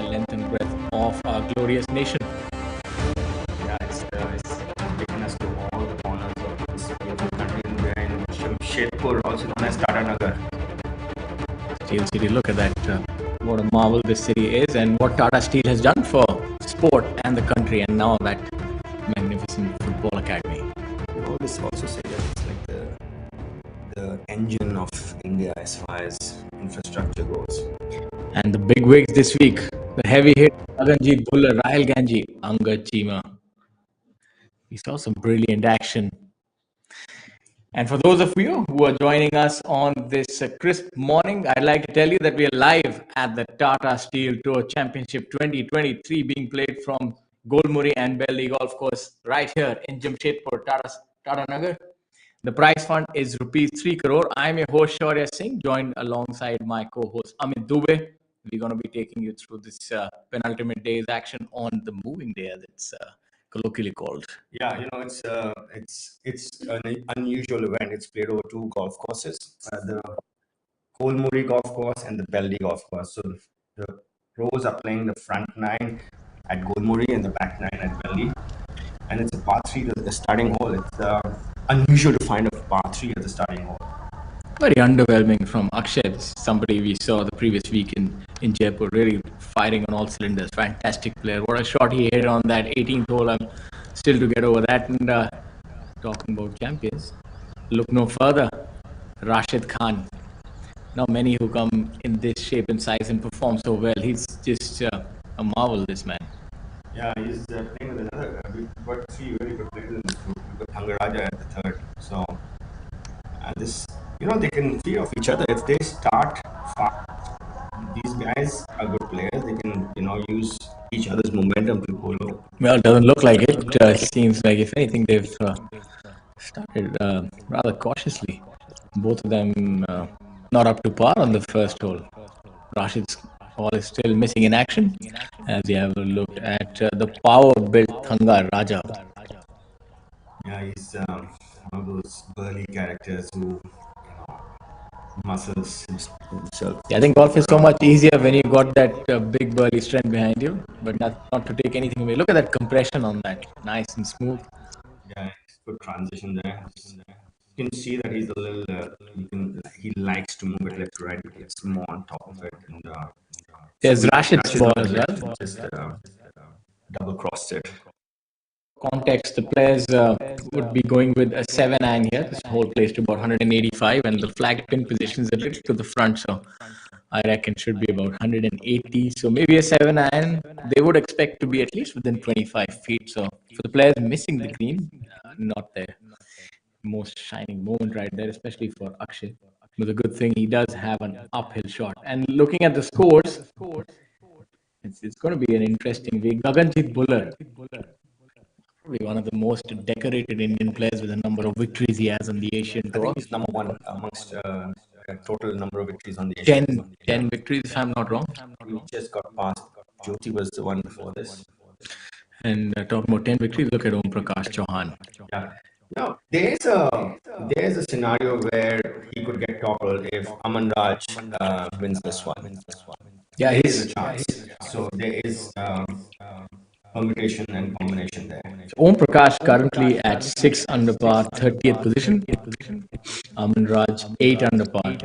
length and breadth of our glorious nation. Yeah, it's taken us to all the corners of this beautiful country, and we're in Jamshedpur, also known as Tata Nagar. Steel City, look at that. What a marvel this city is, and what Tata Steel has done for sport and the country, and now that magnificent football academy. We always also say that it's like the engine of India as far as infrastructure goes. And the big wigs this week, the heavy hit Gaganjeet Bhullar, Rahul Ganji, Angad Chima. We saw some brilliant action. And for those of you who are joining us on this crisp morning, I'd like to tell you that we are live at the Tata Steel Tour Championship 2023 being played from Golmuri and Beldih Golf Course right here in Jamshedpur, Tata Nagar. The prize fund is rupees 3 crore. I'm your host Shaurya Singh, joined alongside my co-host Amit Dubey. We're going to be taking you through this penultimate day's action on the moving day, as it's colloquially called. Yeah, it's an unusual event. It's played over two golf courses, the Golmuri golf course and the Beldih golf course. So the pros are playing the front nine at Golmuri and the back nine at Beldih, and it's a par three, the starting hole. It's unusual to find a par three at the starting hole. Very underwhelming from Akshay, somebody we saw the previous week in Jaipur, really firing on all cylinders. Fantastic player. What a shot he hit on that 18th hole. I'm still to get over that. And talking about champions, look no further. Rashid Khan. Not many who come in this shape and size and perform so well. He's just a marvel, this man. Yeah, he's playing with another. We've got three very good players in this group. We've got Thangaraja at the third. So, and this, they can feed off each other if they start fast. These guys are good players. They can, use each other's momentum to go low. Well, it doesn't look like it. Seems like, if anything, they've started rather cautiously. Both of them not up to par on the first hole. Rashid's ball is still missing in action, as you have looked at the power-built Thanga Raja. Yeah, he's one of those burly characters who muscles himself. Yeah, I think golf is so much easier when you got that big burly strength behind you, but not to take anything away. Look at that compression on that, nice and smooth. Yeah, good transition there. You can see that he's a little. He likes to move it left to right. It's more on top of it. And there's Rashid's ball as well. Just double crossed it. Context, the players would be going with a 7-iron here. This whole plays to about 185, and the flag pin position is a little to the front, so I reckon should be about 180. So maybe a 7-iron. They would expect to be at least within 25 feet. So for the players missing the green, not their most shining moment right there, especially for Akshay. But the good thing, he does have an uphill shot. And looking at the scores, it's going to be an interesting week. Gaganjeet Bhullar, probably one of the most decorated Indian players with a number of victories he has on the Asian Tour. I think he's number one amongst total number of victories on the Asian 10 victories, if I'm not wrong. He just got past. Jyoti was the one before this. And talking about 10 victories, look at Om Prakash Chauhan. Yeah. Now, there's a scenario where he could get toppled if Aman Raj wins this one. Yeah, he's a chance. So there is permutation and combination there. Om Prakash currently at 6 under par, 30th position. Aman Raj 8 under par.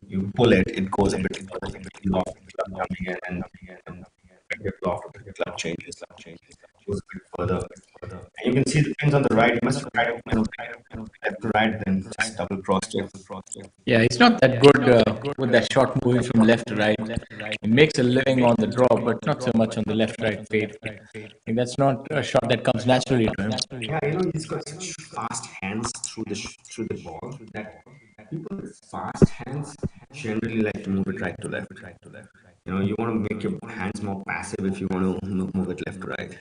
You pull it, it goes a bit loft, club coming in, and loft, the club changes, goes a bit further. And you can see the pins on the right. You must have tried it left to right, then just double crossed it. Yeah, he's not that good with that shot moving from left to right. He makes a living on the draw, but not so much on the left-right fade. I think that's not a shot that comes naturally to him. Yeah, he's got such fast hands through the ball that people with fast hands generally like to move it right to left. You want to make your hands more passive if you want to move it left to right.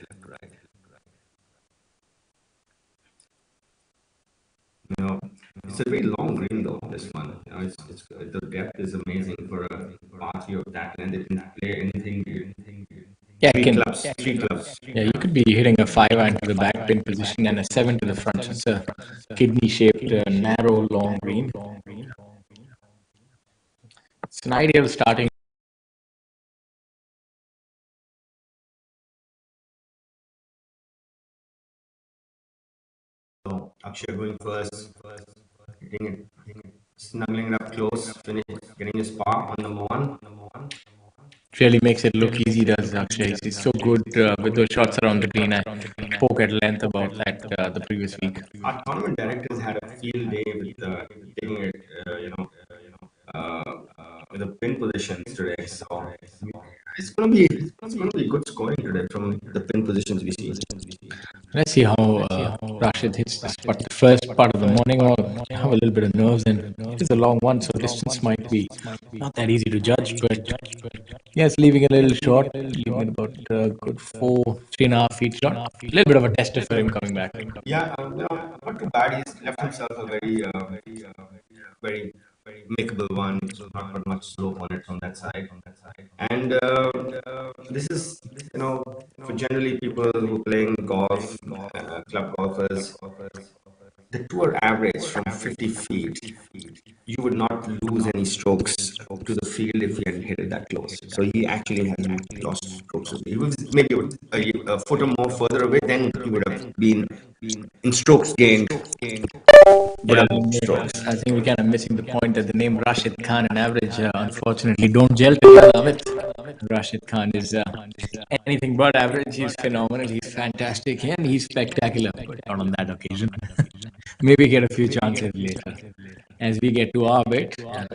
It's a very long green though. This one, it's the depth is amazing for a party of that length. It can play anything. Yeah, Three clubs. Yeah, you could be hitting a 5-iron to the back pin position and a 7 to the front. So it's a kidney-shaped, narrow, long green. It's an ideal starting. So Akshay going first, hitting it, snuggling it up close, getting his par on number one. It really makes it look easy, does Akshay? He's so good with those shots around the green. I spoke at length about that the previous week. Our tournament directors had a field day with taking it, with the pin positions today. So it's gonna be good scoring today from the pin positions we see. Let's see how Rashid hits this putt. The first part of the morning, or have a little bit of nerves, and it is a long one, so distance might be not that easy to judge. But yes, leaving a little short, leaving it about good 3.5 feet short. A little bit of a tester for him coming back. Yeah, not too bad. He's left himself a very makeable one. Not got much slope on it from that side. And this is, for generally people who are playing golf, club golfers, the tour average from 50 feet, you would not lose any strokes to the field if he had hit it that close. So he actually has lost strokes. He was maybe a foot or more further away, then he would have been in strokes gained. Yeah, I think we're kind of missing the point that the name Rashid Khan and average, unfortunately, don't gel together with. Rashid Khan is anything but average. He's phenomenal. He's fantastic, and he's spectacular. But not on that occasion. Maybe get a few chances later. As we get to our bit, He got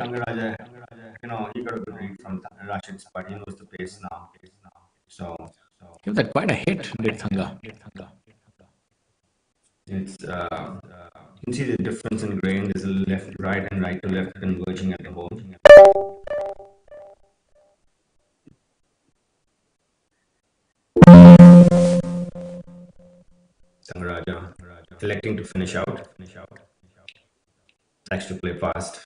a good read from Rashid's, but he knows the pace now. So give that quite a hit, did Thanga. It's you can see the difference in grain. There's a left, right, and right to left converging at the hole. Sangaraja electing to finish out. Likes to play fast.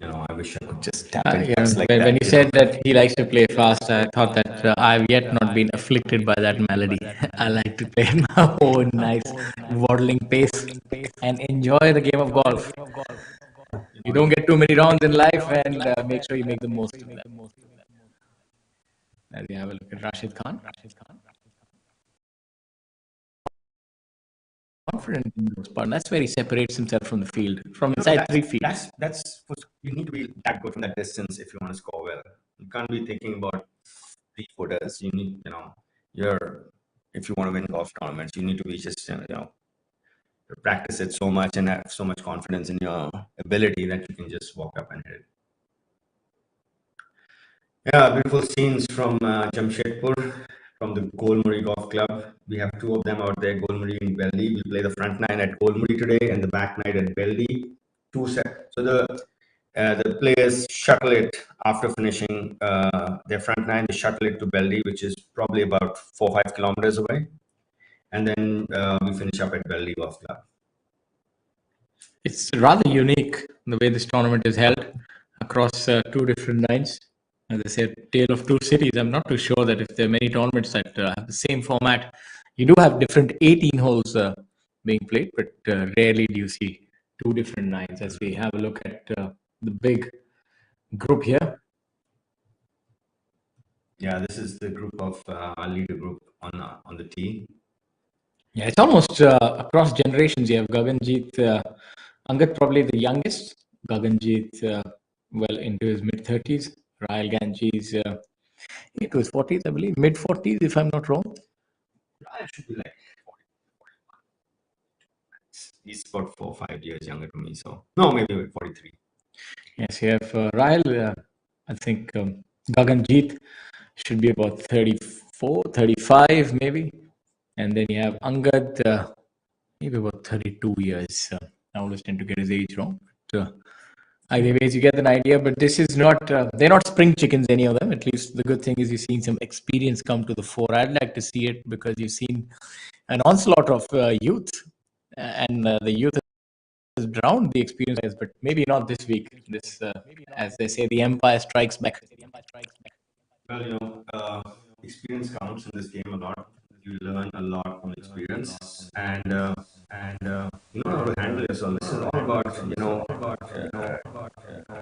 I wish I could just tap it like that. When you said that he likes to play fast, I thought that I've yet not been afflicted by that malady. I like to play my own nice waddling pace and enjoy the game of golf. You don't get too many rounds in life, and make sure you make the most of them. As you have a look at Rashid Khan. Confident in those parts. That's where he separates himself from the field, from inside 3 feet. You need to be that good from that distance if you want to score well. You can't be thinking about 3-footers. You need, if you want to win golf tournaments, you need to be just, practice it so much and have so much confidence in your ability that you can just walk up and hit it. Yeah, beautiful scenes from Jamshedpur, from the Golmuri Golf Club. We have two of them out there, Golmuri and Beldih. We play the front nine at Golmuri today and the back nine at Beldih. So the players shuttle it after finishing their front nine. They shuttle it to Beldih, which is probably about 4 or 5 kilometers away, and then we finish up at Beldih Golf Club. It's rather unique the way this tournament is held across 2 different nines. As I said, tale of 2 cities. I'm not too sure that if there are many tournaments that have the same format. You do have different 18 holes being played, but rarely do you see 2 different nines. As we have a look at the big group here. Yeah, this is the group of our leader group on the tee. Yeah, it's almost across generations. You have Gaganjeet, Angad probably the youngest. Gaganjeet well into his mid-30s. Rahul Ganji's into his 40s, I believe, mid 40s, if I'm not wrong. Rahul should be like 40. He's about 4 or 5 years younger than me, so no, maybe like 43. Yes, you have Rahul. I think Gaganjeet should be about 34, 35 maybe. And then you have Angad, maybe about 32 years. I always tend to get his age wrong. But, either ways, you get an idea. But this is not, they're not spring chickens, any of them. At least the good thing is you've seen some experience come to the fore. I'd like to see it because you've seen an onslaught of youth. And the youth has drowned the experience, but maybe not this week. This, as they say, the empire strikes back. Well, experience counts in this game a lot. You learn a lot from experience, and you know how to handle yourself. This is all about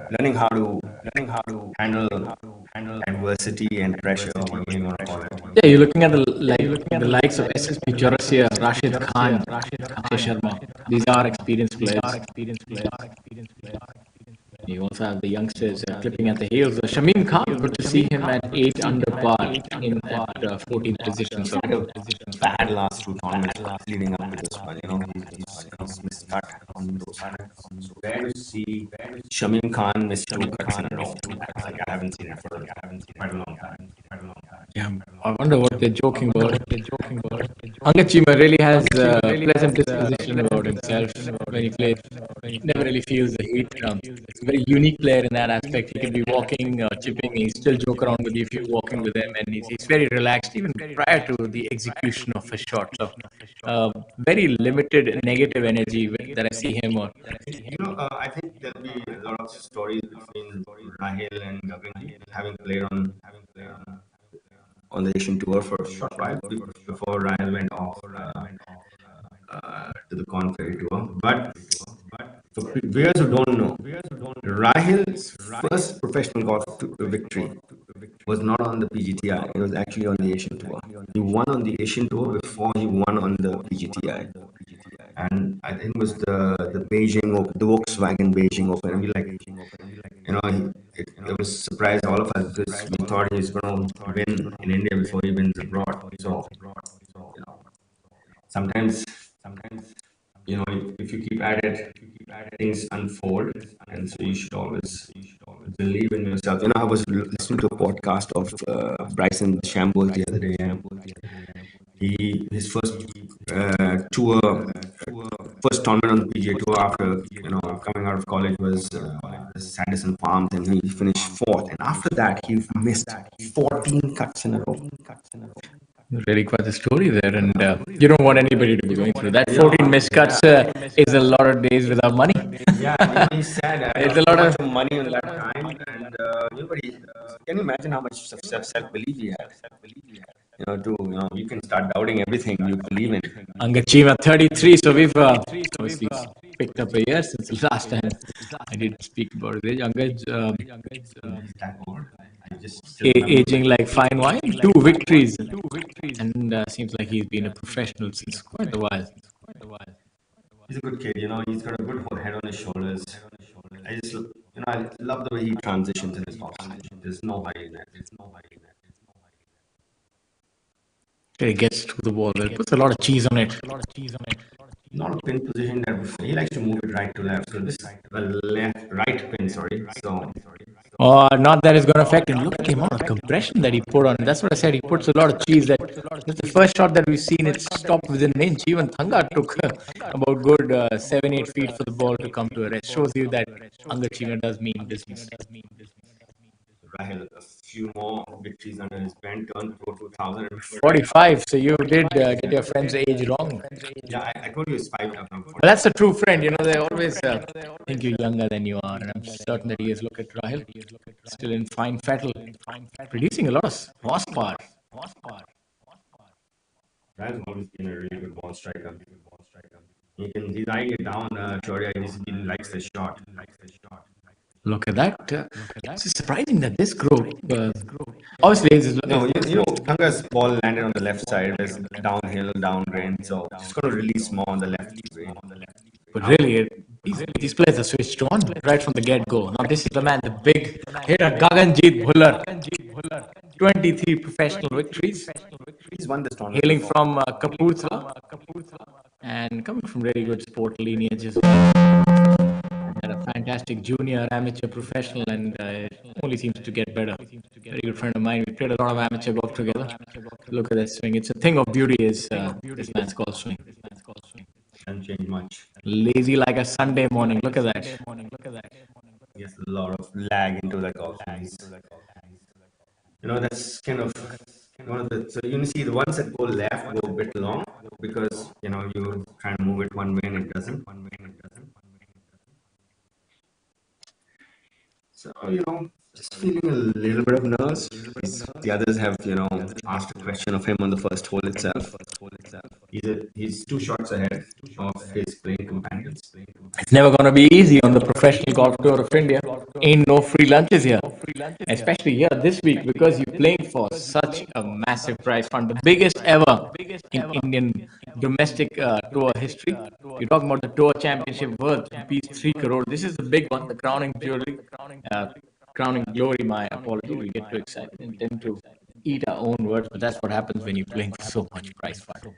learning how to handle adversity and pressure, or whatever you want to call it. Yeah, you're looking at the likes of SSP Chaurasia, Rashid Khan, Akshay Sharma. These are experienced players. You also have the youngsters clipping at the heels. Shamim Khan, good to see him at 8 under par in at 14th position. So Had a bad last two tournaments leading up to this one. You know, he's missed cut on those. So where to see Shamim Khan miss two cuts in a row? Like I haven't seen it for quite a long time. yeah, I wonder what they're joking about. Angad Chima really has a pleasant disposition about himself when he plays. He never really feels the heat. He's a very unique player in that aspect. He can be walking, chipping, he still joke around with you if you're walking with him, and he's very relaxed even prior to the execution of his shot. So, very limited negative energy that I see him on. I think there'll be a lot of stories between Rahil and Gaganji having played on the Asian tour for a short while before Rahil went off to the Corn Ferry tour. But for viewers who don't know, Rahil's first professional golf victory was not on the PGTI. It was actually on the Asian tour. He won on the Asian tour before he won on the PGTI. And I think it was the Beijing Open, the Volkswagen Beijing Open. And it was surprised all of us because we thought he was going to win in India before he wins abroad. So, sometimes, if you keep at it, things unfold, and so you should always believe in yourself. I was listening to a podcast of Bryson Shambles the other day, and his first tournament on the PGA Tour after coming out of college was Sanderson Farms, and he finished fourth. And after that, he missed 14 cuts in a row. Really quite the story there, and you don't want anybody to be going through that. 14 missed cuts is a lot of days without money. Yeah, he's sad. It's a lot of money in that time, and can you imagine how much self-belief he had? You can start doubting everything you believe in. Angad Chima 33, so we've obviously picked up a year since the last time I did speak about his age. Angad aging like fine wine, 2 victories, and seems like he's been a professional since quite a while. He's a good kid, he's got a good head on his shoulders. I love the way he transitions in his golf. There's no hurry in that. He gets to the ball, it puts a lot of cheese on it. Not a pin position that he likes to move it right to left. So this right pin, sorry. So not that it's going to affect him. Look at the amount of compression that he put on. That's what I said. He puts a lot of cheese. That's the first shot that we've seen. It stopped within an inch. Even Thanga took about good 7-8 feet for the ball to come to a rest. Shows you that Angad Chima does mean business. Rahil, a few more victories under his belt, turned pro 2045. So you did get your friend's age wrong. Yeah, I told you it's 5. Well, that's a true friend. They always think you're younger than you are. And I'm certain that he has looked at Rahil, still in fine fettle, producing a lot of horsepower. Rahil's always been a really good ball striker. He's eyeing it down, Shaurya. He likes the shot. Look at that. It's surprising that this group, obviously, Thanga's ball landed on the left side. It was downhill, downrange, so it's going to release more on the left. But really, These players are switched on right from the get-go. Now this is the man, the big hitter, Gaganjeet Bhullar. 23 professional victories, He's won this tournament hailing before. from Kapurthala and coming from very good sport lineage as well. Had a fantastic junior, amateur, professional, and only seems to get better. Very good friend of mine. We played a lot of amateur golf together. Look at that swing. It's a thing of beauty. Is this man's golf swing? Hasn't changed much. Lazy like a Sunday morning. Look at that. He has a lot of lag into the golf. That's kind of one of the. So you see the ones that go left go a bit long because you try and move it one way and it doesn't. So just feeling a little bit of nerves. The others have asked a question of him on the first hole itself. He's 2 shots ahead of his playing companions. It's never going to be easy on the professional golf tour of India. Ain't no free lunches here. Especially here this week because you're playing for such a massive prize fund. The biggest ever in Indian domestic tour history. You're talking about the tour championship worth rupees 3 crore. This is the big one, the crowning jewelry. Crowning glory, my apology. We get too excited and tend to eat our own words, but that's what happens when you're playing for so much prize fund.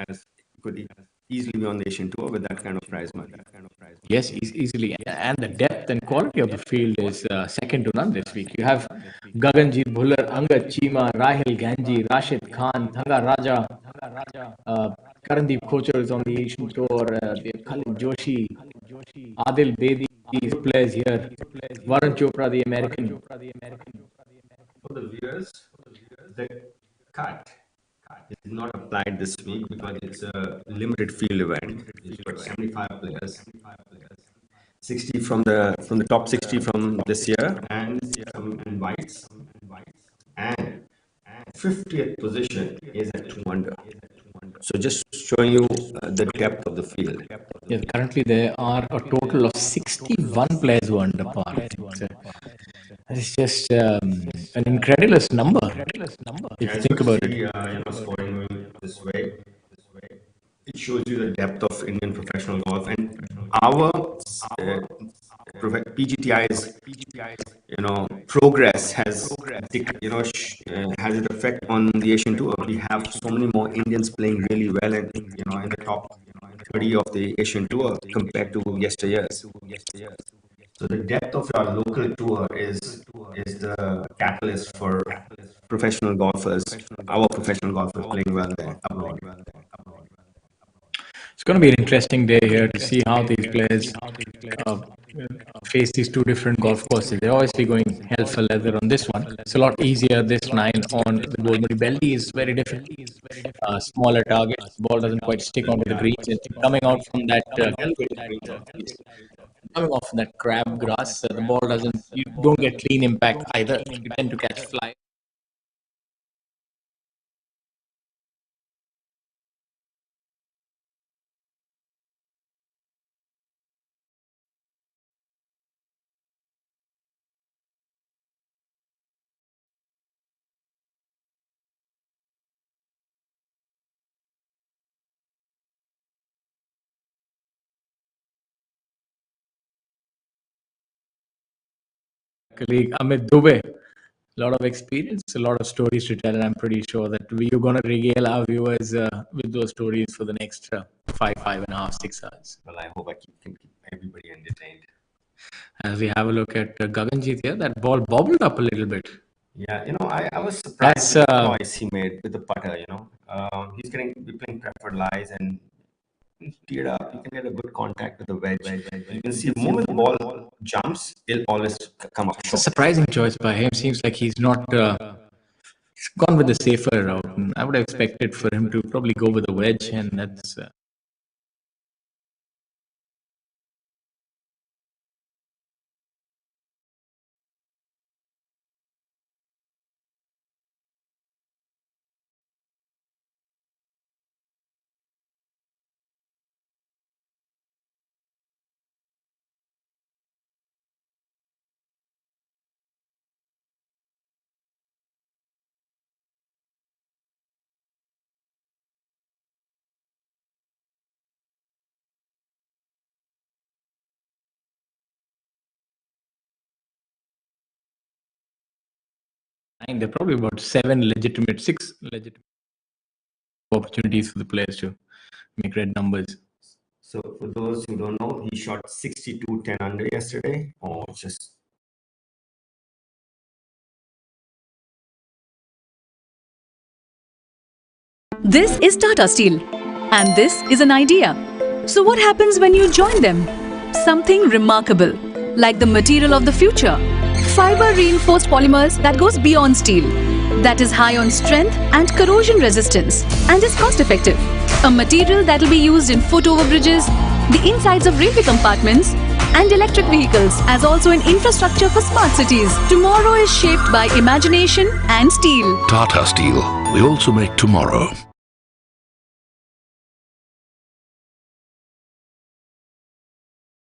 As could easily be on the Asian tour with that kind of prize money. Yes, easily. And the depth and quality of the field is second to none this week. You have Gaganjeet Bhullar, Angad Cheema, Rahil Ganji, Rashid Khan, Thanga Raja, Karandeep Kochar is on the Asian Tour, we have Khalid Joshi, Adil Bedi, these players here, Varun Chopra, the American. For the viewers, the cut is not applied this week because it's a limited field event. It's got 75 players, 60 from the top 60 from this year, and some invites, and 50th position is at 2 under. So just showing you the depth of the field. Yes, currently there are a total of 61 players who are under par. I think. It's just an incredulous number. If you think about it. Scoring this way, it shows you the depth of Indian professional golf and our PGTI's progress has has an effect on the Asian tour. We have so many more Indians playing really well and in the top 30 of the Asian tour compared to yesteryears. So the depth of our local tour is the catalyst for professional golfers, our professional golfers playing well there abroad. It's going to be an interesting day here to see how these players uh, face these two different golf courses. They're obviously going hell for leather on this one. It's a lot easier. This 9 on the Golmuri Beldih is very different. Smaller targets. The ball doesn't quite stick onto the greens. And coming out from that coming off that crab grass, the ball doesn't. You don't get clean impact either. You tend to catch fly. Colleague Amit Dubey, a lot of experience, a lot of stories to tell, and I'm pretty sure that we're going to regale our viewers with those stories for the next 5.5, 6 hours. Well, I hope I can keep everybody entertained. As we have a look at Gaganjeet here, that ball bobbled up a little bit. Yeah, I was surprised with the choice he made with the putter. He's going to be playing preferred lies and teed up. You can get a good contact with the wedge. You can see the moment the ball jumps, it'll always come up It's a short. surprising choice by him. Seems like he's not gone with the safer route. I would have expected for him to probably go with a wedge, and that's And there are probably about six legitimate opportunities for the players to make red numbers. So for those who don't know, he shot 62 10 under yesterday, or just This is Tata Steel, and this is an idea. So what happens when you join them? Something remarkable, like the material of the future. Fiber reinforced polymers that goes beyond steel, that is high on strength and corrosion resistance, and is cost effective. A material that will be used in foot over bridges, the insides of railway compartments, and electric vehicles, as also in infrastructure for smart cities. Tomorrow is shaped by imagination and steel. Tata Steel. We also make tomorrow.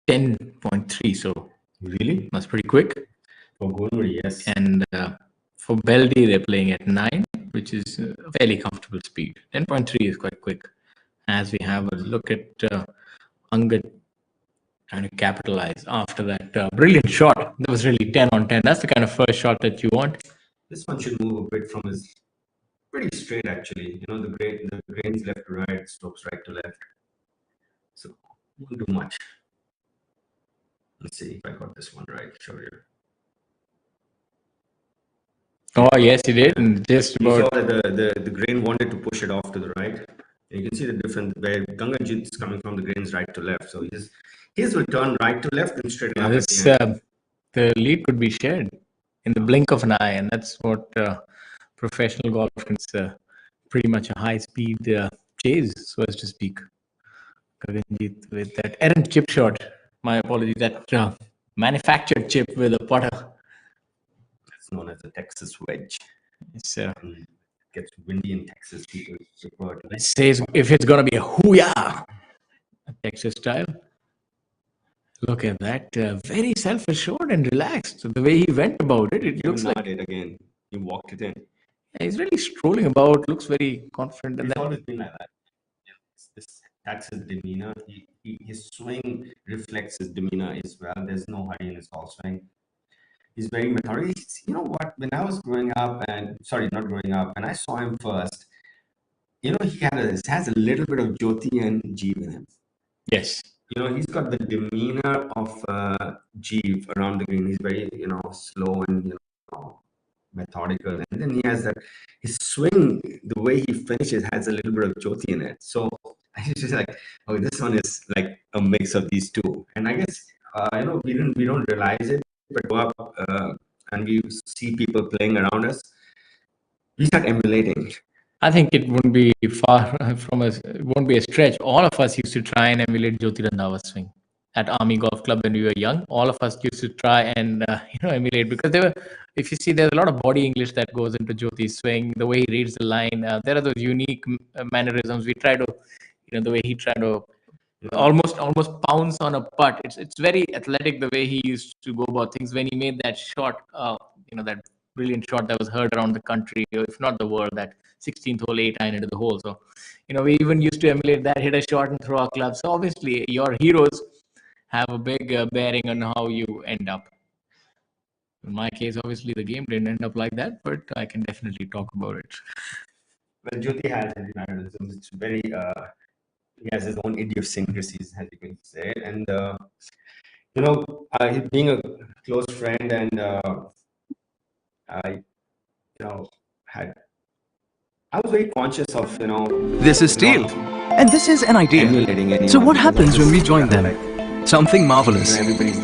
$10.3, so really that's pretty quick. for Golmuri, yes. And for Beldih, they're playing at 9, which is a fairly comfortable speed. 10.3 is quite quick. As we have a look at Angad trying to capitalize after that brilliant shot. That was really 10 on 10. That's the kind of first shot that you want. This one should move a bit from his pretty straight actually. You know, the grains left to right, strokes right to left. So won't do much. Let's see if I got this one right. Show you. Oh, yes, he did. And just You about. saw that the grain wanted to push it off to the right. And you can see the difference where Ganganjit is coming from the grains right to left. So his will turn right to left and straighten up. At the end. The lead could be shared in the blink of an eye, and that's what professional golf is pretty much a high-speed chase, so as to speak. Gaganjit with that errant chip shot. My apologies, that manufactured chip with a putter. It's known as a Texas wedge. It's Gets windy in Texas. People prefer to. it says if it's gonna be a hoo-yah, Texas style. Look at that, very self-assured and relaxed. The way he went about it, it looks like it again. He walked it in. he's really strolling about. Looks very confident. And He's then, always been like that. That's his demeanor. His swing reflects his demeanor as well. There's no hurry in his golf swing. He's very methodical. You know what? When I was growing up, not growing up, when I saw him first, you know, he has a little bit of Jyoti and Jeev in him. yes, You know, he's got the demeanor of Jeev around the green. He's very, slow and, methodical. And then he has his swing, the way he finishes has a little bit of Jyoti in it. So I was just like, oh, this one is like a mix of these two. And I guess, we don't realize it, but go up and we see people playing around us, we start emulating. I think it wouldn't be far from us. It won't be a stretch. All of us used to try and emulate Jyoti Randhawa's swing at Army Golf Club when we were young. All of us used to try and emulate, because if you see, there's a lot of body English that goes into Jyoti's swing. The way he reads the line, there are those unique mannerisms. We try to, the way he tried to almost pounce on a putt. It's very athletic the way he used to go about things. When he made that shot, that brilliant shot that was heard around the country, if not the world, that 16th hole 8-iron into the hole. So, we even used to emulate that, hit a shot and throw our clubs. So obviously, your heroes have a big bearing on how you end up. In my case, obviously, the game didn't end up like that, but I can definitely talk about it. Well, Jyoti has his mannerisms. It's very, he has his own idiosyncrasies, as you can say. And, being a close friend, and I was very conscious of, This is steel, and this is an idea. emulating anyone. So what happens when we join them? Something marvelous,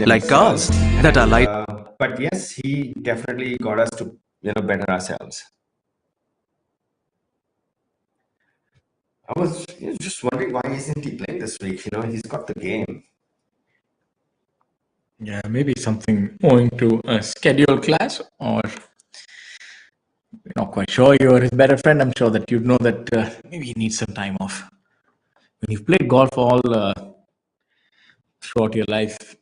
like cars that are light. But yes, he definitely got us to, better ourselves. I was just wondering, why isn't he playing this week? He's got the game. Yeah, maybe something owing to a schedule clash, or you're not quite sure. You're his better friend. I'm sure that you know that maybe he needs some time off. When you've played golf all throughout your life,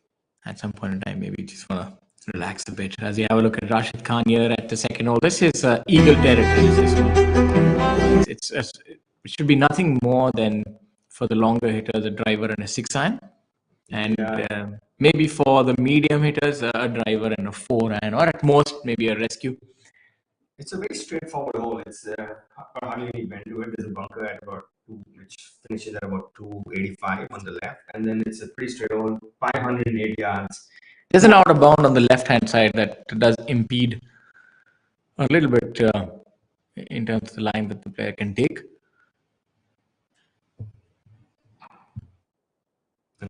at some point in time, maybe you just want to relax a bit. As you have a look at Rashid Khan here at the second hole, this is eagle territory. It should be nothing more than, for the longer hitters, a driver and a 6-iron, and maybe for the medium hitters, a driver and a 4-iron, or at most maybe a rescue. It's a very straightforward hole. It's hardly any bend to it. There's a bunker at about 2, which finishes at about 285 on the left, and then it's a pretty straight hole, 508 yards. There's an outer bound on the left-hand side that does impede a little bit in terms of the line that the player can take.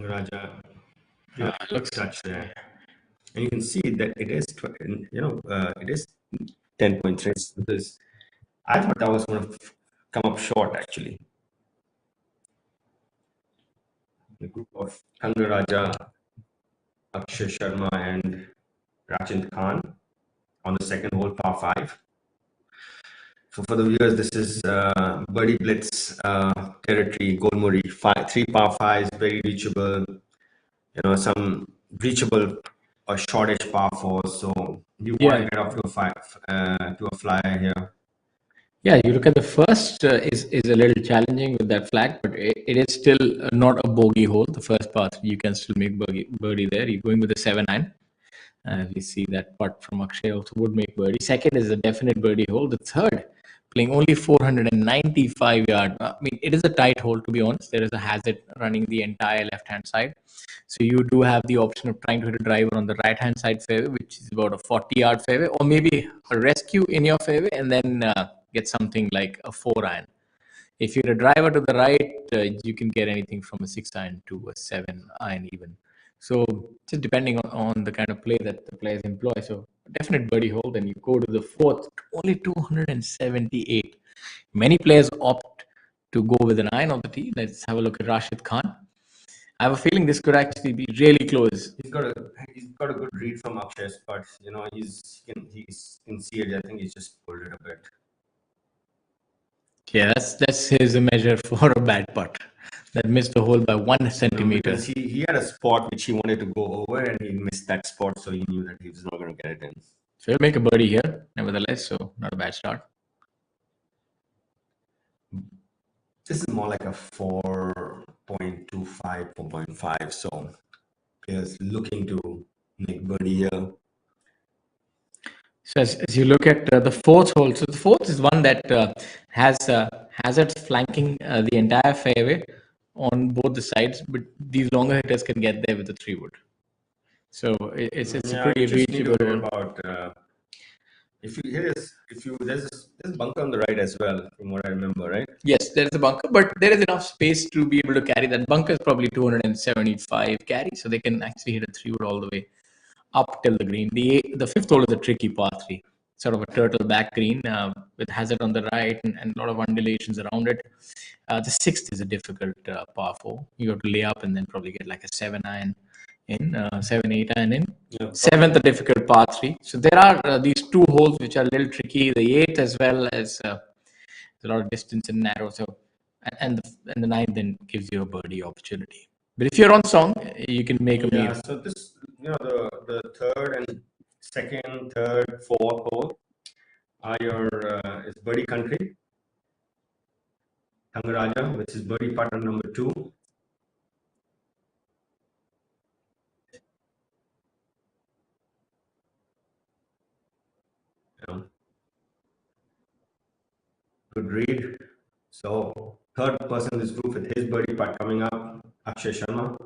Raja Looks touch there, and you can see that it is, it is 10.3. Because I thought that was going to come up short actually. The group of Raja, Akshay Sharma, and Rachit Khan on the second hole, par 5. So for the viewers, this is Birdie Blitz territory, Golmuri. 3 par 5s, very reachable. Some reachable or shortish par 4s. So you want to get off to a flyer here. Yeah, you look at the first is a little challenging with that flag, but it is still not a bogey hole. The first part, you can still make birdie there. You're going with a 7-9. We see that putt from Akshay also would make birdie. Second is a definite birdie hole. The third, playing only 495 yards. I mean, it is a tight hole, to be honest. There is a hazard running the entire left-hand side. So you do have the option of trying to hit a driver on the right-hand side fairway, which is about a 40-yard fairway, or maybe a rescue in your fairway and then get something like a 4-iron. If you're a driver to the right, you can get anything from a 6-iron to a 7-iron even. So just depending on the kind of play that the players employ. So definite birdie hole. Then you go to the fourth, only 278. Many players opt to go with an iron on the tee. Let's have a look at Rashid Khan. I have a feeling this could actually be really close. He's got a good read from Akshay's, but he can see it. I think he's just pulled it a bit. Yeah, that's his measure for a bad putt. That missed the hole by 1 centimeter. Because he had a spot which he wanted to go over, and he missed that spot, so he knew that he was not going to get it in. So he'll make a birdie here, nevertheless. So not a bad start. This is more like a 4.25, 4.5. So players looking to make birdie here. So as you look at the fourth hole, so the fourth is one that has hazards flanking the entire fairway on both the sides, but these longer hitters can get there with the 3-wood. So it's a pretty reachable hole. If you hit there's a bunker on the right as well, from what I remember, right? Yes, there is a bunker, but there is enough space to be able to carry that. Bunker is probably 275 carry, so they can actually hit a 3-wood all the way up till the green. The fifth hole is a tricky par 3, sort of a turtle back green with hazard on the right and a lot of undulations around it. The sixth is a difficult par 4. You have to lay up and then probably get like a 7-iron in, 7-8-iron in. Yeah, seventh, a difficult par 3. So there are these 2 holes which are a little tricky. The 8th as well as a lot of distance and narrow. So and the 9th then gives you a birdie opportunity. But if you're on song, you can make a meal. Yeah, so this, the third and second, third, fourth hole are is birdie country. Thangaraja, which is birdie putt number 2. Good read. So third person in this group with his birdie putt coming up, Akshay Sharma.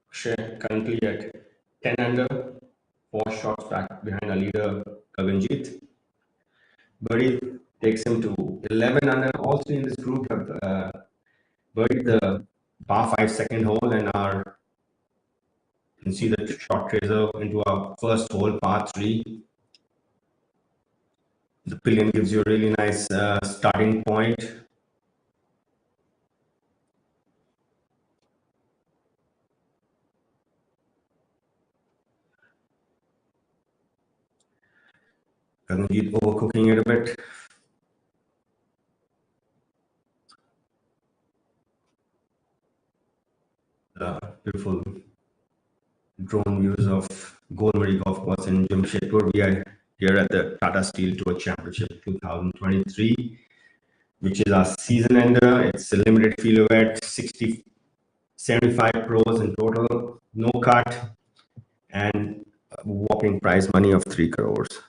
Akshay currently at 10 under, 4 shots back behind our leader Gaganjit. Birdie takes him to 11 under. All 3 in this group have birdied the par 5 second hole and you can see the shot tracer into our first hole, par 3. The pillion gives you a really nice starting point. Gaganjit overcooking it a bit. Beautiful drone views of Golmuri Golf Course in Jamshedpur. We are here at the Tata Steel Tour Championship 2023, which is our season ender. It's a limited field event, 75 pros in total, no cut, and a whopping prize money of 3 crores.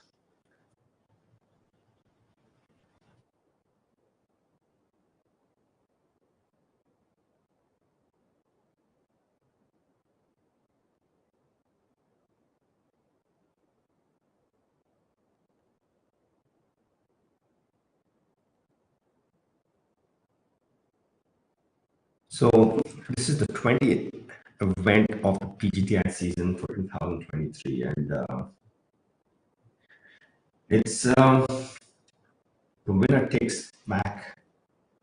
So this is the 20th event of the PGTI season for 2023, and it's the winner takes back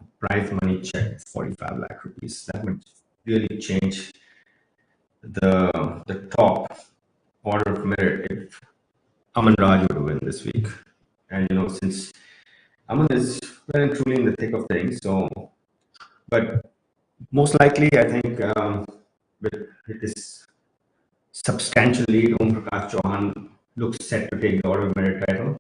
a prize money check, 45 lakh rupees. That would really change the top order of merit if Aman Raj would win this week. And since Aman is well and truly in the thick of things, but most likely, I think with this substantial lead, Om Prakash Chauhan looks set to take the order of merit title.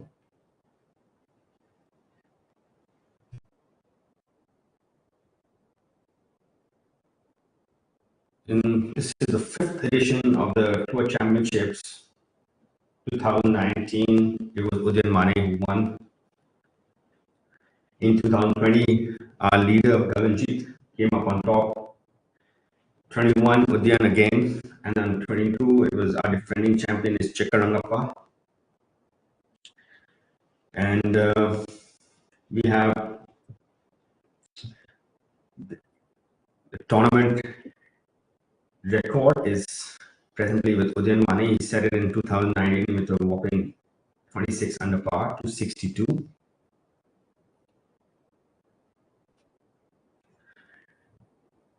This is the 5th edition of the Tour Championships 2019. It was Udyan Mane who won. In 2020, our leader Gaganjit came up on top. 21, Udyan again, and then 22, it was our defending champion is Chekkarangappa. And we have the tournament record is presently with Udyan Mane. He set it in 2019 with a whopping 26 under par to 62.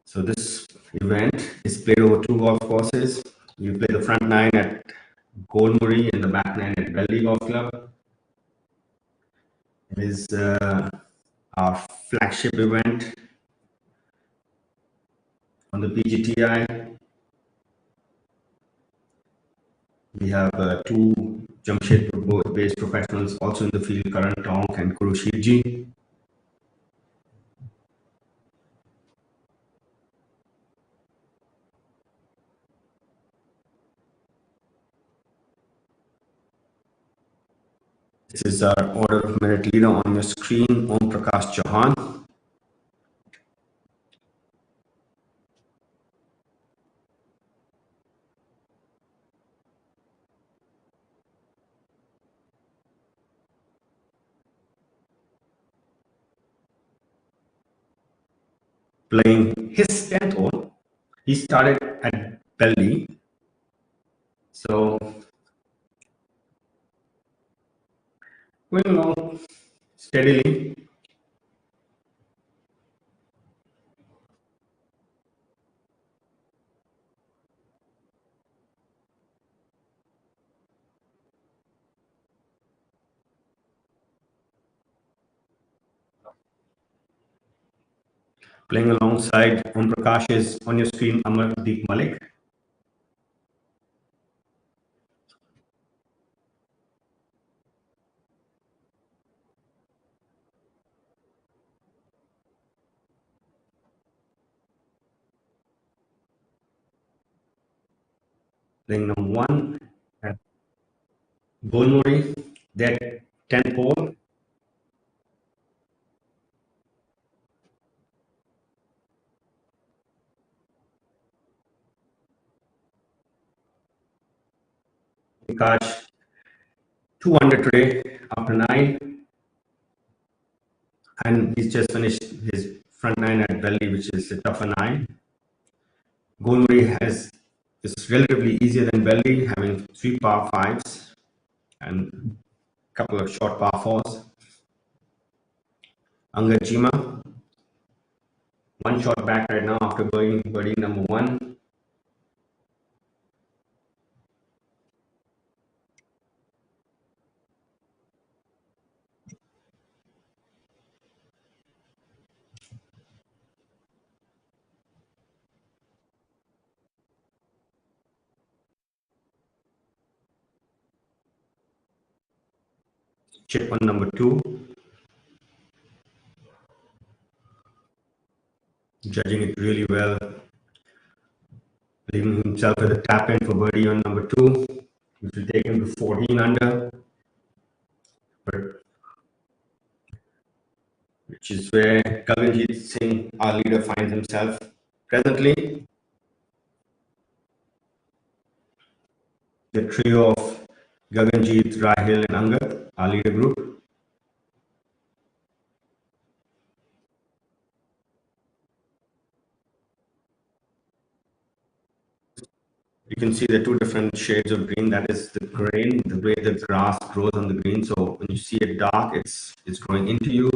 So this event is played over 2 golf courses. We play the front 9 at Golmuri and the back 9 at Beldih Golf Club. It is our flagship event on the PGTI. We have 2 Jamshedpur based professionals also in the field, Karan Tonk and Kurushirji. This is our order of merit leader on your screen, Om Prakash Chauhan. Playing his 10th hole. He started at Beldih. So going along steadily. Playing alongside Om Prakash is on your screen Amardeep Malik. Playing number 1 at Golmuri, their 10th hole. Prakash 2 under today after 9, and he's just finished his front 9 at Beldih, which is a tougher 9. Golmuri is relatively easier than Beldih, having 3 par 5s and a couple of short par 4s. Angad Chima, 1 shot back right now after birdie number 1. chip on number 2. Judging it really well. Leaving himself with a tap in for birdie on number 2, which will take him to 14 under. But which is where Gaganjeet Singh, our leader, finds himself presently. The trio of Gaganjeet, Rahil and Angad, our leader group. You can see the two different shades of green. That is the grain, the way the grass grows on the green. So when you see it dark, it's growing into you.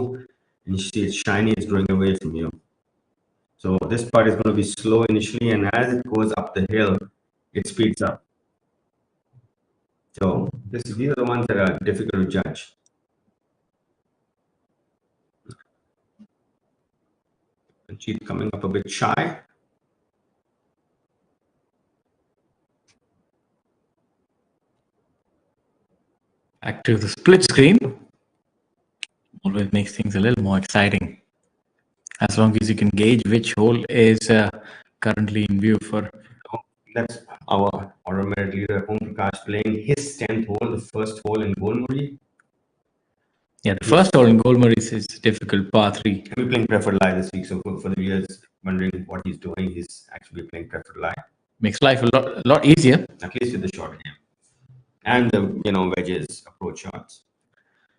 And you see it shiny, it's growing away from you. So this part is going to be slow initially, and as it goes up the hill, it speeds up. So these are the ones that are difficult to judge. She's coming up a bit shy. Back to the split screen. Always makes things a little more exciting. As long as you can gauge which hole is currently in view for. That's our automated leader, Om Prakash, playing his 10th hole, the first hole in Golmuri. Yeah, the first hole in Golmuri is difficult, par 3. We're playing preferred lie this week, so for the viewers wondering what he's doing, he's actually playing preferred lie. Makes life a lot easier. At least with the short game. And the wedges, approach shots.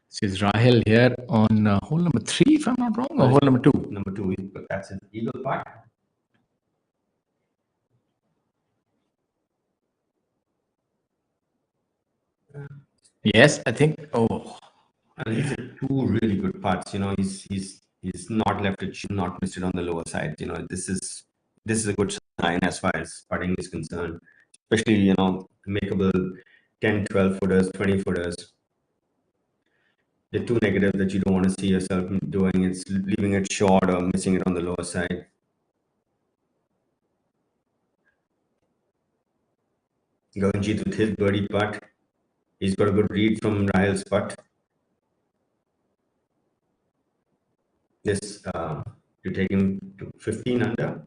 This is Rahil here on hole number 3, if I'm not wrong, or hole number 2? Number 2, but that's an eagle putt. Yes, I think. Oh, and these are two really good putts. He's not left it, not missed it on the lower side. This is a good sign as far as putting is concerned. Especially makeable 10, 12 footers, 20 footers. The two negatives that you don't want to see yourself doing is leaving it short or missing it on the lower side. Gaganjeet with his birdie putt. He's got a good read from Rahil's putt. This to take him to 15 under.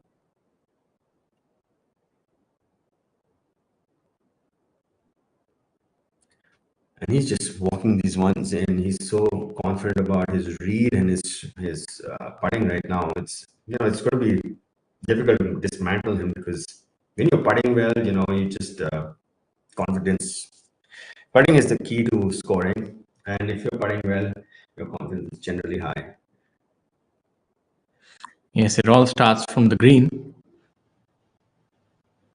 And he's just walking these ones in. He's so confident about his read and his putting right now. It's going to be difficult to dismantle him, because when you're putting well, you just confidence. Putting is the key to scoring, and if you're putting well, your confidence is generally high. Yes, it all starts from the green.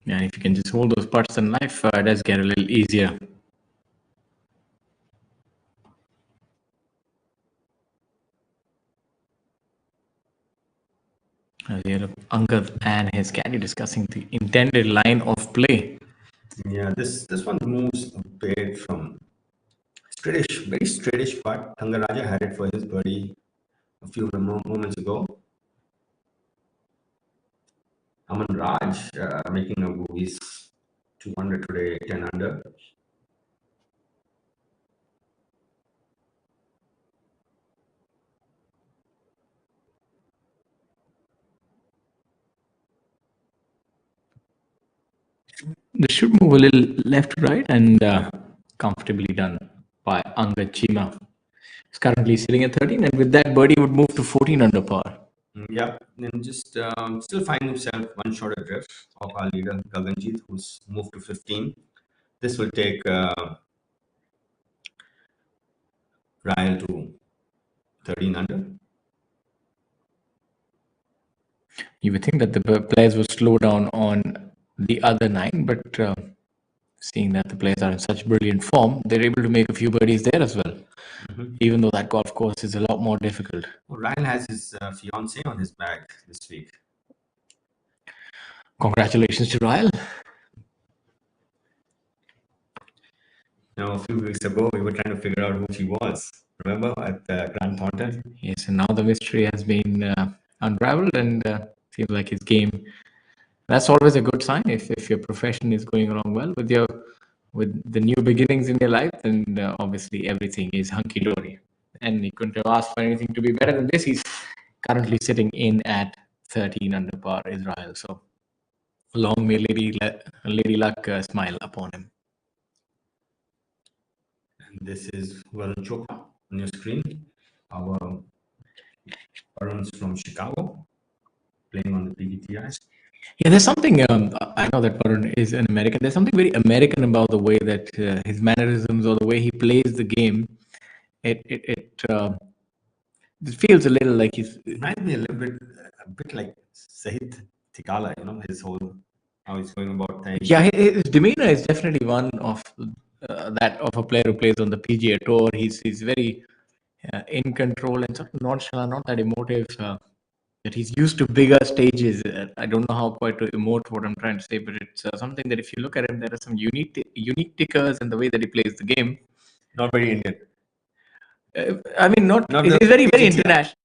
And if you can just hold those putts in life, it does get a little easier. Here, Angad and his caddy discussing the intended line of play. Yeah, this one moves a bit from straightish, very straightish putt. Thangaraja had it for his birdie a few moments ago. Aman Raj making a move. He's 200 today, 10 under. This should move a little left to right, and comfortably done by Angad Chima. He's currently sitting at 13, and with that birdie would move to 14 under par. Yeah, and just still find himself one shot adrift of our leader Gaganjeet, who's moved to 15. This will take Rahil to 13 under. You would think that the players would slow down on the other 9, but seeing that the players are in such brilliant form, they're able to make a few birdies there as well. Even though that golf course is a lot more difficult. Well, Rahil has his fiancée on his back this week. Congratulations to Rahil. Now, a few weeks ago, we were trying to figure out who she was. Remember at Grand Thornton? Yes, and now the mystery has been unraveled, and seems like his game. That's always a good sign if your profession is going along well with your with the new beginnings in your life, then obviously everything is hunky dory. And he couldn't have asked for anything to be better than this. He's currently sitting in at 13 under par Israel. So long may Lady Luck smile upon him. And this is Varun Chopra on your screen. Our Varun's from Chicago, playing on the PBTIs. Yeah, there's something. I know that Varun is an American. There's something very American about the way that his mannerisms or the way he plays the game. It feels a little like he's. Reminds me a bit like Sahith Tikala, his whole, how he's going about things. Yeah, his demeanor is definitely one of that of a player who plays on the PGA Tour. He's very in control and sort of nonchalant, not that emotive. That he's used to bigger stages. I don't know how quite to emote what I'm trying to say, but it's something that if you look at him, there are some unique tickers in the way that he plays the game. Not very Indian. I mean, not the it's very PGTI. international.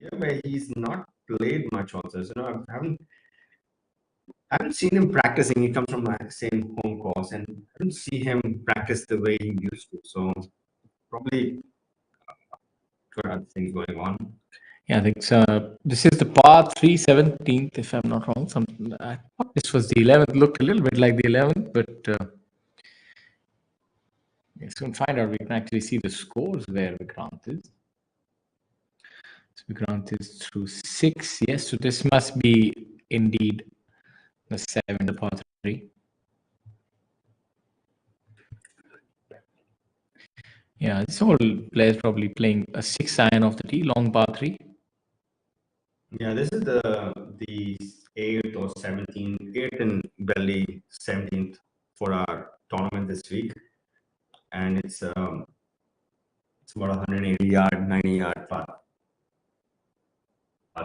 Yeah, but he's not played much also. So, I haven't seen him practicing. He comes from my same home course, and I don't see him practice the way he used to. So probably got other things going on. Yeah, I think so. This is the par 3 17th, if I'm not wrong. I thought this was the 11th. Looked a little bit like the 11th, but we'll soon find out. We can actually see the scores where Vikrant is. So Vikrant is through 6. Yes, so this must be indeed the 7, the par 3. Yeah, this whole player is probably playing a 6 iron off the tee, long par 3. Yeah, this is the 8th or 17th, 8th in Beldih, 17th for our tournament this week, and it's about 180 yard, 90 yard par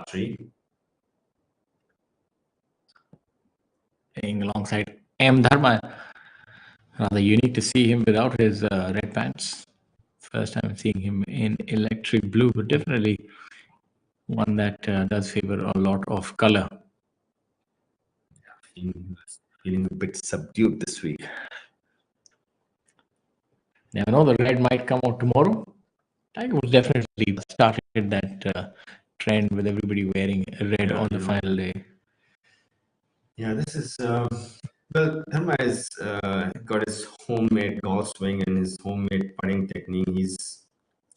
3. Playing alongside M. Dharma. Rather unique to see him without his red pants. First time seeing him in electric blue, but definitely one that does favor a lot of color. Feeling a bit subdued this week. Never know, the red might come out tomorrow. Tiger was definitely started that trend with everybody wearing red on the final day. Yeah, this is well, Dharma has got his homemade golf swing and his homemade putting technique.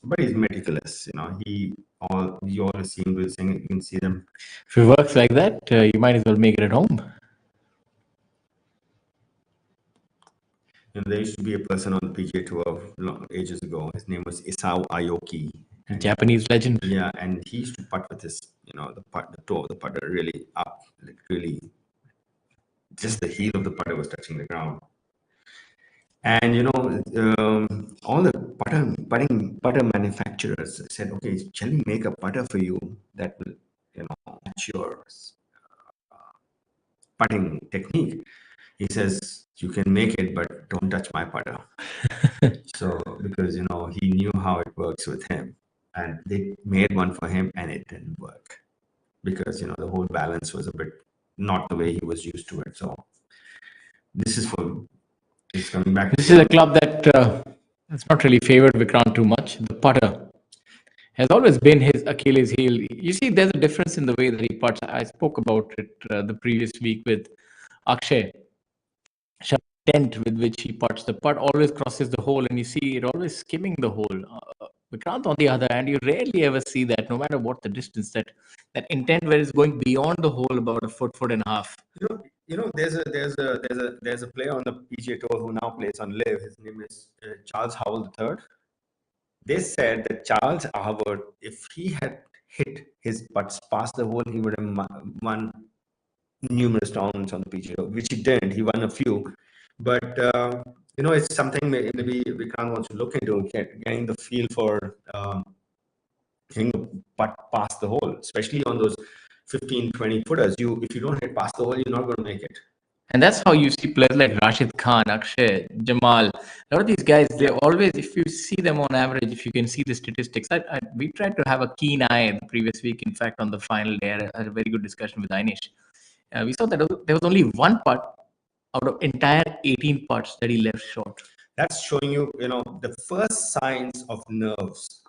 But he's meticulous. You always see him do this thing. You can see them. If it works like that, you might as well make it at home. There used to be a person on the PGA Tour ages ago. His name was Isao Aoki. Japanese legend. Yeah, and he used to putt with his, the toe of the putter really up, like really, just the heel of the putter was touching the ground. And all the putter manufacturers said, okay, shall we make a putter for you that will, match your putting technique? He says, you can make it, but don't touch my putter. So, because, he knew how it works with him. And they made one for him and it didn't work. Because, the whole balance was a bit not the way he was used to it. So, this is coming back. This is a club that that's not really favored Vikrant too much. The putter has always been his Achilles heel. You see, there's a difference in the way that he putts. I spoke about it the previous week with Akshay. Intent with which he putts. The putt always crosses the hole, and you see it always skimming the hole. Vikrant, on the other hand, you rarely ever see that, no matter what the distance, that intent where it's going beyond the hole about a foot and a half. There's a player on the PGA Tour who now plays on Live. His name is Charles Howell III. They said that Charles Howard, if he had hit his putts past the hole, he would have won numerous rounds on the PGA Tour, which he didn't. He won a few, but it's something maybe Vikrant wants to look into, getting the feel for hitting the putt past the hole, especially on those 15, 20 footers. If you don't hit past the hole, you're not going to make it. And that's how you see players like Rashid Khan, Akshay, Jamal. A lot of these guys, they always, if you see them on average, if you can see the statistics, we tried to have a keen eye the previous week. In fact, on the final day, I had a very good discussion with Ainish. We saw that there was only one putt out of entire 18 putts that he left short. That's showing you, the first signs of nerves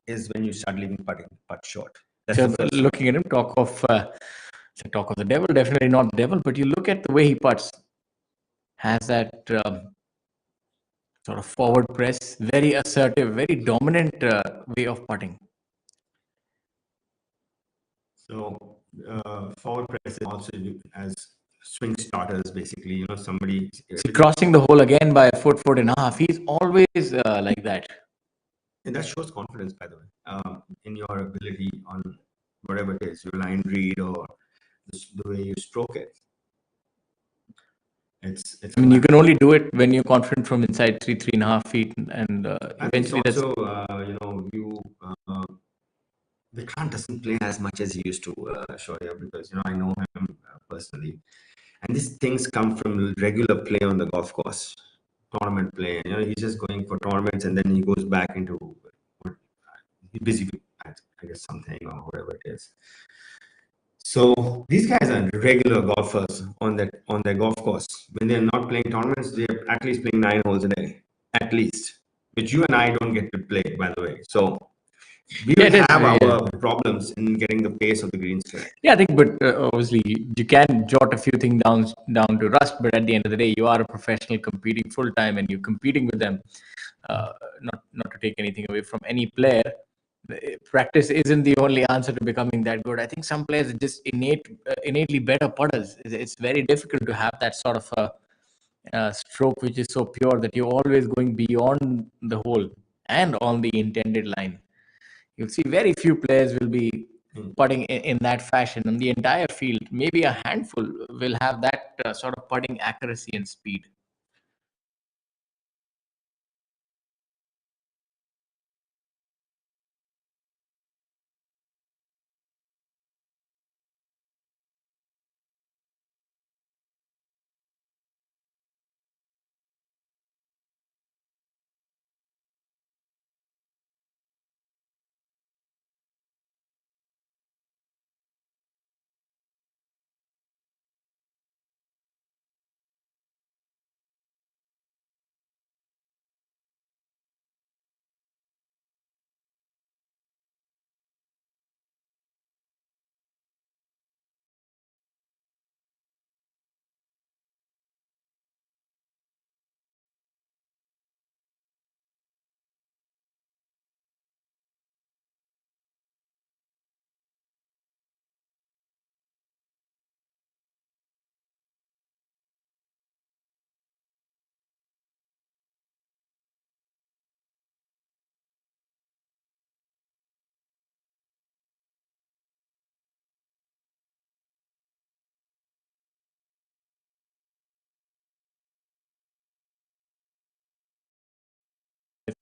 is when you start leaving putt short. That's So the first looking at him, talk of the devil, definitely not the devil, but you look at the way he putts, has that sort of forward press, very assertive, very dominant way of putting. So forward press is also as swing starters, basically. Somebody Crossing the hole again by a foot and a half. He's always like that. And that shows confidence, by the way, in your ability on whatever it is, your line read or the way you stroke it. I mean, you can only do it when you're confident from inside 3.5 feet, and eventually that's also, Vikrant doesn't play as much as he used to, Shoya, because I know him personally, and these things come from regular play on the golf course, tournament play. He's just going for tournaments, and then he goes back into he's busy with, I guess, something or whatever it is. So these guys are regular golfers on their golf course. When they're not playing tournaments, they're at least playing 9 holes a day, at least, which you and I don't get to play, by the way. So we will have our problems in getting the pace of the greens correct. Yeah, I think, but obviously you can jot a few things down to rust, but at the end of the day, you are a professional competing full time, and you're competing with them. Not to take anything away from any player, practice isn't the only answer to becoming that good. I think some players are just innately better putters. It's very difficult to have that sort of a stroke which is so pure that you're always going beyond the hole and on the intended line. You'll see very few players will be putting in that fashion on the entire field. Maybe a handful will have that sort of putting accuracy and speed.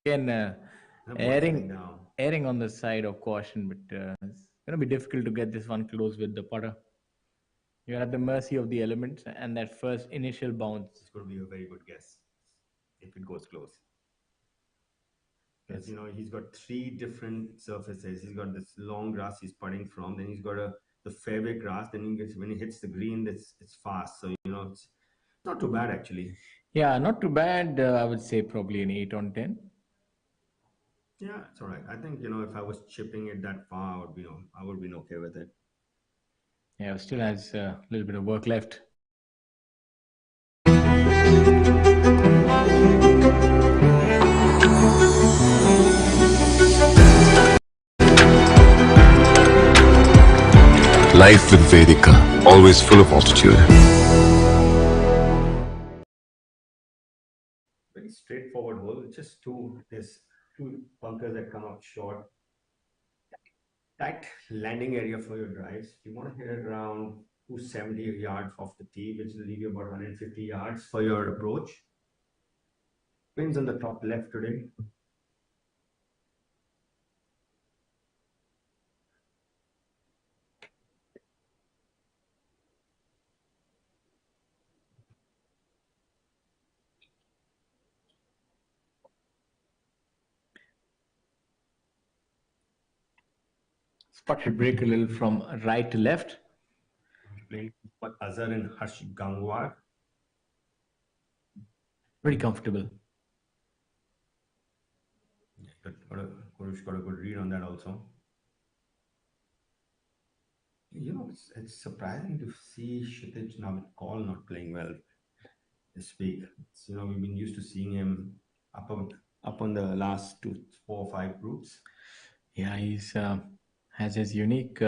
Again, airing on the side of caution, but it's going to be difficult to get this one close with the putter. You're at the mercy of the elements and that first initial bounce. It's going to be a very good guess if it goes close. Because he's got 3 different surfaces. He's got this long grass he's putting from. Then he's got the fairway grass. Then when he hits the green, it's fast. So it's not too bad actually. Yeah, not too bad. I would say probably an 8 on 10. Yeah, it's all right. I think, you know, if I was chipping it that far, I would be okay with it. Yeah, still has a little bit of work left. Life with Vedika, always full of altitude. Very straightforward hole. Just there's two bunkers that come up short. Tight landing area for your drives. You want to hit it around 270 yards off the tee, which will leave you about 150 yards for your approach. Pins on the top left today. Spot should break a little from right to left. Playing for Azhar and Harsh Gangwar. Pretty comfortable. Kurush got a good read on that also. You know, it's surprising to see Kshitij Navikol not playing well this week. You know, we've been used to seeing him up on the last 4 or 5 groups. Yeah, he's has his unique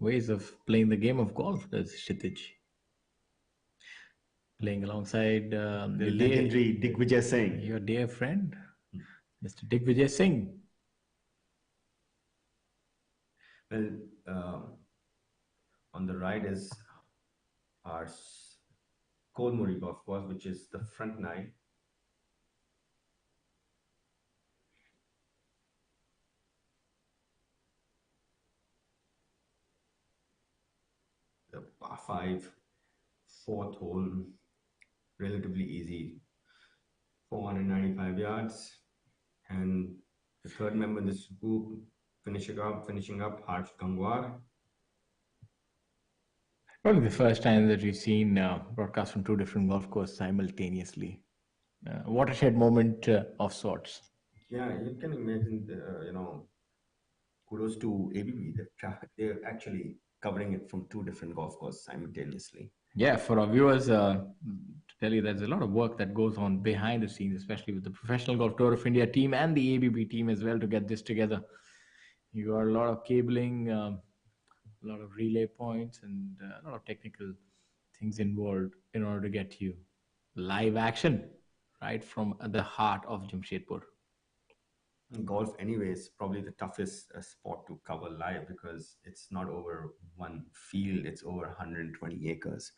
ways of playing the game of golf. Does Kshitij playing alongside The legendary Digvijay Singh. your dear friend, Mr. Digvijay Singh. Well, on the right is our Golmuri golf course, which is the front nine. The par 5 fourth hole, relatively easy, 495 yards. And the third member in this group, finishing up, Harsh Gangwar. Probably the first time that we've seen broadcast from two different golf courses simultaneously. Watershed moment of sorts. Yeah, you can imagine, you know, kudos to ABP. They're actually covering it from two different golf courses simultaneously. Yeah, for our viewers, to tell you there's a lot of work that goes on behind the scenes, especially with the Professional Golf Tour of India team and the ABP team as well to get this together. You got a lot of cabling, a lot of relay points, and a lot of technical things involved in order to get you live action right from the heart of Jamshedpur. Golf, anyway, is probably the toughest sport to cover live because it's not over one field; it's over 120 acres.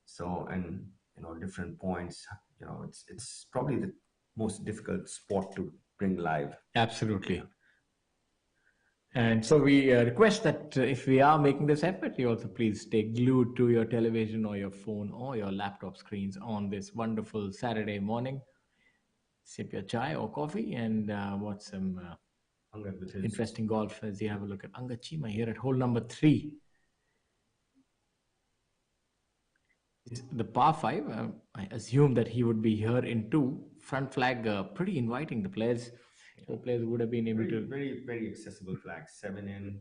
So, and you know, different points. You know, it's probably the most difficult sport to bring live. Absolutely. And so we request that if we are making this effort, you also please stay glued to your television or your phone or your laptop screens on this wonderful Saturday morning. Sip your chai or coffee and watch some interesting golf as you have a look at Angad Chima here at hole number 3. The par 5, I assume that he would be here in 2. Front flag, pretty inviting. The players would have been able to. Very, very accessible flag. 7 in,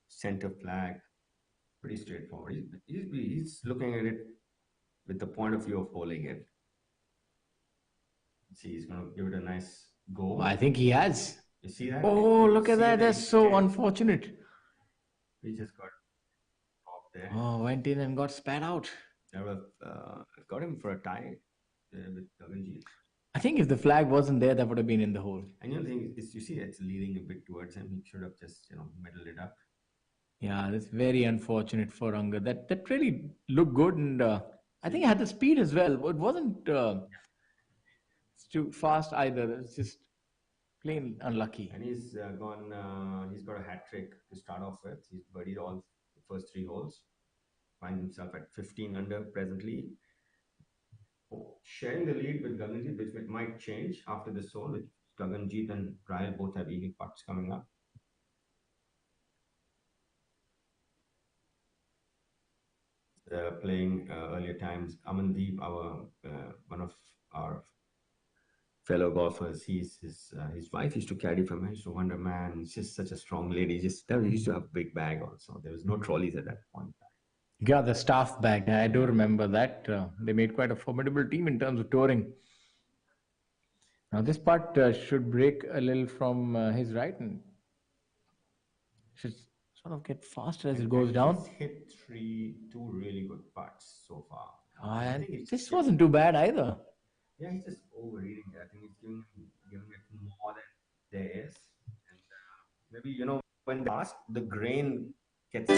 center flag, pretty straightforward. He's looking at it with the point of view of holding it. See, he's going to give it a nice go. I think he has. You see that? Oh, look at that. That's so unfortunate. He just got popped there. Oh, went in and got spat out. I would have got him for a tie with Gaganji. I think if the flag wasn't there, that would have been in the hole. And the other thing is, you see, it's leading a bit towards him. He should have just, you know, middled it up. Yeah, that's very unfortunate for Angad. That really looked good, and I think it had the speed as well. It wasn't too fast either. It's just plain unlucky. And he's he's got a hat trick to start off with. He's birdied all the first 3 holes. Finds himself at 15 under presently. Sharing the lead with Gaganjit, which might change after this hole, with Gaganjit and Rahul both have eagle putts coming up. Playing earlier times, Amandeep, one of our fellow golfers. His wife used to caddy from him. I used to wonder, man, she's such a strong lady. Just he used to have a big bag also. There was no trolleys at that point. Yeah, the staff bag. I do remember that. They made quite a formidable team in terms of touring. Now, this part should break a little from his right and should sort of get faster as it goes down. He's hit two really good putts so far. And this wasn't too bad either. Yeah, he's just overeating it. I think he's giving it more than there is. And maybe, when they pass, the grain gets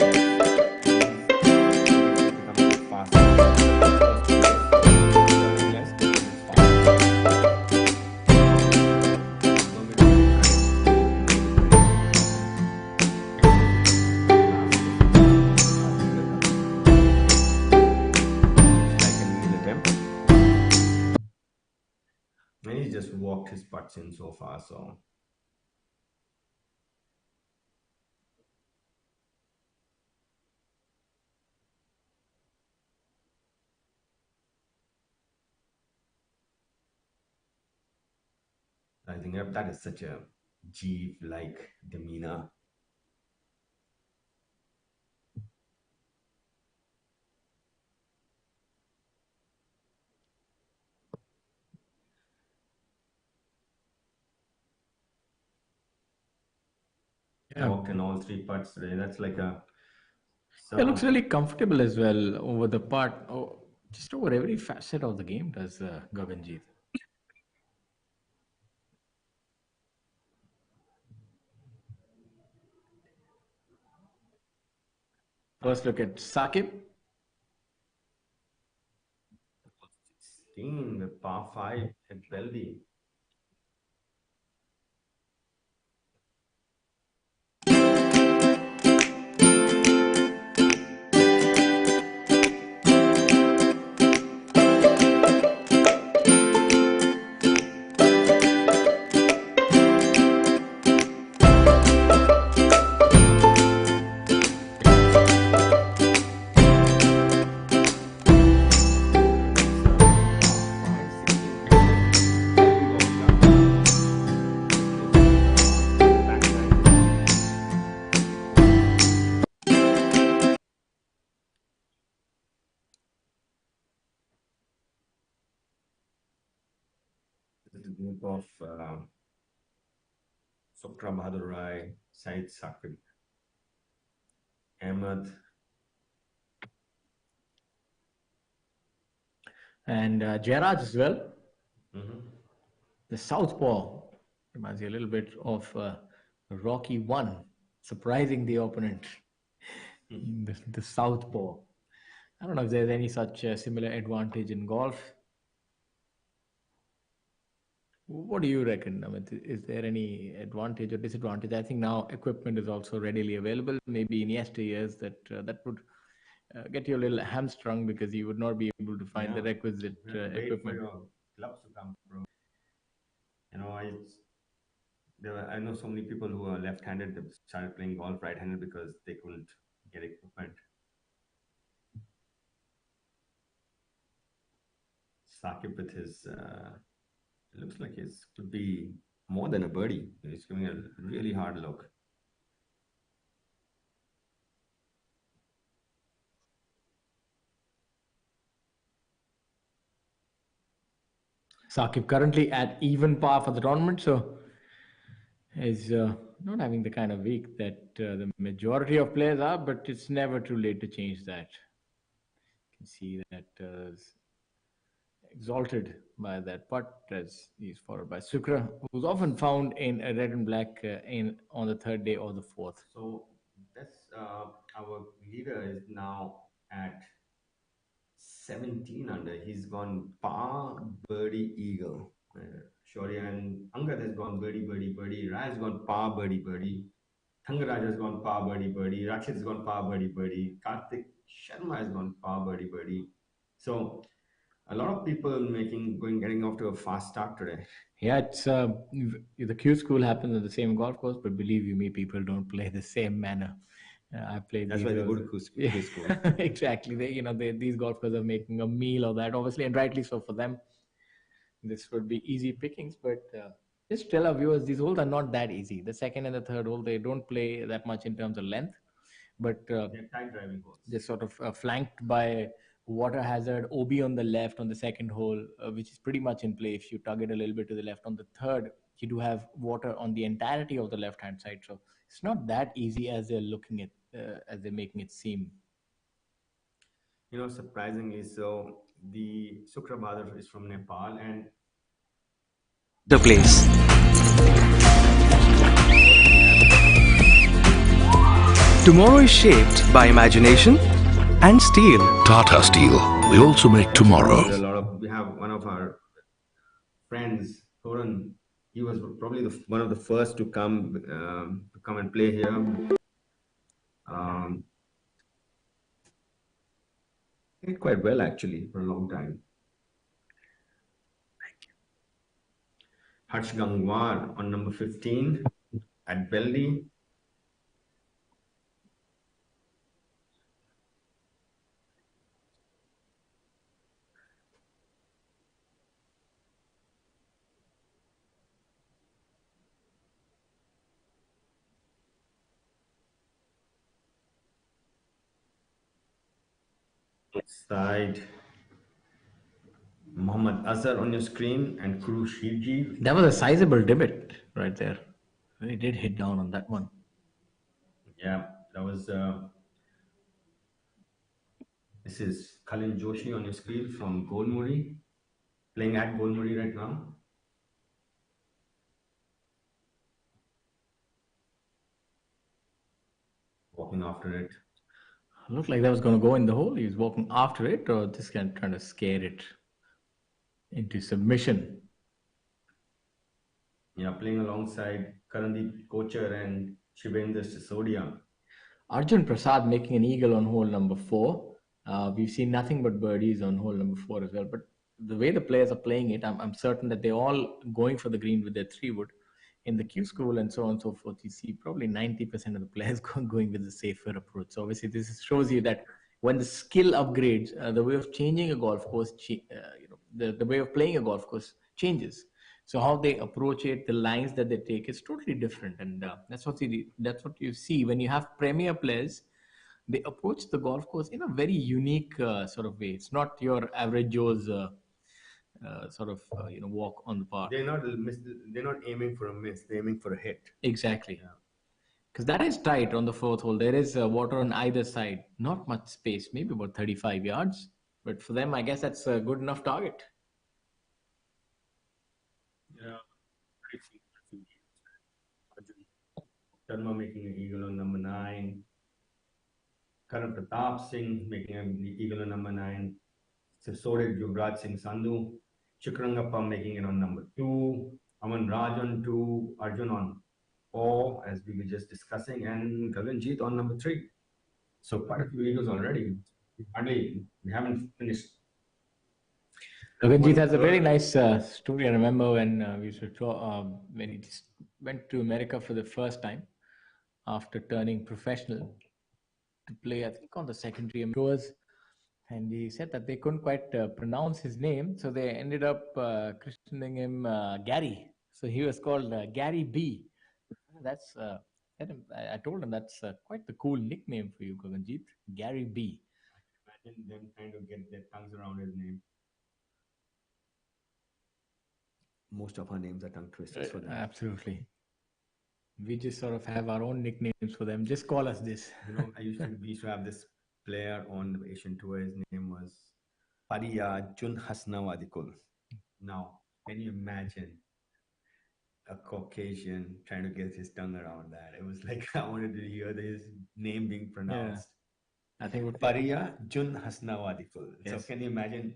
becoming faster. And he just walked his putts in so far, so I think that is such a Jeev-like demeanor. Walked in all three putts today. That's like a. It looks really comfortable as well over the putt. Just over every facet of the game does Gaganjeet. First look at Sakib. 16 with par 5 at Beldih. Group of Sokra Bahadur Rai, Said Sakib, Ahmed, and Jairaj as well. The southpaw reminds you a little bit of Rocky 1, surprising the opponent. The southpaw. I don't know if there's any such similar advantage in golf. What do you reckon? I mean, is there any advantage or disadvantage? I think now equipment is also readily available. Maybe in yesteryears that would get you a little hamstrung because you would not be able to find the requisite equipment. For your clubs to come from. I know so many people who are left-handed that started playing golf right-handed because they couldn't get equipment. Sakib with his, it looks like it could be more than a birdie. He's giving a really hard look. Sakib currently at even par for the tournament, so is not having the kind of week that the majority of players are, but it's never too late to change that. You can see that exalted by that putt as he's followed by Sukra, who's often found in a red and black on the third day or the fourth. So that's our leader is now at 17 under. He's gone par, birdie, eagle. Shaurya and Angad has gone birdie, birdie, birdie. Rai has gone par, birdie, birdie. Thangaraj has gone par, birdie, birdie. Rakshit has gone par, birdie, birdie. Karthik Sharma has gone par, birdie, birdie. So a lot of people getting off to a fast start today. Yeah, it's the Q school happens on the same golf course, but believe you me, people don't play the same manner. I played. That's why they go to Q school. Exactly. These golf courses are making a meal of that, obviously, and rightly so for them. this would be easy pickings, but just tell our viewers these holes are not that easy. The second and the third hole, they don't play that much in terms of length, but They're tight driving holes. they're sort of flanked by water hazard, OB on the left on the second hole, which is pretty much in play. If you tug it a little bit to the left on the third, you do have water on the entirety of the left-hand side. So it's not that easy as they're looking at, as they're making it seem. You know, surprisingly so, the Sukrabhadra is from Nepal, and The place. Tomorrow is shaped by imagination and steel. Tata Steel. We also make tomorrow. we have one of our friends, Thoran. He was probably one of the first to come and play here. Did quite well actually for a long time. Harsh Gangwar on number 15 at Beldih. Side Mohammad Azhar on your screen and Kuru Shirji. That was a sizable divot right there. He did hit down on that one. Yeah, that was. This is Kalin Joshi on your screen from Golmuri, playing at Golmuri right now. Walking after it. Looked like that was going to go in the hole. He was walking after it, or just kind of trying to scare it into submission. Yeah, playing alongside Karandeep Kochar and Shivendra Sisodia. Arjun Prasad making an eagle on hole number 4. We've seen nothing but birdies on hole number 4 as well. But the way the players are playing it, I'm certain that they're all going for the green with their 3-wood. In the Q school and so on and so forth, you see probably 90% of the players going with the safer approach. So obviously this shows you that when the skill upgrades, the way of changing a golf course, the way of playing a golf course changes. So how they approach it, the lines that they take is totally different, and that's what you see when you have premier players. They approach the golf course in a very unique sort of way. It's not your average Joe's walk on the park. They're not aiming for a miss. They're aiming for a hit. Exactly. Because that is tight on the 4th hole. There is water on either side. Not much space, maybe about 35 yards. But for them, I guess that's a good enough target. Yeah. Sharma making an eagle on number 9. Karan Pratap Singh making an eagle on number 9. Sisode Yuvraj Singh Sandhu. Chikrangappa making it on number 2. Aman Raj on 2. Arjun on 4, as we were just discussing, and Gaganjeet on number 3. So quite a few eagles already. We haven't finished. Gaganjeet has a very nice story. I remember when we used to when he just went to America for the first time after turning professional to play, I think, on the secondary tours. And he said that they couldn't quite pronounce his name, so they ended up christening him Gary. So he was called Gary B. That's I told him that's quite the cool nickname for you, Gaganjeet. Gary B. Imagine them trying to get their tongues around his name. Most of our names are tongue twisters for them. Absolutely. We just sort of have our own nicknames for them. Just call us this. You know, we used to have this player on the Asian Tour. His name was Pariya Jun Hasnawadikul. Now, can you imagine a Caucasian trying to get his tongue around that? It was like I wanted to hear his name being pronounced. Yeah. I think Pariya Jun Hasnawadikul. Yes. So can you imagine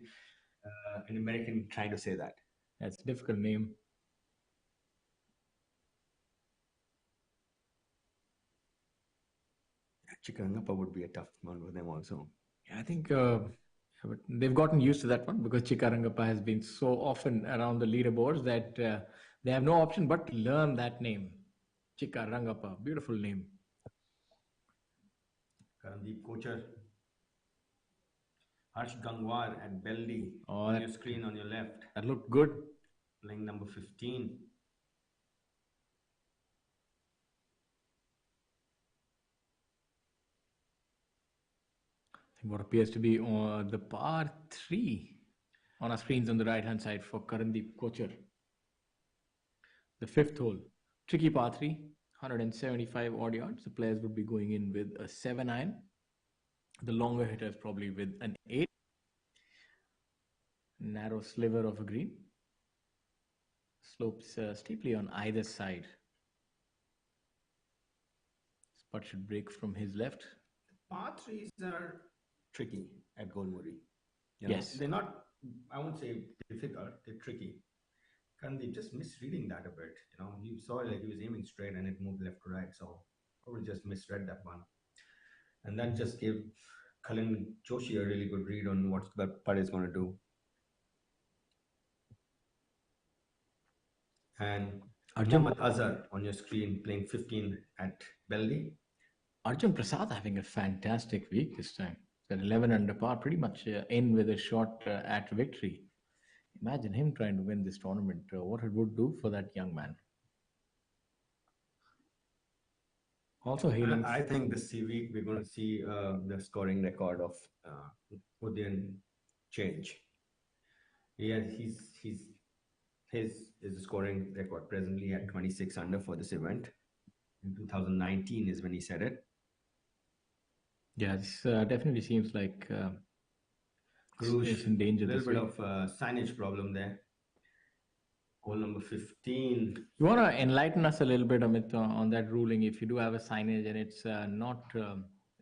an American trying to say that? That's a difficult name. Chikarangappa would be a tough one for them also. Yeah, I think they've gotten used to that one because Chikarangappa has been so often around the leaderboards that they have no option but to learn that name. Chikarangappa, beautiful name. Karandeep Kochar. Harsh Gangwar at Beldih on your screen on your left. That looked good. playing number 15. I think what appears to be the par 3 on our screens on the right hand side for Karandeep Kochar. The fifth hole, tricky par 3, 175 odd yards. The players would be going in with a 7 iron. The longer hitters probably with an 8. Narrow sliver of a green. Slopes steeply on either side. This putt should break from his left. Par threes are tricky at Golmuri. You know, Yes. they're not, I won't say difficult, they're tricky. Kandeep just misreading that a bit. You know, you saw like he was aiming straight and it moved left to right. So probably just misread that one. And that just gave Kalin Joshi a really good read on what the putt is going to do. And Mohammad Azhar on your screen playing 15 at Beldih. Arjun Prasad having a fantastic week this time. He's got 11 under par, pretty much in with a shot at victory. Imagine him trying to win this tournament. What it would do for that young man. Also hailing. I think this week we're going to see the scoring record of Udayan change. Yeah, his is a scoring record presently at 26 under for this event. In 2019 is when he said it. Yeah, this definitely seems like Gurush, in danger. A little This bit week. of signage problem there. Hole number 15. You want to enlighten us a little bit, Amit, on that ruling? If you do have a signage and it's not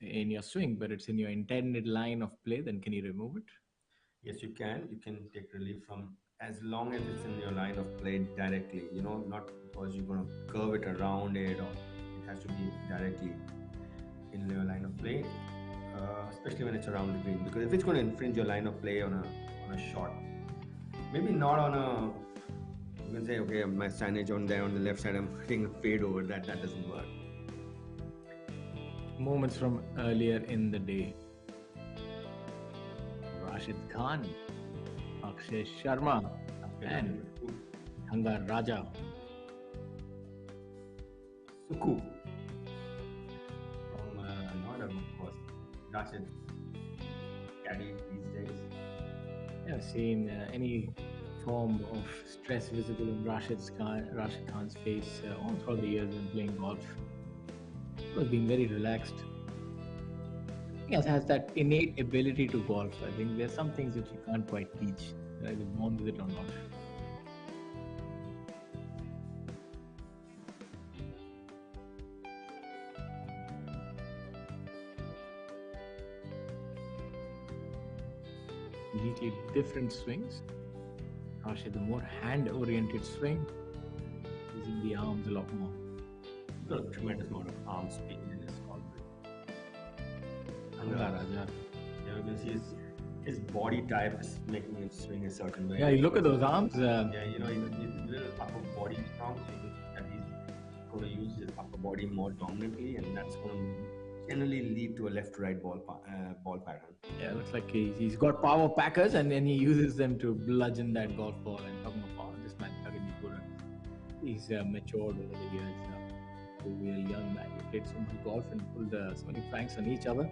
in your swing, but it's in your intended line of play, then can you remove it? Yes, you can. You can take relief from as long as it's in your line of play directly. You know, not because you're going to curve it around it, or it has to be directly in your line of play. Especially when it's around the green. Because if it's going to infringe your line of play on a shot, maybe not on a. You can say, okay, my signage on there on the left side, I'm hitting a fade over. That doesn't work. Moments from earlier in the day. Rashid Khan, Akshay Sharma, and Hanga Raja. Suku from Nordam, of course. Rashid caddy these days. I've seen any form of stress visible in Rashid Khan's face all throughout the years when playing golf. He was being very relaxed. He has that innate ability to golf. I think there's some things which you can't quite teach. You're either born with it or not. Completely different swings. Rashid, the more hand-oriented swing, using the arms a lot more. He's got a tremendous amount of arm speed in his golf. Hanga Raja. Yeah, you can see his body type is making him swing a certain way. Yeah, you look at those arms. Yeah, you know, he's a little upper body strong, so you can see that he's going to use his upper body more dominantly, and that's going to generally lead to a left-right ball pattern. Yeah, looks like he's got power packers and then he uses them to bludgeon that golf ball. And talking about power, this man, he's matured over the years. A real young man. He played so much golf and pulled so many pranks on each other.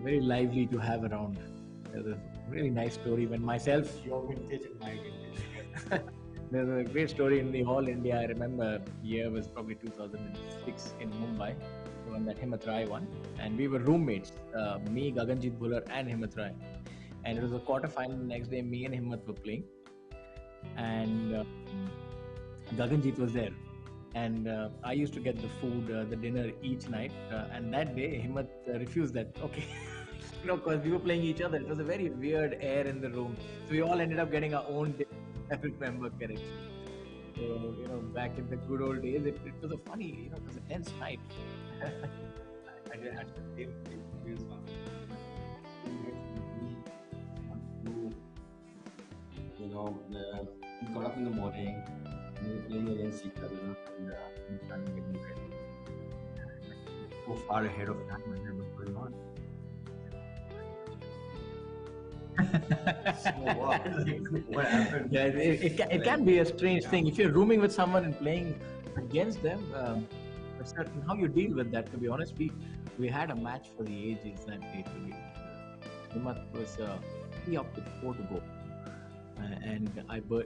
Very lively to have around. There's a really nice story when myself. Your vintage and my vintage. There's a great story in the All India. I remember the year was probably 2006 in Mumbai. When that Himmat Rai won, and we were roommates, me, Gaganjit Bhular, and Himmat Rai. And it was a quarter final. The next day, me and Himmat were playing, and Gaganjit was there. And I used to get the food, the dinner each night. And that day, Himmat refused that. Okay, because we were playing each other. It was a very weird air in the room. So we all ended up getting our own dinner. I remember correctly. So, back in the good old days, it was a funny, it was a tense night. I did have the same experience once. We got up in the morning, we were playing against each other, and trying to get ready. So far ahead of time, I never was going on. So what? Like, what happened? Yeah, it can be a strange thing if you're rooming with someone and playing against them. A certain how you deal with that. To be honest, we had a match for the ages that day. To be Himmat was he opted for to go, and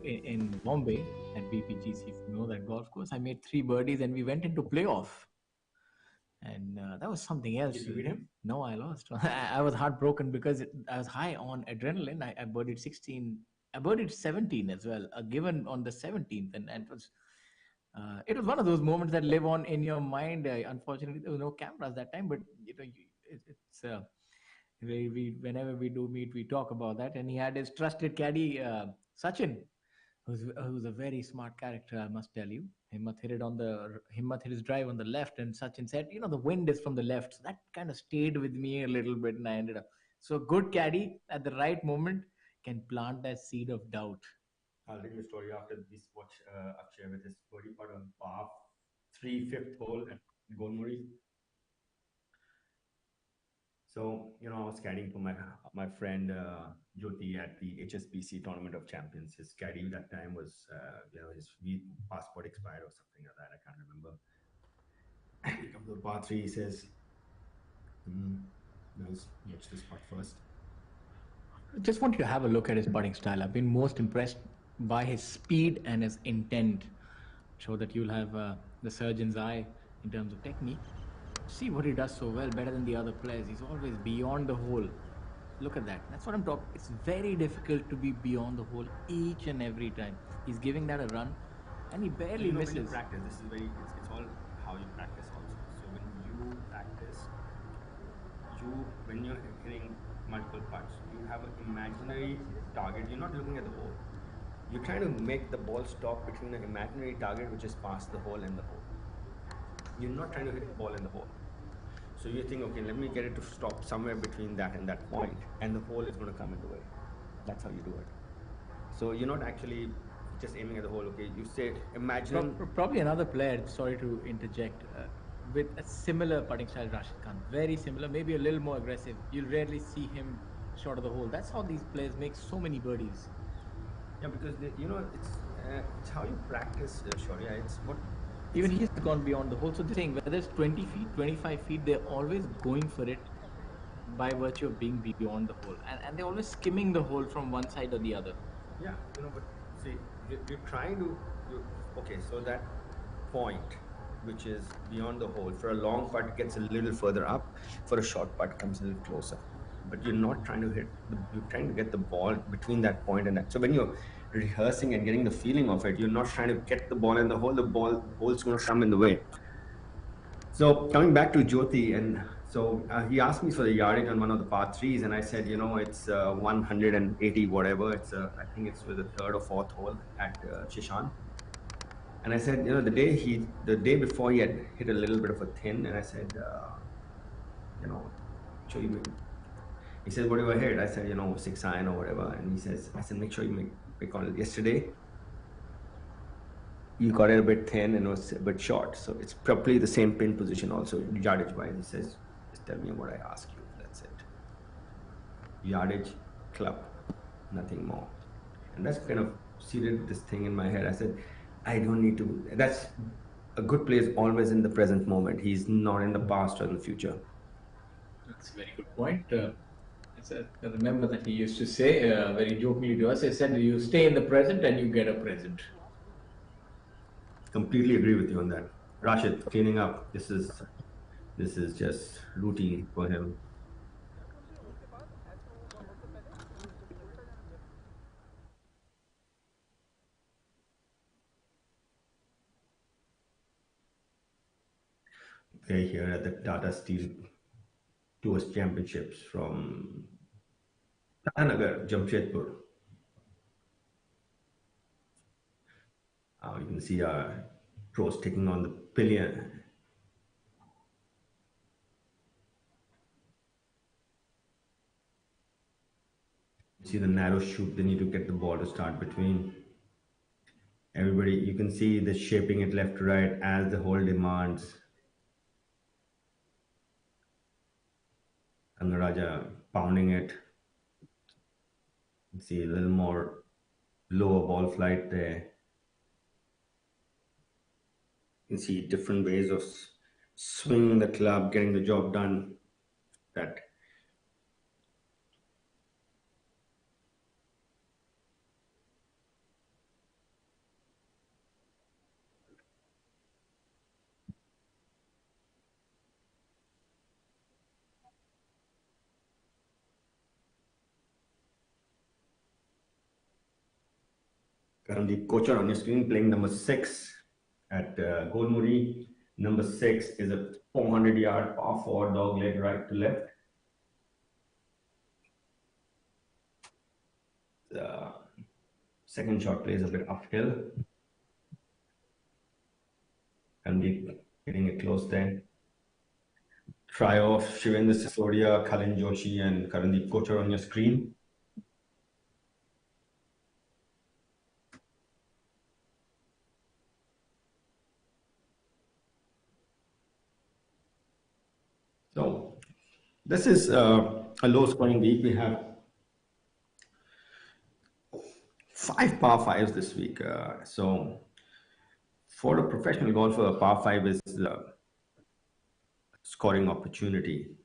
in Bombay at BPGC, if you know that golf course, I made 3 birdies and we went into playoff. And that was something else. Did you beat him? No, I lost. I was heartbroken because I was high on adrenaline. I birdied 16. I birdied 17 as well, given on the 17th, and it was one of those moments that live on in your mind. Unfortunately, there was no cameras that time, but it's whenever we do meet, we talk about that. And he had his trusted caddy, Sachin, who's a very smart character, I must tell you. Himmat hit his drive on the left, and Sachin said, the wind is from the left. So that kind of stayed with me a little bit, and I ended up. So good caddy at the right moment can plant that seed of doubt. I'll tell you a story after this. Watch Akshay with his birdie putt on par 3 fifth hole at Golmuri. So, I was caddying for my friend Jyoti at the HSBC Tournament of Champions. His caddy that time was, his passport expired or something like that. I can't remember. And he comes to the par 3, he says, guys, watch this putt first. I just want you to have a look at his putting style. I've been most impressed by his speed and his intent. Show that you'll have the surgeon's eye in terms of technique. See what he does so well, better than the other players. He's always beyond the hole. Look at that. That's what I'm talking. It's very difficult to be beyond the hole each and every time. He's giving that a run, and he barely misses. When you practice, this is it's all how you practice also. So when you practice, when you're hitting multiple putts, you have an imaginary target. You're not looking at the hole. You're trying to make the ball stop between an imaginary target which is past the hole and the hole. You're not trying to hit the ball in the hole. So you think, okay, let me get it to stop somewhere between that and that point, and the hole is going to come in the way. That's how you do it. So you're not actually just aiming at the hole. Okay, you say, imagine. Probably another player, sorry to interject, with a similar putting style, Rashid Khan. Very similar, maybe a little more aggressive. You'll rarely see him short of the hole. That's how these players make so many birdies. Yeah, because it's how you practice, Shaurya. It's what. Even he's gone beyond the hole. So they're saying whether it's 20 feet, 25 feet, they're always going for it by virtue of being beyond the hole. And they're always skimming the hole from one side or the other. Yeah, but see, you're trying to, okay, so that point, which is beyond the hole, for a long putt gets a little further up, for a short putt comes a little closer. But you're not trying to you're trying to get the ball between that point and that. So when you're rehearsing and getting the feeling of it, you're not hole's going to come in the way. So coming back to Jyoti, and so he asked me for the yardage on one of the par 3s, and I said, it's 180 whatever. It's I think it's with the 3rd or 4th hole at Shishan. And I said, the day before he had hit a little bit of a thin, and I said, show you. He said, what do I hit? I said, 6 iron or whatever. And he says, I said, make sure you make on it. Yesterday, you got it a bit thin and it was a bit short. So it's probably the same pin position also, yardage wise. He says, just tell me what I ask you. That's it. Yardage, club, nothing more. And that's kind of seeded this thing in my head. I said, I don't need to. That's a good player is always in the present moment. He's not in the past or in the future. That's a very good point. I remember that he used to say very jokingly to us, he said, you stay in the present and you get a present. Completely agree with you on that. Rashid, cleaning up. This is just routine for him. Okay, here at the Tata Steel Tours Championships from Tata, Jamshedpur. You can see our pros taking on the pillion. See the narrow chute, they need to get the ball to start between. Everybody, you can see the shaping it left to right as the hole demands. Angaraja pounding it. You see a little more lower ball flight there. You can see different ways of swinging the club, getting the job done. That Karandeep Kochar on your screen playing number 6 at Golmuri. Number 6 is a 400-yard par 4 dog leg right to left. The second shot plays a bit uphill. Karandeep getting it close there. Try of Shivendra Sisodia, Kalin Joshi, and Karandeep Kochar on your screen. So this is a low scoring week. We have 5 par 5s this week. So for a professional golfer, a par 5 is a scoring opportunity.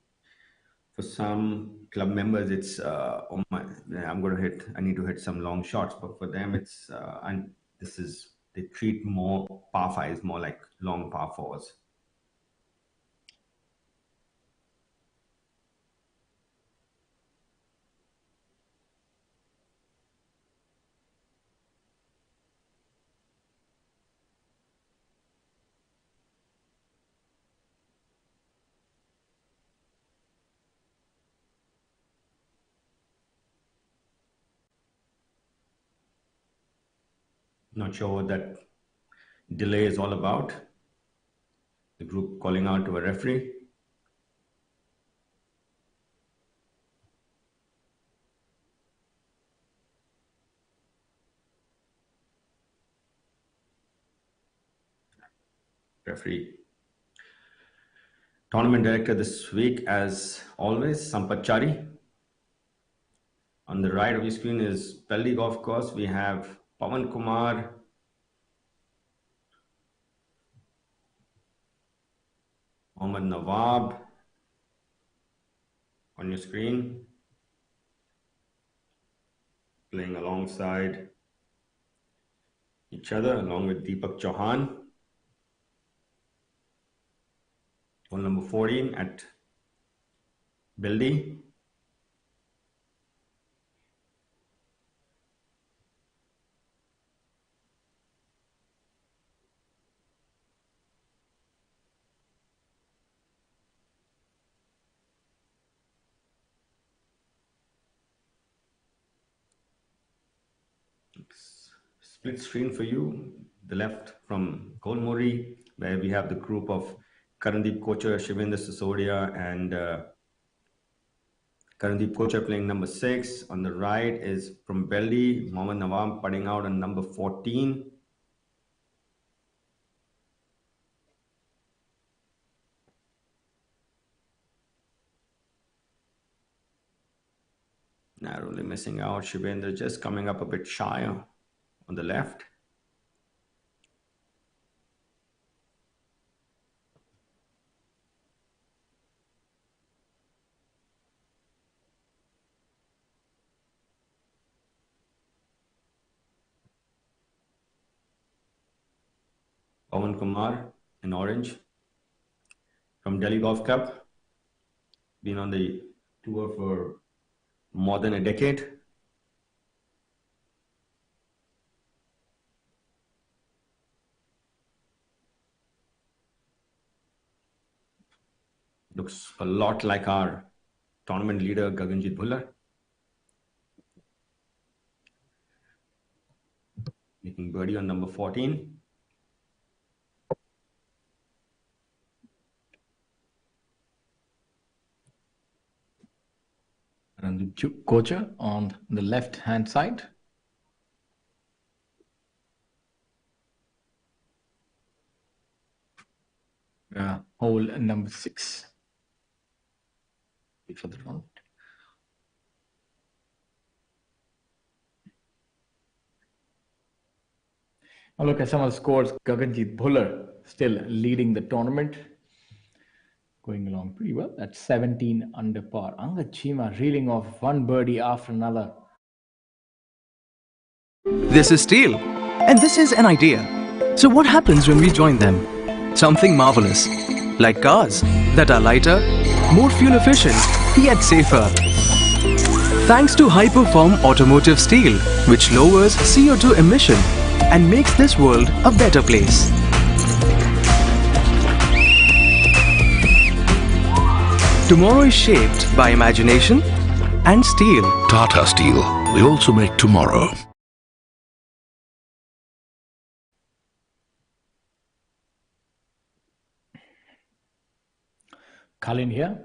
For some club members, it's oh my, I need to hit some long shots. But for them, it's and this is they treat more par 5s more like long par 4s. Not sure what that delay is all about. The group calling out to a referee. Referee. Tournament director this week, as always, Sampat Chari. On the right of your screen is Beldih Golf Course. We have Pawan Kumar, Mohammad Nawab on your screen, playing alongside each other, along with Deepak Chauhan. Hole number 14 at Beldih. Split screen for you. The left from Golmuri, where we have the group of Karandeep Kochar, Shivendra Sisodia, and Karandeep Kochar playing number 6. On the right is from Beldih, Mohammad Nawab putting out on number 14. Narrowly missing out. Shivendra just coming up a bit shy on the left. Pawan Kumar in orange from Delhi Golf Club. Been on the tour for more than a decade. Looks a lot like our tournament leader, Gaganjit Bhullar. Making birdie on number 14. And the Kochar on the left-hand side. Hole number 6. Wait for the round. I'll look at some of the scores. Gaganjeet Bhullar still leading the tournament. Going along pretty well. That's 17 under par. Angad Chima reeling off one birdie after another. This is steel, and this is an idea. So what happens when we join them? Something marvelous, like cars that are lighter, more fuel efficient, yet safer. Thanks to high-perform automotive steel, which lowers CO2 emission and makes this world a better place. Tomorrow is shaped by imagination and steel. Tata Steel. We also make tomorrow. Cullen here.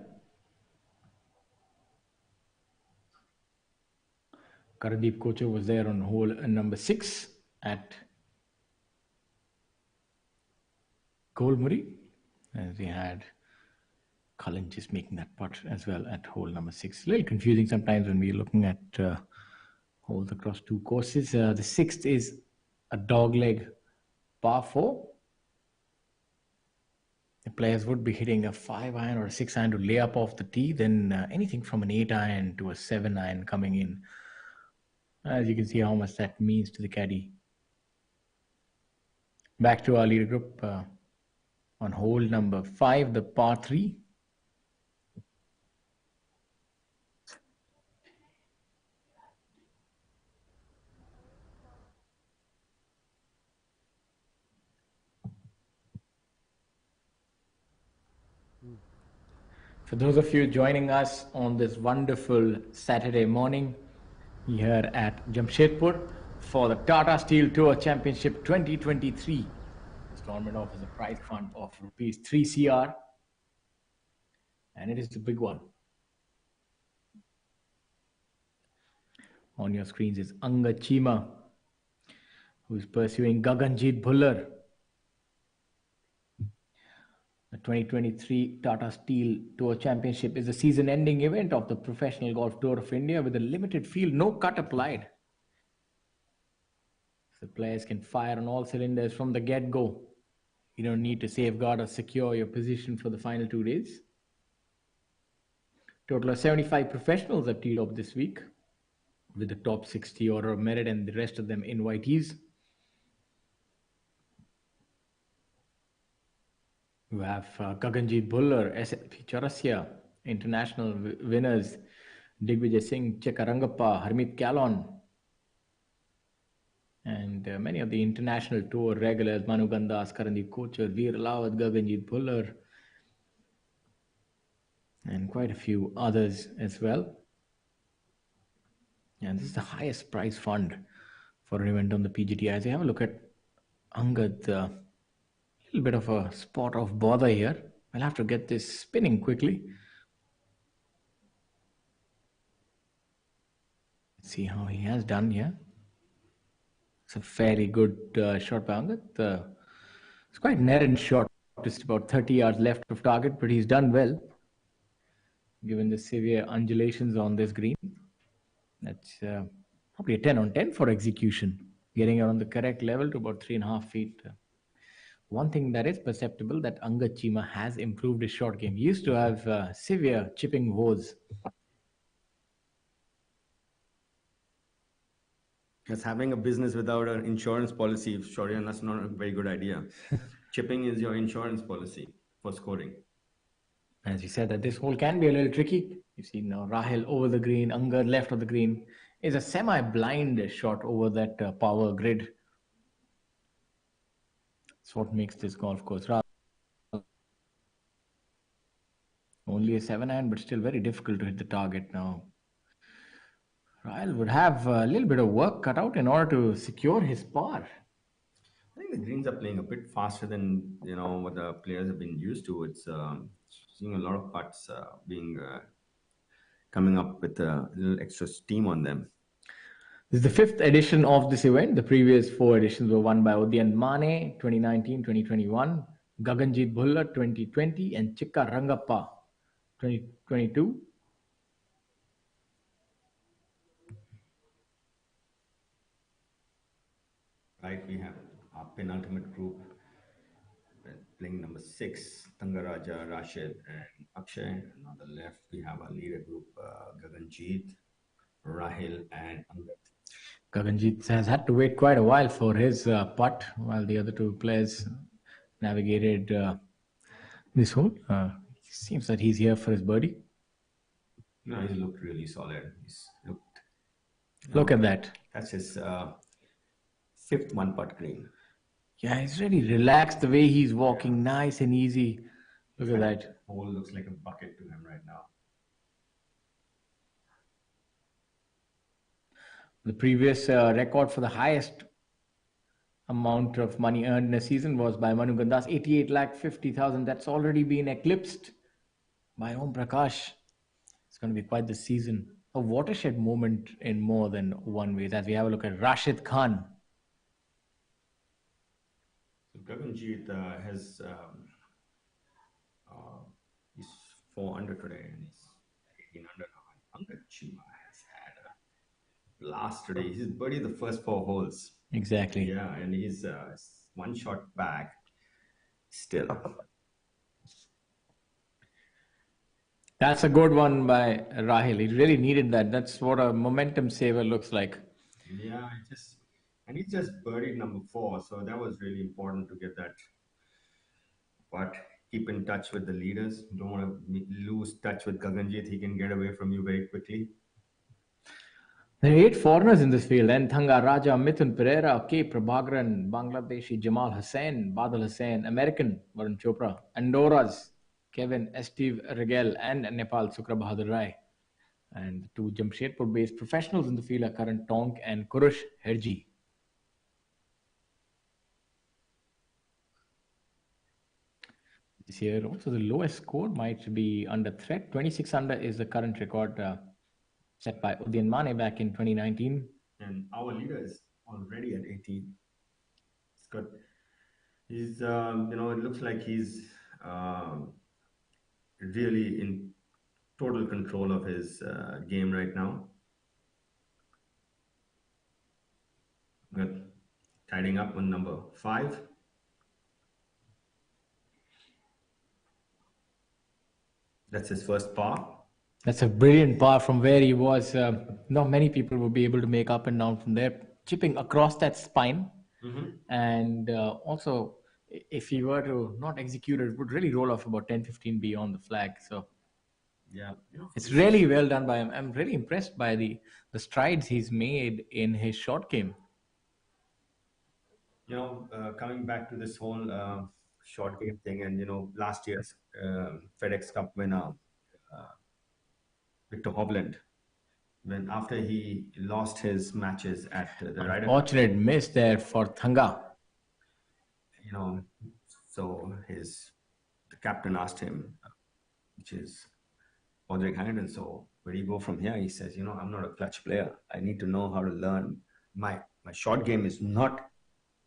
Karandeep Kocher was there on hole number 6 at Golmuri. As we had Cullen just making that putt as well at hole number 6. A little confusing sometimes when we're looking at holes across two courses. The 6th is a dogleg par 4. The players would be hitting a 5-iron or a 6-iron to lay up off the tee, then anything from an 8-iron to a 7-iron coming in. As you can see how much that means to the caddy. Back to our leader group on hole number 5, the par 3. For those of you joining us on this wonderful Saturday morning here at Jamshedpur for the Tata Steel Tour Championship 2023. This tournament offers a prize fund of rupees 3 CR, and it is the big one. On your screens is Angad Chima, who is pursuing Gaganjeet Bhullar. The 2023 Tata Steel Tour Championship is a season-ending event of the Professional Golf Tour of India with a limited field, no cut applied. The players can fire on all cylinders from the get-go. You don't need to safeguard or secure your position for the final 2 days. Total of 75 professionals have teed up this week, with the top 60 order of merit and the rest of them invitees. You have Gaganjeet Bhullar, SLP Chaurasya, international winners, Digvijay Singh, Chekarangappa, Harmeet Kallon, and many of the international tour regulars, Manu Gandas, Karandeep Kocher, Veer Lawat, Gaganjeet Bhullar, and quite a few others as well. And this is the highest prize fund for an event on the PGT. As you have a look at Angad, a little bit of a spot of bother here. I'll have to get this spinning quickly. Let's see how he has done here. It's a fairly good shot by Angad. It's quite an errant shot, just about 30 yards left of target, but he's done well, given the severe undulations on this green. That's probably a 10 on 10 for execution, getting it on the correct level to about 3.5 feet. One thing that is perceptible that Angad Chima has improved his short game. He used to have severe chipping woes. Because having a business without an insurance policy, Shoryan, that's not a very good idea. Chipping is your insurance policy for scoring. As you said, that this hole can be a little tricky. You see now Rahil over the green, Angad left of the green. Is a semi-blind shot over that power grid. That's what makes this golf course rather. Only a 7-iron, but still very difficult to hit the target now. Rahil would have a little bit of work cut out in order to secure his par. I think the greens are playing a bit faster than what the players have been used to. It's seeing a lot of putts coming up with a little extra steam on them. This is the 5th edition of this event. The previous 4 editions were won by Udyan Mane, 2019, 2021, Gaganjeet Bhullar, 2020, and Chekarangappa, 2022. Right, we have it. our penultimate group, playing number 6, Thangaraja, Rashid, and Akshay. And on the left, we have our leader group, Gaganjeet, Rahil, and Angad. Gaganjeet has had to wait quite a while for his putt, while the other two players navigated this hole. Seems that he's here for his birdie. No, he looked really solid. Look at that. That's his 5th one-putt green. Yeah, he's really relaxed the way he's walking, nice and easy. Look at that. Hole looks like a bucket to him right now. The previous record for the highest amount of money earned in a season was by Manu Gandas, 88,50,000. That's already been eclipsed by Om Prakash. It's going to be quite the season. A watershed moment in more than one way. As we have a look at Rashid Khan. So Gaganjeet has he's 4 under today, and he's 18 under now. Angad Chima has had a blast today. He's birdied the first 4 holes. Exactly. Yeah, and he's 1 shot back still. That's a good one by Rahil. He really needed that. That's what a momentum saver looks like. Yeah, he just birdied number 4, so that was really important to get that. But keep in touch with the leaders. You don't want to lose touch with Gaganjeet. He can get away from you very quickly. There are 8 foreigners in this field. N. Thanga, Raja, Mithun Pereira, K. Prabhakaran, Bangladeshi Jamal Hussain, Badal Hussain, American Varun Chopra, Andorra's Kevin Steve Regel, and Nepal Sukra Bahadur Rai. And 2 Jamshedpur-based professionals in the field are Karan Tonk and Kurush Herji. This year also the lowest score might be under threat. 26 under is the current record set by Udayan Mane back in 2019. And our leader is already at 18. It's good. He's, it looks like he's really in total control of his game right now. Good. Tidying up on number 5. That's his first par. That's a brilliant par from where he was. Not many people would be able to make up and down from there, chipping across that spine. Mm-hmm. And also, if he were to not execute it, would really roll off about 10-15 beyond the flag. So yeah, it's really well done by him. I'm really impressed by the strides he's made in his short game. Coming back to this whole short game thing, and last year's FedEx Cup winner, Victor Hovland, when after he lost his matches at the Ryder Cup. Fortunate miss there for Thanga. So the captain asked him, which is Audrey Hamilton, so where do you go from here? He says, I'm not a clutch player. I need to know how to learn. My short game is not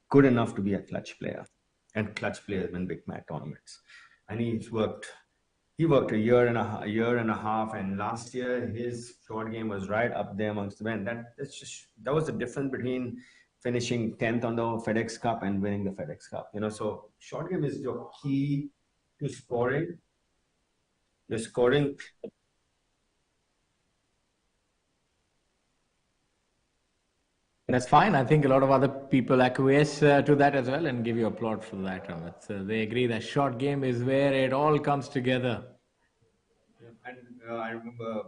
good enough to be a clutch player. And clutch players win big match tournaments. And he worked a year and a half, and last year his short game was right up there amongst the men. That was the difference between finishing 10th on the FedEx Cup and winning the FedEx Cup. So short game is your key to scoring. You're scoring. That's fine. I think a lot of other people acquiesce to that as well and give you applaud for that. They agree that short game is where it all comes together. And I remember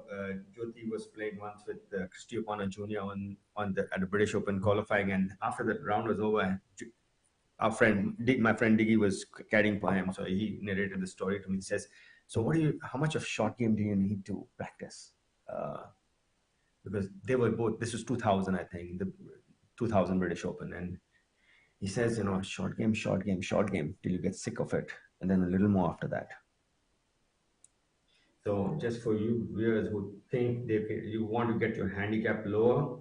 Jyoti was playing once with Christy O'Connor Jr. at the British Open qualifying, and after the round was over, my friend Diggy was caddying for him, so he narrated the story to me. He says, "So how much of short game do you need to practice?" Because they were both, this was 2000, I think, the 2000 British Open. And he says, short game, till you get sick of it. And then a little more after that. So just for you viewers who think you want to get your handicap lower,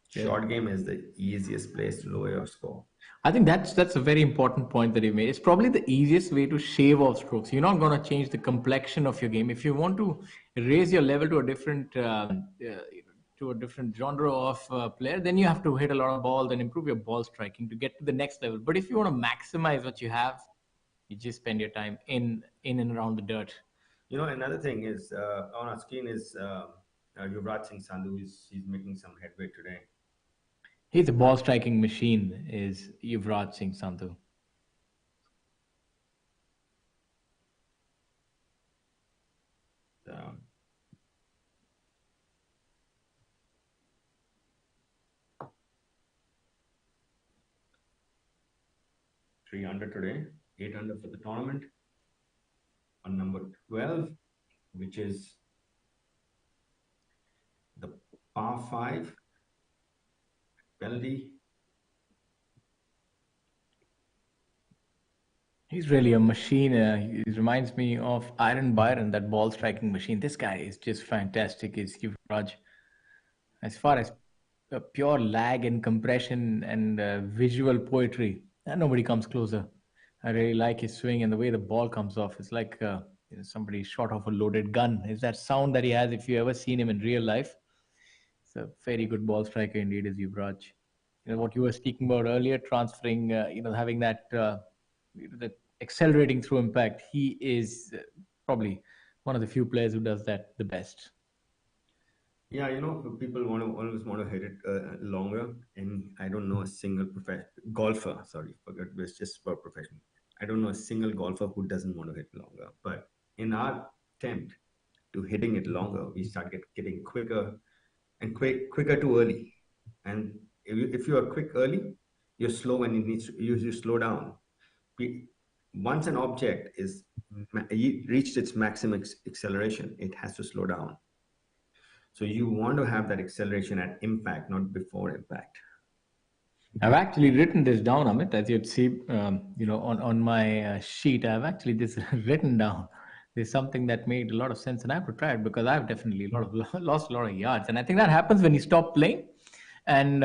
short game is the easiest place to lower your score. I think that's a very important point that you made. It's probably the easiest way to shave off strokes. You're not going to change the complexion of your game. If you want to raise your level to a different to a different genre of player, then you have to hit a lot of balls and improve your ball striking to get to the next level. But if you want to maximize what you have, you just spend your time in and around the dirt. You know, another thing is on our screen is Yuvraj Singh Sandhu. He's making some headway today. He's a ball striking machine, is Yuvraj Singh Sandhu. Um, 3 under today, 8 under for the tournament. On number 12, which is the par 5, Beldih. He's really a machine. He reminds me of Iron Byron, that ball striking machine. This guy is just fantastic, is Yuvraj. As far as pure lag and compression and visual poetry, nobody comes closer. I really like his swing and the way the ball comes off. It's like somebody shot off a loaded gun. Is that sound that he has? If you ever seen him in real life, it's a very good ball striker indeed, is Yuvraj. What you were speaking about earlier, transferring, having that, the accelerating through impact. He is probably one of the few players who does that the best. Yeah, people always want to hit it longer, and I don't know a single golfer. Sorry, forget it's just for professional. I don't know a single golfer who doesn't want to hit longer. But in our attempt to hitting it longer, we start getting quicker and quicker too early. And if you are quick early, you're slow when you slow down. Once an object is reached its maximum acceleration, it has to slow down. So you want to have that acceleration at impact, not before impact. I've actually written this down, Amit, as you'd see, on my sheet. I've actually this written down. There's something that made a lot of sense, and I have to try it because I've definitely lost a lot of yards, and I think that happens when you stop playing, and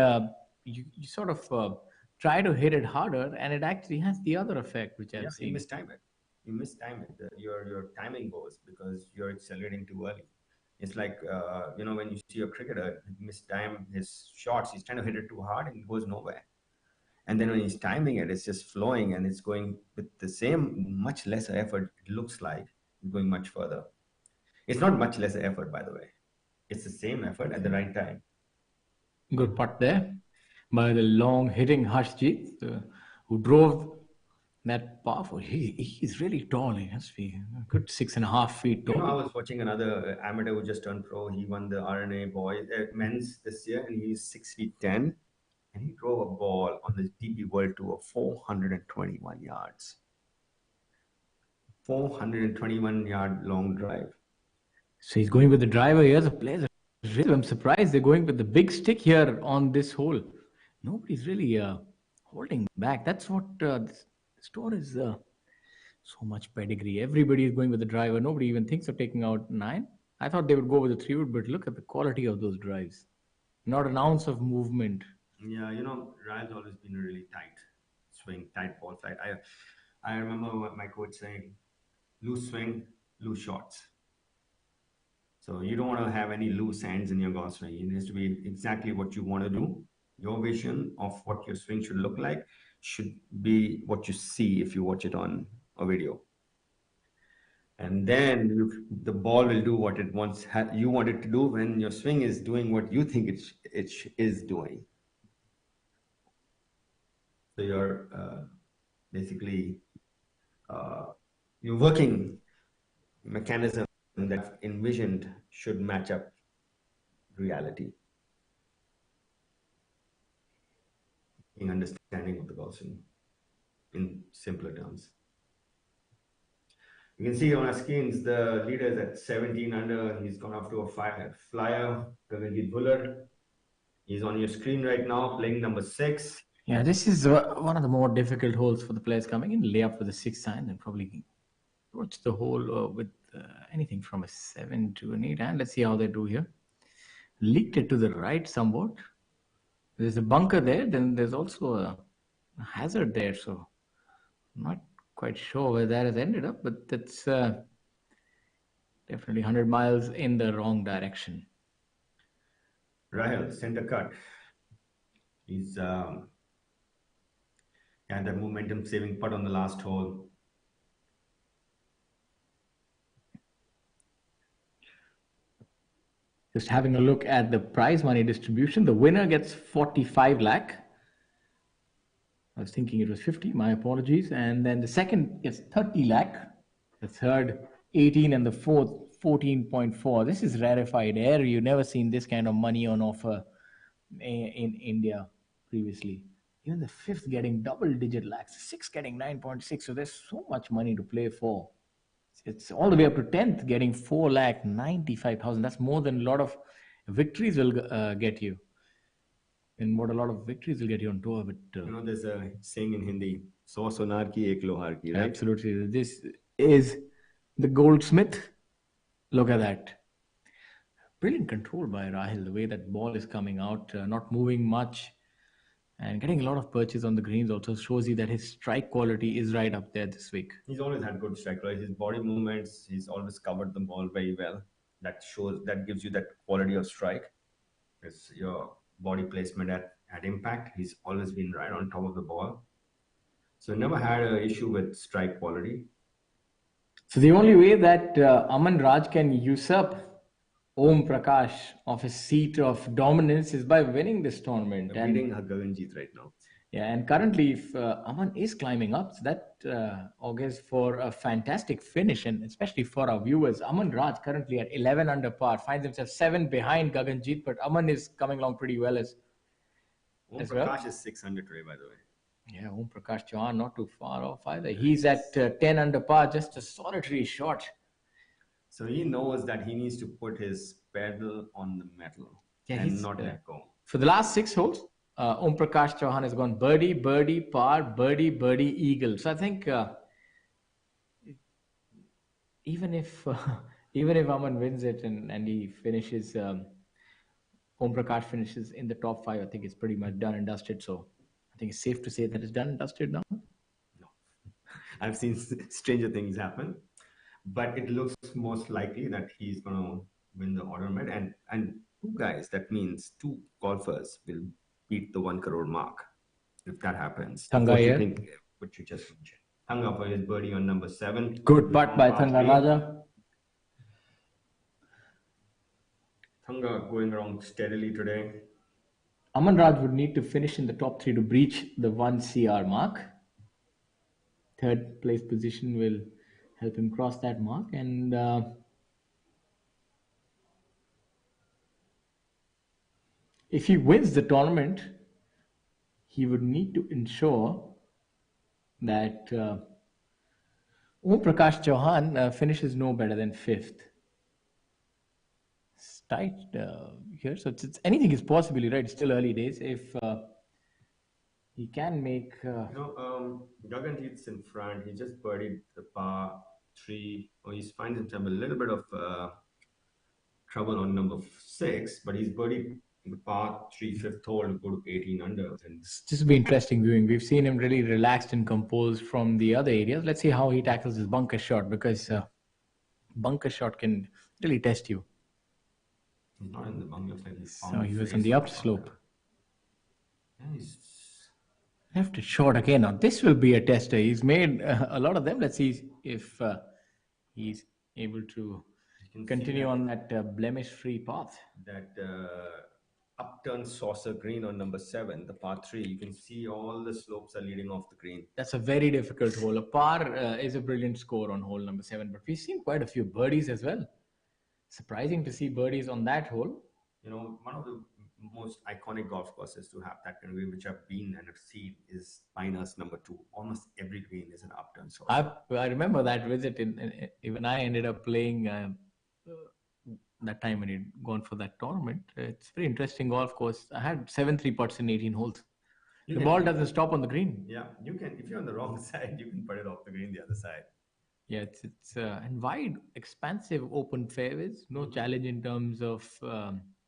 you sort of try to hit it harder, and it actually has the other effect, which I've seen. You mistime it. You mistime it. Your timing goes because you're accelerating too early. It's like, when you see a cricketer mistime his shots, he's trying to hit it too hard and it goes nowhere. And then when he's timing it, it's just flowing and it's going with the same, much lesser effort. It looks like going much further. It's not much lesser effort, by the way. It's the same effort at the right time. Good putt there by the long hitting Harshjeet, who drove that powerful. He's really tall. He has to be a good 6.5 feet tall. I was watching another amateur who just turned pro. He won the RNA men's this year, and he's 6 feet 10, and he drove a ball on the DP World Tour 421 yards. 421 yard long drive. So he's going with the driver here. The players are I'm surprised they're going with the big stick here on this hole. Nobody's really holding back. That's what this tour is. So much pedigree. Everybody is going with the driver. Nobody even thinks of taking out 9. I thought they would go with the 3-wood, but look at the quality of those drives. Not an ounce of movement. Yeah, Rail's always been a really tight swing, tight ball flight. I remember my coach saying, loose swing, loose shots. So you don't want to have any loose ends in your golf swing. It has to be exactly what you want to do. Your vision of what your swing should look like should be what you see if you watch it on a video. And then the ball will do what it wants you want it to do when your swing is doing what you think it is doing. So you're basically your working mechanism that envisioned should match up reality. In understanding of the golf swing in simpler terms. You can see on our screens the leader is at 17 under. He's gone off to a flyer, Gagandeep Bhullar. He's on your screen right now, playing number 6. Yeah, this is one of the more difficult holes for the players coming in. Lay up with a 6 iron and probably approach the hole with anything from a 7 to an 8 iron. Let's see how they do here. Leaked it to the right somewhat. There's a bunker there. Then there's also a hazard there. So I'm not quite sure where that has ended up, but that's definitely 100 miles in the wrong direction. Rahel, center cut. He's had that momentum saving putt on the last hole. Just having a look at the prize money distribution, the winner gets 45 lakh. I was thinking it was 50, my apologies. And then the second gets 30 lakh, the third 18, and the fourth 14.4. This is rarefied air. You've never seen this kind of money on offer in India previously. Even the fifth getting double-digit lakhs, the sixth getting 9.6. So there's so much money to play for. It's all the way up to 10th getting 4,95,000. That's more than a lot of victories will get you. And what a lot of victories will get you on tour. But there's a saying in Hindi, "So sonar ki ek lohar ki," right? Absolutely. This is the goldsmith. Look at that. Brilliant control by Rahil. The way that ball is coming out, not moving much, and getting a lot of perches on the greens also shows you that his strike quality is right up there this week. He's always had good strike, right? His body movements, he's always covered the ball very well. That gives you that quality of strike. It's your body placement at impact. He's always been right on top of the ball. So never had an issue with strike quality. So the only way that Aman Raj can usurp Om Prakash of his seat of dominance is by winning this tournament. They're beating Gaganjeet right now. Yeah, and currently, if Aman is climbing up, so that augurs for a fantastic finish, and especially for our viewers. Aman Raj currently at 11 under par, finds himself 7 behind Gaganjeet, but Aman is coming along pretty well as Prakash is 600 today, by the way. Yeah, Om Prakash Chauhan not too far off either. He's at 10 under par, just a solitary shot. So he knows that he needs to put his pedal on the metal and not let go. For the last 6 holes, Om Prakash Chauhan has gone birdie, birdie, par, birdie, birdie, eagle. So I think even if Aman wins it and he finishes, Om Prakash finishes in the top 5, I think it's pretty much done and dusted. So I think it's safe to say that it's done and dusted now. No, I've seen stranger things happen, but it looks most likely that he's going to win the ornament. And 2 guys, that means 2 golfers will beat the 1 crore mark if that happens. Thanga, what you just mentioned. Thanga for his birdie on number 7. Good putt by Thanga Raja. Thanga going around steadily today. Aman Raj would need to finish in the top 3 to breach the 1 CR mark. 3rd place position will help him cross that mark. And if he wins the tournament, he would need to ensure that Om Prakash Chauhan finishes no better than 5th. It's tight here, so it's anything is possible, right? It's still early days. If he can make... Gaganjeet's in front. He just birdied the par 3. He finds himself a little bit of trouble on number 6, but he's birdied the par 3 5th hole to go to 18 under. And this will be interesting viewing. We've seen him really relaxed and composed from the other areas. Let's see how he tackles his bunker shot, because bunker shot can really test you. He's not in the bunker. So he was on the upslope. Left it short again. Now this will be a tester. He's made a lot of them. Let's see if he's able to continue on that blemish-free path. That upturned saucer green on number 7, the par 3. You can see all the slopes are leading off the green. That's a very difficult hole. A par is a brilliant score on hole number 7, but we've seen quite a few birdies as well. Surprising to see birdies on that hole. One of the most iconic golf courses to have that kind of green, which I've been and have seen, is Pinehurst number 2. Almost every green is an upturned saucer. I remember that visit. Even I ended up playing that time when he'd gone for that tournament. It's a very interesting golf course. I had 7 3-putts in 18 holes. The ball doesn't stop on the green. Yeah, you can. If you're on the wrong side, you can put it off the green the other side. Yeah, it's and wide, expansive, open fairways. No challenge in terms of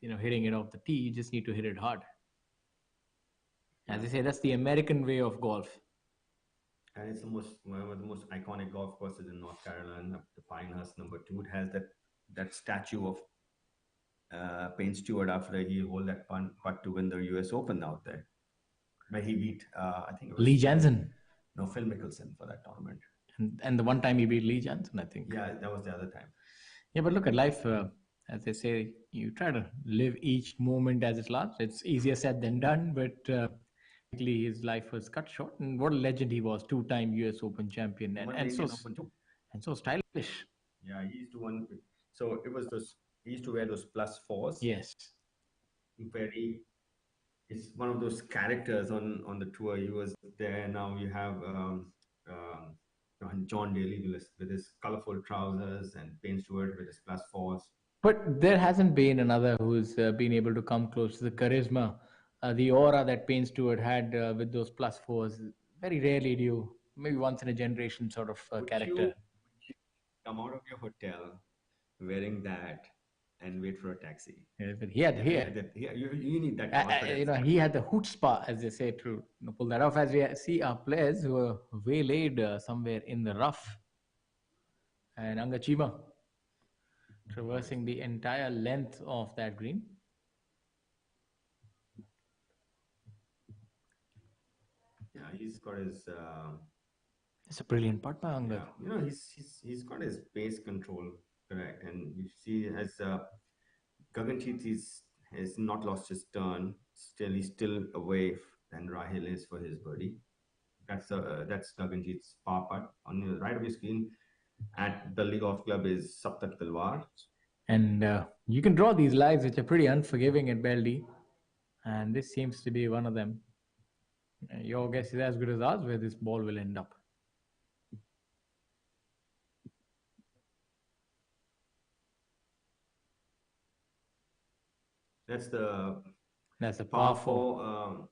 hitting it off the tee. You just need to hit it hard. As I say, that's the American way of golf. And it's one of the most iconic golf courses in North Carolina. The Pinehurst number 2. It has that statue of Payne Stewart after he hold that putt to win the US Open out there. But he beat, I think it was Lee Jansen. No, Phil Mickelson for that tournament. And the one time he beat Lee Jansen, I think. Yeah, that was the other time. Yeah, but look at life. As they say, you try to live each moment as it lasts. It's easier said than done, but his life was cut short. And what a legend he was, two-time US Open champion, and so stylish. Yeah, he used to one. So it was those. He used to wear those +4s. Yes. It's one of those characters on the tour. He was there. Now you have John Daly with his colorful trousers and Payne Stewart with his +4s. But there hasn't been another who's been able to come close to the charisma, the aura that Payne Stewart had with those +4s. Very rarely do you, maybe once in a generation sort of character. Would you come out of your hotel wearing that and wait for a taxi? Yeah, but he had you need that confidence. he had the chutzpah, as they say, to pull that off. As we see our players who are waylaid somewhere in the rough. And Angachima traversing the entire length of that green. Yeah, he's got his. It's a brilliant putt by Angad. Yeah, he's got his pace control correct, and you see as Gaganjeet has not lost his turn. He's still away than Rahil is for his birdie. That's Gaganjeet's par putt. On the right of your screen at Beldih Golf Club is Saptak Talwar. And you can draw these lives which are pretty unforgiving at Beldih, and this seems to be one of them. Your guess is as good as ours where this ball will end up. That's the par 4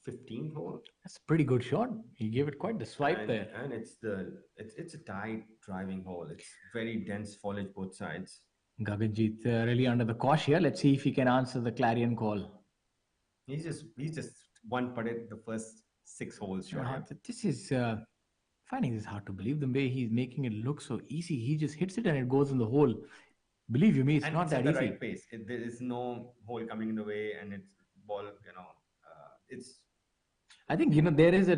15th hole. That's a pretty good shot. He gave it quite the swipe there. And it's a tight driving hole. It's very dense foliage both sides. Gaganjeet really under the cosh here. Let's see if he can answer the clarion call. He's just one putted the first 6 holes short. This is finding this hard to believe. The way he's making it look so easy. He just hits it and it goes in the hole. Believe you me, it's not that easy. At the right pace. There is no hole coming in the way, and it's ball. It's. I think there is a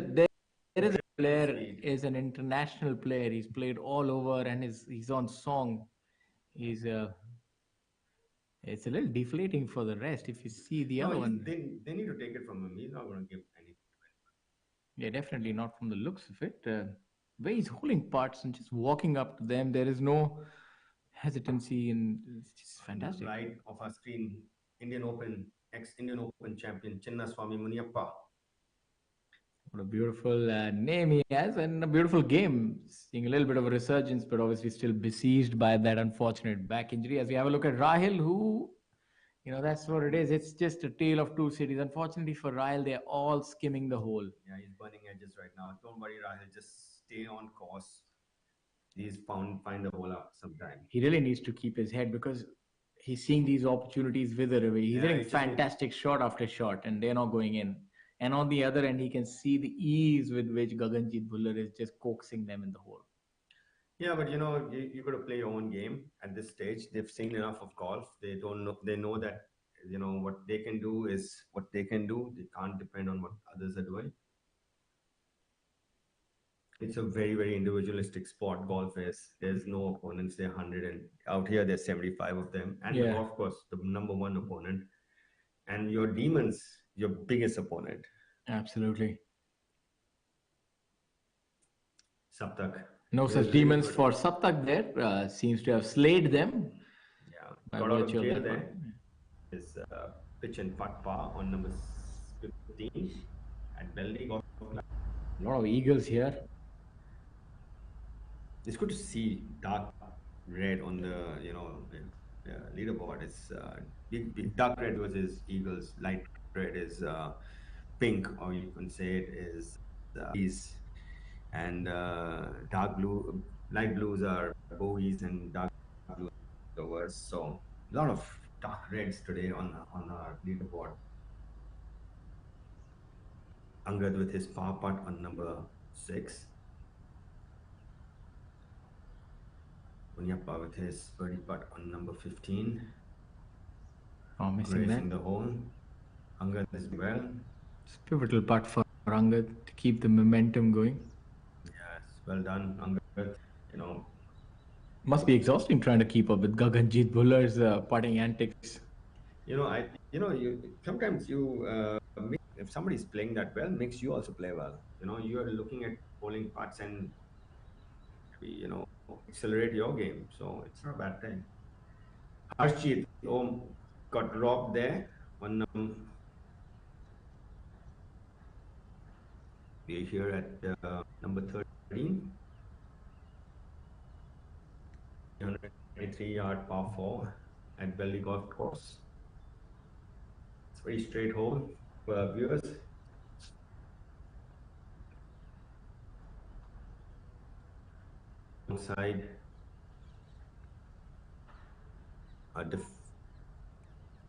player, is an international player. He's played all over, and he's on song. It's a little deflating for the rest. If you see the other one, they need to take it from him. He's not going to give anything. Yeah, definitely not from the looks of it. Where he's holding parts and just walking up to them, there is no hesitancy, and it's just fantastic. Right of our screen, ex-Indian Open champion Chinnaswamy Muniappa. What a beautiful name he has, and a beautiful game. Seeing a little bit of a resurgence, but obviously still besieged by that unfortunate back injury. As we have a look at Rahil, who, that's what it is. It's just a tale of two cities. Unfortunately for Rahil, they're all skimming the hole. Yeah, he's burning edges right now. Don't worry, Rahil. Just stay on course. He's find the hole out sometime. He really needs to keep his head because he's seeing these opportunities wither away. He's hitting fantastic shot after shot, and they're not going in. And on the other end, he can see the ease with which Gaganjeet Bhullar is just coaxing them in the hole. Yeah, but you got to play your own game at this stage. They've seen enough of golf. They don't know. They know that what they can do is what they can do. They can't depend on what others are doing. It's a very, very individualistic sport. Golf is. There's no opponents. They're 100, and out here there's 75 of them. And the golf course, the number one opponent, and your demons, your biggest opponent. Absolutely. Saptak. No such demons for Saptak there. Seems to have slayed them. Yeah. Got out of jail there. His pitch and putt par on number 15 at Beldih Golf Club. A lot of eagles here. It's good to see dark red on the leaderboard. It's dark red was his eagles, light red is pink, or you can say it is bees, and dark blue, light blues are bowies, and dark blue clovers. So a lot of dark reds today on our leaderboard. Angad with his par putt on number 6. Muniappa with his birdie putt on number 15. Promising that. grazing the hole. Angad is well. It's a pivotal putt for Angad to keep the momentum going. Yes, well done, Angad. You know, Must be exhausting trying to keep up with Gaganjit Bhullar's putting antics. you sometimes if somebody's playing that well, makes you also play well. You are looking at bowling putts and maybe accelerate your game. So it's not a bad thing. Harshjeet, got robbed there. We're here at number 13. 123-yard par 4 at Beldih Golf Course. It's a very straight hole for our viewers. Alongside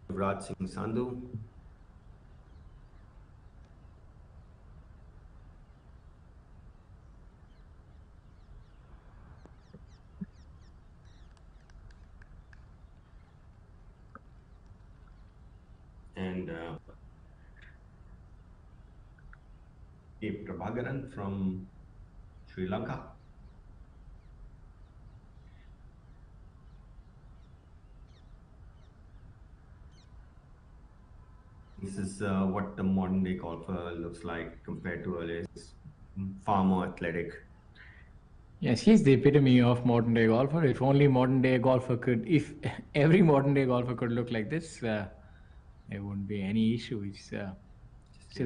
Devraj Singh Sandhu. And A. Prabhakaran from Sri Lanka. This is what the modern day golfer looks like compared to earlier. He's far more athletic. Yes, he's the epitome of modern day golfer. If every modern day golfer could look like this, there wouldn't be any issue. Still,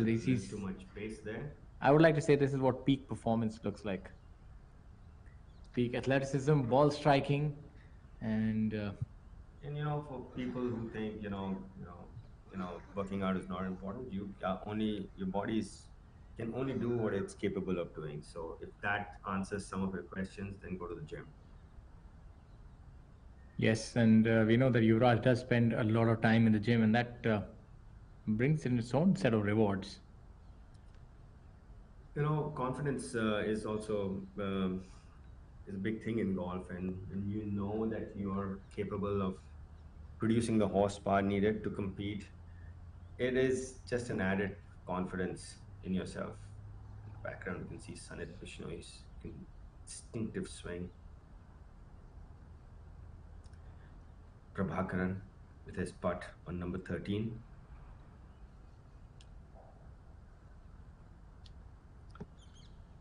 he's too much pace there. I would like to say this is what peak performance looks like. Peak athleticism, ball striking, and for people who think working out is not important, your body can only do what it's capable of doing. So if that answers some of your questions, then go to the gym. Yes, and we know that Yuvraj does spend a lot of time in the gym, and that brings in its own set of rewards. Confidence is also is a big thing in golf, and when you know that you are capable of producing the horsepower needed to compete, it is just an added confidence in yourself. In the background, you can see Sanit Bishnoi's instinctive swing. Prabhakaran with his putt on number 13.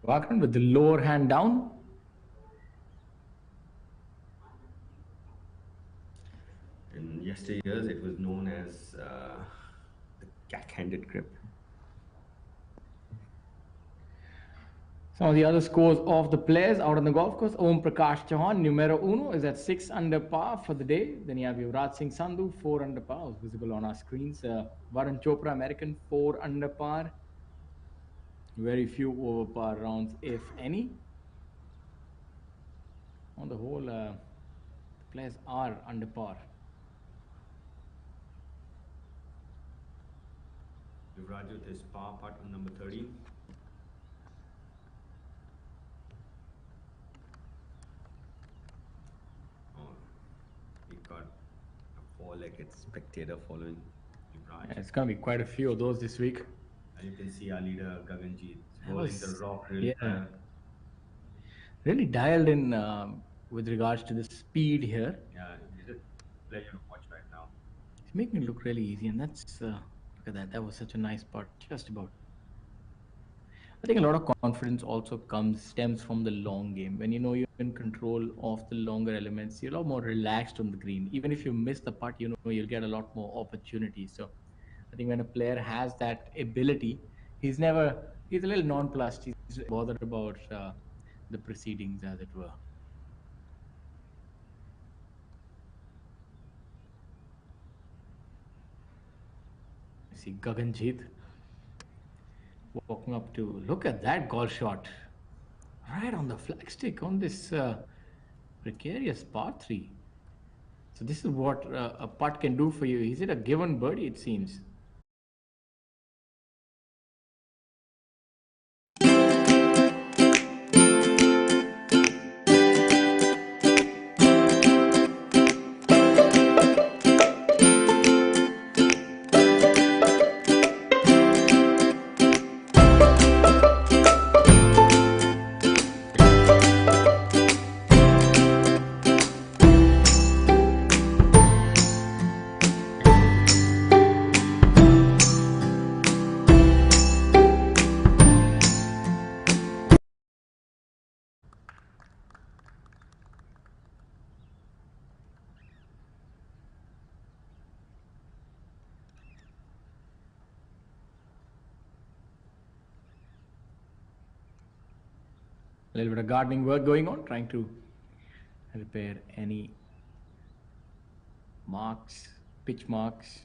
Prabhakaran with the lower hand down. In yesteryears, it was known as the cat-handed grip. Some of the other scores of the players out on the golf course. Om Prakash Chauhan, numero uno, is at 6 under par for the day. Then you have Yuvraj Singh Sandhu, 4 under par, visible on our screens. Varun Chopra, American, 4 under par. Very few over par rounds, if any. On the whole, the players are under par. Yuvraj with his par putt on number 13. We got a 4-legged spectator following Yuvraj. Yeah, it's going to be quite a few of those this week. And you can see our leader Gaganjit holding the rock really yeah. Really dialed in with regards to the speed here. Yeah, it's a pleasure to watch right now. It's making it look really easy, and that's look at that. That was such a nice putt, just about. I think a lot of confidence also stems from the long game. When you know you're in control of the longer elements, you're a lot more relaxed on the green. Even if you miss the putt, you'll get a lot more opportunities. So I think when a player has that ability, he's a little nonplussed. He's bothered about the proceedings, as it were. I see Gaganjit walking up to look at that golf shot right on the flagstick on this precarious par 3. So this is what a putt can do for you. Is it a given birdie? It seems. A little bit of gardening work going on, trying to repair any marks, pitch marks,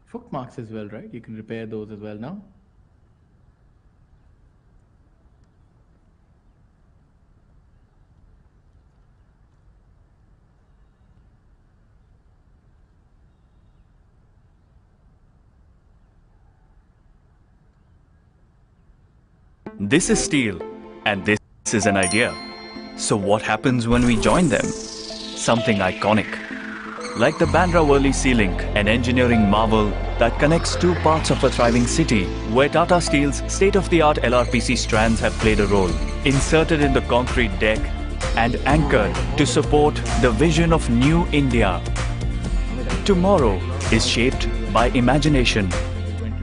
foot marks as well, right? You can repair those as well now. This is steel, and this is an idea. So what happens when we join them? Something iconic. Like the Bandra Worli Sea Link, an engineering marvel that connects two parts of a thriving city, where Tata Steel's state-of-the-art LRPC strands have played a role, inserted in the concrete deck and anchored to support the vision of New India. Tomorrow is shaped by imagination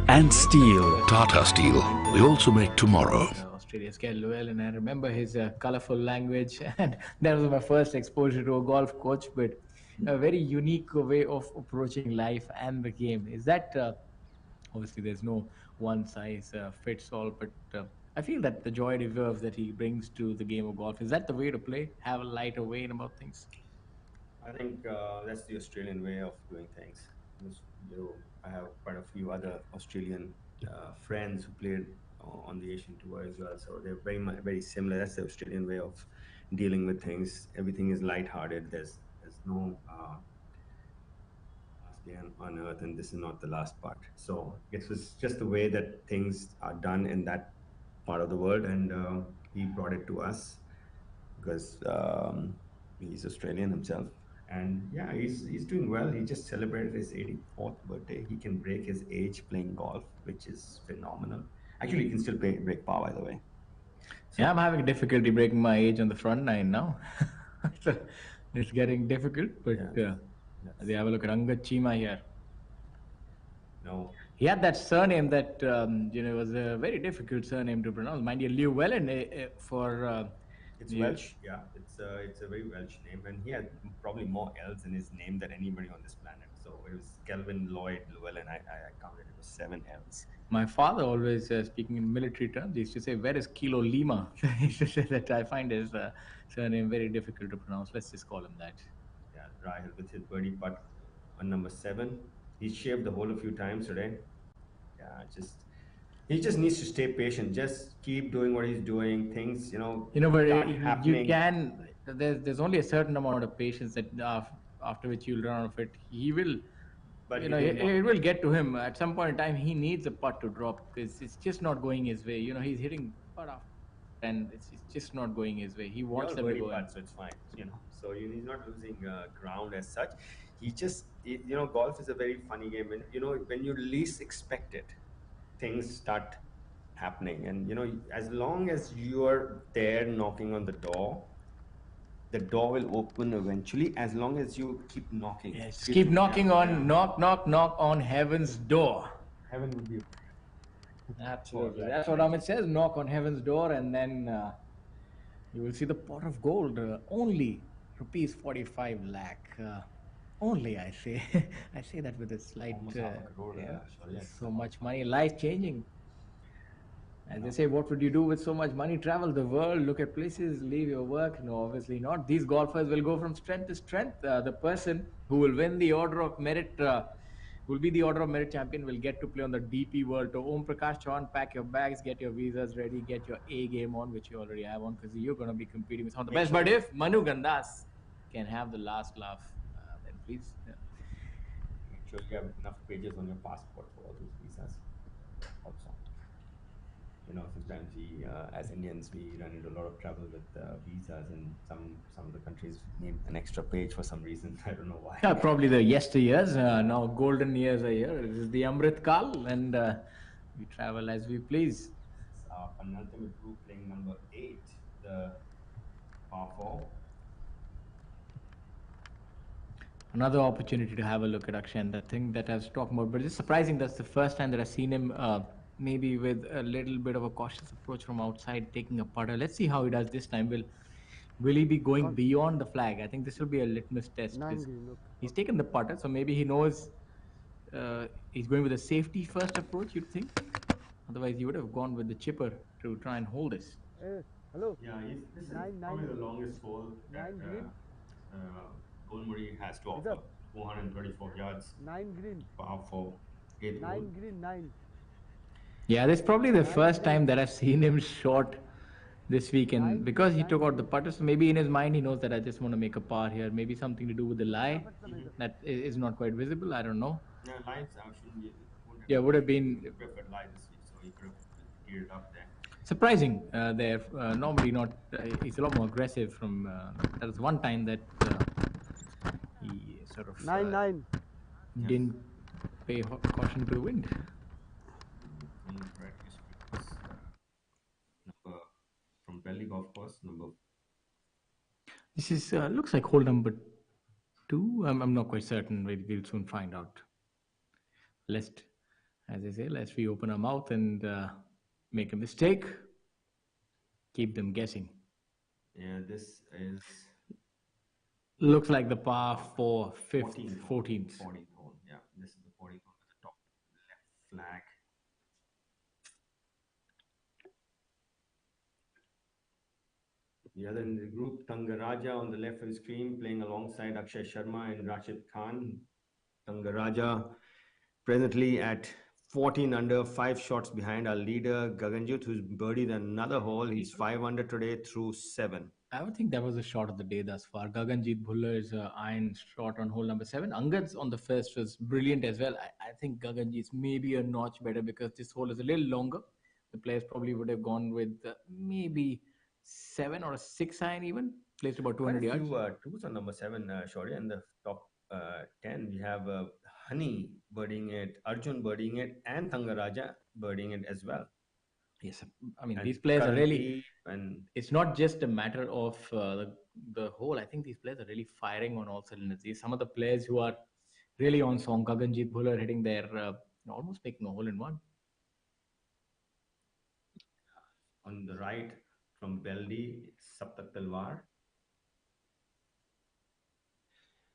and steel. Tata Steel. We also make tomorrow. Australia's Kel Llewellyn, and I remember his colourful language, and that was my first exposure to a golf coach, but a very unique way of approaching life and the game. Is that, obviously there's no one size fits all, but I feel that the joy reserves that he brings to the game of golf, is that the way to play? Have a lighter way in about things? I think that's the Australian way of doing things. I have quite a few other Australian friends who played on the Asian tour as well, so they're very similar. That's the Australian way of dealing with things. Everything is lighthearted. There's no last day on earth, and this is not the last part. So it was just the way that things are done in that part of the world, and he brought it to us because he's Australian himself. And yeah, he's doing well. He just celebrated his 84th birthday. He can break his age playing golf, which is phenomenal. Actually, he can still break par, by the way. So, yeah, I'm having difficulty breaking my age on the front nine now. So it's getting difficult, but they have a look at Angat Chima here. No. He had that surname that was a very difficult surname to pronounce. Mind you, Llewellyn for. It's Welsh, yeah. It's a very Welsh name, and he had probably more L's in his name than anybody on this planet. So it was Kelvin Lloyd Llewellyn. I counted it was 7 L's. My father always, speaking in military terms, he used to say, "Where is Kilo Lima?" He used to say that. I find his surname very difficult to pronounce. Let's just call him that. Yeah, Rahil with his birdie putt on number 7. He shaved the hole a few times today. Yeah, he just needs to stay patient. Just keep doing what he's doing. Things, but happening. you can. There's only a certain amount of patience that after which you'll run out of it. He will. But it will get to him at some point in time. He needs a putt to drop because it's just not going his way. He's hitting putt after, and it's just not going his way. He wants them to go in. So it's fine. So he's not losing ground as such. He just, golf is a very funny game, and when you least expect it, things start happening. And as long as you're there knocking on the door will open eventually, as long as you keep knocking. Yes, keep knocking on, knock on heaven's door. Heaven would be absolutely. That's what Amit says. Knock on heaven's door, and then you will see the pot of gold. Only rupees 45 lakh. Only, I say. I say that with a slight. So much money, life changing. As they say, what would you do with so much money? Travel the world, look at places, leave your work? No, obviously not. These golfers will go from strength to strength. The person who will win the Order of Merit, will be the Order of Merit champion, will get to play on the DP World Tour. Om Prakash Chauhan, pack your bags, get your visas ready, get your A game on, which you already have on, because you're going to be competing with some of the best. But if Manu Gandas can have the last laugh, then please. Make sure you have enough pages on your passport for all those visas. Also. Sometimes we, as Indians, we run into a lot of trouble with visas, and some of the countries need an extra page for some reason. I don't know why. Yeah, probably the yesteryears. Now golden years are here. This is the Amrit Kal, and we travel as we please. It's our penultimate group playing number 8, the par 4. Another opportunity to have a look at Akshay, and the thing that I was talking about. But it's surprising that's the first time that I've seen him maybe with a little bit of a cautious approach from outside, taking a putter. Let's see how he does this time. Will he be going beyond the flag? I think this will be a litmus test. He's taken the putter, so maybe he knows he's going with a safety first approach, you'd think? Otherwise, you would have gone with the chipper to try and hold this. Yeah, this is probably the longest hole that Golmuri has to offer. 434 yards, par 4, 8th hole. Yeah, this is probably the first time that I've seen him short this weekend because he took out the putter. So maybe in his mind he knows that I just want to make a par here. Maybe something to do with the lie that is not quite visible. I don't know. Yeah, lights shouldn't be. Yeah, would have He been preferred light this week, so he could have teared it up there. surprising there. Normally not. He's a lot more aggressive. From that was one time that he sort of didn't pay caution to the wind. Right, this number from Beldih Golf Course, number. This is looks like hole number 2. I'm not quite certain. We'll soon find out. Lest, as I say, lest we open our mouth and make a mistake, keep them guessing. Yeah, this is Looks like the par 4, 5th, 14th 14th. hole. Yeah, this is the 14th hole with the top left flag. The other in the group, Tangaraja on the left of the screen, playing alongside Akshay Sharma and Rashid Khan. Tangaraja presently at 14 under, 5 shots behind our leader, Gaganjit, who's birdied another hole. He's 5 under today through 7. I would think that was the shot of the day thus far. Gaganjit Bhullar's iron shot on hole number 7. Angad's on the first was brilliant as well. I think Gaganjit's maybe a notch better because this hole is a little longer. The players probably would have gone with maybe 7 or a 6 iron even. Placed about 200 Quite a yards. few twos on number 7, Shaurya. In the top 10, we have Honey birding it, Arjun birding it, and Tangaraja birding it as well. Yes, I mean, And these players are really. Karan and It's not just a matter of the whole. I think these players are really firing on all cylinders. These some of the players who are really on song. Gaganjit Bhullar hitting their almost making a hole in one. on the right from Beldih, Saptak Talwar.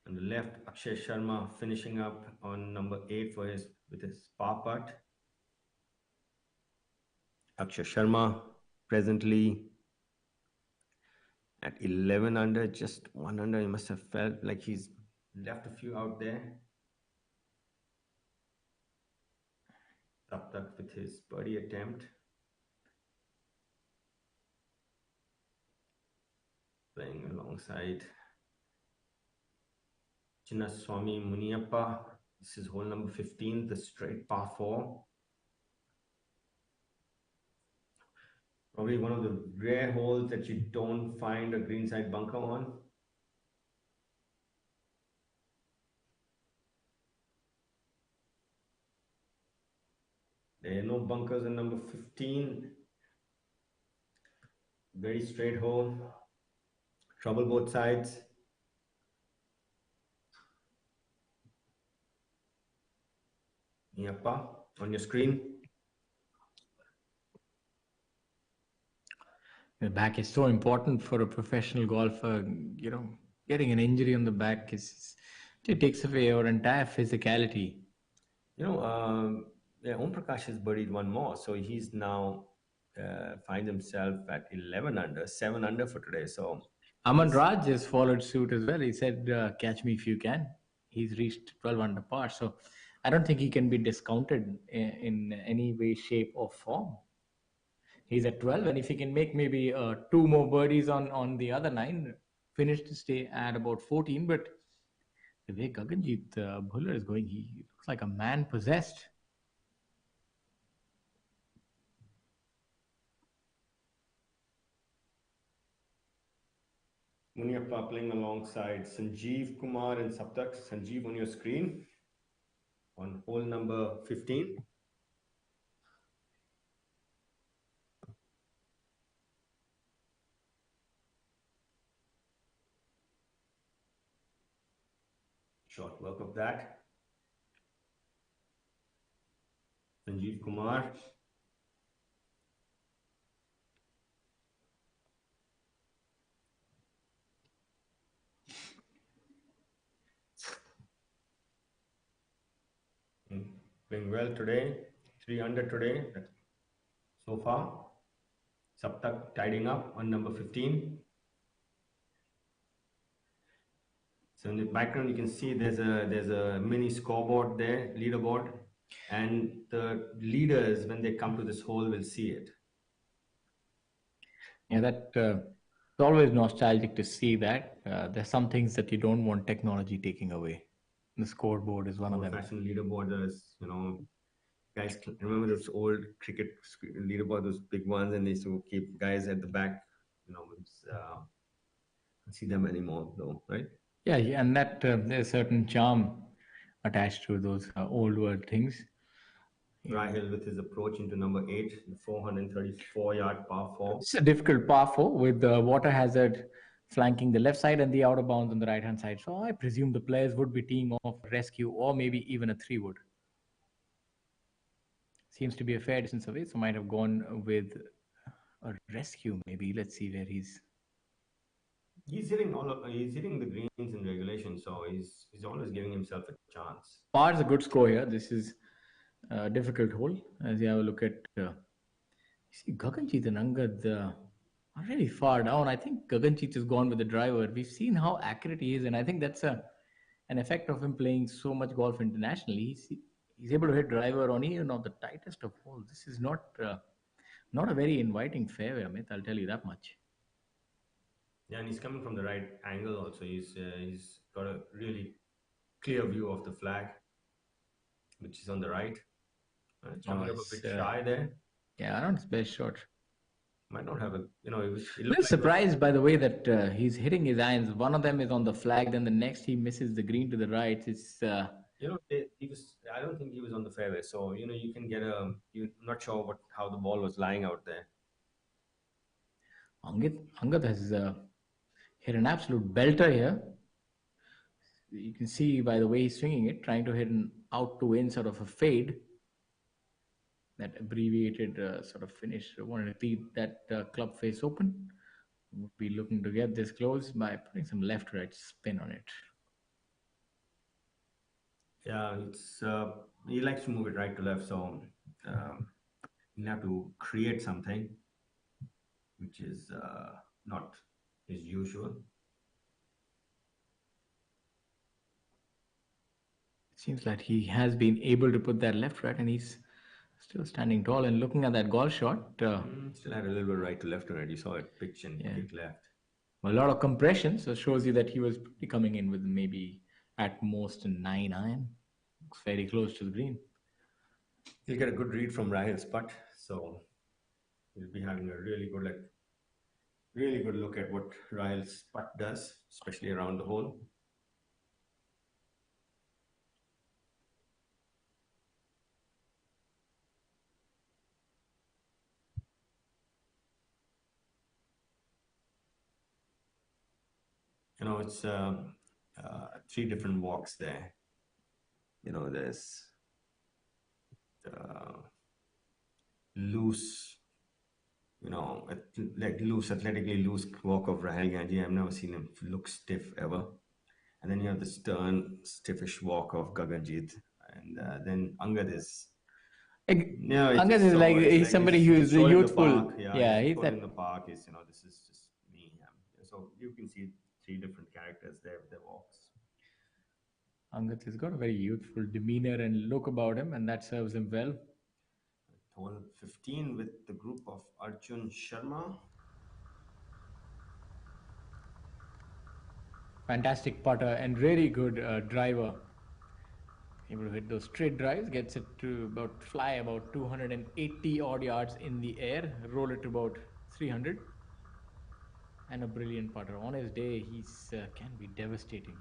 On the left, Akshay Sharma finishing up on number 8 with his par putt. Akshay Sharma presently at 11 under, just 1 under. He must have felt like he's left a few out there. Saptak with his birdie attempt. Playing alongside Chinnaswamy Muniappa. This is hole number 15, the straight par 4. Probably one of the rare holes that you don't find a greenside bunker on. There are no bunkers in number 15. Very straight hole. Trouble both sides. Yappa on your screen. The back is so important for a professional golfer. You know, getting an injury on the back it takes away your entire physicality. You know, yeah, Om Prakash has birdied one more, so he's now finds himself at 11 under, 7 under for today. So Aman Raj has followed suit as well. He said, "Catch me if you can." He's reached 12 under par, so I don't think he can be discounted in any way, shape, or form. He's at 12, and if he can make maybe 2 more birdies on the other 9, finish to stay at about 14. But the way Gaganjit Bhullar is going, he looks like a man possessed. Muniappa playing alongside Sanjeev Kumar and Saptak. Sanjeev on your screen on hole number 15. Short work of that. Sanjeev Kumar. Playing well today. 3 under today. so far. Saptak tidying up on number 15. So in the background, you can see there's a mini scoreboard there, leaderboard, and the leaders, when they come to this hole, will see it. Yeah, it's always nostalgic to see that. There's some things that you don't want technology taking away. The scoreboard is one of them. Old-fashioned leaderboard, there's, guys, remember those old cricket leaderboard, those big ones, and they used to keep guys at the back. Don't see them anymore, though, right? Yeah, yeah, and that there's a certain charm attached to those old world things. Rahil with his approach into number 8, the 434-yard par 4. It's a difficult par 4 with the water hazard flanking the left side and the outer bounds on the right hand side. So I presume the players would be teeing off rescue or maybe even a 3-wood. Seems to be a fair distance away, so might have gone with a rescue maybe. Let's see where he's. He's hitting the greens in regulation, so he's always giving himself a chance. Par is a good score here. This is a difficult hole. As you have a look at, you see Gaganjit and Angad are really far down. I think Gaganjit has gone with the driver. We've seen how accurate he is, and I think that's an effect of him playing so much golf internationally. He's able to hit driver on even on the tightest of holes. This is not a very inviting fairway, Amit. I'll tell you that much. Yeah, and he's coming from the right angle also. He's got a really clear view of the flag, which is on the right. It's coming up a bit shy there. Yeah, not his best shot. Might not have a, I'm like surprised by the way that he's hitting his irons. One of them is on the flag, then the next he misses the green to the right. It's I don't think he was on the fairway, so you can get you're not sure how the ball was lying out there. Angad has hit an absolute belter here. You can see by the way he's swinging it, trying to hit an out to in sort of a fade. That abbreviated sort of finish. I wanted to keep that club face open. Would be looking to get this close by putting some left-right spin on it. Yeah, it's he likes to move it right to left, so he'll have to create something, which is not his usual. It seems like he has been able to put that left-right, and he's still standing tall and looking at that golf shot. Still had a little bit right to left on it. You saw it pitch and kick left. A lot of compression, so it shows you that he was probably coming in with maybe at most a 9 iron. Looks very close to the green. He'll get a good read from Rahil's putt, so he'll be having a really good look at what Rahil's putt does, especially around the hole. It's 3 different walks there. There's the loose, athletically loose walk of Rahil Ganji. I've never seen him look stiff ever. And then you have the stern, stiffish walk of Gaganjit. And then Angad is... Angad is like he's somebody who is youthful. He's in the park. This is just me. So you can see 3 different characters there with their walks. Angad has got a very youthful demeanor and look about him, and that serves him well. Hole 15 with the group of Arjun Sharma. Fantastic putter and really good driver. Able to hit those straight drives, gets it to fly about 280 odd yards in the air, roll it to about 300. And a brilliant putter. On his day, he's can be devastating.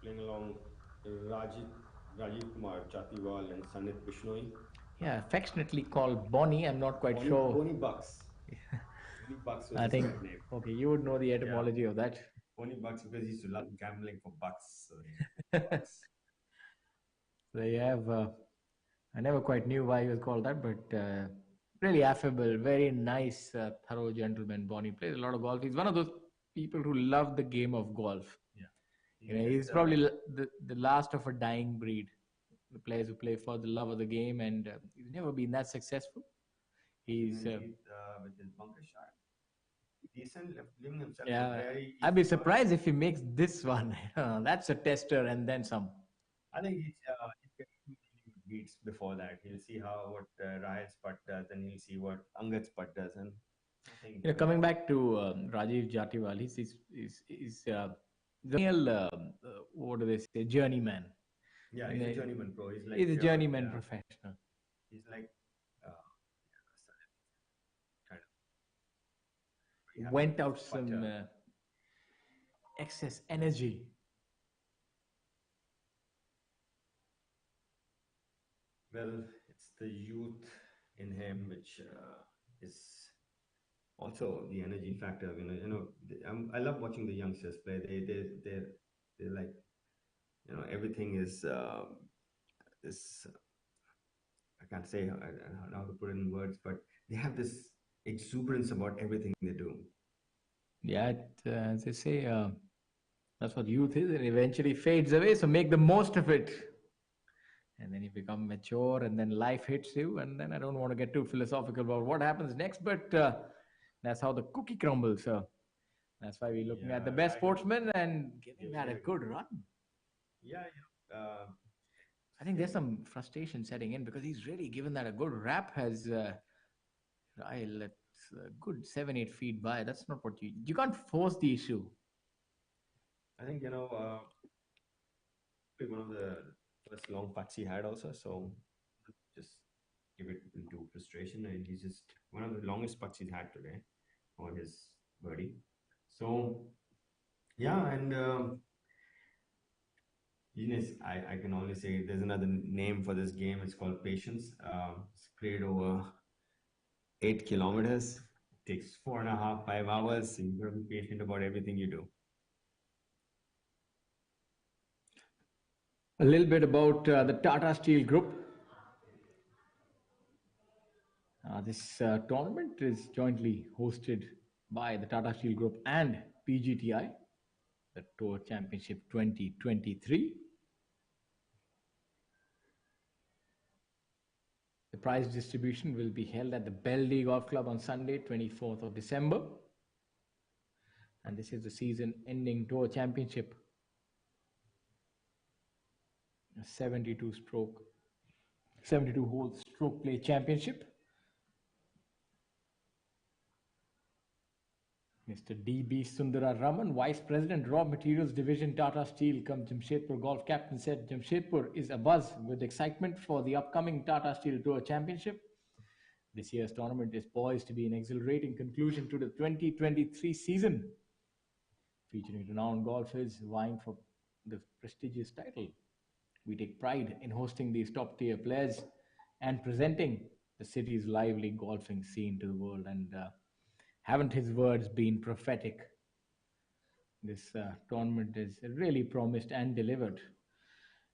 Playing along Rajiv Kumar Chatiwal and Sanit Bishnoi. Yeah, affectionately called Bonnie. I'm not quite sure. Bonnie Bucks. Bonnie Bucks was his name. Okay, you would know the etymology of that. Bonnie Bucks because he used to love gambling for bucks. So they have. I never quite knew why he was called that, but really affable, very nice, thorough gentleman. Bonnie plays a lot of golf. He's one of those people who love the game of golf. Yeah, he's probably the last of a dying breed. the players who play for the love of the game, and he's never been that successful. He's with his bunker shot. Decent, leaving himself a yeah. very I'd be easy shot. surprised if he makes this one. That's a tester and then some. I think he's getting too many beats before that. He'll see what Rahil's putt does, and he'll see what Angad's putt does, and I think Coming back to Rajiv Jatiwal, he's the real what do they say, journeyman. yeah, he's a journeyman pro. He's like He's a journeyman yeah. professional. He's like kind of Went out some excess energy. Well, it's the youth in him which is also the energy factor. I love watching the youngsters play. They're like, everything is I can't say how to put it in words, but they have this exuberance about everything they do. Yeah, as they say, that's what youth is, and eventually fades away. So make the most of it. And then you become mature, and then life hits you. And then I don't want to get too philosophical about what happens next, but that's how the cookie crumbles. So that's why we're looking at the best sportsman and giving that a good run. Yeah, I think there's some frustration setting in because he's really given that a good rap. Has Rahil, it's a good 7-8 feet by. That's not what you can't force the issue. I think one of the first long putts he had also. So just give it into frustration, and he's just one of the longest putts he's had today on his birdie. So yeah, and I can only say there's another name for this game. It's called patience. It's played over 8 kilometers. It takes 4.5, 5 hours. So you've got to be patient about everything you do. A little bit about the Tata Steel Group. This tournament is jointly hosted by the Tata Steel Group and PGTI, the Tour Championship 2023. The prize distribution will be held at the Beldih Golf Club on Sunday, 24th of December. And this is the season-ending Tour Championship. A 72-hole stroke play championship. Mr. D.B. Sundara Raman, Vice President, Raw Materials Division, Tata Steel, come Jamshedpur Golf Captain, said Jamshedpur is abuzz with excitement for the upcoming Tata Steel Tour Championship. This year's tournament is poised to be an exhilarating conclusion to the 2023 season, featuring renowned golfers vying for the prestigious title. We take pride in hosting these top-tier players and presenting the city's lively golfing scene to the world. And haven't his words been prophetic? This tournament is really promised and delivered.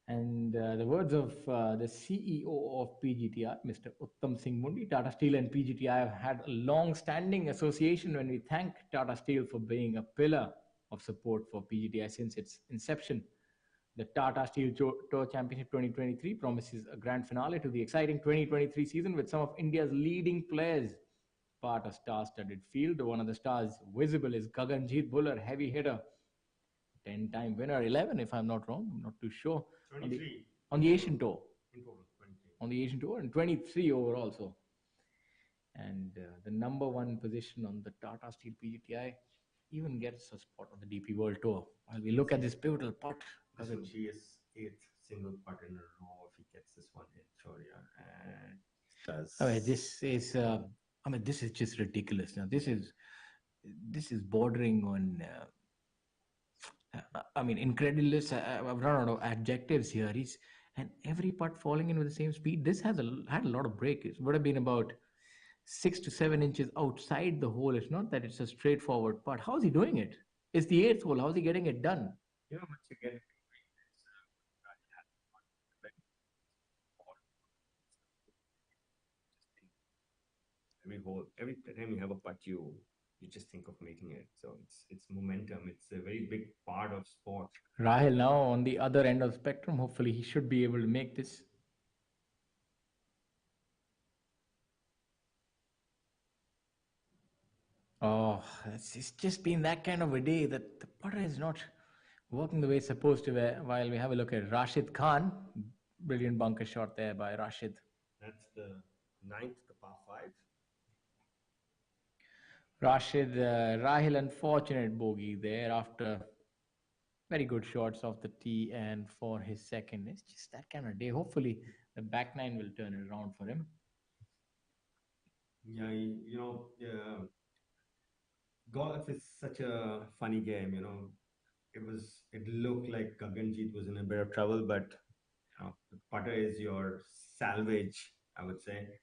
And the words of the CEO of PGTI, Mr. Uttam Singh Mundi, Tata Steel and PGTI have had a long-standing association when we thank Tata Steel for being a pillar of support for PGTI since its inception. The Tata Steel Tour Championship 2023 promises a grand finale to the exciting 2023 season with some of India's leading players part of star-studded field. One of the stars visible is Gaganjit Bhullar, heavy hitter, 10-time winner, 11 if I'm not wrong, I'm not too sure. 23. On the Asian Tour. In total, 23. On the Asian Tour, and 23 overall. So, and the number one position on the Tata Steel PGTI even gets a spot on the DP World Tour. While we look at this pivotal putt, this would be his 8th single putt in a row if he gets this one in. Sure, yeah. And I mean, this is just ridiculous. Now, this is bordering on. I mean, incredulous. I've run out of adjectives here. And every putt falling in with the same speed. This had a lot of break. It would have been about 6 to 7 inches outside the hole. It's not that it's a straightforward putt. How's he doing it? It's the 8th hole. How's he getting it done? Once you get every time you have a putt, you you just think of making it. So it's momentum. It's a very big part of sport. Rahil now on the other end of the spectrum. Hopefully, he should be able to make this. Oh, it's just been that kind of a day that the putter is not working the way it's supposed to. While we have a look at Rashid Khan, brilliant bunker shot there by Rashid. That's the ninth, the par 5. Rashid, Rahil, unfortunate bogey there after very good shots off the tee and for his second. It's just that kind of day. Hopefully, the back nine will turn it around for him. Yeah, golf is such a funny game. It looked like Gaganjeet was in a bit of trouble, but the putter is your salvage, I would say.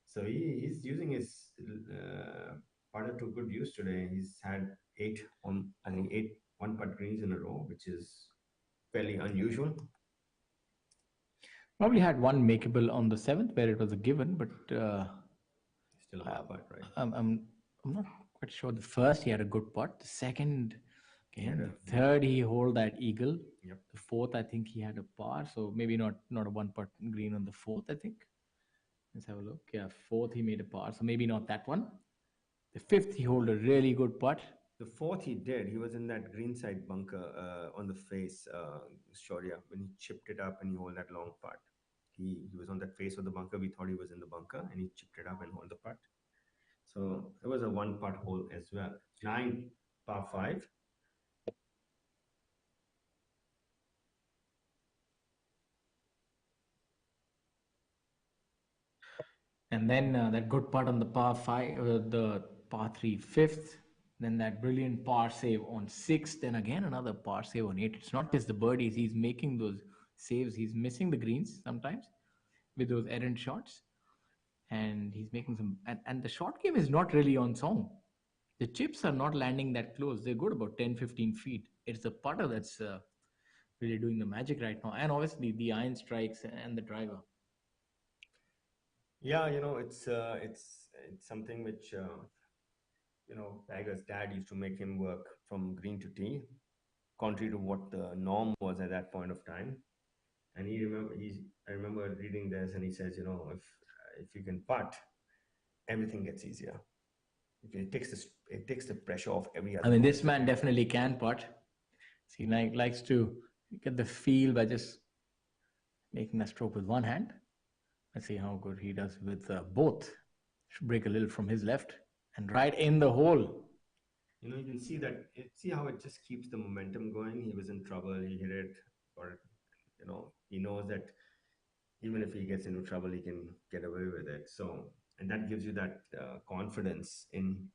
So he's using his putter to good use today. He's had eight one putt greens in a row, which is fairly unusual. Probably had one makeable on the seventh where it was a given, but Still a half putt, right? I'm not quite sure. The first he had a good putt. The second, again, Yeah. the third he hold that eagle. Yep. The fourth, I think he had a par. So maybe not a one putt green on the fourth. I think. Let's have a look. Yeah, fourth he made a par. So maybe not that one. The fifth he hold a really good putt. The fourth he did. He was in that greenside bunker on the face, Shaurya, when he chipped it up and he held that long putt. He was on that face of the bunker. We thought he was in the bunker, and he chipped it up and held the putt. So it was a one putt hole as well. 9 par 5. And then that good putt on the par 5, the par 3 fifth. Then that brilliant par save on 6th. Then again another par save on 8. It's not just the birdies. He's making those saves. He's missing the greens sometimes with those errant shots. And he's making some. And the short game is not really on song. The chips are not landing that close. They're good about 10-15 feet. It's the putter that's really doing the magic right now. And obviously the iron strikes and the driver. Yeah, it's something which Tiger's dad used to make him work from green to tee, contrary to what the norm was at that point of time. And I remember reading this, and he says, if you can putt, everything gets easier. It takes the pressure off every other. I mean, this man definitely can putt. He likes to get the feel by just making a stroke with one hand. Let's see how good he does with both. Should break a little from his left and right in the hole. You can see see how it just keeps the momentum going. He was in trouble. He hit it, or he knows that even if he gets into trouble, he can get away with it. So, and that gives you that confidence in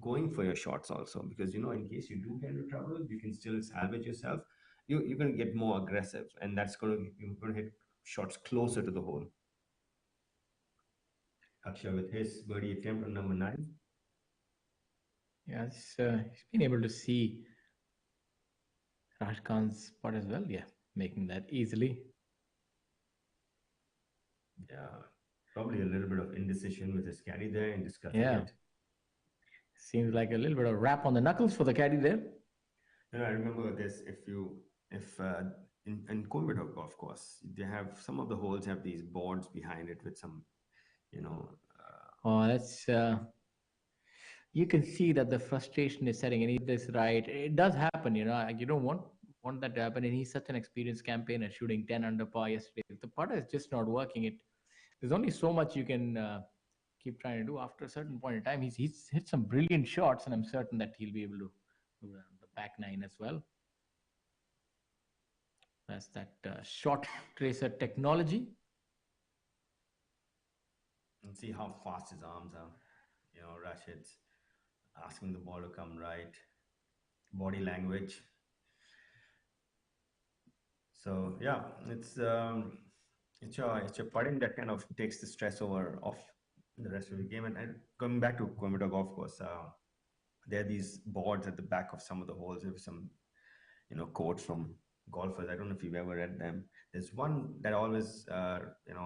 going for your shots also, because in case you do get into trouble, you can still salvage yourself. You're going to get more aggressive, and you're going to hit shots closer to the hole. Akshay with his birdie attempt on number 9. Yeah, he's been able to see Raj Khan's putt as well. Yeah, making that easily. Yeah, probably a little bit of indecision with his caddy there and discussing it. Seems like a little bit of rap on the knuckles for the caddy there. I remember this. If in Coimbatore golf course, they have some of the holes have these boards behind it with some, that's you can see that the frustration is setting, and he this right. It does happen, you don't want that to happen. And he's such an experienced campaigner, shooting 10 under par yesterday. If the putter is just not working, there's only so much you can keep trying to do. After a certain point in time, he's hit some brilliant shots, and I'm certain that he'll be able to do the back nine as well. That's that shot tracer technology. And see how fast his arms are. Rashid's asking the ball to come right. Body language. So yeah, it's your putting that kind of takes the stress off the rest of the game. And coming back to Coimbatore golf course, there are these boards at the back of some of the holes. There was some quotes from golfers. I don't know if you've ever read them. There's one that always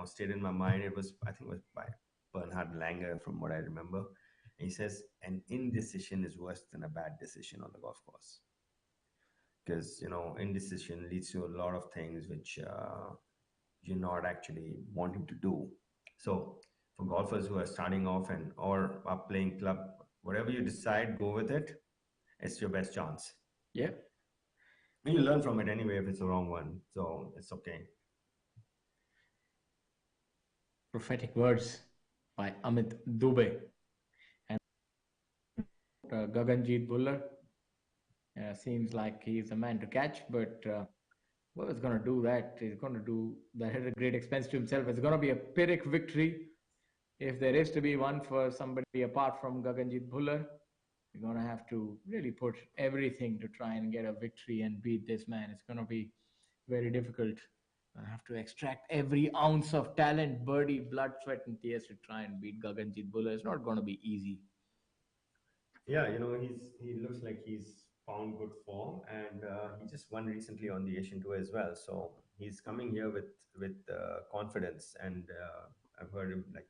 stayed in my mind. I think it was by Bernhard Langer, from what I remember. He says an indecision is worse than a bad decision on the golf course, because indecision leads to a lot of things which you're not actually wanting to do. So for golfers who are starting off and or are playing club, whatever you decide, go with it. It's your best chance. Yeah. And you learn from it anyway if it's the wrong one, so it's okay. Prophetic words by Amit Dubey. And Gaganjeet Bhullar seems like he's the man to catch, but well, he's going to do that. He's going to do that at a great expense to himself. It's going to be a Pyrrhic victory. If there is to be one for somebody apart from Gaganjeet Bhullar, you're going to have to really put everything to try and get a victory and beat this man. It's going to be very difficult. I have to extract every ounce of talent, birdie, blood, sweat, and tears to try and beat Gaganjeet Bhullar. It's not going to be easy. Yeah, he looks like he's found good form, and he just won recently on the Asian Tour as well. So he's coming here with confidence, and I've heard him like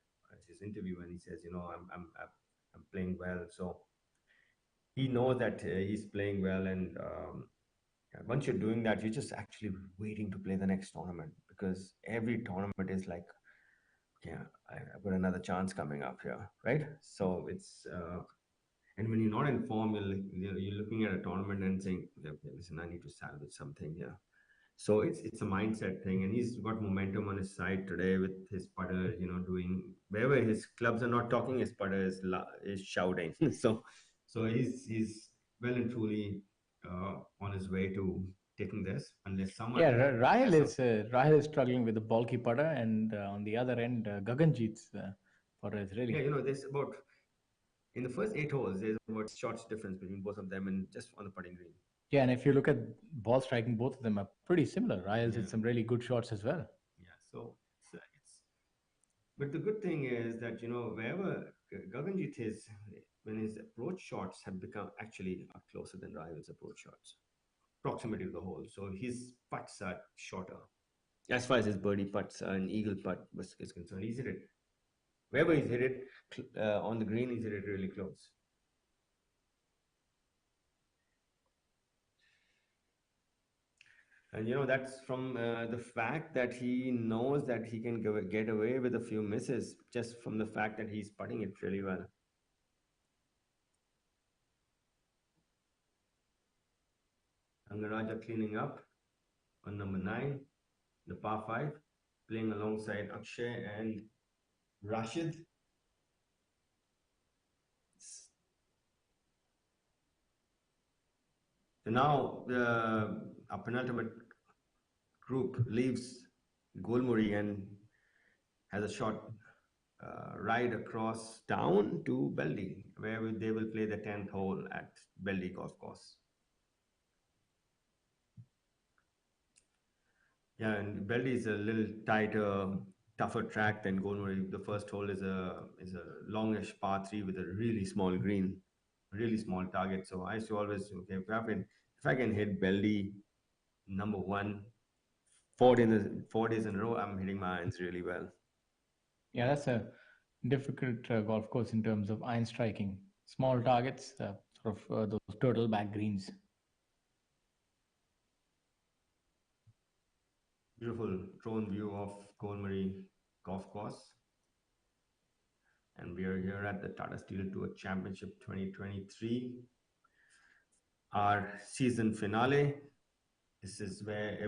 his interview, and he says, I'm playing well. So he knows that he's playing well, and once you're doing that, you're just actually waiting to play the next tournament, because every tournament is like, yeah, I've got another chance coming up here, right? So it's and when you're not in form, you're looking at a tournament and saying, okay, listen, I need to salvage something here. So it's a mindset thing, and he's got momentum on his side today with his putter, doing wherever his clubs are not talking, his putter is shouting. so he's well and truly on his way to taking this, unless someone. Yeah, Rahil is struggling with the bulky putter, and on the other end, Gaganjeet's putter is really. Yeah, there's about in the first 8 holes, there's about shots difference between both of them, and just on the putting green. Yeah, and if you look at ball striking, both of them are pretty similar. Rahil's hit some really good shots as well. Yeah, so it's. But the good thing is that wherever Gaganjeet is, when his approach shots have become actually closer than Rahil's approach shots, proximity to the hole. So his putts are shorter. As far as his birdie putts and eagle putt is concerned, he's hit it. Wherever he's hit it on the green, he's hit it really close. And that's from the fact that he knows that he can get away with a few misses just from the fact that he's putting it really well. Angaraja cleaning up on number 9, the par 5, playing alongside Akshay and Rashid. So now our penultimate group leaves Golmuri and has a short ride across town to Beldih, where they will play the 10th hole at Beldih Golf Course. Yeah, and Beldih is a little tighter, tougher track than Golmuri. The first hole is a longish par 3 with a really small green, really small target. So I used to always, okay, if I can hit Beldih number 1 4 days in a row, I'm hitting my irons really well. Yeah, that's a difficult golf course in terms of iron striking. Small targets, sort of those turtle back greens. Beautiful drone view of Golmuri Golf Course. And we are here at the Tata Steel Tour Championship 2023. Our season finale. This is where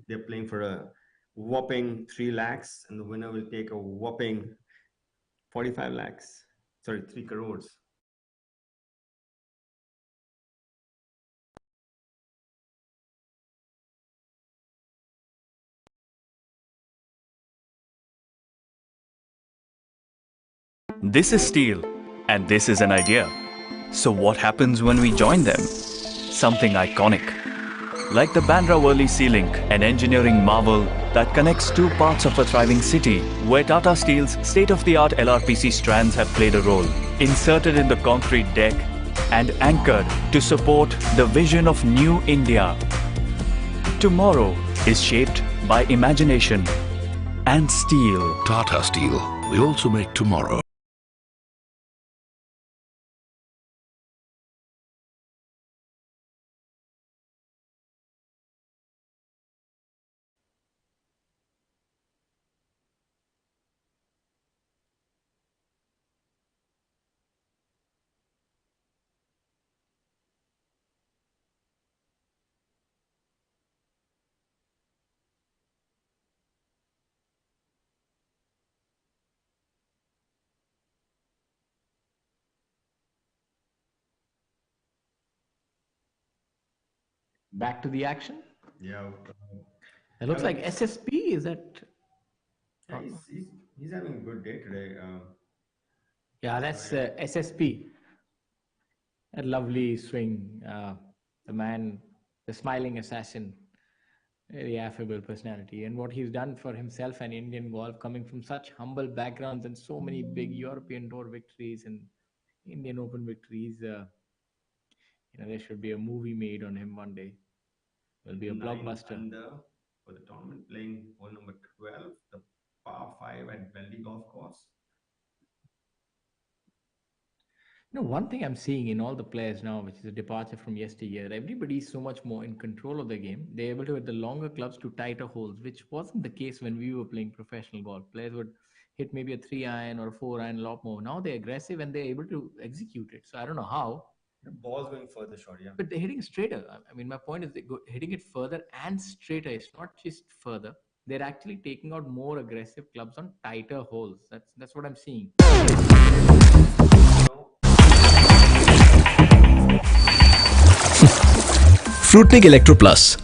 they're playing for a whopping 3 lakhs, and the winner will take a whopping 45 lakhs. Sorry, 3 crores. This is steel, and this is an idea. So what happens when we join them? Something iconic. Like the Bandra Worli Sea Link, an engineering marvel that connects 2 parts of a thriving city, where Tata Steel's state-of-the-art LRPC strands have played a role, inserted in the concrete deck and anchored to support the vision of New India. Tomorrow is shaped by imagination and steel. Tata Steel. We also make tomorrow. Back to the action. Yeah. It looks like SSP. Is that? Yeah, he's having a good day today. Yeah, that's SSP. A lovely swing. The man, the smiling assassin, very affable personality. And what he's done for himself and Indian golf, coming from such humble backgrounds and so many big European Tour victories and Indian Open victories, there should be a movie made on him one day. Will be a 9 blockbuster. under for the tournament, playing hole number 12, the par 5 at Beldih Golf Course. One thing I'm seeing in all the players now, which is a departure from yesteryear, everybody's so much more in control of the game. They're able to hit the longer clubs to tighter holes, which wasn't the case when we were playing professional golf. Players would hit maybe a 3-iron or a 4-iron a lot more. Now they're aggressive and they're able to execute it. So I don't know how. The ball's going further short, yeah. But they're hitting straighter. I mean, my point is hitting it further and straighter. It's not just further. They're actually taking out more aggressive clubs on tighter holes. That's what I'm seeing. Fruitnik electro plus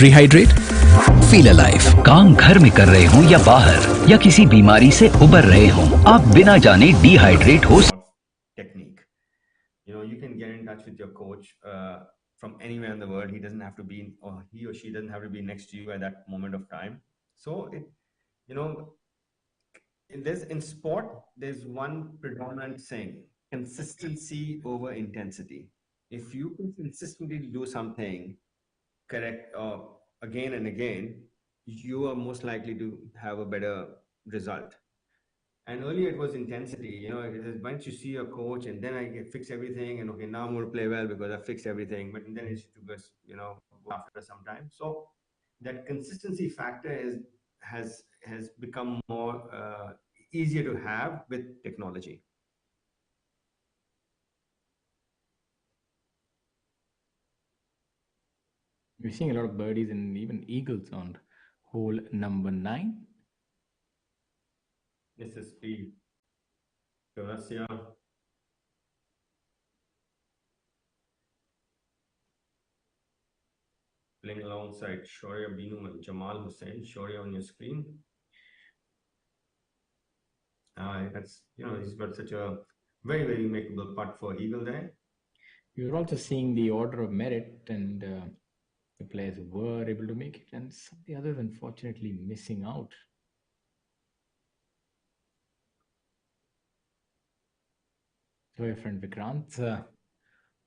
rehydrate feel alive. काम घर में कर रहे हों या बाहर या किसी बीमारी से उबर रहे हों, आप बिना जाने डिहाइड्रेट हो। Technique. You can get in touch with your coach from anywhere in the world. He doesn't have to be, or he or she doesn't have to be next to you at that moment of time. So in sport, there's one predominant saying: consistency over intensity. If you can consistently do something correct again and again, you are most likely to have a better result. And earlier it was intensity. It is once you see a coach and then I fix everything and okay, now I'm going to play well because I fixed everything. But then it's to us, after some time. So that consistency factor has become more easier to have with technology. We're seeing a lot of birdies and even eagles on hole number 9. This is Steve Garcia. Playing alongside Shoria Binu and Jamal Hussain. Shoria on your screen. He's got such a very, very makeable putt for eagle there. You're also seeing the order of merit, and the players were able to make it, and some of the others unfortunately missing out. So your friend Vikrant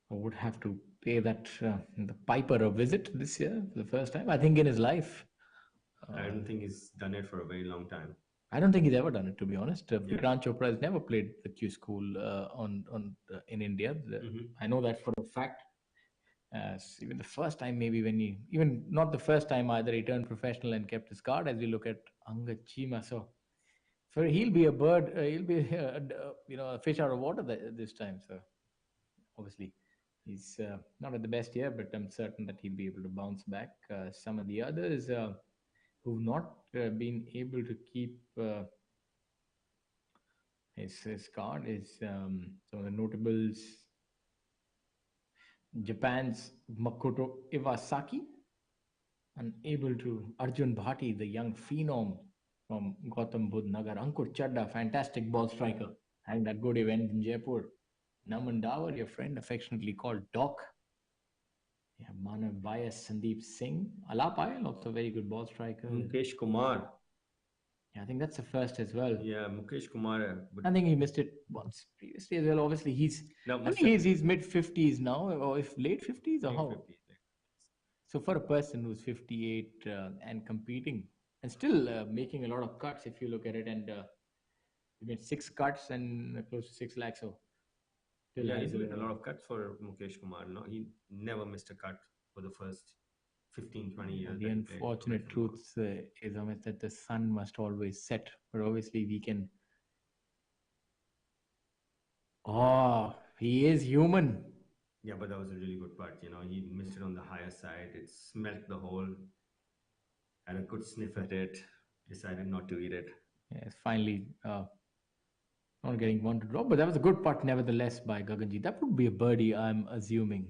would have to pay that the Piper a visit this year for the first time, I think, in his life. I don't think he's done it for a very long time. I don't think he's ever done it, to be honest. Vikrant Chopra has never played the Q school in India. I know that for a fact. Even the first time, maybe even not the first time either, he turned professional and kept his card. As we look at Angad Chima, so he'll be a bird. He'll be a fish out of water this time. So obviously, he's not at the best year, but I'm certain that he'll be able to bounce back. Some of the others who've not been able to keep his card is some of the notables. Japan's Makoto Iwasaki, unable to. Arjun Bhati, the young phenom from Gautam Budh Nagar. Ankur Chadda, fantastic ball striker, having that good event in Jaipur. Naman Dawar, your friend, affectionately called Doc. Yeah, Manav Vyas, Sandeep Singh. Alap Ayal, also a very good ball striker. Mukesh Kumar. Yeah, I think that's the first as well. Yeah, Mukesh Kumar. I think he missed it once previously as well. Obviously, he's mid-50s now, or if late 50s, or how? 50s. So for a person who's 58 and competing and still making a lot of cuts, if you look at it, and he made 6 cuts and close to 6 lakhs. So yeah, he's made a lot of cuts for Mukesh Kumar. No, he never missed a cut for the first 15-20 years. The unfortunate truth is that the sun must always set, but obviously we can. Oh, he is human. Yeah, but that was a really good putt. He missed it on the higher side. It smelt the hole. Had a good sniff at it. Decided not to eat it. Yes, finally not getting one to drop, but that was a good putt nevertheless by Gaganji. That would be a birdie, I'm assuming.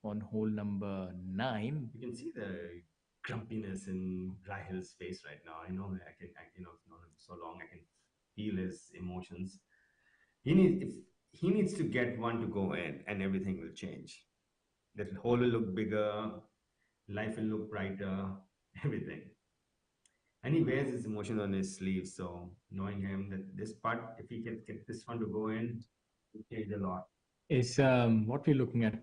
on hole number 9. You can see the grumpiness in Rahil's face right now. I know I've known him so long. I can feel his emotions. He needs to get one to go in, and everything will change. The hole will look bigger, life will look brighter, everything. And he wears his emotions on his sleeve. So knowing him that this part, if he can get this one to go in, will change a lot. Is what we're looking at.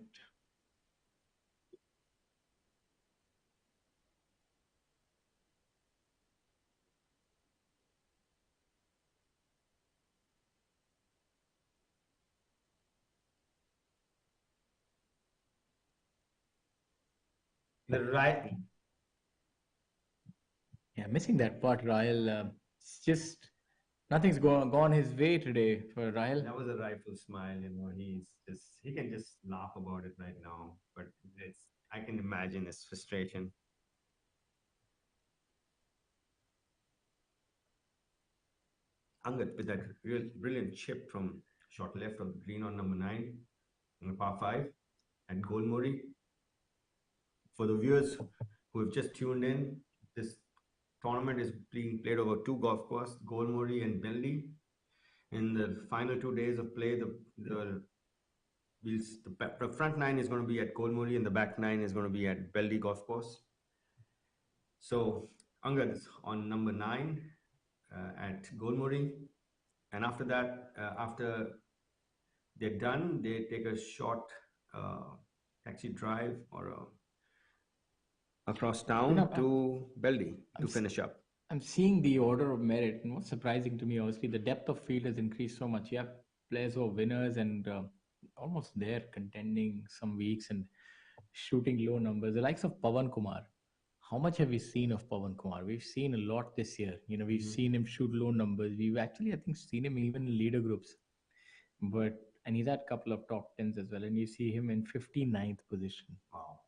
The right, Yeah, missing that part, Rahil. It's just nothing's gone his way today for Rahil. that was a rifle smile. He can just laugh about it right now. But I can imagine his frustration. Angat with that real brilliant chip from short left of the green on number 9 on the par 5 at Golmuri. For the viewers who have just tuned in, this tournament is being played over 2 golf courses, Golmuri and Beldih. In the final 2 days of play, the front 9 is going to be at Golmuri and the back 9 is going to be at Beldih golf course. So Angad is on number 9 at Golmuri, and after that, after they're done, they take a short taxi drive or across town to Beldih to finish up. I'm seeing the order of merit, and what's surprising to me, obviously, the depth of field has increased so much. You have players who are winners and almost there contending some weeks and shooting low numbers. The likes of Pawan Kumar. How much have we seen of Pawan Kumar? We've seen a lot this year. We've seen him shoot low numbers. We've actually, I think, seen him even in leader groups. And he's had a couple of top tens as well. And you see him in 59th position. Wow.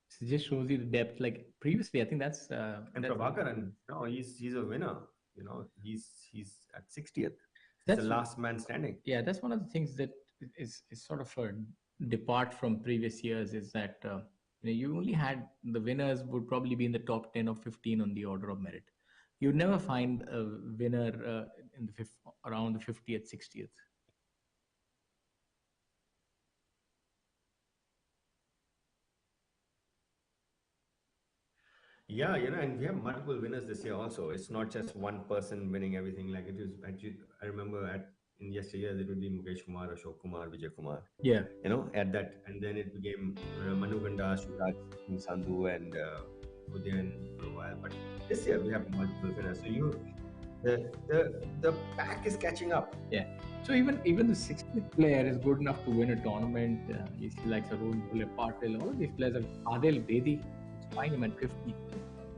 So it just shows you the depth. Like previously, I think that's And Prabhakaran, he's a winner. He's at 60th. That's the last man standing. Yeah, that's one of the things that is sort of a depart from previous years, is that you only had the winners would probably be in the top 10 or 15 on the order of merit. You'd never find a winner in the around the 50th, 60th. Yeah, and we have multiple winners this year also. It's not just one person winning everything. Like it was actually, I remember in yesteryear it would be Mukesh Kumar, Ashok Kumar, Vijay Kumar. Yeah. At that, and then it became Manu Ganda, Shuraj Sandhu, and Udayan for a while. But this year we have multiple winners. So the pack is catching up. Yeah. So even the 60th player is good enough to win a tournament. You see like Arun Bhule Patil, all of these players. Adil Bedi, find him at 50th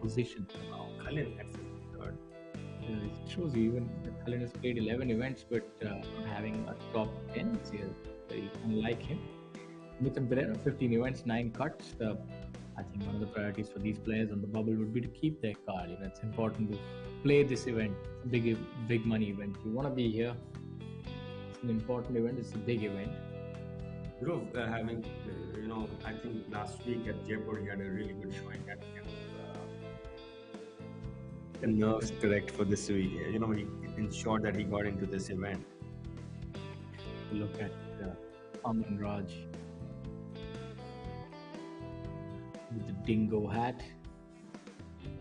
position. Wow, Khalil at 53rd. It shows you even Khalil has played 11 events, but having a top 10 this year, very unlike him. Mithun Pereira, 15 events, 9 cuts. I think one of the priorities for these players on the bubble would be to keep their card. It's important to play this event. It's a big money event. You want to be here. It's an important event. It's a big event. I think last week at Jaipur he had a really good showing. The nerves correct for this week. He ensured that he got into this event. Look at Aman Raj with the dingo hat.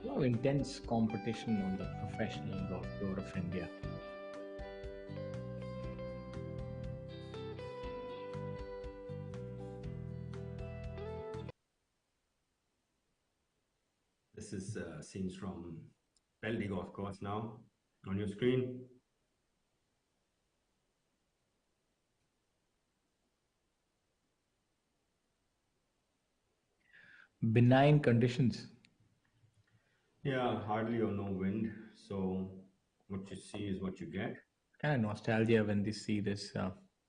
A lot of intense competition on the professional golf tour of India. This is scenes from Beldih golf course now on your screen. Benign conditions. Yeah, hardly or no wind. So what you see is what you get. Kind of nostalgia when they see this.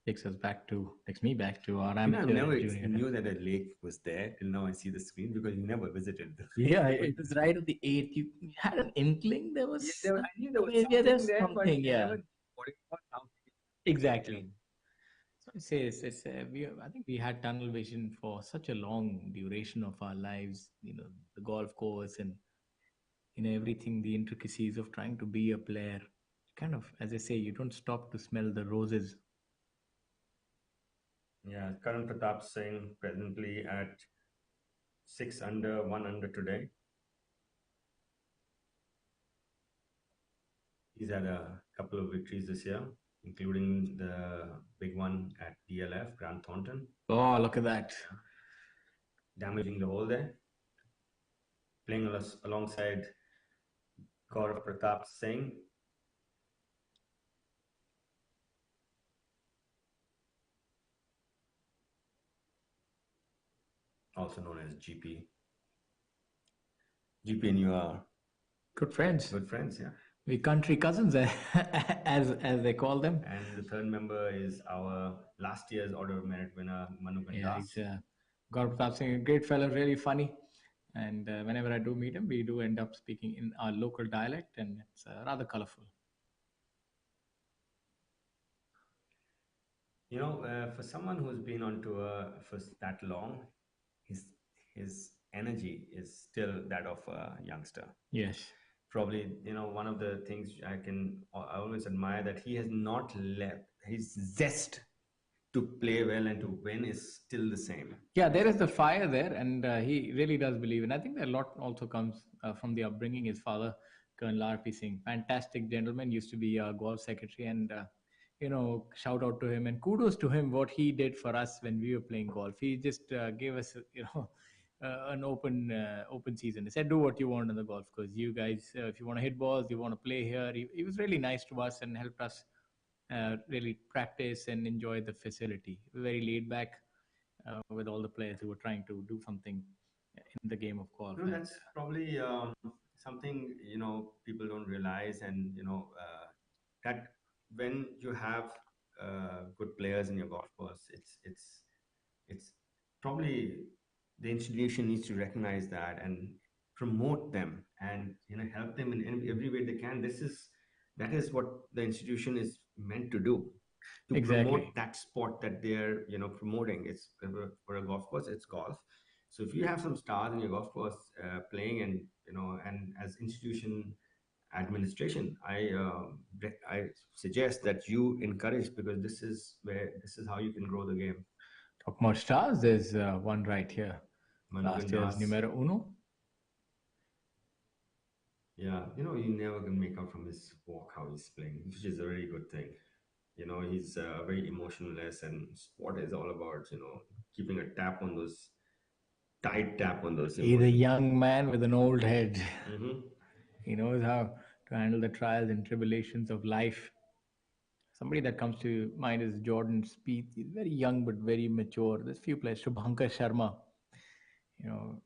Takes me back to our I amateur never junior. knew that a lake was there till now. I see the screen because you never visited. Yeah, it was right at the 8th. You had an inkling there was. I knew there was there's something there, but something. Yeah, what it was, how exactly. So I think we had tunnel vision for such a long duration of our lives. The golf course and everything, the intricacies of trying to be a player. Kind of, as I say, you don't stop to smell the roses. Yeah, Karan Pratap Singh presently at 6 under, 1 under today. He's had a couple of victories this year, including the big one at DLF, Grant Thornton. Oh, look at that. Damaging the hole there. Playing alongside Gaurav Pratap Singh. Also known as GP. GP and you are good friends. Good friends, yeah. We country cousins, as they call them. And the third member is our last year's Order of Merit winner, Manu Gandas. Yeah, he's Gaurav Pratap Singh, a great fellow, really funny. And whenever I do meet him, we do end up speaking in our local dialect, and it's rather colorful. For someone who's been on tour for that long, his energy is still that of a youngster. Yes. Probably, one of the things I always admire that he has not left. His zest to play well and to win is still the same. Yeah, there is the fire there, and he really does believe. And I think that a lot also comes from the upbringing. His father, Colonel R.P. Singh, fantastic gentleman, used to be a golf secretary, and shout out to him and kudos to him what he did for us when we were playing golf. He just gave us, an open season. He said, do what you want on the golf course. You guys, if you want to hit balls, you want to play here. He was really nice to us and helped us really practice and enjoy the facility. Very laid back with all the players who were trying to do something in the game of golf. That's probably something people don't realize, and that when you have good players in your golf course, it's probably the institution needs to recognize that and promote them and help them in every way they can. That is what the institution is meant to do, to promote that sport that they're promoting. It's for a golf course, it's golf. So if you have some stars in your golf course playing, and and as institution administration, I suggest that you encourage, because this is how you can grow the game. Talk more stars. There's one right here. Last year's numero uno. Yeah, you never can make out from his walk how he's playing, which is a very good thing. He's very emotionless, and sport is all about keeping a tight tap on those. He's a young man with an old head. He knows how to handle the trials and tribulations of life. Somebody that comes to mind is Jordan Spieth. He's very young but very mature. There's few players. Shubhankar Sharma.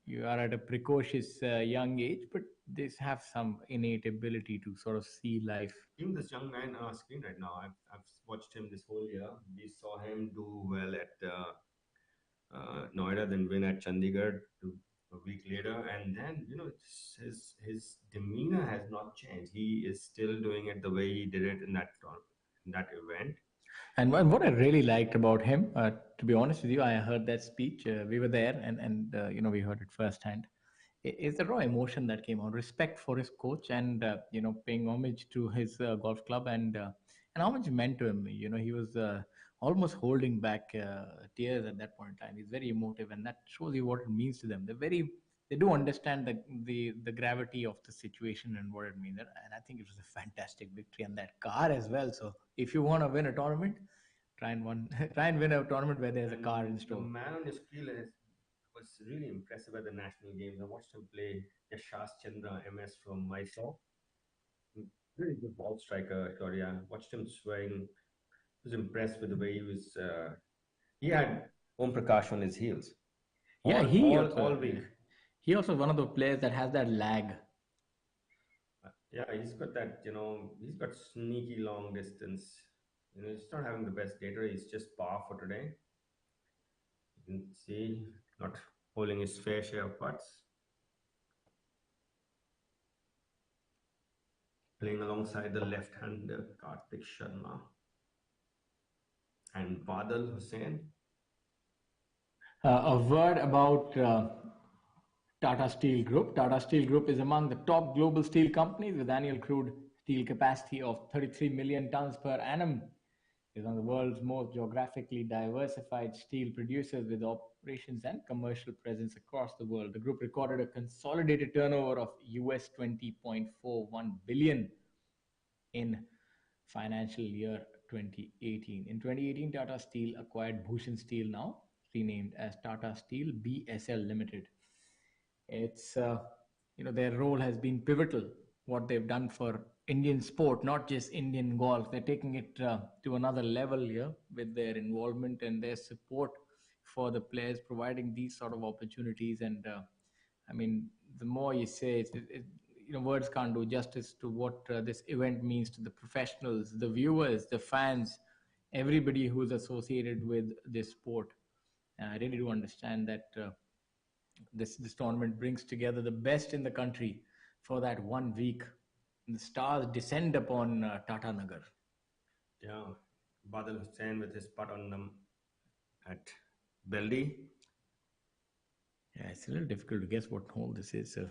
You are at a precocious young age, but they have some innate ability to sort of see life. Even this young man on our screen right now, I've watched him this whole year. We saw him do well at Noida, then win at Chandigarh a week later, and then his demeanor has not changed. He is still doing it the way he did it in that event. And what I really liked about him, to be honest with you, I heard that speech. We were there, and we heard it firsthand. Is the raw emotion that came out, respect for his coach, and paying homage to his golf club, and how much it meant to him. He was almost holding back tears at that point in time. He's very emotive, and that shows you what it means to them. They do understand the gravity of the situation and what it means. And I think it was a fantastic victory, and that car as well. So if you want to win a tournament, try and win a tournament where there's a car in store. The man on the screen was really impressive at the national games. I watched him play Yashas Chandra MS from Mysore. Really good ball striker, Claudia. I watched him swing. I was impressed with the way he was. He had Om Prakash on his heels. All week. He also one of the players that has that lag. Yeah, he's got that, he's got sneaky long distance. He's not having the best data. He's just par for today. You can see, not holding his fair share of putts. Playing alongside the left-hander, Karthik Sharma. And Badal Hussain. A word about Tata Steel Group. Tata Steel Group is among the top global steel companies with annual crude steel capacity of 33 million tons per annum. It is one of the world's most geographically diversified steel producers with operations and commercial presence across the world. The group recorded a consolidated turnover of US 20.41 billion in financial year 2018. In 2018, Tata Steel acquired Bhushan Steel, now renamed as Tata Steel BSL Limited. It's their role has been pivotal. What they've done for Indian sport, not just Indian golf, they're taking it to another level here with their involvement and their support for the players, providing these sort of opportunities. And I mean, the more you say, words can't do justice to what this event means to the professionals, the viewers, the fans, everybody who's associated with this sport. I really do understand that this tournament brings together the best in the country for that 1 week. The stars descend upon Tata Nagar. Yeah, Badal Hussain with his putt on them at Beldih. Yeah, it's a little difficult to guess what hole this is. So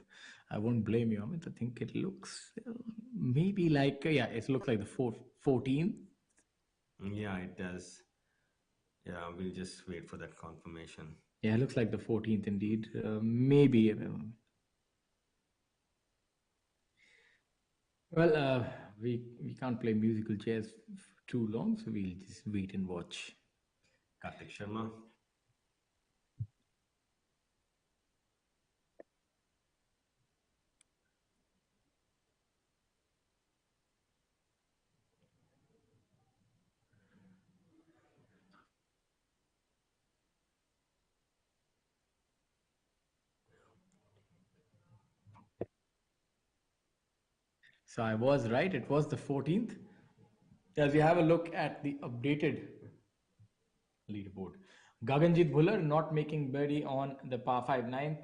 I won't blame you, Amit. I think it looks maybe like, it looks like the 14th. Yeah, it does. Yeah, we'll just wait for that confirmation. Yeah, it looks like the 14th indeed. Maybe. Well, we can't play musical chairs for too long, so we'll just wait and watch. Kartik Sharma. So I was right. It was the 14th. As we have a look at the updated leaderboard, Gaganjit Bhullar not making birdie on the par 5 ninth.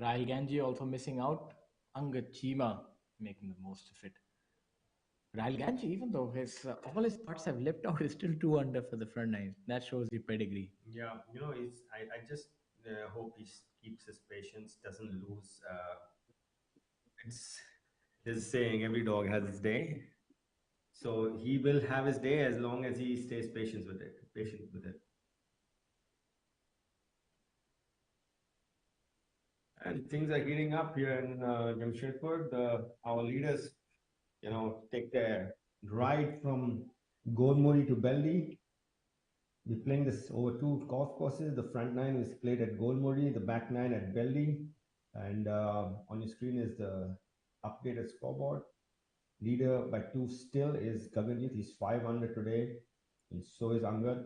Rahul Ganji also missing out. Angad Chima making the most of it. Rahul Ganji, even though all his putts have leapt out, is still 2 under for the front nine. That shows the pedigree. Yeah, I just hope he keeps his patience, doesn't lose. There's a saying, every dog has its day. So he will have his day as long as he stays patient with it. And things are heating up here in Jamshedpur. Our leaders, take their ride from Golmuri to Beldih. We're playing this over 2 golf courses. The front 9 is played at Golmuri, the back 9 at Beldih. And on your screen is the updated scoreboard. Leader by 2 still is Gaganjit. He's 5 under today. And so is Angad.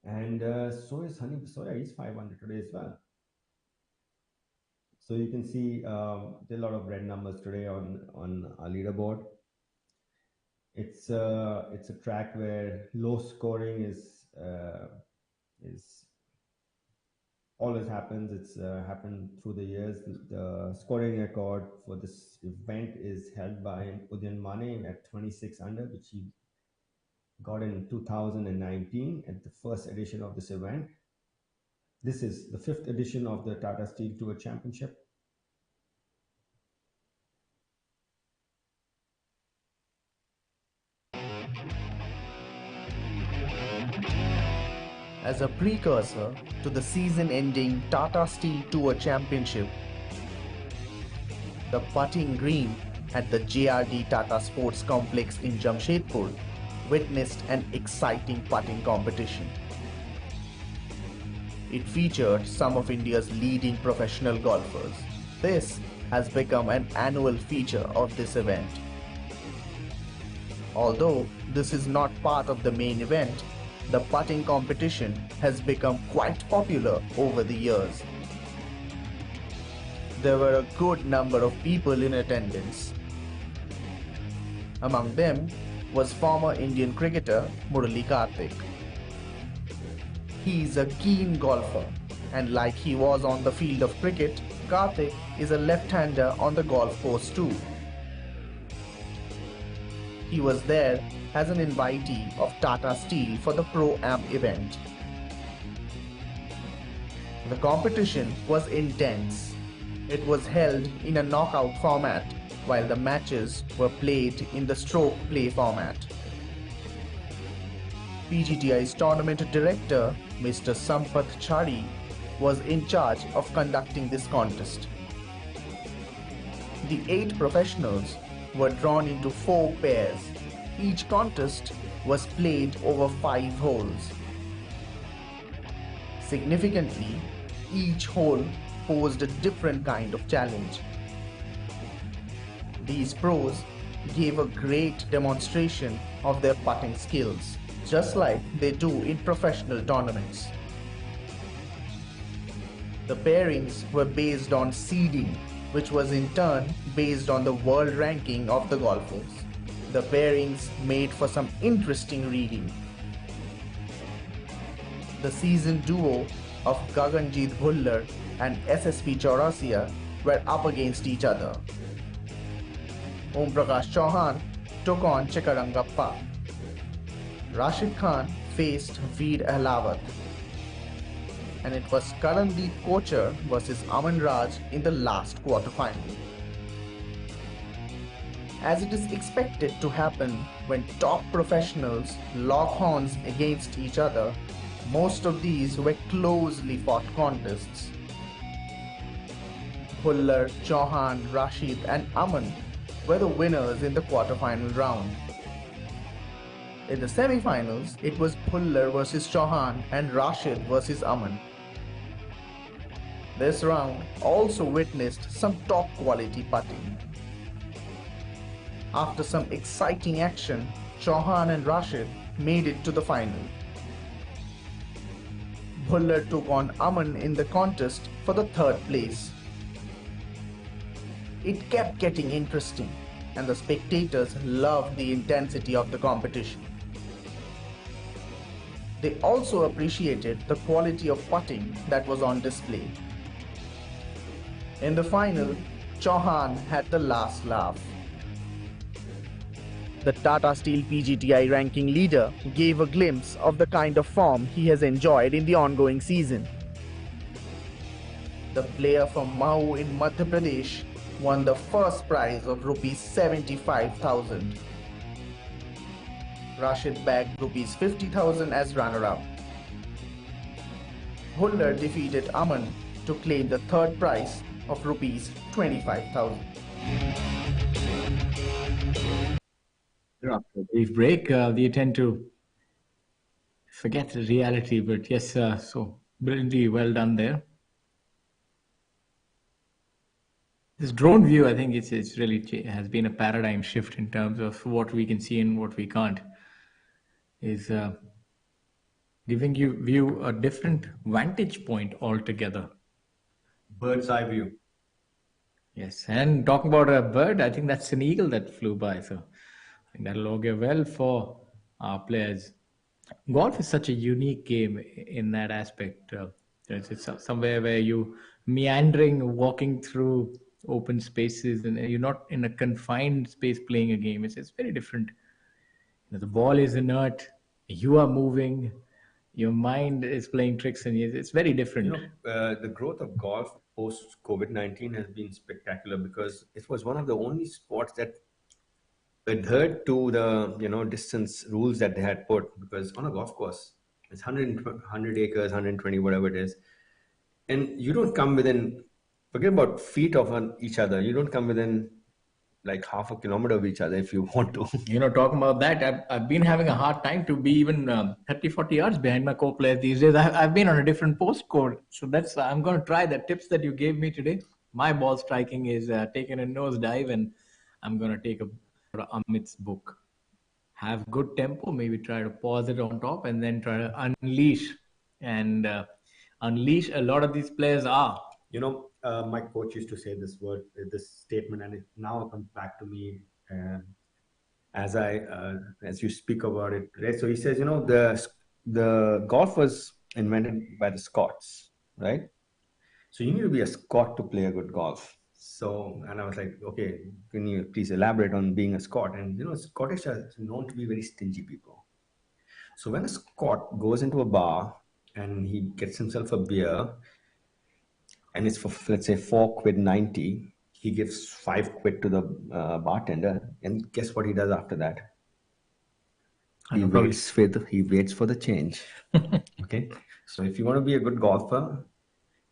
And so is Hani Basoya. He's 5 under today as well. So you can see there are a lot of red numbers today on our leaderboard. It's a track where low scoring is always happens. It's happened through the years. The scoring record for this event is held by Udyan Mane at 26 under, which he got in 2019 at the first edition of this event. This is the 5th edition of the Tata Steel Tour Championship. As a precursor to the season-ending Tata Steel Tour Championship, the putting green at the JRD Tata Sports Complex in Jamshedpur witnessed an exciting putting competition. It featured some of India's leading professional golfers. This has become an annual feature of this event. Although this is not part of the main event, the putting competition has become quite popular over the years. There were a good number of people in attendance. Among them was former Indian cricketer Murali Karthik. He is a keen golfer, and like he was on the field of cricket, Karthik is a left-hander on the golf course too. He was there as an invitee of Tata Steel for the Pro-Am event. The competition was intense. It was held in a knockout format, while the matches were played in the stroke play format. PGTI's tournament director, Mr. Sampath Chari, was in charge of conducting this contest. The 8 professionals were drawn into 4 pairs. Each contest was played over 5 holes. Significantly, each hole posed a different kind of challenge. These pros gave a great demonstration of their putting skills, just like they do in professional tournaments. The pairings were based on seeding, which was in turn based on the world ranking of the golfers. The pairings made for some interesting reading. The seasoned duo of Gaganjeet Bhullar and SSP Chaurasia were up against each other. Om Prakash Chauhan took on Chikarangappa. Rashid Khan faced Veer Ahlawat. And it was Karandeep Kochar versus Aman Raj in the last quarterfinal. As it is expected to happen when top professionals lock horns against each other, most of these were closely fought contests. Bhullar, Chauhan, Rashid and Aman were the winners in the quarterfinal round. In the semi-finals, it was Bhullar versus Chauhan and Rashid versus Aman. This round also witnessed some top quality putting. After some exciting action, Chauhan and Rashid made it to the final. Bhullar took on Aman in the contest for the 3rd place. It kept getting interesting, and the spectators loved the intensity of the competition. They also appreciated the quality of putting that was on display. In the final, Chauhan had the last laugh. The Tata Steel PGTI ranking leader gave a glimpse of the kind of form he has enjoyed in the ongoing season. The player from Mahu in Madhya Pradesh won the first prize of Rs 75,000. Rashid bagged Rs 50,000 as runner-up. Bhullar defeated Aman to claim the 3rd prize of Rs 25,000. After a brief break, we tend to forget the reality, but yes, so brilliantly well done there. This drone view, I think it's really has been a paradigm shift in terms of what we can see and what we can't. Is giving you a different vantage point altogether. Bird's eye view. Yes, and talking about a bird, I think that's an eagle that flew by. So I think that'll augur well for our players. Golf is such a unique game in that aspect. It's somewhere where you meandering, walking through open spaces, and you're not in a confined space playing a game. It's very different. The ball is inert, you are moving, your mind is playing tricks, and it's very different. The growth of golf post COVID-19 has been spectacular because it was one of the only sports that adhered to the distance rules that they had put. Because on a golf course, it's 100 acres, 120, whatever it is, and you don't come within. Forget about feet of each other. You don't come within like half a kilometer of each other if you want to. Talking about that, I've been having a hard time to be even 30, 40 yards behind my co-players these days. I've been on a different postcode. So I'm going to try the tips that you gave me today. My ball striking is taking a nosedive, and I'm going to take Amit's book. Have good tempo, maybe try to pause it on top and then try to unleash. And unleash a lot of these players are. My coach used to say this statement, and it now comes back to me as you speak about it, right? So he says, the golf was invented by the Scots, right? So you need to be a Scot to play a good golf. So, and I was like, okay, can you please elaborate on being a Scot? And Scottish are known to be very stingy people. So when a Scot goes into a bar and he gets himself a beer, and it's for, let's say, £4.90, he gives £5 to the bartender, and guess what he does after that? He waits for the change. Okay, so if you want to be a good golfer,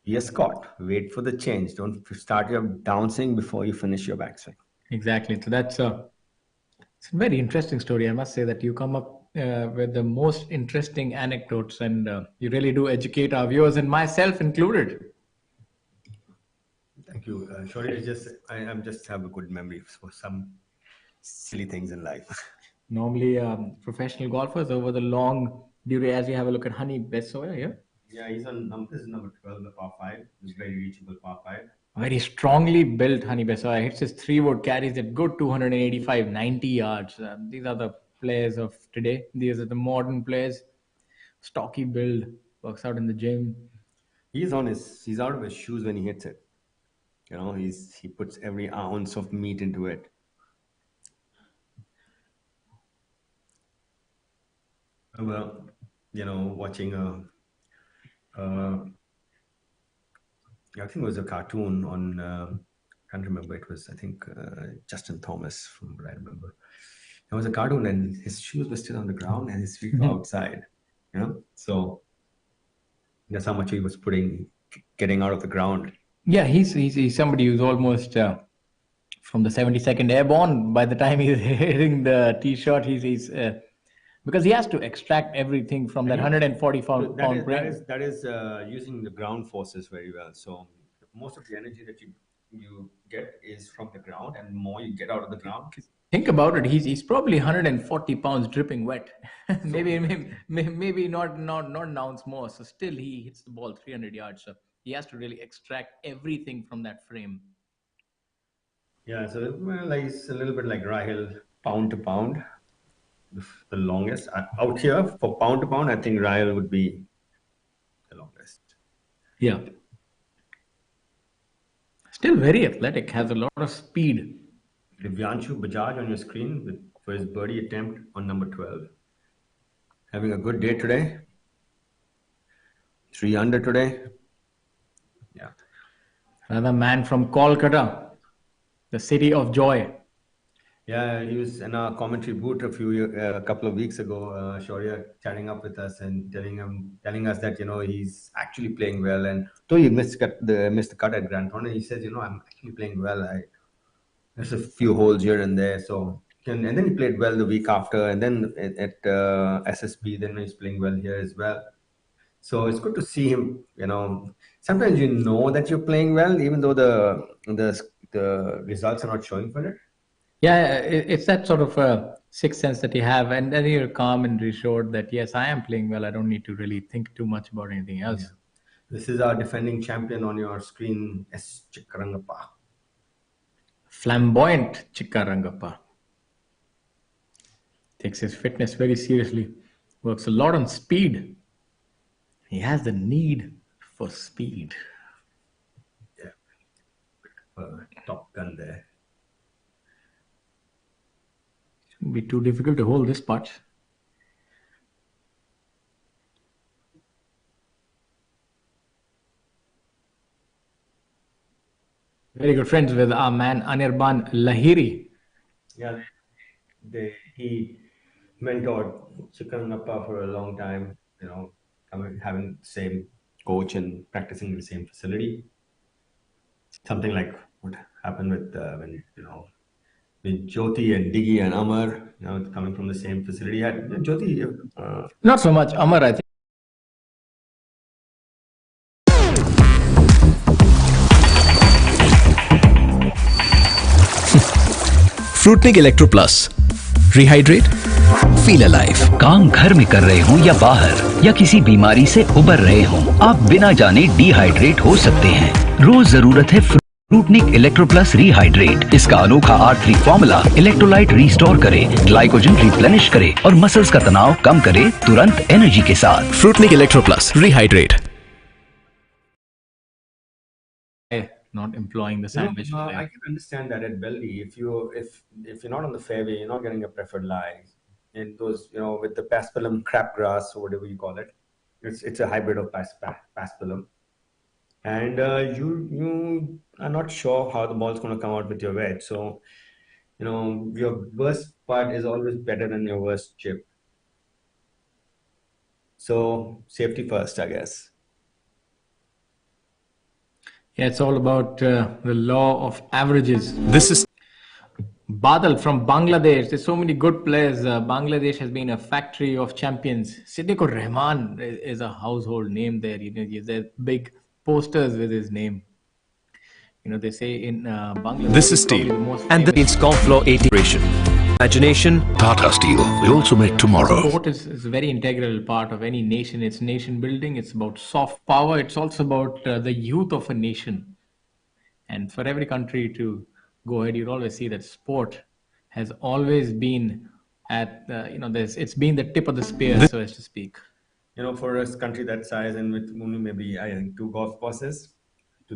be a Scot. Wait for the change. Don't start your downswing before you finish your backswing. Exactly. So it's a very interesting story. I must say that you come up with the most interesting anecdotes, and you really do educate our viewers, and myself included. Thank you. Sorry, I just have a good memory for some silly things in life. Normally, professional golfers over the long duration, as you have a look at Honey Besoya here. Yeah, he's on number 12, the par 5. It's very reachable par 5. Very strongly built Honey Besoya. Hits his 3-wood, carries it good 285, 90 yards. These are the players of today. These are the modern players. Stocky build, works out in the gym. He's out of his shoes when he hits it. He puts every ounce of meat into it. Well, watching I think it was a cartoon on, can't remember, it was, I think, Justin Thomas, from what I remember. It was a cartoon and his shoes were still on the ground and his feet were outside. So that's how much he was getting out of the ground. Yeah, he's somebody who's almost from the 72nd Airborne. By the time he's hitting the tee shot, he's because he has to extract everything from that 140-pound frame. That is using the ground forces very well. So most of the energy that you get is from the ground, and the more you get out of the ground. Think about it. He's probably 140 pounds dripping wet. maybe not an ounce more. So still he hits the ball 300 yards. So he has to really extract everything from that frame. Yeah, so it's a little bit like Rahil, pound to pound. The longest out here for pound to pound, I think Rahil would be the longest. Yeah, still very athletic, has a lot of speed. Divyanshu Bajaj on your screen for his birdie attempt on number 12. Having a good day today. 3 under today. Yeah. Another man from Kolkata, the city of joy. Yeah, he was in our commentary booth a couple of weeks ago. Shaurya chatting up with us and telling us that he's actually playing well. And though he missed the cut at Grand Tournament, he says I'm actually playing well. There's a few holes here and there. So and then he played well the week after, and then at SSB, then he's playing well here as well. So it's good to see him. Sometimes that you're playing well, even though the results are not showing for it. Yeah, it's that sort of sixth sense that you have, and then you're calm and reassured that yes, I am playing well. I don't need to really think too much about anything else. Yeah. This is our defending champion on your screen, S. Chikkarangappa. Flamboyant Chikkarangappa. Takes his fitness very seriously. Works a lot on speed. He has the need for speed. Yeah. Top Gun there. Shouldn't be too difficult to hold this putt. Very good friends with our man Anirban Lahiri. Yeah, he mentored Chikkarangappa for a long time, having the same coach and practicing in the same facility. Something like what happened with with Jyoti and Diggy and Amar, coming from the same facility. Jyoti, not so much Amar, I think. Fruitnik electro plus, rehydrate, feel alive. काम घर में कर रहे हो या बाहर, या किसी बीमारी से उबर रहे हो, आप बिना जाने डिहाइड्रेट हो सकते हैं। रोज जरूरत है फ्रूटनिक इलेक्ट्रो प्लस रिहाइड्रेट। इसका अनोखा R3 फॉर्मूला इलेक्ट्रोलाइट रिस्टोर करे, ग्लाइकोजन रिप्लेनिश करे और मसल्स का तनाव कम करे तुरंत एनर्जी के साथ। Fruitnik electro plus rehydrate. not employing the You know, sandwich I player. can understand that at Beldih, if you're not on the fairway, you're not getting a preferred lie. And those, with the paspalum crabgrass or whatever you call it, it's a hybrid of paspalum, and you are not sure how the ball's going to come out with your wedge. So, your worst putt is always better than your worst chip. So safety first, I guess. Yeah, it's all about the law of averages. This is Badal from Bangladesh. There's so many good players. Bangladesh has been a factory of champions. Siddiqur Rahman is a household name there. There's big posters with his name. They say in Bangladesh. this is he's probably steel, the most and the famous. it's Conflow 80. Imagination. Tata Steel. We also make tomorrow. Sport is a very integral part of any nation. It's nation building. It's about soft power. It's also about the youth of a nation. And for every country to go ahead, you'll always see that sport has always been at it's been the tip of the spear, so as to speak. For a country that size and with only maybe I think 2 golf courses, to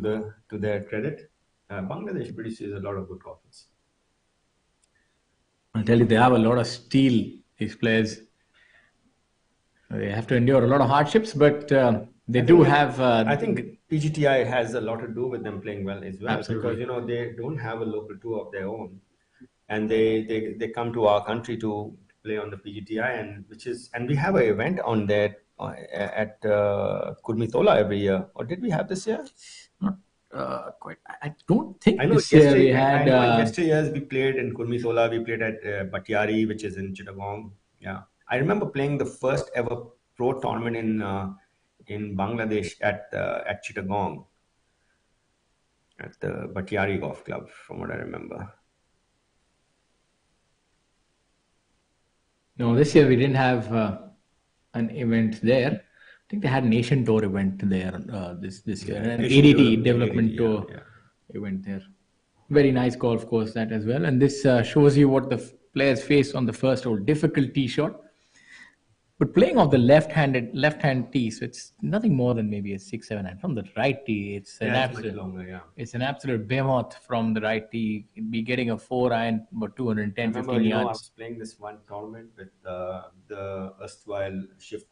their credit, Bangladesh produces a lot of good golfers. I'll tell you, they have a lot of steel. These players, they have to endure a lot of hardships, but they do have. I think PGTI has a lot to do with them playing well as well. Absolutely. Because they don't have a local tour of their own, and they come to our country to play on the PGTI, and we have an event on that at Kurmitola every year. Or did we have this year? Not quite. I don't think I know this year we had. I know in yesteryears we played in Kurmitola, we played at Batiari, which is in Chittagong. Yeah, I remember playing the first ever pro tournament in Bangladesh at Chittagong, at the Batiari Golf Club, from what I remember. No, this year we didn't have an event there. I think they had Nation Tour event there this year, and Nation ADT Tour, Development ADT, Tour yeah. event there. Very nice golf course that as well. And this shows you what the players face on the first hole. Difficult tee shot, but playing off the left-hand tee, so it's nothing more than maybe a 6-7 from the right tee. It's an It's absolute much longer, yeah. It's an absolute behemoth from the right tee. You'd be getting a 4-iron, about 210, Remember, 15 I yards. was playing this one tournament with the erstwhile Shiv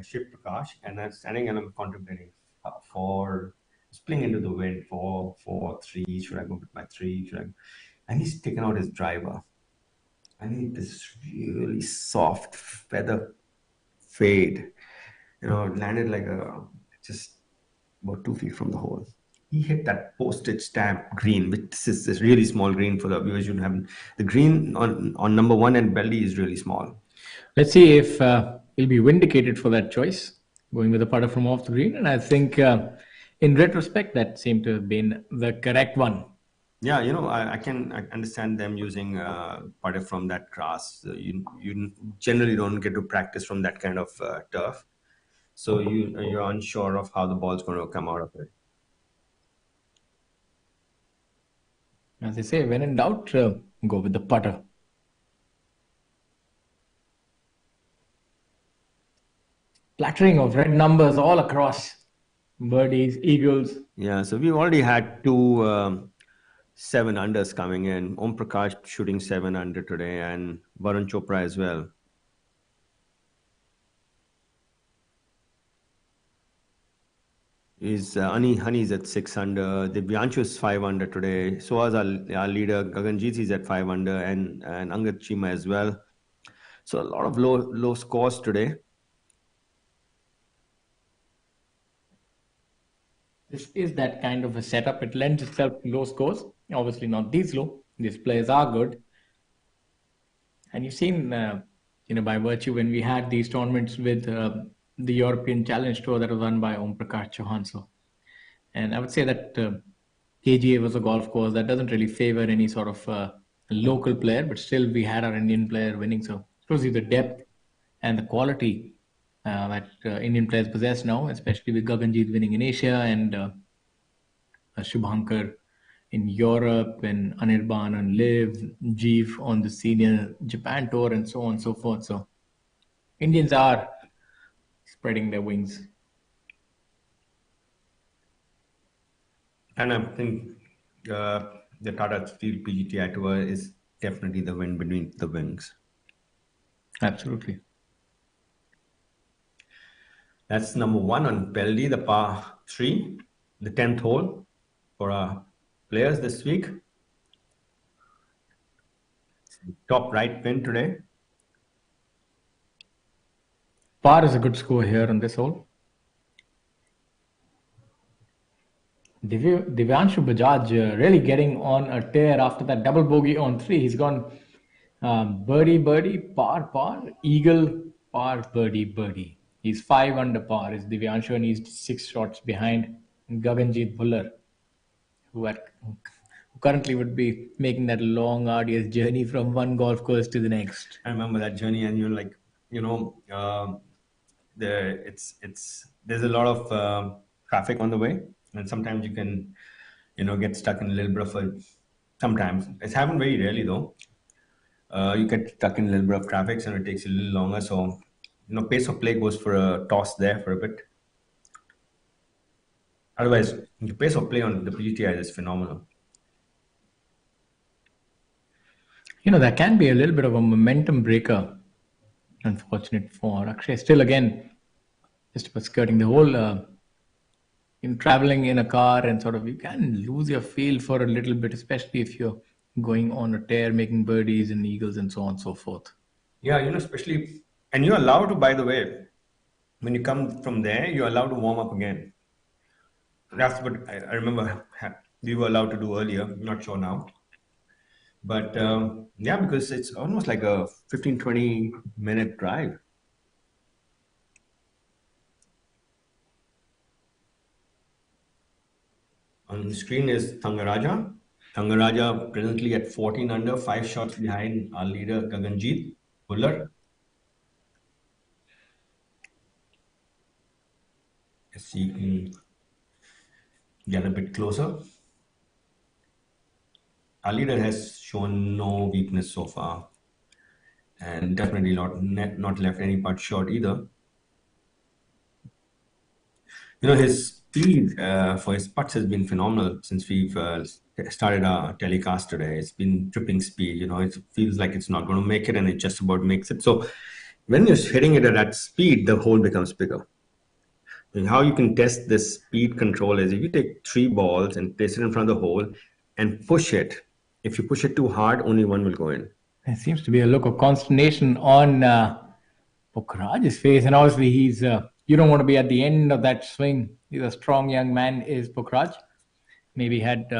Prakash, and I'm standing and I'm contemplating just playing into the wind, 4-3. Should I go with my 3? And he's taken out his driver. I need this really soft feather fade. It landed like just about 2 feet from the hole. He hit that postage stamp green, which is this really small green for the viewers. You have the green on number 1 and Beldih is really small. Let's see if he'll be vindicated for that choice, going with a putter from off the green. And I think in retrospect, that seemed to have been the correct one. Yeah, I can understand them using putter from that grass. You generally don't get to practice from that kind of turf. So you're unsure of how the ball's going to come out of it. As they say, when in doubt, go with the putter. Plattering of red numbers all across. Birdies, eagles. Yeah, so we've already had 2 7-unders coming in. Om Prakash shooting 7 under today, and Varun Chopra as well. Honey's at 6 under. Divyanshu is 5 under today. So was our leader Gaganjit is at 5 under, and Angad Chima as well. So a lot of low scores today. This is that kind of a setup. It lends itself to low scores. Obviously not these low. These players are good. And you've seen, by virtue when we had these tournaments with the European Challenge Tour that was run by Om Prakash Chauhan. And I would say that KGA was a golf course that doesn't really favor any sort of local player, but still we had our Indian player winning. So it shows you the depth and the quality that Indian players possess now, especially with Gaganjit winning in Asia and Shubhankar in Europe and Anirban on Live, Jeev on the senior Japan tour and so on and so forth. So Indians are spreading their wings. And I think the Tata Steel PGTI Tour is definitely the wind beneath the wings. Absolutely. That's number one on Beldih, the par 3, the 10th hole for our players this week. Top right pin today. Par is a good score here on this hole. Divyanshu Bajaj really getting on a tear after that double bogey on 3. He's gone birdie, par, eagle, par, birdie. He's 5 under par is Divyanshu, and he's 6 shots behind Gaganjeet Bhullar, who currently would be making that long, arduous journey from one golf course to the next. I remember that journey, and you're like, there's a lot of traffic on the way, and sometimes you can, get stuck in a little bit of a. Sometimes it's happened very rarely though. You get stuck in a little bit of traffic, and it takes a little longer. So, pace of play goes for a toss there for a bit. Otherwise, the pace of play on the PGTI is phenomenal. That can be a little bit of a momentum breaker. Unfortunate for Akshay. Still, again, just about skirting the whole. In traveling in a car, and sort of you can lose your feel for a little bit, especially if you're going on a tear, making birdies and eagles and so on and so forth. Yeah, especially, and you're allowed to, by the way, when you come from there, you're allowed to warm up again. That's what I remember we were allowed to do earlier. I'm not sure now. But yeah, because it's almost like a 15-20 minute drive. On the screen is Thangaraja. Thangaraja presently at 14 under, 5 shots behind our leader Gaganjeet Bhullar. Let's see if we can get a bit closer. Our leader has shown no weakness so far, and definitely not left any putt short either. His speed for his putts has been phenomenal since we've started our telecast today. It's been tripping speed. It feels like it's not going to make it, and it just about makes it. So when you're hitting it at that speed, the hole becomes bigger. And how you can test this speed control is if you take 3 balls and place it in front of the hole and push it. If you push it too hard, only one will go in. There seems to be a look of consternation on Pukhraj's face, and obviously he's. You don't want to be at the end of that swing. He's a strong young man, is Pukhraj. Maybe had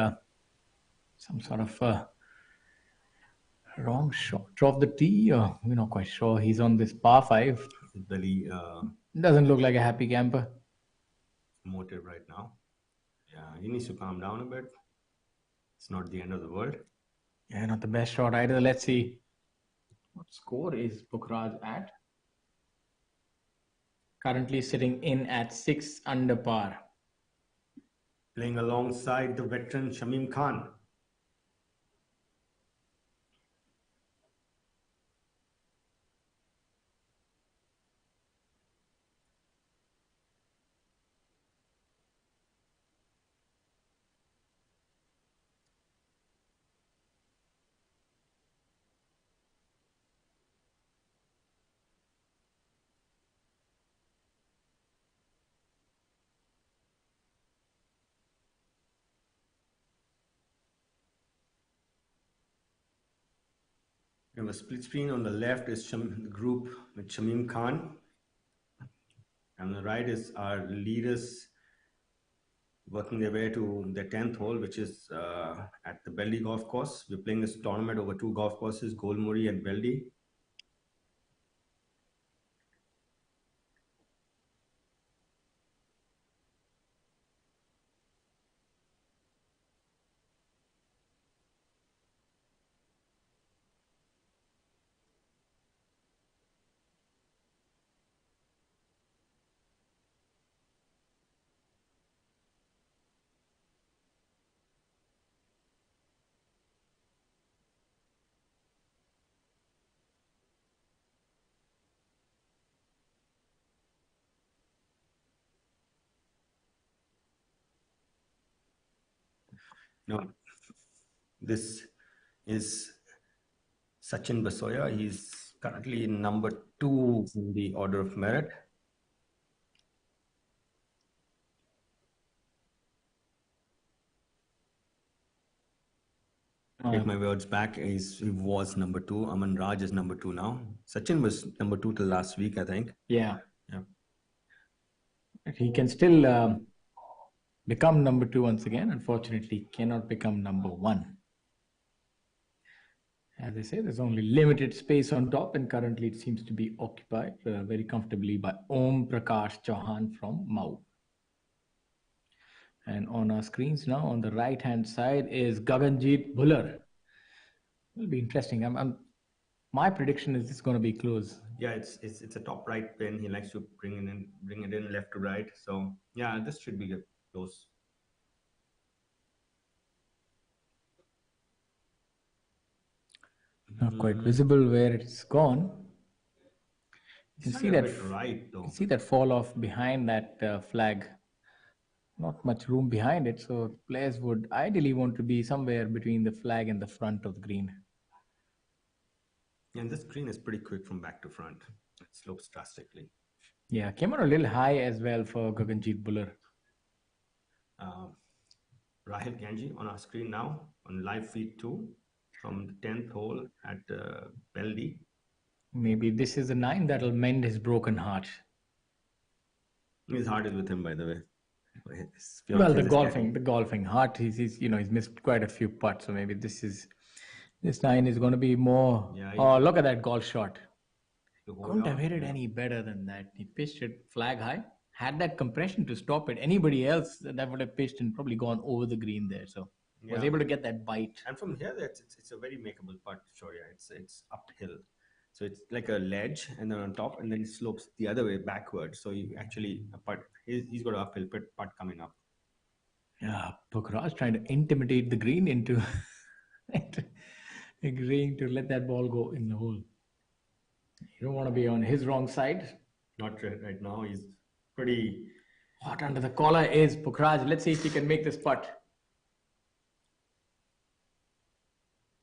some sort of wrong shot of the tee, or we're not quite sure. He's on this par 5. Doesn't look like a happy camper. Motive right now. Yeah, he needs to calm down a bit. It's not the end of the world. Yeah, not the best shot either. Let's see. What score is Pukhraj at? Currently sitting in at 6 under par. Playing alongside the veteran Shamim Khan. We have a split screen. On the left is the group with Shamim Khan. And on the right is our leaders working their way to the 10th hole, which is at the Beldih golf course. We're playing this tournament over 2 golf courses, Golmuri and Beldih. No, this is Sachin Basoya. He's currently number 2 in the order of merit. Take my words back. He was number 2. Aman Raj is number 2 now. Sachin was number 2 till last week, I think. Yeah. Yeah. He can still become number 2 once again. Unfortunately, cannot become number 1. As I say, there's only limited space on top, and currently it seems to be occupied very comfortably by Om Prakash Chauhan from Mau. And on our screens now, on the right-hand side is Gaganjeet Bhullar. It'll be interesting. My prediction is it's going to be close. Yeah, it's a top right pin. He likes to bring it in left to right. So yeah, this should be good. Close. Not quite visible where it's gone. You can see that right, though. You can see that fall off behind that flag. Not much room behind it, so players would ideally want to be somewhere between the flag and the front of the green. And this green is pretty quick from back to front. It slopes drastically. Yeah, came on a little high as well for Gaganjeet Bhullar. Rahil Ganji on our screen now on live feed 2 from the 10th hole at Beldih. Maybe this is the 9 that'll mend his broken heart. His heart is with him, by the way. Well, the golfing heart. He's missed quite a few putts, so maybe this 9 is going to be more. Yeah, oh, look at that golf shot! Couldn't have hit it any better than that. He pitched it flag high. Had that compression to stop it. Anybody else that would have pitched and probably gone over the green there. So was able to get that bite. And from here, it's a very makeable putt. Sure, yeah, it's uphill. So it's like a ledge, and then on top, and then it slopes the other way backwards. So you actually he's got an uphill putt coming up. Yeah, Pukhraj trying to intimidate the green into agreeing to let that ball go in the hole. You don't want to be on his wrong side. Not right now. He's pretty hot under the collar. Is Pukhraj? Let's see if he can make this putt.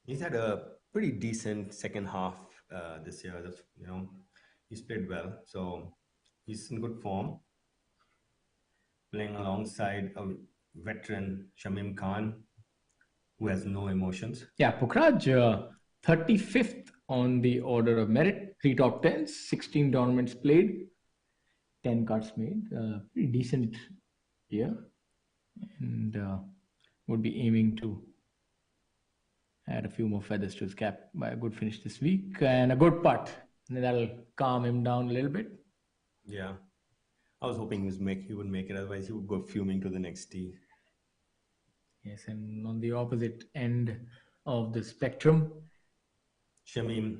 He's had a pretty decent second half this year. He's played well, so he's in good form. Playing alongside a veteran Shamim Khan, who has no emotions. Yeah, Pukhraj, 35th on the order of merit, 3 top 10s, 16 tournaments played, 10 cuts made. Pretty decent year, and would be aiming to add a few more feathers to his cap by a good finish this week and a good putt. And that'll calm him down a little bit. Yeah. I was hoping he would make it, otherwise he would go fuming to the next tee. Yes, and on the opposite end of the spectrum, Shamim.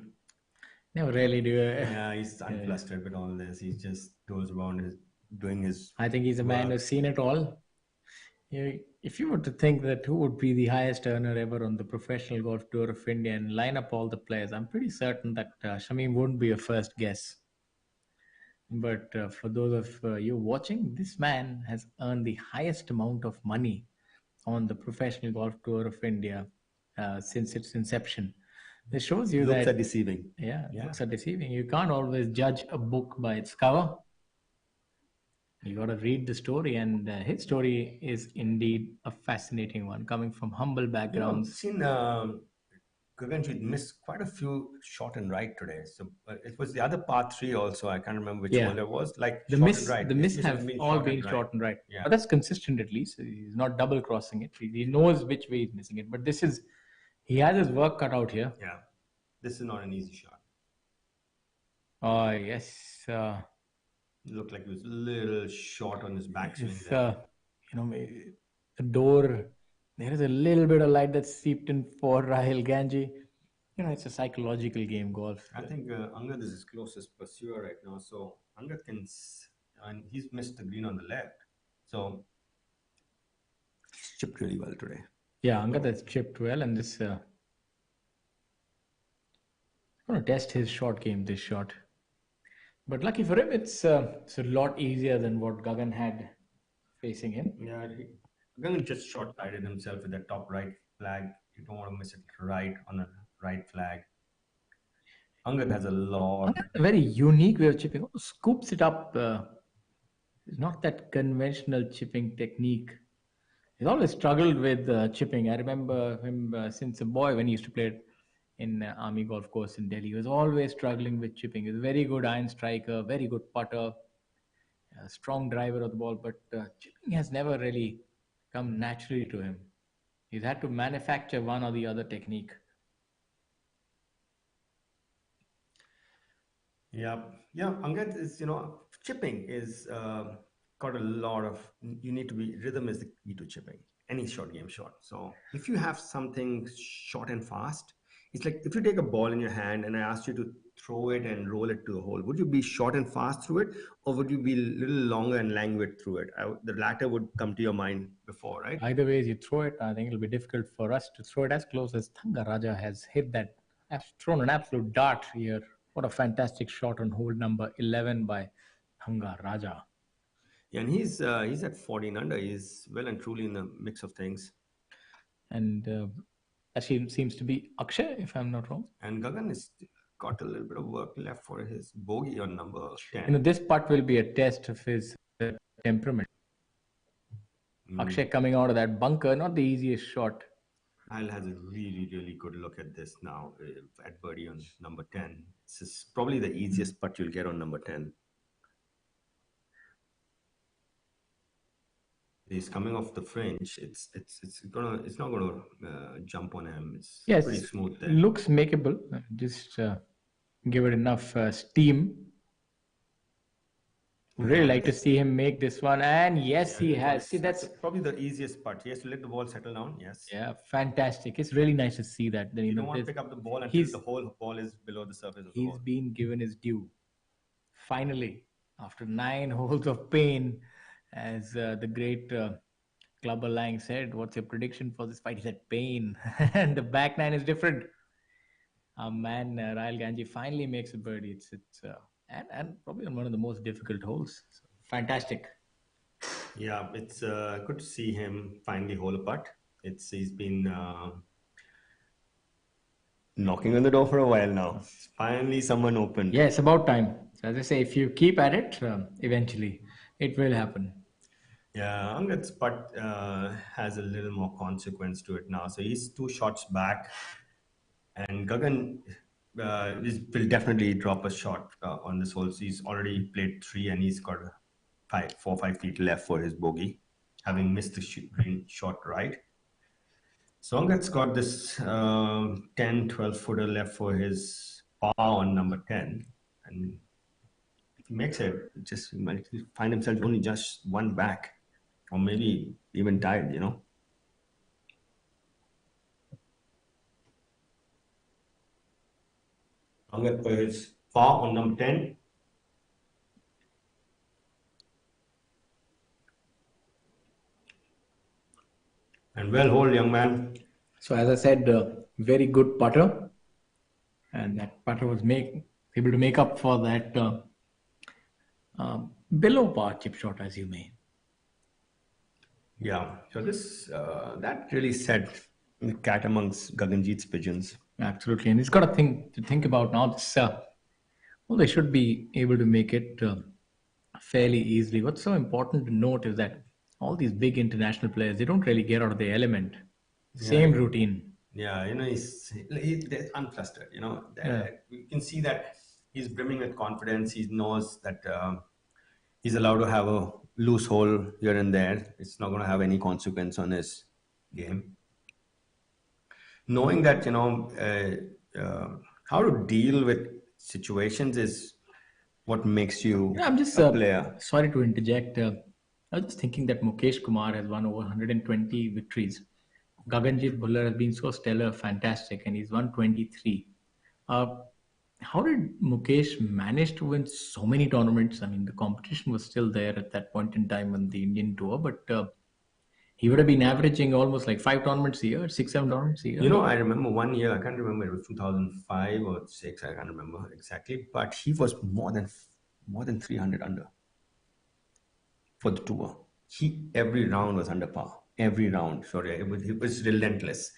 Never really do. Yeah, he's unflustered with all this. He just goes around doing his. I think he's a man who's seen it all. If you were to think that who would be the highest earner ever on the Professional Golf Tour of India and line up all the players, I'm pretty certain that Shamim wouldn't be a first guess. But for those of you watching, this man has earned the highest amount of money on the Professional Golf Tour of India since its inception. This shows you that looks are deceiving. Yeah, looks are deceiving. You can't always judge a book by its cover. You got to read the story, and his story is indeed a fascinating one, coming from humble backgrounds. I've seen Gaganjeet missed quite a few short and right today. So it was the other par 3 also. I can't remember which one it was. Like the miss, right. The miss have all been short and right. Yeah. But that's consistent at least. He's not double crossing it. He knows which way he's missing it. But he has his work cut out here. Yeah, this is not an easy shot. Oh yes. It looked like he was a little short on his backswing. The door. There is a little bit of light that's seeped in for Rahil Ganji. It's a psychological game, golf. I think Angad is his closest pursuer right now. So Angad and he's missed the green on the left. So he's chipped really well today. Yeah, Angad has chipped well, and this going to test his short game, this shot. But lucky for him, it's a lot easier than what Gagan had facing him. Yeah, Gagan just short-sighted himself with that top right flag. You don't want to miss it right on a right flag. Angad has a lot. A very unique way of chipping. Scoops it up. It's not that conventional chipping technique. He's always struggled with chipping. I remember him since a boy when he used to play in Army Golf Course in Delhi. He was always struggling with chipping. He's a very good iron striker, very good putter, a strong driver of the ball, but chipping has never really come naturally to him. He's had to manufacture one or the other technique. Yeah, Angad is, chipping is got a lot of, you need to be, rhythm is the key to chipping, any short game shot. So if you have something short and fast, it's like if you take a ball in your hand and I asked you to throw it and roll it to a hole, would you be short and fast through it, or would you be a little longer and languid through it? The latter would come to your mind before, right? Either way you throw it, I think it'll be difficult for us to throw it as close as Thanga Raja has hit that. Has thrown an absolute dart here. What a fantastic shot on hole number 11 by Thanga Raja. Yeah, and he's at 14 under. He's well and truly in the mix of things. And actually seems to be Akshay, if I'm not wrong. And Gagan has got a little bit of work left for his bogey on number 10. This putt will be a test of his temperament. Akshay coming out of that bunker, not the easiest shot. Rahul has a really, really good look at this now at birdie on number 10. This is probably the easiest putt you'll get on number 10. He's coming off the fringe. It's not gonna jump on him. It's pretty smooth there. Looks makeable. Just give it enough steam. Really like to see him make this one, and yes, he has. See, that's probably the easiest part. He has to let the ball settle down. Yes. Yeah, fantastic. It's really nice to see that. You don't want to pick up the ball until the whole ball is below the surface of the ball. He's been given his due. Finally, after 9 holes of pain, as the great Clubber Lang said, "What's your prediction for this fight?" He said, "Pain," and the back nine is different. Our man Rahul Ganji finally makes a birdie. It's and probably on one of the most difficult holes. So, fantastic. Yeah, it's good to see him finally hole a putt. He's been knocking on the door for a while now. Finally, someone opened. Yeah, it's about time. So as I say, if you keep at it, eventually it will happen. Yeah, Angad's putt has a little more consequence to it now. So he's 2 shots back, and Gagan will definitely drop a shot on this hole. So he's already played 3 and he's got 4 or 5 feet left for his bogey, having missed the green shot right. So Angad's got this 10-12 footer left for his par on number 10, and if he makes it, he might find himself only just 1 back, or maybe even tied, Angad for his par on number 10. And well hold, young man. So as I said, very good putter, and that putter was able to make up for that below par chip shot, as you may. Yeah. So this that really set the cat amongst Gaganjeet's pigeons. Absolutely, and he's got a thing to think about now. This, they should be able to make it fairly easily. What's so important to note is that all these big international players, they don't really get out of their element. Same routine. Yeah, he's unflustered. You can see that he's brimming with confidence. He knows that he's allowed to have a loose hole here and there. It's not going to have any consequence on his game. Knowing that, how to deal with situations is what makes you I'm just a player. Sorry to interject. I was just thinking that Mukesh Kumar has won over 120 victories. Gaganjeet Bhullar has been so stellar, fantastic, and he's won 23. How did Mukesh manage to win so many tournaments? I mean, the competition was still there at that point in time on the Indian tour, but he would have been averaging almost like 5 tournaments a year, 6, 7 tournaments a year. I remember one year, I can't remember, it was 2005 or 6, I can't remember exactly, but he was more than 300 under for the tour. Every round was under par. every round. Sorry, he was relentless.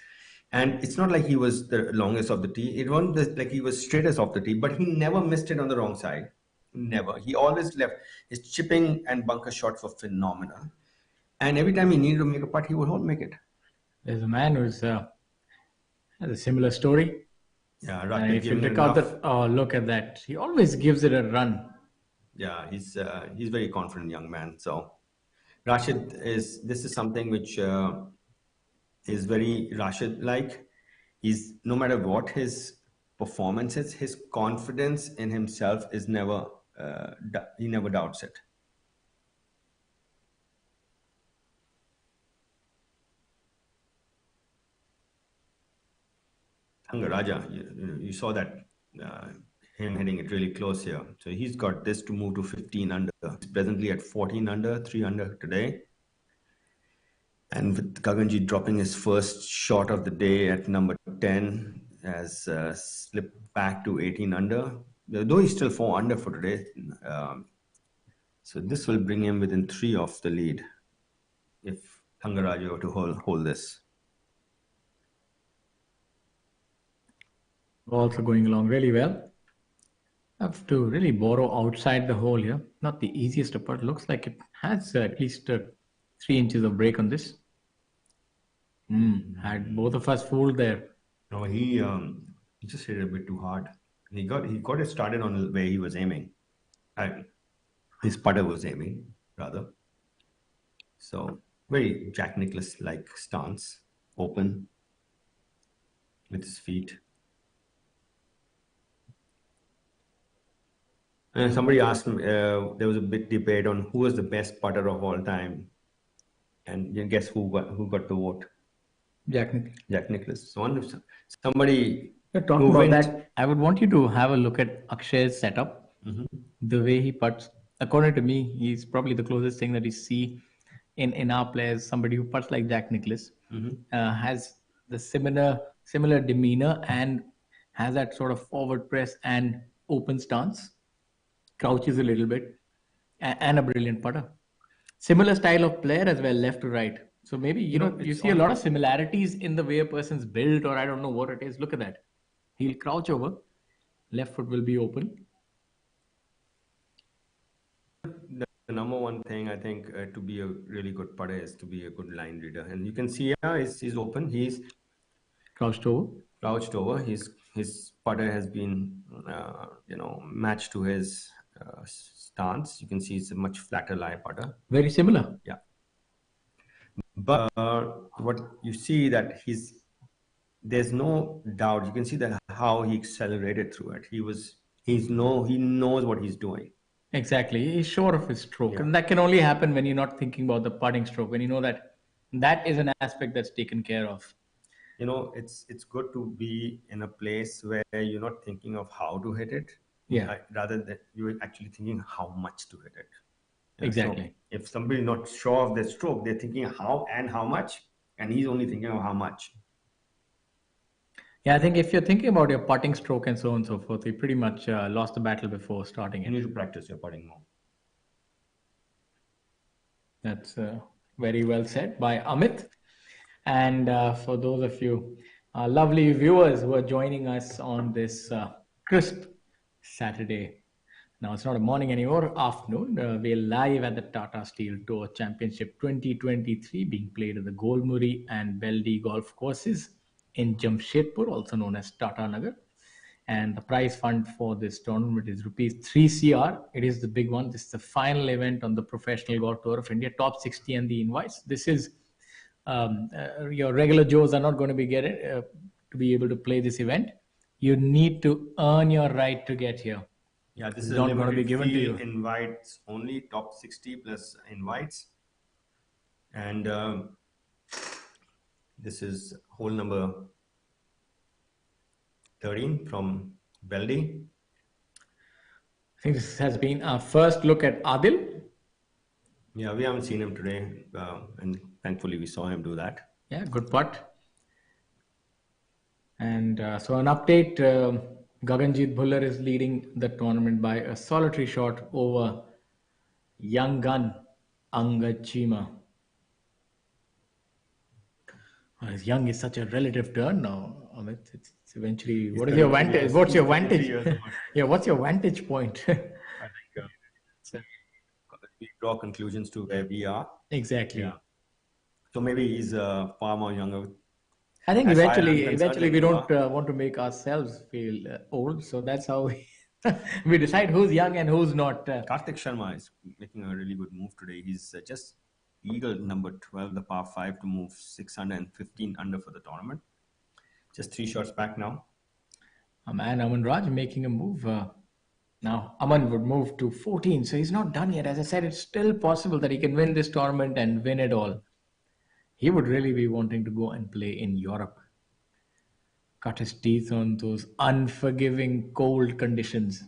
And it's not like he was the longest of the tee. It wasn't like he was straightest off the tee, but he never missed it on the wrong side. Never. He always left. His chipping and bunker shots were phenomenal. And every time he needed to make a putt, he would make it. There's a man who's has a similar story. Yeah, and if you look out look at that, he always gives it a run. Yeah, he's very confident young man. So Rashid this is something which is very Rashid-like. He's, no matter what his performance is, his confidence in himself is never, he never doubts it. Raja, you saw that him hitting it really close here. So he's got this to move to 15 under. He's presently at 14 under, 3 under today. And with Gaganji dropping his first shot of the day at number 10, has slipped back to 18 under, though he's still 4 under for today. So this will bring him within 3 of the lead if Thangaraja were to hold this. Also going along really well. I have to really borrow outside the hole here. Not the easiest of part. Looks like it has at least 3 inches of break on this. Had both of us fooled there. No, he just hit it a bit too hard. He got it started on where he was aiming. His putter was aiming, rather. So very Jack Nicklaus-like stance, open with his feet. And somebody asked me, there was a big debate on who was the best putter of all time. And you guess who got the vote? Jack Nicklaus. Jack Nicklaus. So somebody talking about that, I would want you to have a look at Akshay's setup. The way he putts. According to me, he's probably the closest thing that we see in our players. Somebody who putts like Jack Nicklaus has the similar demeanor and has that sort of forward press and open stance. Crouches a little bit and a brilliant putter. Similar style of player as well, left to right. So maybe, you see a lot of similarities in the way a person's built, or I don't know what it is. Look at that. He'll crouch over. Left foot will be open. The number one thing, I think, to be a really good putter is to be a good line reader. And you can see here, he's open. He's crouched over. His putter has been, matched to his stance. You can see it's a much flatter lie putter. Very similar. Yeah. But what you see that there's no doubt. You can see that how he accelerated through it. He knows what he's doing. Exactly. He's sure of his stroke. And that can only happen when you're not thinking about the putting stroke, when you know that is an aspect that's taken care of. It's good to be in a place where you're not thinking of how to hit it. Yeah. Rather than you're actually thinking how much to hit it. Exactly. So if somebody's not sure of their stroke, they're thinking how and how much, and he's only thinking of how much. Yeah, I think if you're thinking about your putting stroke and so on and so forth, you pretty much lost the battle before starting it. You need to practice your putting more. That's very well said by Amit. And for those of you lovely viewers who are joining us on this crisp Saturday. Now, it's not a morning anymore, afternoon. We're live at the Tata Steel Tour Championship 2023 being played at the Golmuri and Beldih golf courses in Jamshedpur, also known as Tata Nagar. And the prize fund for this tournament is rupees 3 CR. It is the big one. This is the final event on the Professional Golf Tour of India, top 60 and the invites. This is your regular Joes are not going to be getting to be able to play this event. You need to earn your right to get here. Yeah, this is not going to be given to you. Invites only, top 60 plus invites. And this is hole number 13 from Beldih. I think this has been our first look at Adil. Yeah, we haven't seen him today, and thankfully we saw him do that. Yeah, good putt. And so an update, Gaganjit Bhullar is leading the tournament by a solitary shot over young gun Angad Chima. As young is such a relative term now, Amit. It's eventually, what is your vantage? What's your vantage? Yeah, what's your vantage point? I think we draw conclusions to where we are. Exactly. Yeah. So maybe he's far more younger. I think As far as I'm eventually concerned, like we you don't are. want to make ourselves feel old. So that's how we decide who's young and who's not. Karthik Sharma is making a really good move today. He's just eagle number 12, the par 5 to move 615 under for the tournament. Just 3 shots back now. Man, Aman Raj making a move. Now, Aman would move to 14. So he's not done yet. As I said, it's still possible that he can win this tournament and win it all. He would really be wanting to go and play in Europe. Cut his teeth on those unforgiving cold conditions.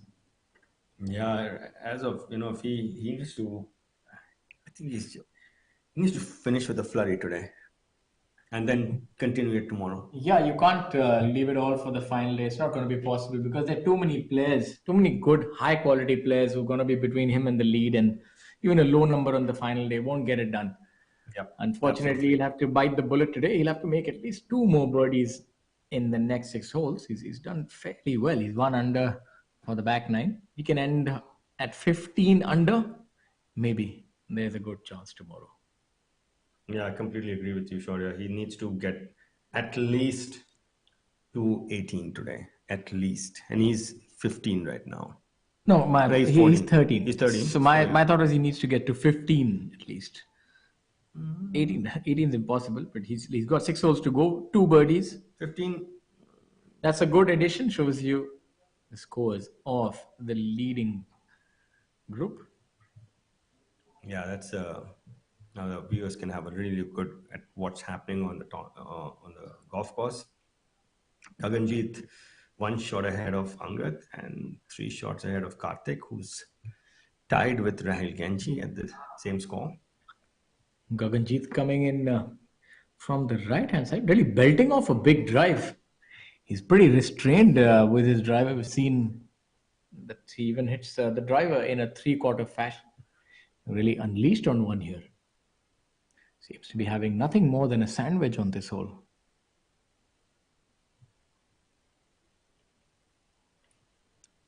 Yeah, as of, if he needs to, I think he needs to finish with a flurry today and then continue it tomorrow. Yeah, you can't leave it all for the final day. It's not going to be possible because there are too many players, too many good, high quality players who are going to be between him and the lead, and even a low number on the final day won't get it done. Yep, Unfortunately, absolutely. he'll have to bite the bullet today. He'll have to make at least 2 more birdies in the next 6 holes. He's done fairly well. He's 1 under for the back 9. He can end at 15 under. Maybe there's a good chance tomorrow. Yeah, I completely agree with you, Shaurya. He needs to get at least to 18 today, at least. And he's 15 right now. No, He's he's 14. 13. He's 13. So my thought is he needs to get to 15 at least. 18 is impossible, but he's got 6 holes to go, 2 birdies. 15. That's a good addition. Shows you the scores of the leading group. Yeah, that's now the viewers can have a really good at what's happening on the golf course. Gaganjeet 1 shot ahead of Angad and 3 shots ahead of Karthik, who's tied with Rahul Ganji at the same score. Gaganjeet coming in from the right hand side, really belting off a big drive. He's pretty restrained with his drive. We've seen that he even hits the driver in a 3/4 fashion. Really unleashed on one here. Seems to be having nothing more than a sandwich on this hole.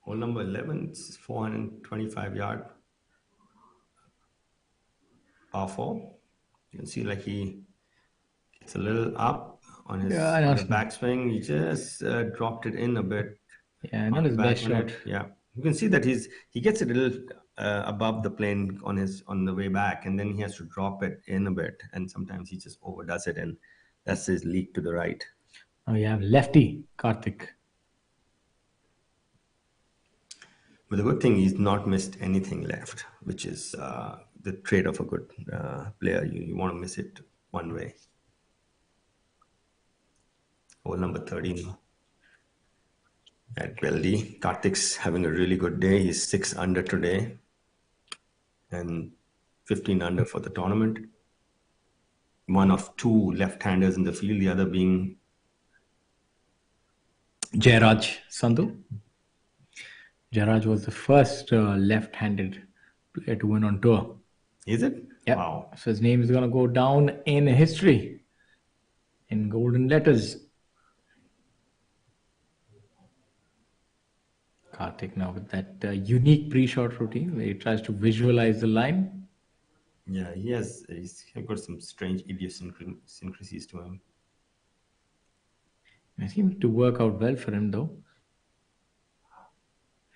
Hole number 11, it's 425 yard par 4. You can see like he gets a little up on his backswing. He just dropped it in a bit. Yeah, not his best shot. Yeah, you can see that he gets a little above the plane on the way back, and then he has to drop it in a bit, and sometimes he just overdoes it, and that's his leak to the right. Oh, you have lefty Karthik. But the good thing, he's not missed anything left, which is the trait of a good player. You want to miss it one way. Hole number 13 at Beldih. Karthik's having a really good day. He's 6 under today and 15 under for the tournament. One of 2 left-handers in the field, the other being Jairaj Sandhu. Jairaj was the first left-handed player to win on tour. Is it? Yeah. Wow. So his name is going to go down in history in golden letters. Karthik now with that unique pre-shot routine where he tries to visualize the line. Yeah, he's got some strange idiosyncrasies to him. It seems to work out well for him though.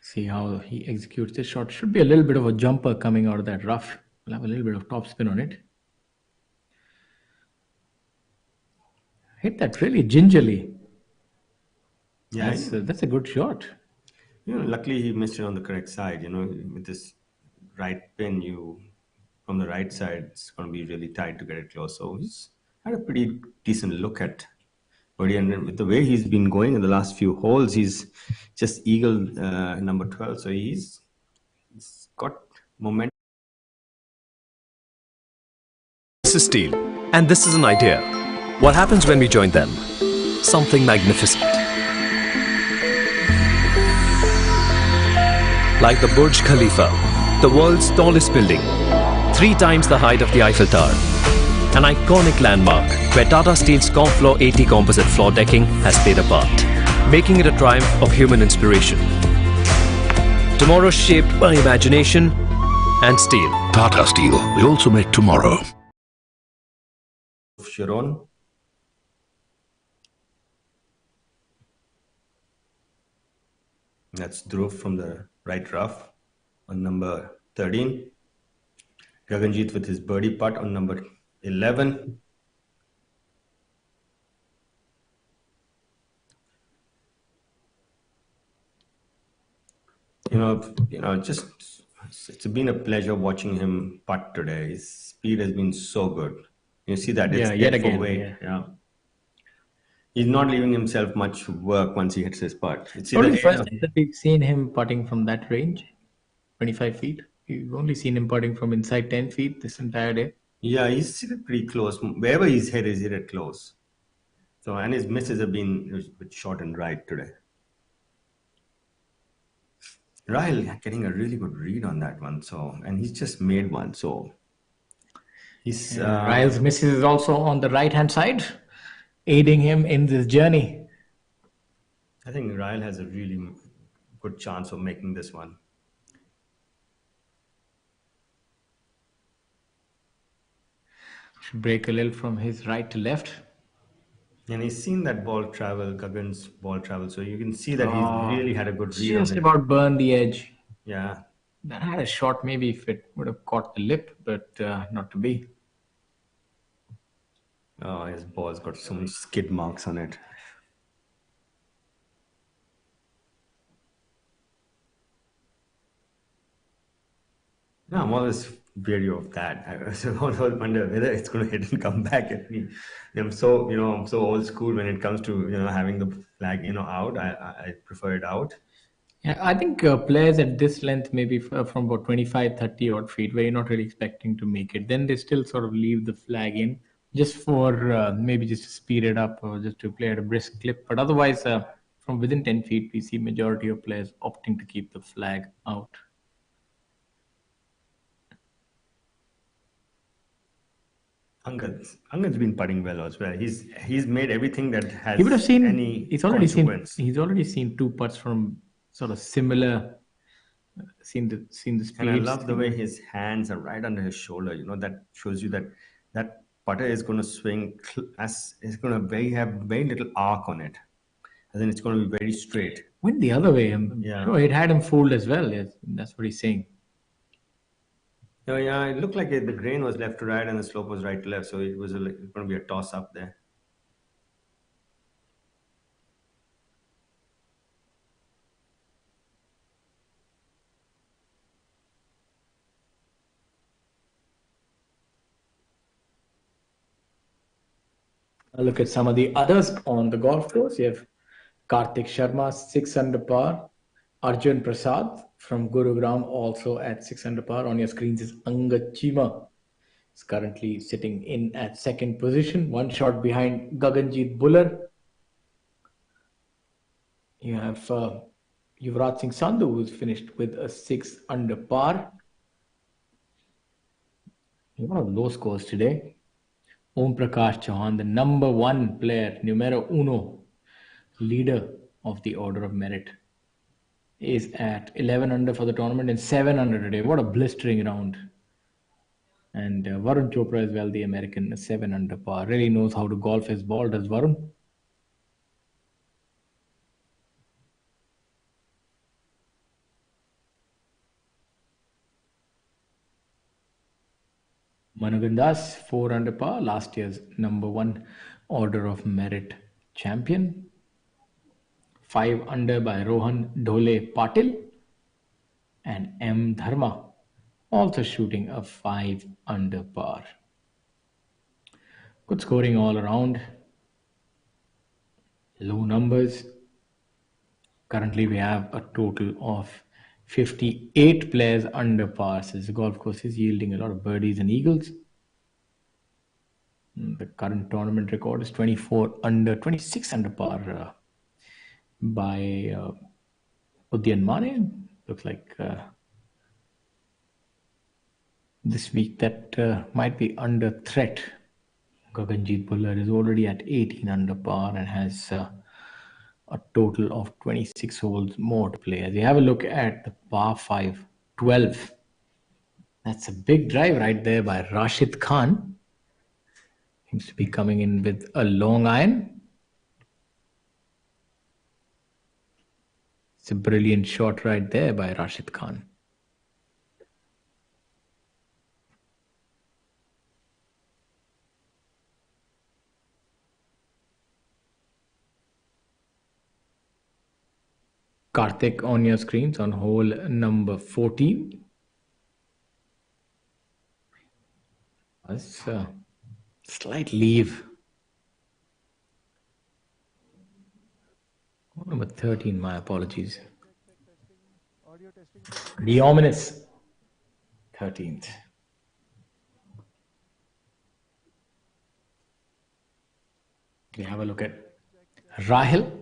See how he executes this shot. Should be a little bit of a jumper coming out of that rough. We'll have a little bit of topspin on it. Hit that really gingerly. Yeah, that's a good shot. Luckily he missed it on the correct side. With this right pin, from the right side, it's going to be really tight to get it close. So he's had a pretty decent look at birdie, and with the way he's been going in the last few holes, he's just eagle number 12. So he's got momentum. This is Steel, and this is an idea. What happens when we join them? Something magnificent. Like the Burj Khalifa, the world's tallest building, 3 times the height of the Eiffel Tower. an iconic landmark where Tata Steel's Confloor 80 composite floor decking has played a part, making it a triumph of human inspiration. Tomorrow shaped by imagination and steel. Tata Steel. We also make tomorrow. Sharon. That's Dhruv from the right rough on number 13. Gaganjit with his birdie putt on number 11. Just it's been a pleasure watching him putt today. His speed has been so good. You see that? It's yet dead for again. weight. Yeah. He's not leaving himself much work once he hits his putt. It's Only either the first time that we've seen him putting from that range, 25 feet. We've only seen him putting from inside 10 feet this entire day. Yeah, he's hit it pretty close. Wherever he's hit, he's hit it close. So, and his misses have been a bit short and right today. Rahil getting a really good read on that one. So, and he's just made one. So, he's Rahel's misses is also on the right hand side, aiding him in this journey. I think Rahil has a really good chance of making this one. Should break a little from his right to left. And he's seen that ball travel, Gagan's ball travel. So you can see that he's really had a good read on Just it. about burned the edge. Yeah. That had a shot maybe if it would have caught the lip, but not to be. Oh, his ball's got so many skid marks on it. No, I'm always wary of that. I always wonder whether it's going to hit and come back at me. I'm so old school when it comes to having the flag out. I prefer it out. Yeah, I think players at this length, maybe from about 25, 30 odd feet, where you're not really expecting to make it, then they still sort of leave the flag in just for maybe just to speed it up or just to play at a brisk clip. But otherwise, from within 10 feet, we see majority of players opting to keep the flag out. Angad's been putting well as well. He's made everything that has He would have seen. any He's already consequence. seen. He's already seen two putts from sort of similar. Seen the speeds. And I love the way his hands are right under his shoulder. That shows you that putter is going to swing as it's going to have very little arc on it, and then it's going to be very straight. Went the other way. Yeah. It had him fooled as well. Yes, that's what he's saying. Oh, yeah, it looked like the grain was left to right and the slope was right to left, so it was going to be a toss up there. Look at some of the others on the golf course. You have Kartik Sharma, 6 under par. Arjun Prasad from Gurugram also at 6 under par. On your screens is Angad Chima. Is currently sitting in at second position, one shot behind Gaganjit Bhullar. You have Yuvraj Singh Sandhu, who's finished with a 6 under par. One of low scores today. Om Prakash Chauhan, the number one player, numero uno, leader of the Order of Merit, is at 11 under for the tournament and 7 under today. What a blistering round. And Varun Chopra as well, the American, 7 under par. Really knows how to golf his ball, does Varun? Manogan Das, 4 under par, last year's number one Order of Merit champion. 5 under by Rohan Dhole Patil. And M. Dharma also shooting a 5 under par. Good scoring all around. Low numbers. Currently we have a total of 58 players under par. So this golf course is yielding a lot of birdies and eagles. The current tournament record is 26 under par by Udyan Mane. Looks like this week that might be under threat. Gaganjeet Bhullar is already at 18 under par and has a total of 26 holes more to play. As you have a look at the par 5, 12. That's a big drive right there by Rashid Khan. Seems to be coming in with a long iron. It's a brilliant shot right there by Rashid Khan. Karthik on your screens on hole number 14. That's a slight leave. Hole number 13, my apologies. The ominous 13th. We have a look at Rahil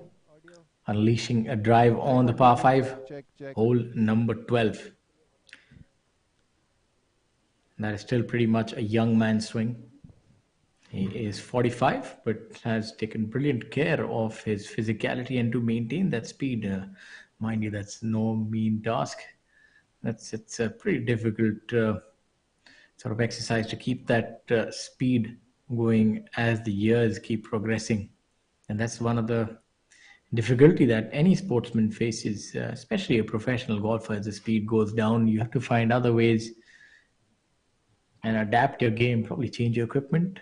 unleashing a drive on the par 5, hole number 12. That is still pretty much a young man's swing. He is 45, but has taken brilliant care of his physicality and to maintain that speed. Mind you, that's no mean task. It's a pretty difficult sort of exercise to keep that speed going as the years keep progressing. And that's one of the difficulty that any sportsman faces, especially a professional golfer. As the speed goes down, you have to find other ways and adapt your game, probably change your equipment.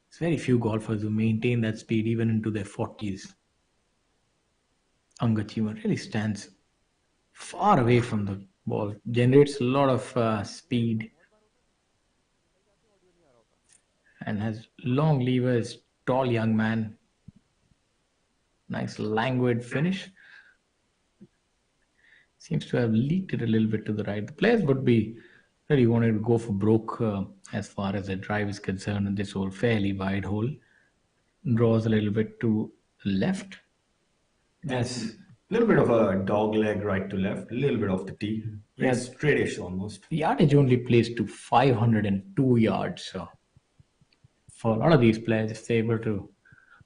It's very few golfers who maintain that speed even into their 40s. Angad Cheema really stands far away from the ball, generates a lot of speed and has long levers, tall young man. Nice languid finish. Seems to have leaked it a little bit to the right. The players would be really wanting to go for broke as far as the drive is concerned in this hole. Fairly wide hole. Draws a little bit to the left. Yes. A little bit of a dog leg right to left. A little bit off the tee. Yeah, straightish almost. The yardage only plays to 502 yards. So for a lot of these players, if they're able to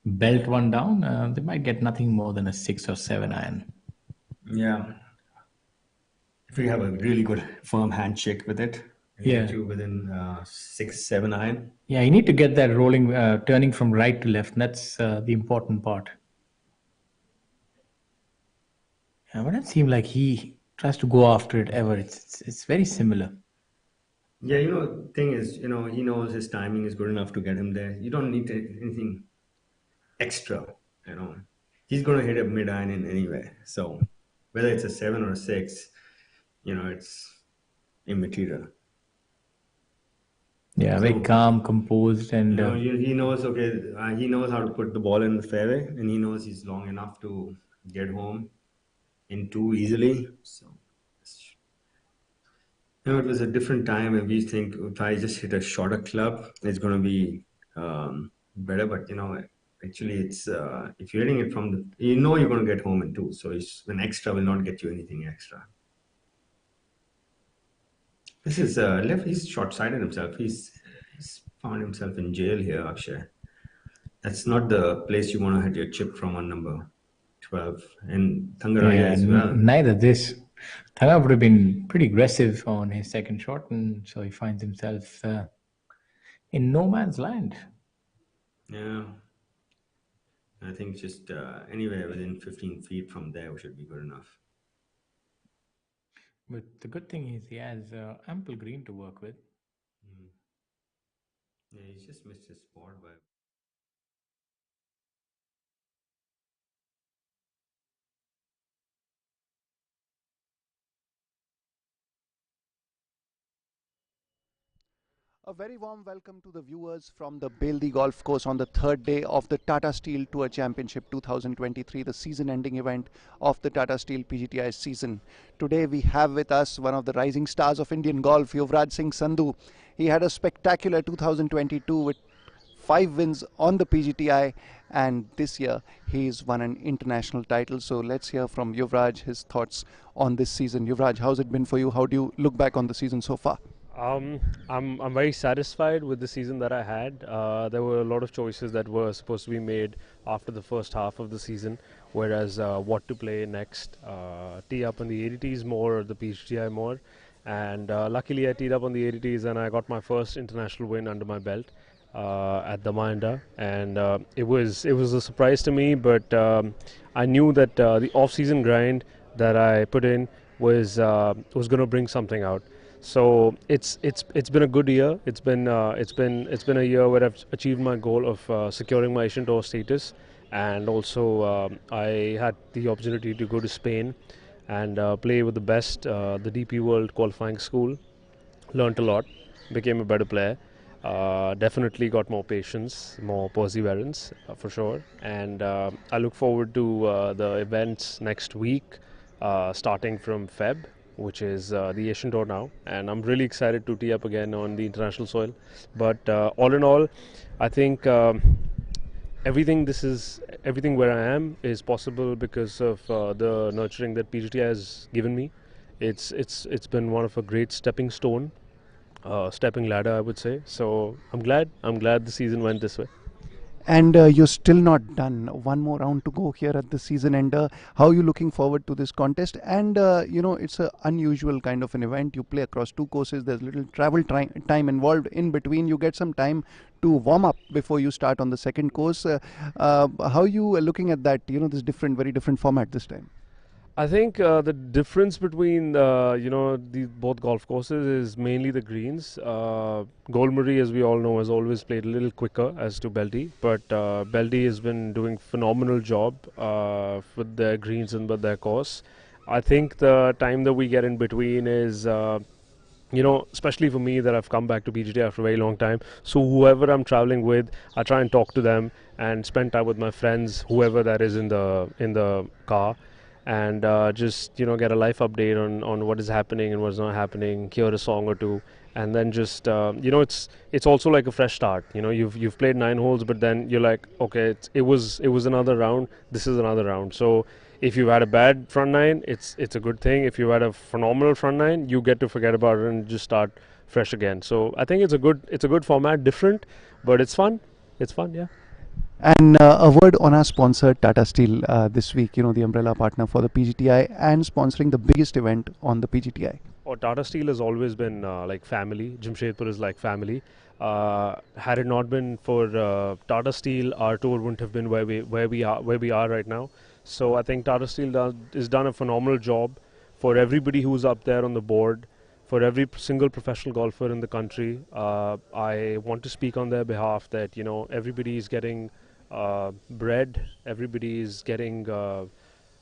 belt one down, they might get nothing more than a 6 or 7 iron. Yeah. If you have a really good firm handshake with it, yeah, get you within 6, 7 iron. Yeah, you need to get that rolling, turning from right to left. And that's the important part. Yeah, but it seems like he tries to go after it ever. It's very similar. Yeah, the thing is, he knows his timing is good enough to get him there. You don't need anything extra, He's going to hit a mid iron in anyway. So whether it's a 7 or a 6, it's immaterial. Yeah, very calm, composed, and he knows. He knows how to put the ball in the fairway, and he knows he's long enough to get home in 2 easily. So it was a different time, and we think if I just hit a shorter club, it's going to be better. But actually, it's if you're hitting it from the, you're going to get home in 2. So an extra will not get you anything extra. This is left. He's short-sighted himself. He's found himself in jail here, Akshay. That's not the place you want to hit your chip from on number 12. And Thangaraya as well. Neither this. Thanga would have been pretty aggressive on his second shot, and so he finds himself in no man's land. Yeah. I think just anywhere within 15 feet from there should be good enough. But the good thing is he has ample green to work with. Yeah, he's just missed his spot by. A very warm welcome to the viewers from the Beldih Golf Course on the third day of the Tata Steel Tour Championship 2023, the season-ending event of the Tata Steel PGTI season. Today we have with us one of the rising stars of Indian golf, Yuvraj Singh Sandhu. He had a spectacular 2022 with 5 wins on the PGTI, and this year he's won an international title. So let's hear from Yuvraj his thoughts on this season. Yuvraj, how's it been for you? How do you look back on the season so far? I'm very satisfied with the season that I had. There were a lot of choices that were supposed to be made after the first half of the season, whereas what to play next, tee up on the ADTs more or the PGTI more. And luckily, I teed up on the ADTs and I got my first international win under my belt at the Mahinda, and it was a surprise to me. But I knew that the off-season grind that I put in was going to bring something out. So it's been a good year. It's been a year where I've achieved my goal of securing my Asian Tour status, and also I had the opportunity to go to Spain and play with the best, the DP World qualifying school. Learned a lot, became a better player. Definitely got more patience, more perseverance for sure. And I look forward to the events next week, starting from Feb, which is the Asian Tour now. And I'm really excited to tee up again on the international soil. But all in all, I think everything where I am is possible because of the nurturing that PGTI has given me. It's been one of a great stepping stone, stepping ladder, I would say. So I'm glad. I'm glad the season went this way. And you're still not done. One more round to go here at the season end. How are you looking forward to this contest? And it's an unusual kind of an event. You play across two courses. There's little travel time involved in between. You get some time to warm up before you start on the second course. How are you looking at that? This different, very different format this time. I think the difference between the both golf courses is mainly the greens. Golmuri, as we all know, has always played a little quicker as to Beldih, but Beldih has been doing phenomenal job with their greens and with their course. I think the time that we get in between is. Especially for me that I've come back to PGT after a very long time. So whoever I'm traveling with, I try and talk to them and spend time with my friends, whoever that is in the car, and just get a life update on what is happening and what's not happening. Hear a song or two, and then just it's also like a fresh start. You've played 9 holes, but then you're like, okay, it was another round. This is another round. So if you've had a bad front nine, it's a good thing. If you've had a phenomenal front nine, you get to forget about it and just start fresh again. So I think it's a good format, different, but it's fun. It's fun, yeah. And a word on our sponsor, Tata Steel, this week, the umbrella partner for the PGTI and sponsoring the biggest event on the PGTI. Oh, Tata Steel has always been like family. Jamshedpur is like family. Had it not been for Tata Steel, our tour wouldn't have been where we are right now. So I think Tata Steel has done a phenomenal job for everybody who's up there on the board, for every single professional golfer in the country. I want to speak on their behalf that everybody is getting bread, everybody is getting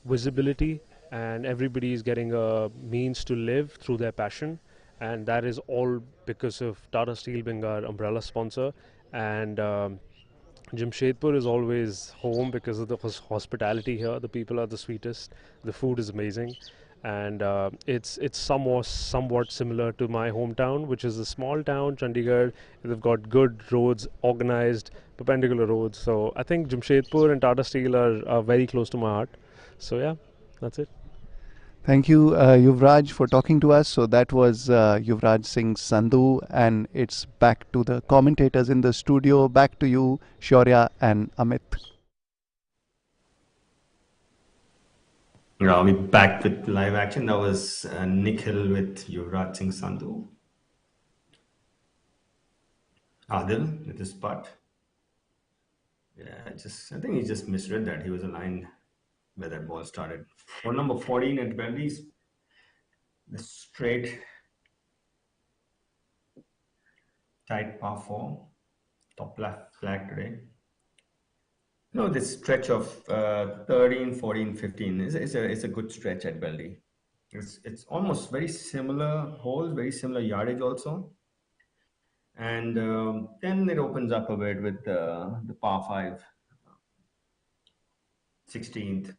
visibility, and everybody is getting a means to live through their passion, and that is all because of Tata Steel being our umbrella sponsor. And Jamshedpur is always home because of the hospitality here. The people are the sweetest. The food is amazing, and it's somewhat similar to my hometown, which is a small town, Chandigarh. They've got good roads, organized, perpendicular roads. So I think Jamshedpur and Tata Steel are very close to my heart. So yeah, that's it. Thank you, Yuvraj, for talking to us. So that was Yuvraj Singh Sandhu, and it's back to the commentators in the studio. Back to you, Shaurya and Amit. I'll be back with live action. That was Nikhil with Yuvraj Singh Sandhu. Adil with his putt. Yeah, I think he just misread that. He was aligned where that ball started. Hole number 14 at Beldih's, the straight tight par 4, top left flag today. This stretch of 13, 14, 15 is a good stretch at Beldih. It's almost very similar holes, very similar yardage also. And then it opens up a bit with the par 5, 16th.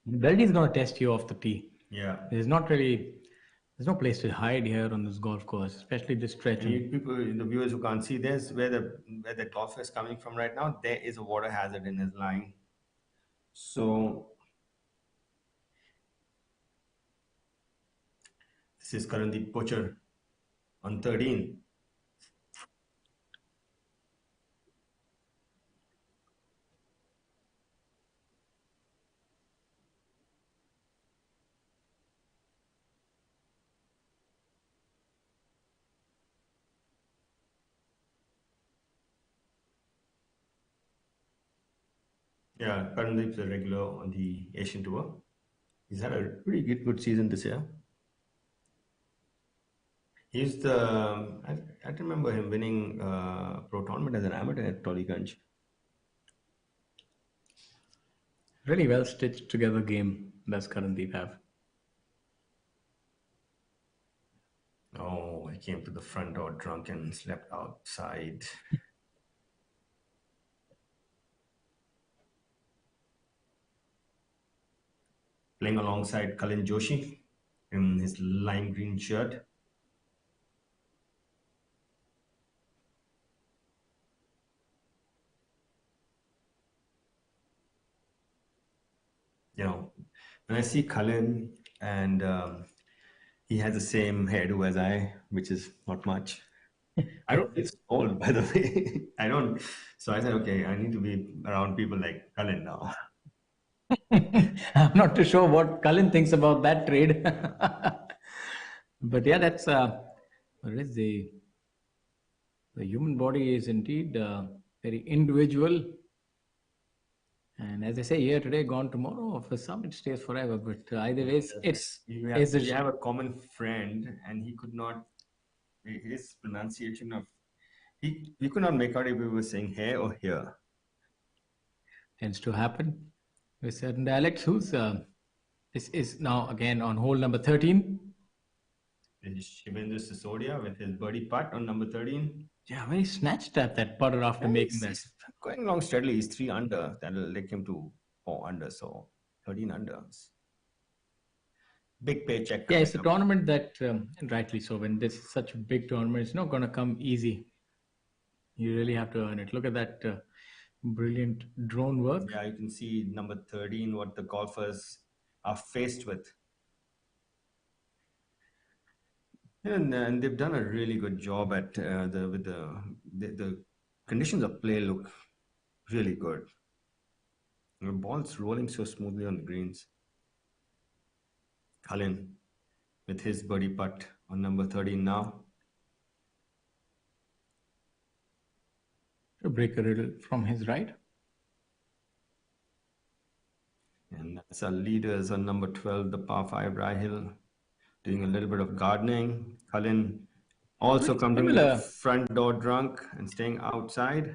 Beldih is going to test you off the tee. Yeah. There's no place to hide here on this golf course, especially this stretch. And people, the viewers who can't see this, where the golfer is coming from right now, there is a water hazard in his line. So this is Karandeep Pochar on 13. Yeah, Karandeep's a regular on the Asian Tour. He's had a pretty good season this year. He's I remember him winning pro tournament as an amateur at Tollygunge. Really well stitched together game does Karandeep have. Oh, I came to the front door drunk and slept outside. Playing alongside Kalin Joshi in his lime green shirt. You know, when I see Kalin and he has the same hairdo as I, which is not much. I don't feel old, by the way. I don't. So I said, okay, I need to be around people like Kalin now. I'm not too sure what Cullen thinks about that trade. But yeah, that's what is the human body is indeed very individual. And as I say, here today, gone tomorrow. For some, it stays forever. But either way, We it's have a common friend, and he could not. His pronunciation of we could not make out if we were saying here or here. tends to happen with certain dialects. This is now again on hole number 13. Shivendra Sisodia with his birdie putt on number 13. Yeah, very snatched at that putter after making that. He's going along steadily. He's 3 under. That'll take him to 4 under. So 13 unders. Big paycheck. Yeah, it's a tournament that, and rightly so, when this is such a big tournament, it's not going to come easy. You really have to earn it. Look at that brilliant drone work. Yeah, you can see number 13, what the golfers are faced with. And they've done a really good job at the conditions of play look really good. The ball's rolling so smoothly on the greens. Cullen with his birdie putt on number 13 now. To break a little from his right. And that's our leaders on number 12, the par 5 Rahil, doing a little bit of gardening. Cullen also coming to the front door drunk and staying outside.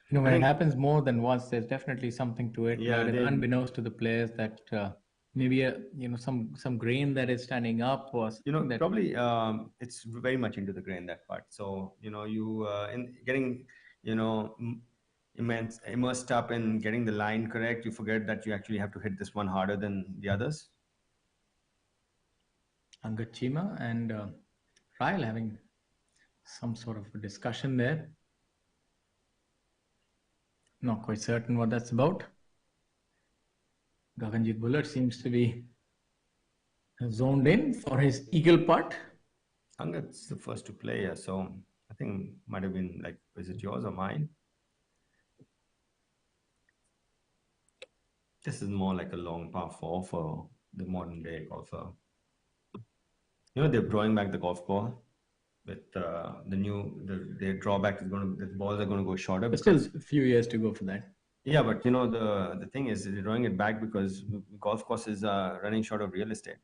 You know, when it happens more than once, there's definitely something to it. Yeah, unbeknownst to the players that maybe some grain that is standing up or that probably it's very much into the grain, that part. So you in getting immersed up in getting the line correct, you forget that you actually have to hit this one harder than the others. Angat Chima and Ryle having some sort of a discussion there. Not quite certain what that's about. Gaganjit Bhullar seems to be zoned in for his eagle putt. Angat's the first to play here, so I think might have been like, is it yours or mine? This is more like a long par 4 for the modern day golfer. They're drawing back the golf ball with their drawback is the balls are going to go shorter. But still a few years to go for that. Yeah, but the thing is they're drawing it back because golf courses are running short of real estate.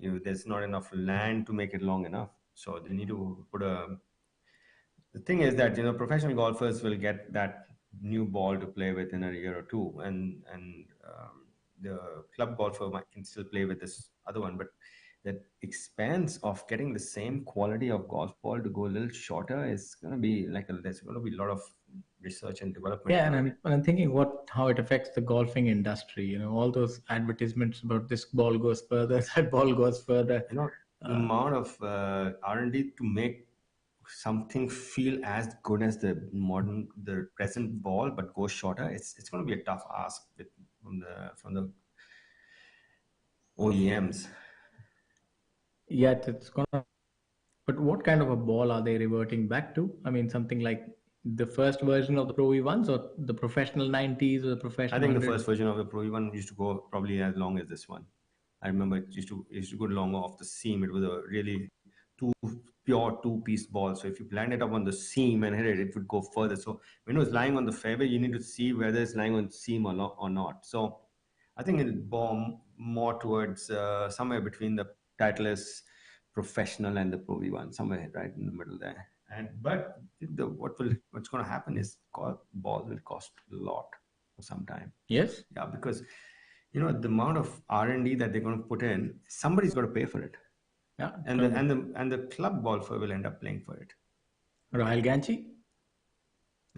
There's not enough land to make it long enough. So they need to put the thing is that, professional golfers will get that new ball to play with in a year or two. And the club golfer can still play with this other one. But that expense of getting the same quality of golf ball to go a little shorter is going to be there's going to be a lot of research and development. Yeah, and I'm thinking how it affects the golfing industry. All those advertisements about this ball goes further, that ball goes further. The amount of R&D to make something feel as good as the present ball, but go shorter. It's going to be a tough ask from the OEMs. Yeah, it's going to But what kind of a ball are they reverting back to? I mean, something like the first version of the Pro V1s or the professional 90s or the I professional think the 100s? first version of the Pro V1 used to go probably as long as this one. I remember it used to go longer off the seam. It was a really pure two-piece ball. So if you land it up on the seam and hit it, it would go further. So when it was lying on the fairway, you need to see whether it's lying on seam or not. So I think it'll bomb more towards somewhere between the Titleist Professional and the Pro V1, somewhere right in the middle there. But what's going to happen is balls will cost a lot for some time. Yes. Yeah, because the amount of R&D that they're going to put in, somebody's got to pay for it. Yeah. And the club golfer will end up playing for it. Rahul Ganji?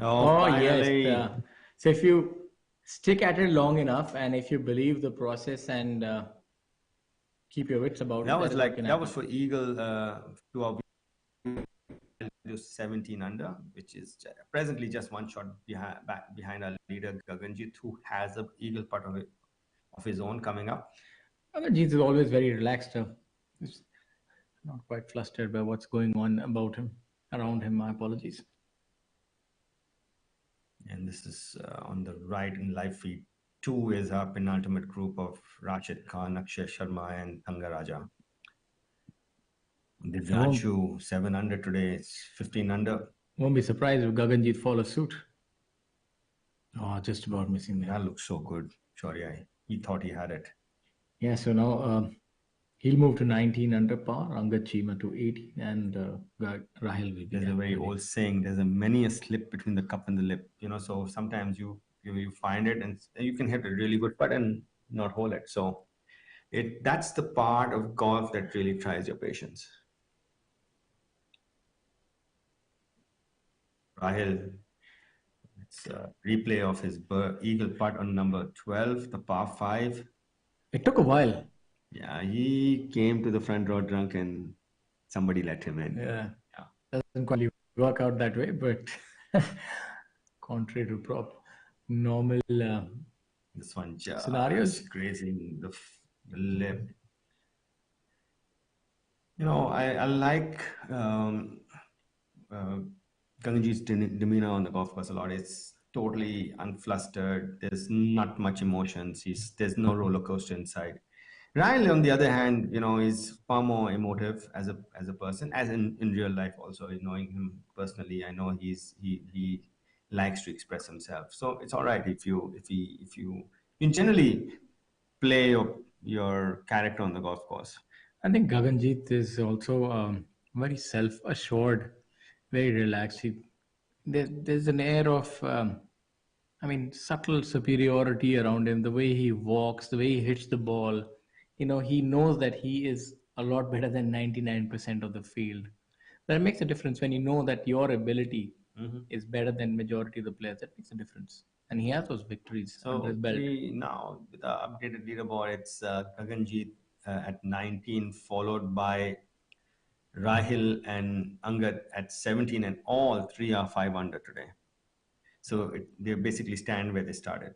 Oh, finally. Yes. So if you stick at it long enough, and if you believe the process and keep your wits about it, that was for Eagle to our 17 under, which is presently just one shot behind our leader Gaganjit, who has an eagle putt of his own coming up. Gaganjit is always very relaxed. He's not quite flustered by what's going on around him. My apologies. And this is on the right in live feed. 2 is our penultimate group of Rashid Khan, Akshay Sharma, and Thangaraja. Divyanshu 7 under today. It's 15 under. Won't be surprised if Gaganjit follows suit. Oh, just about missing that. That looks so good. Sorry, he thought he had it. Yeah, so now he'll move to 19 under par, Angad Cheema to 18, and Rahil will be. There's a very old saying, there's many a slip between the cup and the lip. So sometimes you find it and you can hit a really good putt and not hold it. So that's the part of golf that really tries your patience. Rahil, it's a replay of his eagle putt on number 12, the par 5. It took a while. Yeah, he came to the front row drunk and somebody let him in. Yeah. Doesn't quite work out that way, but contrary to normal this one just scenarios, grazing the lip. I like Gaganjit's demeanor on the golf course a lot. It's totally unflustered. There's not much emotions. There's no roller coaster inside. Rahil, on the other hand, is far more emotive as a person, as in real life also. Knowing him personally, I know he likes to express himself. So it's all right if you generally play your character on the golf course. I think Gaganjit is also very self-assured, very relaxed. There's an air of subtle superiority around him. The way he walks, the way he hits the ball. He knows that he is a lot better than 99% of the field. That makes a difference when you know that your ability is better than majority of the players. That makes a difference. And he has those victories under his belt. Now, with the updated leaderboard, it's Gaganjit at 19, followed by Rahil and Angad at 17, and all 3 are 5 under today. So they basically stand where they started.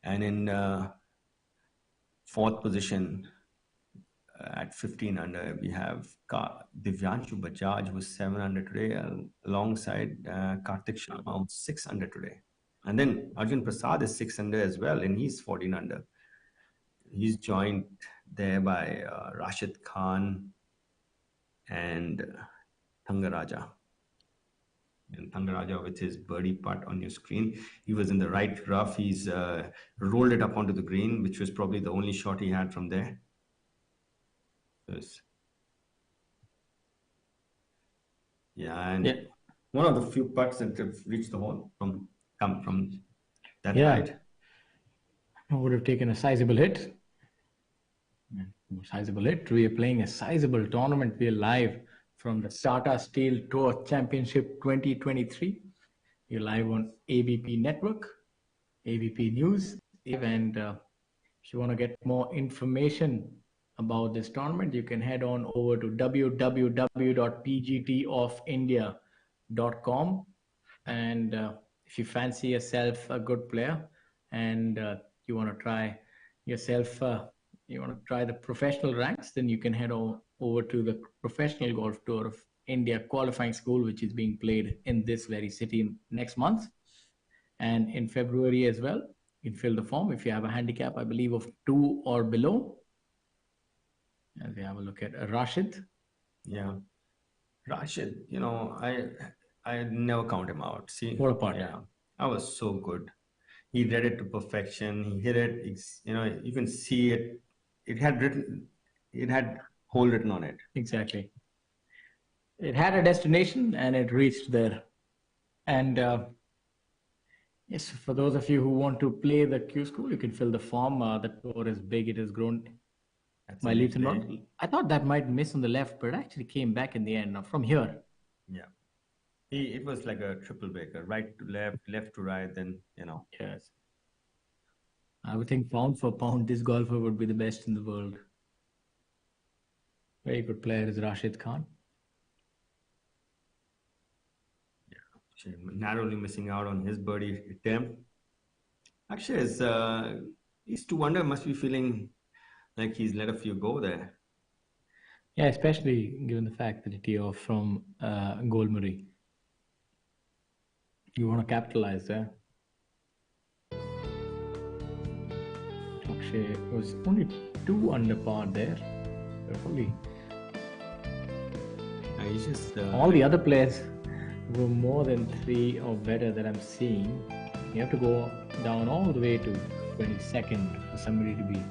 And in fourth position at 15 under, we have Divyanshu Bajaj, who's 7 under today, alongside Karthik Sharma, who's 6 under today. And then Arjun Prasad is 6 under as well, and he's 14 under. He's joined there by Rashid Khan and Thangaraja. And Thangaraja with his birdie putt on your screen. He was in the right rough. He's rolled it up onto the green, which was probably the only shot he had from there. And one of the few putts that have reached the hole come from that height. I would have taken a sizable hit. We are playing a sizable tournament. We are live from the Tata Steel Tour Championship 2023. You're live on ABP Network, ABP News. And if you want to get more information about this tournament, you can head on over to www.pgtofindia.com. And if you fancy yourself a good player and you want to try yourself you want to try the professional ranks, then you can head over to the Professional Golf Tour of India qualifying school, which is being played in this very city next month and in February as well. You can fill the form if you have a handicap, I believe, of 2 or below. And we have a look at Rashid. Yeah. Rashid, I never count him out. See, What a part. yeah, I was so good. He read it to perfection. He hit it. You can see it. It had hole written on it. Exactly. It had a destination and it reached there. And yes, for those of you who want to play the Q school, you can fill the form. The tour is big. It has grown by leaps and bounds. I thought that might miss on the left, but it actually came back in the end. Now from here. Yeah. It was like a triple breaker, right to left, left to right, then, Yes. I would think pound for pound, this golfer would be the best in the world. Very good player is Rashid Khan. Yeah. Narrowly missing out on his birdie attempt. Actually, he's 2 under, must be feeling like he's let a few go there. Yeah, especially given the fact that he tee off from Golmuri. You want to capitalize there. Actually, it was only 2 under par there. Carefully. He's just all the other players were more than 3 or better that I'm seeing. You have to go down all the way to 22nd for somebody to be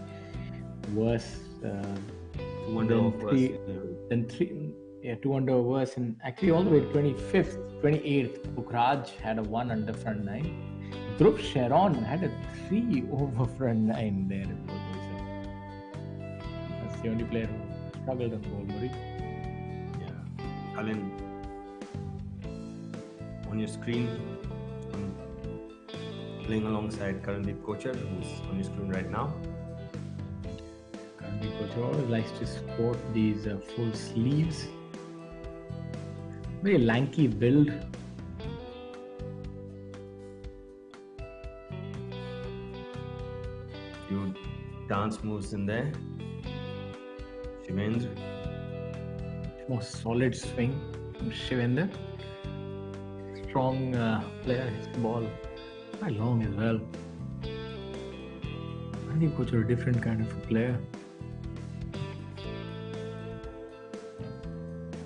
worse. 2 under or worse. Then 3, yeah, 2 under or worse, and actually all the way to 25th, 28th. Pukraj had a 1 under front 9. Dhruv Sharon had a 3 over front 9 there. That's the only player who struggled on Golmuri. Yeah, Colin, on your screen, playing alongside Karandeep Kochar, who's on your screen right now. Karandeep Kochar always likes to sport these full sleeves. Very lanky build. Few dance moves in there. Shivendra. More solid swing from Shivendra. Strong player, his ball quite long as well. I think Kochar is a different kind of a player.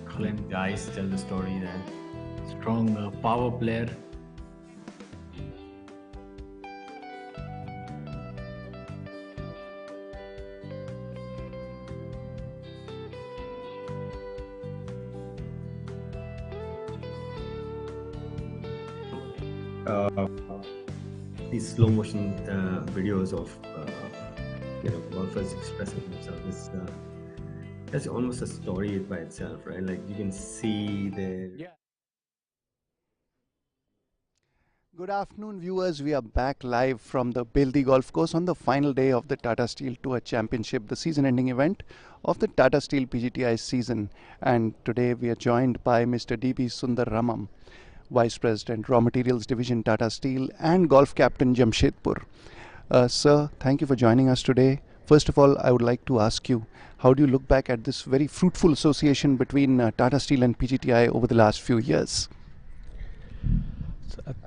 Colin guys tell the story there. Strong power player. These slow motion videos of golfers expressing themselves. That's almost a story by itself, right? Like you can see there. Yeah. Good afternoon, viewers. We are back live from the Beldih Golf Course on the final day of the Tata Steel Tour Championship, the season-ending event of the Tata Steel PGTI season. And today we are joined by Mr. D.B. Sundar Ramam, Vice President, Raw Materials Division, Tata Steel, and Golf Captain, Jamshedpur. Sir, thank you for joining us today. First of all, I would like to ask you, how do you look back at this very fruitful association between Tata Steel and PGTI over the last few years?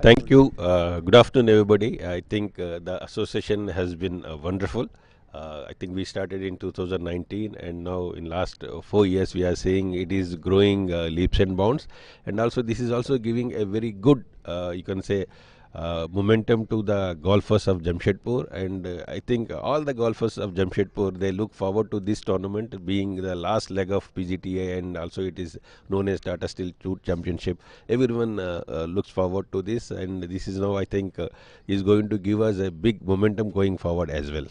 Thank you. Good afternoon, everybody. I think the association has been wonderful. I think we started in 2019, and now in last 4 years we are seeing it is growing leaps and bounds, and also this is also giving a very good you can say momentum to the golfers of Jamshedpur, and I think all the golfers of Jamshedpur, they look forward to this tournament being the last leg of PGTA, and also it is known as Tata Steel Tour Championship. Everyone looks forward to this, and this is now I think is going to give us a big momentum going forward as well.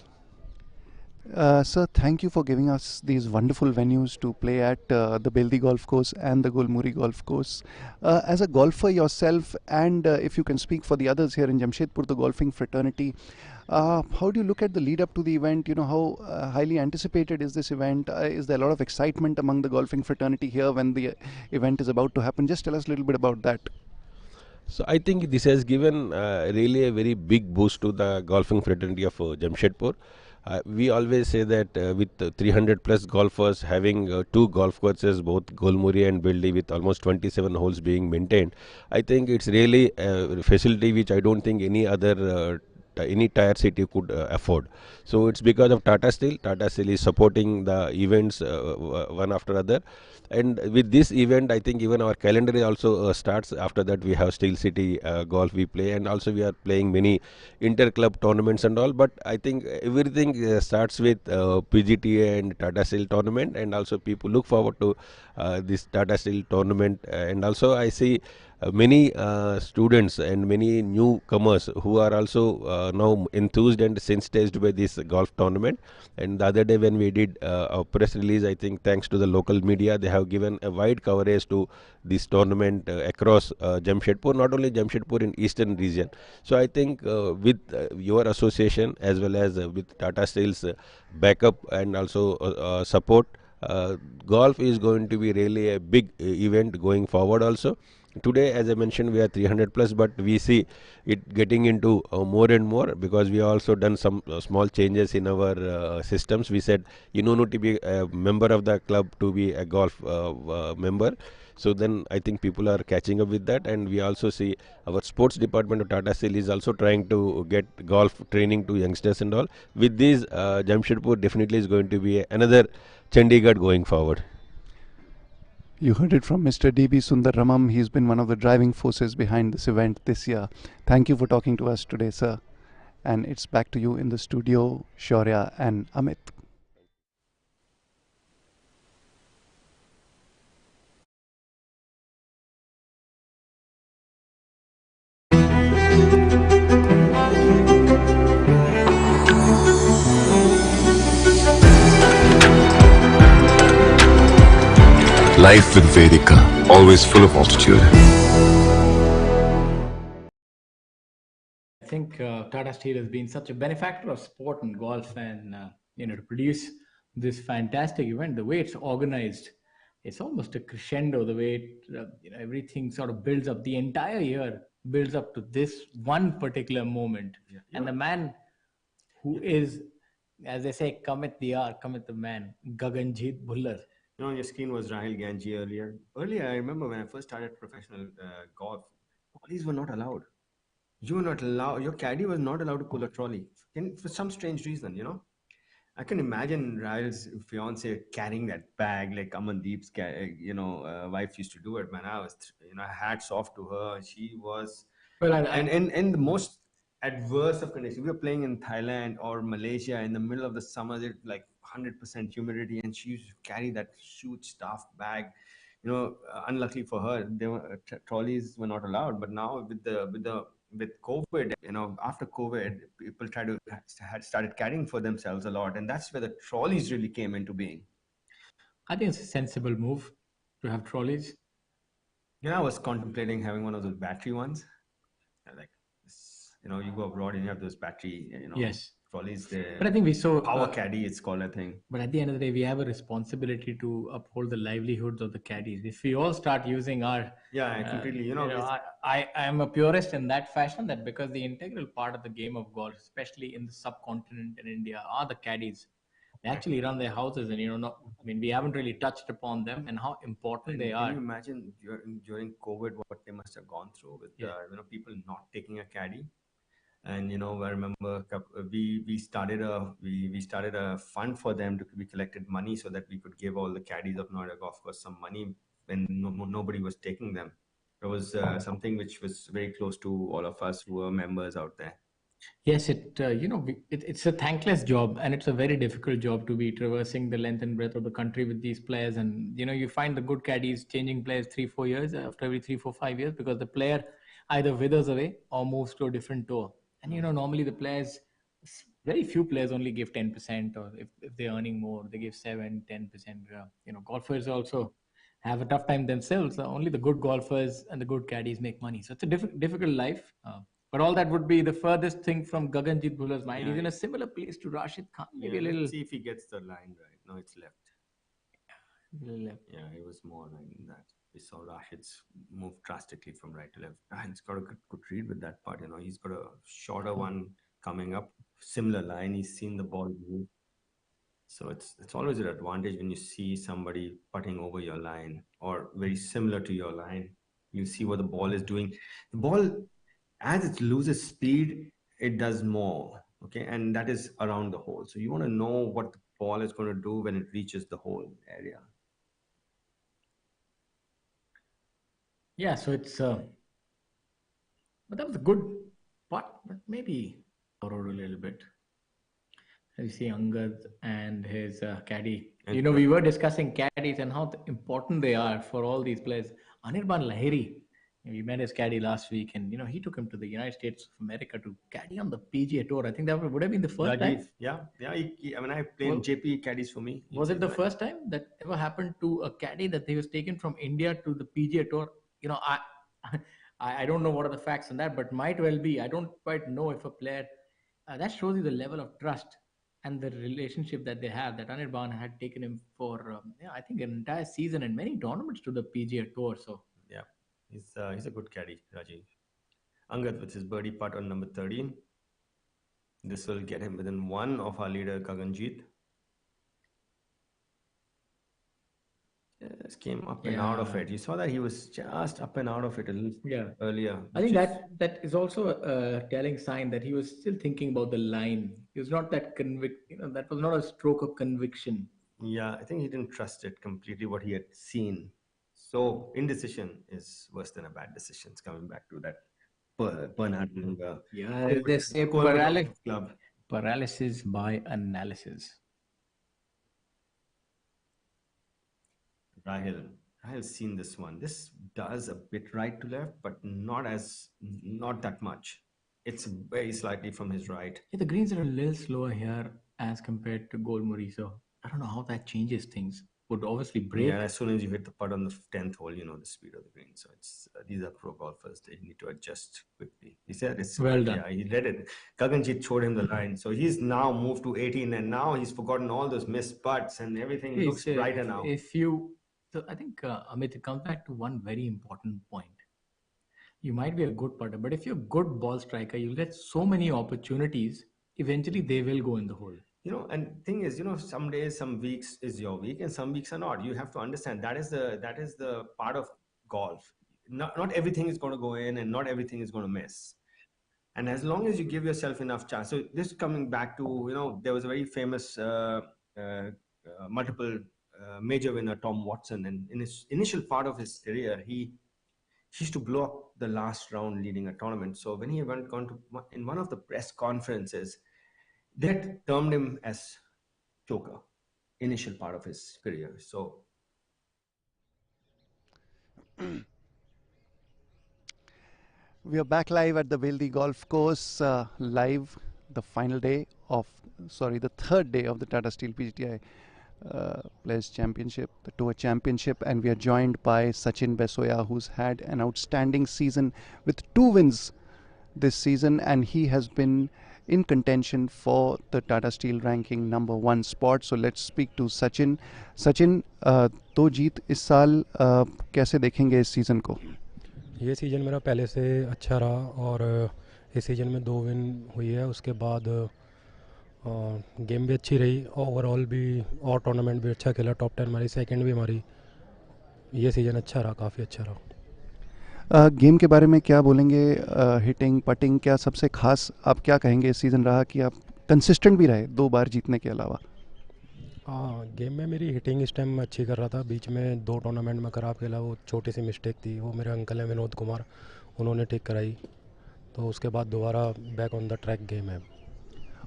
Sir, thank you for giving us these wonderful venues to play at the Beldih Golf Course and the Golmuri Golf Course. As a golfer yourself, and if you can speak for the others here in Jamshedpur, the golfing fraternity, how do you look at the lead up to the event? You know, how highly anticipated is this event? Is there a lot of excitement among the golfing fraternity here when the event is about to happen? Just tell us a little bit about that. So I think this has given really a very big boost to the golfing fraternity of Jamshedpur. We always say that with 300 plus golfers having two golf courses, both Golmuri and Beldih, with almost 27 holes being maintained, I think it's really a facility which I don't think any other any tier city could afford. So it's because of Tata Steel. Tata Steel is supporting the events one after other, and with this event, I think even our calendar also starts. After that, we have Steel City golf we play, and also we are playing many inter club tournaments and all. But I think everything starts with PGTA and Tata Steel tournament, and also people look forward to this Tata Steel tournament. And also I see many students and many newcomers who are also now enthused and sensitized by this golf tournament. And the other day when we did a press release, I think thanks to the local media, they have given a wide coverage to this tournament across Jamshedpur, not only Jamshedpur, in eastern region. So I think with your association as well as with Tata Steel's backup and also support, golf is going to be really a big event going forward also. Today, as I mentioned, we are 300 plus, but we see it getting into more and more, because we also done some small changes in our systems. We said you don't need to be a member of the club to be a golf member. So then I think people are catching up with that, and we also see our sports department of Tata Steel is also trying to get golf training to youngsters and all. With this, Jamshedpur definitely is going to be another Chandigarh going forward. You heard it from Mr. D.B. Sundaramam. He's been one of the driving forces behind this event this year. Thank you for talking to us today, sir. And it's back to you in the studio, Shaurya and Amit. Life with Vedika, always full of altitude. I think Tata Steel has been such a benefactor of sport and golf, and to produce this fantastic event, the way it's organized, it's almost a crescendo. The way everything sort of builds up, the entire year builds up to this one particular moment, and the man who is, as they say, cometh the hour, cometh the man, Gaganjit Bhullar. On your screen was Rahul Ganji earlier. Earlier, I remember when I first started professional golf, trolleys were not allowed. You were not allowed. Your caddy was not allowed to pull a trolley, for some strange reason. I can imagine Rahul's fiance carrying that bag like Amandeep's, wife used to do it. Man, I was, hats off to her. She was, Well, and the most adverse of conditions. We were playing in Thailand or Malaysia in the middle of the summer, like 100% humidity, and she used to carry that huge stuffed bag. Unluckily for her, trolleys were not allowed. But now with COVID, after COVID, people had started carrying for themselves a lot, and that's where the trolleys really came into being. I think it's a sensible move to have trolleys. I was contemplating having one of those battery ones. Like, you go abroad and you have those battery, Yes. trolleys there. But I think we saw power caddy, it's called, I think. But at the end of the day, we have a responsibility to uphold the livelihoods of the caddies. If we all start using our, I completely, I am a purist in that fashion, that because the integral part of the game of golf, especially in the subcontinent in India, are the caddies. They actually run their houses, and we haven't really touched upon them and how important they are. Can you imagine during COVID what they must have gone through with people not taking a caddy? And I remember we started a fund for them we collected money so that we could give all the caddies of Noida Golf Course some money when nobody was taking them. It was something which was very close to all of us who were members out there. Yes, it's a thankless job, and it's a very difficult job to be traversing the length and breadth of the country with these players. And you find the good caddies changing players 3-4 years after every 3-4-5 years, because the player either withers away or moves to a different tour. And normally the players, very few players only give 10%, or if they're earning more, they give 7-10%. Golfers also have a tough time themselves. Only the good golfers and the good caddies make money. So it's a difficult life. But all that would be the furthest thing from Gaganjit Bhullar's mind. He's in a similar place to Rashid Khan. Maybe a little. Let's see if he gets the line right. No, it's left. Left. Yeah, it was more like that. We saw Rashid's move drastically from right to left. He's got a good read with that part. He's got a shorter one coming up similar line. He's seen the ball move. So it's always an advantage when you see somebody putting over your line or very similar to your line. You see what the ball is doing. The ball, as it loses speed, it does more. Okay, and that is around the hole. So you want to know what the ball is going to do when it reaches the hole area. Yeah, so it's but that was a good putt, but maybe borrowed a little bit. You see Angad and his caddy. And We were discussing caddies and how important they are for all these players. Anirban Lahiri, we met his caddy last week, and he took him to the United States of America to caddy on the PGA Tour. I think that would have been the first time. Yeah. I mean, I played JP caddies for me. Was it the first time that ever happened to a caddy that he was taken from India to the PGA Tour? I don't know what are the facts on that, but might well be. I don't quite know if a player that shows you the level of trust and the relationship that they have. That Anirban had taken him for I think an entire season and many tournaments to the PGA Tour. So yeah, he's a good caddy, Rajiv. Angad with his birdie putt on number 13. This will get him within one of our leader Gaganjeet. Just came up and out of it. You saw that he was just up and out of it a little earlier. I think that is also a telling sign that he was still thinking about the line. He was not that that was not a stroke of conviction. Yeah, I think he didn't trust it completely, what he had seen. So indecision is worse than a bad decision. It's coming back to that Bernhard Langer. Yeah, they say paralysis by analysis. Rahil's seen this one. This does a bit right to left, but not that much. It's very slightly from his right. Yeah, the greens are a little slower here as compared to Golmuri. So I don't know how that changes things. Would obviously break. Yeah, as soon as you hit the putt on the 10th hole, you know the speed of the green. So it's these are pro golfers. They need to adjust quickly. He said it's well done. Yeah, he read it. Gaganjeet showed him the line. So he's now moved to 18, and now he's forgotten all those missed putts, and everything looks brighter now. So I think, Amit, it comes back to one very important point. You might be a good putter, but if you're a good ball striker, you'll get so many opportunities. Eventually, they will go in the hole. And thing is, some days, some weeks is your week, and some weeks are not. You have to understand that is the part of golf. Not everything is going to go in, and not everything is going to miss. And as long as you give yourself enough chance. So this coming back to there was a very famous multiple major winner, Tom Watson, and in his initial part of his career, he used to blow up the last round leading a tournament. So when he in one of the press conferences, they termed him as choker, initial part of his career. So we are back live at the Beldih Golf Course, live the third day of the Tata Steel PGTI Players Championship, the Tour Championship, and we are joined by Sachin Besoya, who's had an outstanding season with 2 wins this season, and he has been in contention for the Tata Steel ranking number 1 spot. So let's speak to Sachin. Sachin, 2 जीत इस साल कैसे देखेंगे इस season को? ये season मेरा पहले से अच्छा रहा और इस सीज़न में 2 विन हुई है. उसके बाद गेम भी अच्छी रही, ओवरऑल भी और टूर्नामेंट भी अच्छा खेला, टॉप 10 हमारी, सेकंड भी हमारी. ये सीज़न अच्छा रहा, काफ़ी अच्छा रहा. गेम के बारे में क्या बोलेंगे? हिटिंग, पटिंग, क्या सबसे खास आप क्या कहेंगे इस सीज़न रहा कि आप कंसिस्टेंट भी रहे 2 बार जीतने के अलावा? गेम में मेरी हिटिंग इस टाइम अच्छी कर रहा था. बीच में 2 टूर्नामेंट में ख़राब खेला, वो छोटी सी मिस्टेक थी, वो मेरे अंकल हैं विनोद कुमार, उन्होंने ठीक कराई. तो उसके बाद दोबारा back on the track game है.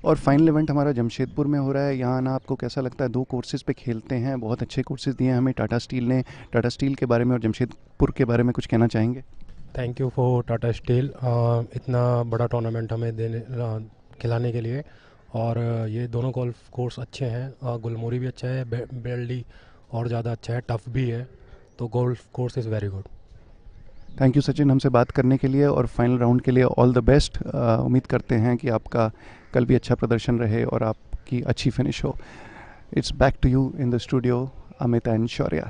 और फाइनल इवेंट हमारा जमशेदपुर में हो रहा है. यहाँ आना आपको कैसा लगता है? 2 कोर्सेज पे खेलते हैं, बहुत अच्छे कोर्सेज दिए हैं हमें टाटा स्टील ने. टाटा स्टील के बारे में और जमशेदपुर के बारे में कुछ कहना चाहेंगे? Thank you for Tata steel, इतना बड़ा टूर्नामेंट हमें खिलाने के लिए. और ये दोनों गोल्फ कोर्स अच्छे हैं. गुलमोरी भी अच्छा है, बेल्डी और ज़्यादा अच्छा है, टफ भी है. तो golf course is very good. Thank you Sachin, हमसे बात करने के लिए, और फाइनल राउंड के लिए ऑल द बेस्ट. उम्मीद करते हैं कि आपका कल भी अच्छा प्रदर्शन रहे और आपकी अच्छी फिनिश हो. It's back to you in the studio, Amit and Shaurya.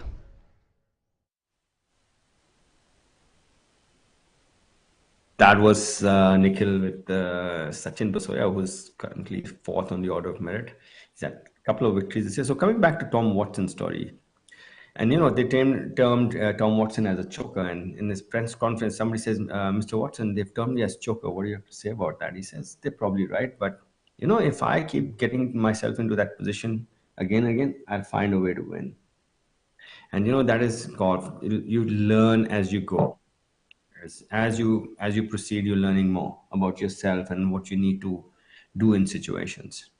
That was Nikhil with Sachin Basoya, who's currently fourth on the order of merit. He's had a couple of victories this year. So coming back to Tom Watson's story, and they termed Tom Watson as a choker. And in this press conference, somebody says, "Mr. Watson, they've termed me as choker. What do you have to say about that?" He says, "They're probably right, but if I keep getting myself into that position again and again, I'll find a way to win." And that is golf. You learn as you go. As you proceed, you're learning more about yourself and what you need to do in situations.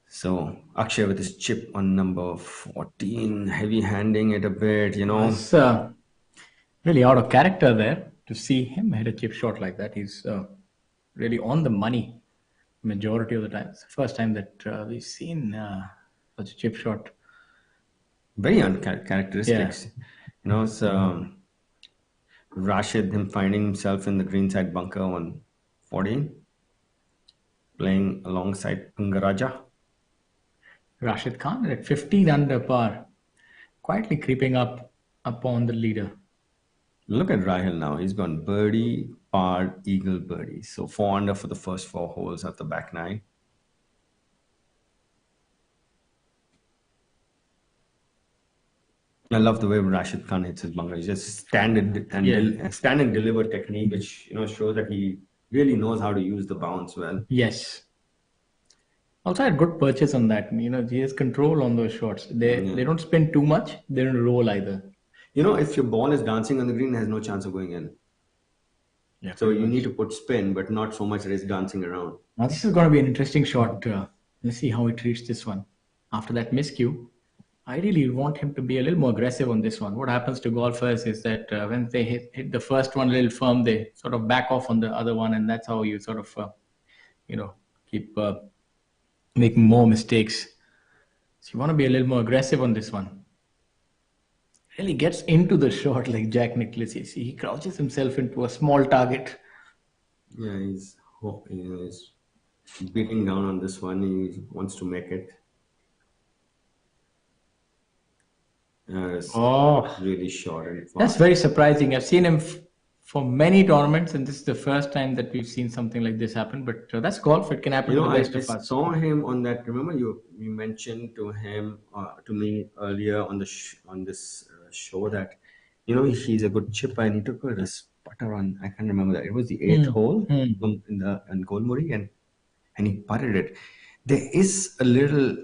So Akshay with his chip on number 14, heavy handing it a bit, It's really out of character there to see him hit a chip shot like that. He's really on the money majority of the time. It's the first time that we've seen such a chip shot. Very uncharacteristics. It's Rashid, him finding himself in the greenside bunker on 14, playing alongside Pungaraja. Rashid Khan at 15 under par, quietly creeping up upon the leader. Look at Rahil now. He's gone birdie, par, eagle, birdie. So 4 under for the first 4 holes of the back 9. I love the way Rashid Khan hits his bunker. He just stand and deliver technique, which shows that he really knows how to use the bounce well. Yes. Also had good purchase on that. He has control on those shots. They don't spin too much. They don't roll either. If your ball is dancing on the green, it has no chance of going in. Yeah. So you need to put spin, but not so much that it's dancing around. Now this is going to be an interesting shot. Let's see how he treats this one. After that miscue, I really want him to be a little more aggressive on this one. What happens to golfers is that when they hit the first one a little firm, they sort of back off on the other one, and that's how you sort of, keep making more mistakes. So you want to be a little more aggressive on this one. Really gets into the shot like Jack Nicklaus. You see, he crouches himself into a small target. Yeah, he's beating down on this one. He wants to make it. It's really short and fast. That's very surprising. I've seen him for many tournaments, and this is the first time that we've seen something like this happen. But that's golf; it can happen to the best of us. I saw him on that. Remember, you mentioned to me earlier on this show that he's a good chipper, and he took a putter on. I can't remember that. It was the 8th hole in Golmuri, and he putted it. There is a little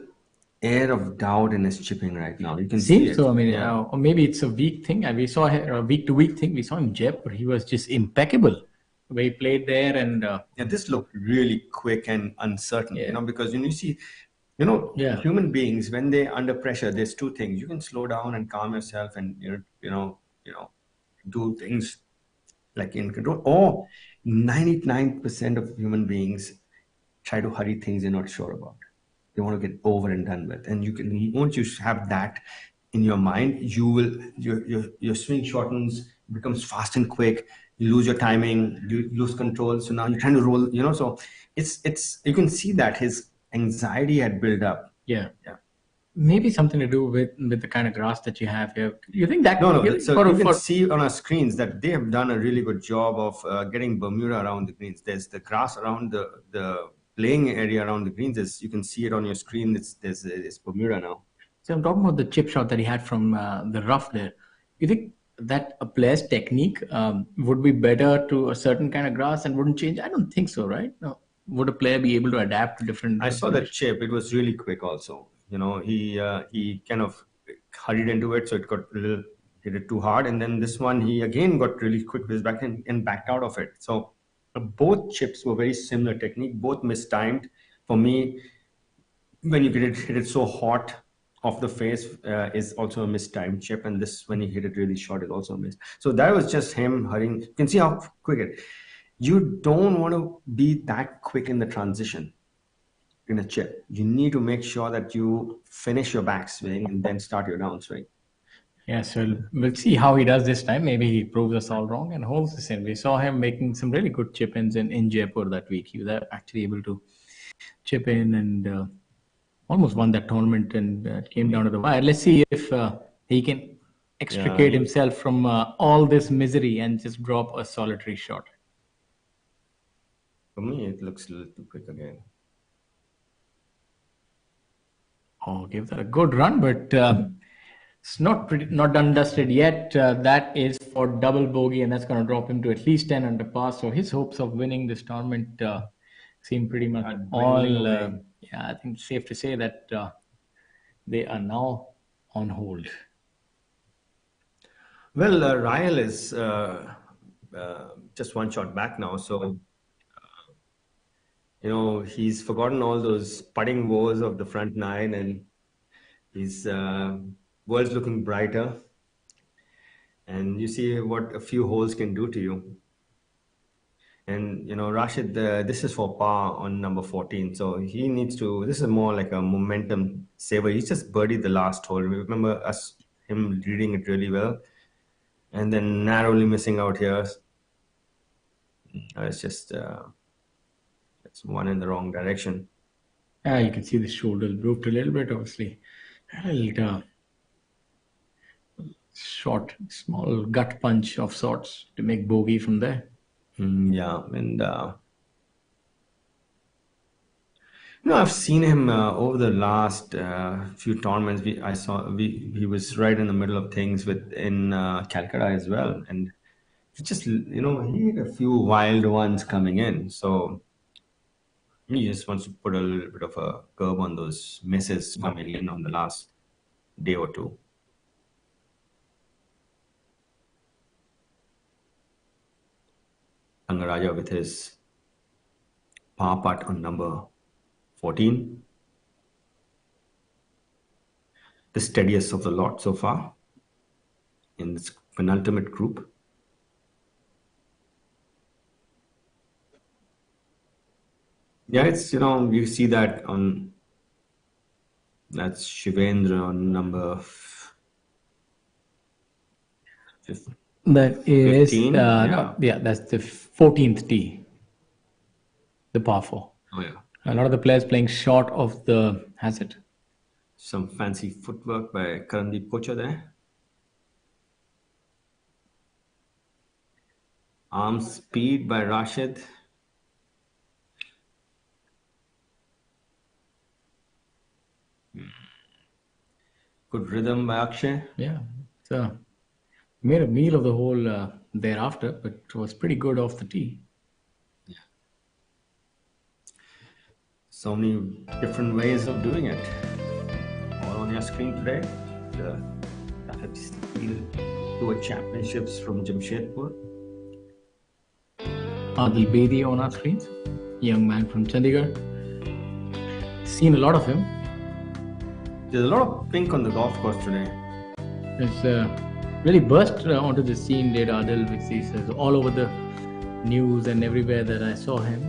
air of doubt in his chipping right now. You can see it. So. I mean, or maybe it's a week thing. And we saw a week-to-week thing. We saw him Jaipur. He was just impeccable the way he played there. And this looked really quick and uncertain. Because you see, human beings, when they're under pressure, there's 2 things. You can slow down and calm yourself, and do things like in control. Or 99% of human beings try to hurry things they're not sure about. They want to get over and done with, and once you have that in your mind, your swing shortens, becomes fast and quick. You lose your timing, you lose control. So now you're trying to roll. So it's you can see that his anxiety had built up. Yeah. Maybe something to do with the kind of grass that you have here. You think that? No. So you can see on our screens that they have done a really good job of getting Bermuda around the greens. There's the grass around the playing area around the greens. You can see it on your screen. It's Bermuda now. So I'm talking about the chip shot that he had from the rough there. You think that a player's technique would be better to a certain kind of grass and wouldn't change? I don't think so, right? No. Would a player be able to adapt to different? I saw that chip. It was really quick also. He kind of hurried into it, so it got a little hit it too hard. And then this one, he again got really quick with his back and backed out of it. So both chips were very similar technique, both mistimed. For me, when you hit it so hot off the face is also a mistimed chip, and this, when he hit it really short, is also a miss. So that was just him hurrying. You can see how quick it. You don't want to be that quick in the transition in a chip. You need to make sure that you finish your backswing and then start your downswing. Yeah, so we'll see how he does this time. Maybe he proves us all wrong and holds this in. We saw him making some really good chip-ins in Jaipur that week. He was actually able to chip in and almost won that tournament, and came down to the wire. Let's see if he can extricate himself from all this misery and just drop a solitary shot. For me, it looks a little too quick again. Oh, give that a good run, but it's not done dusted yet. That is for double bogey, and that's going to drop him to at least 10 under par. So his hopes of winning this tournament seem pretty much all. I think it's safe to say that they are now on hold. Well, Rahel is just one shot back now, so he's forgotten all those putting woes of the front nine, and his world's looking brighter. And you see what a few holes can do to you. And Rashid, this is for par on number 14, so he needs to. This is more like a momentum saver. He's just birdied the last hole. Remember him reading it really well, and then narrowly missing out here. It's just it's one in the wrong direction. You can see the shoulders drooped a little bit, obviously. Short, small gut punch of sorts to make bogey from there. Yeah, and I've seen him over the last few tournaments. I saw he was right in the middle of things in Calcutta as well, and just he had a few wild ones coming in. So he just wants to put a little bit of a curb on those misses coming in on the last day or two. Angaraja with his par putt on number 14. The steadiest of the lot so far in this penultimate group. Yeah, it's, you see that that's Shivendra on number 15. That is, 15? That's the 14th tee, the par 4. Oh, yeah. A lot of the players playing short of the hazard. Some fancy footwork by Karandeep Kocha there. Arm speed by Rashid. Good rhythm by Akshay. Yeah, so made a meal of the hole thereafter, but it was pretty good off the tee. Yeah. So many different ways of doing it. All on your screen today. The Tata Steel Tour Championships from Jamshedpur. Adil Beldih on our screens, young man from Chandigarh. Seen a lot of him. There's a lot of pink on the golf course today. It's really burst onto the scene, did Adil, which he says all over the news and everywhere that I saw him.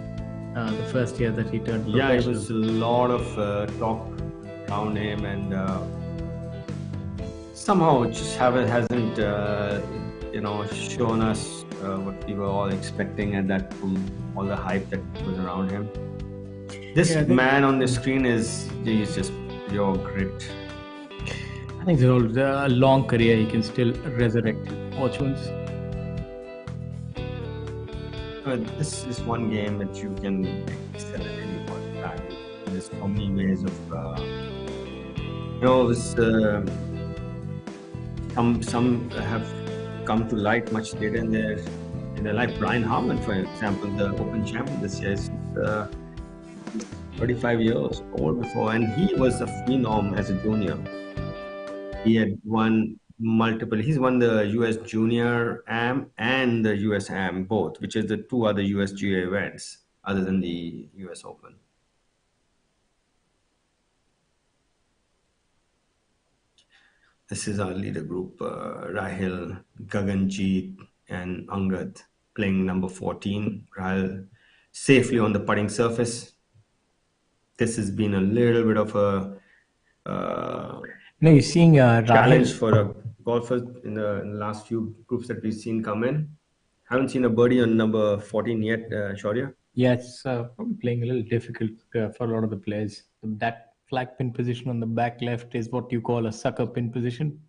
The first year that he turned professional. Yeah, it was a lot of talk around him, and somehow it just hasn't shown us what we were all expecting at that point, all the hype that was around him. This man on the screen he's just pure grit. I think it's a long career. He can still resurrect fortunes. This is one game that you can excel at any point in time. There's so many ways of, some have come to light much later in their life. Brian Harman, for example, the Open champion this year, is 35 years old before, and he was a phenom as a junior. He had won multiple. He's won the US Junior Am and the US Am both, which is the two other USGA events other than the US Open. This is our leader group, Rahil, Gaganjeet, and Angad playing number 14. Rahil safely on the putting surface. This has been a little bit of a you're seeing challenge Rahil for a golfer in the last few groups that we've seen come in. Haven't seen a birdie on number 14 yet, Shaurya. Yeah, it's probably playing a little difficult for a lot of the players. That flag pin position on the back left is what you call a sucker pin position.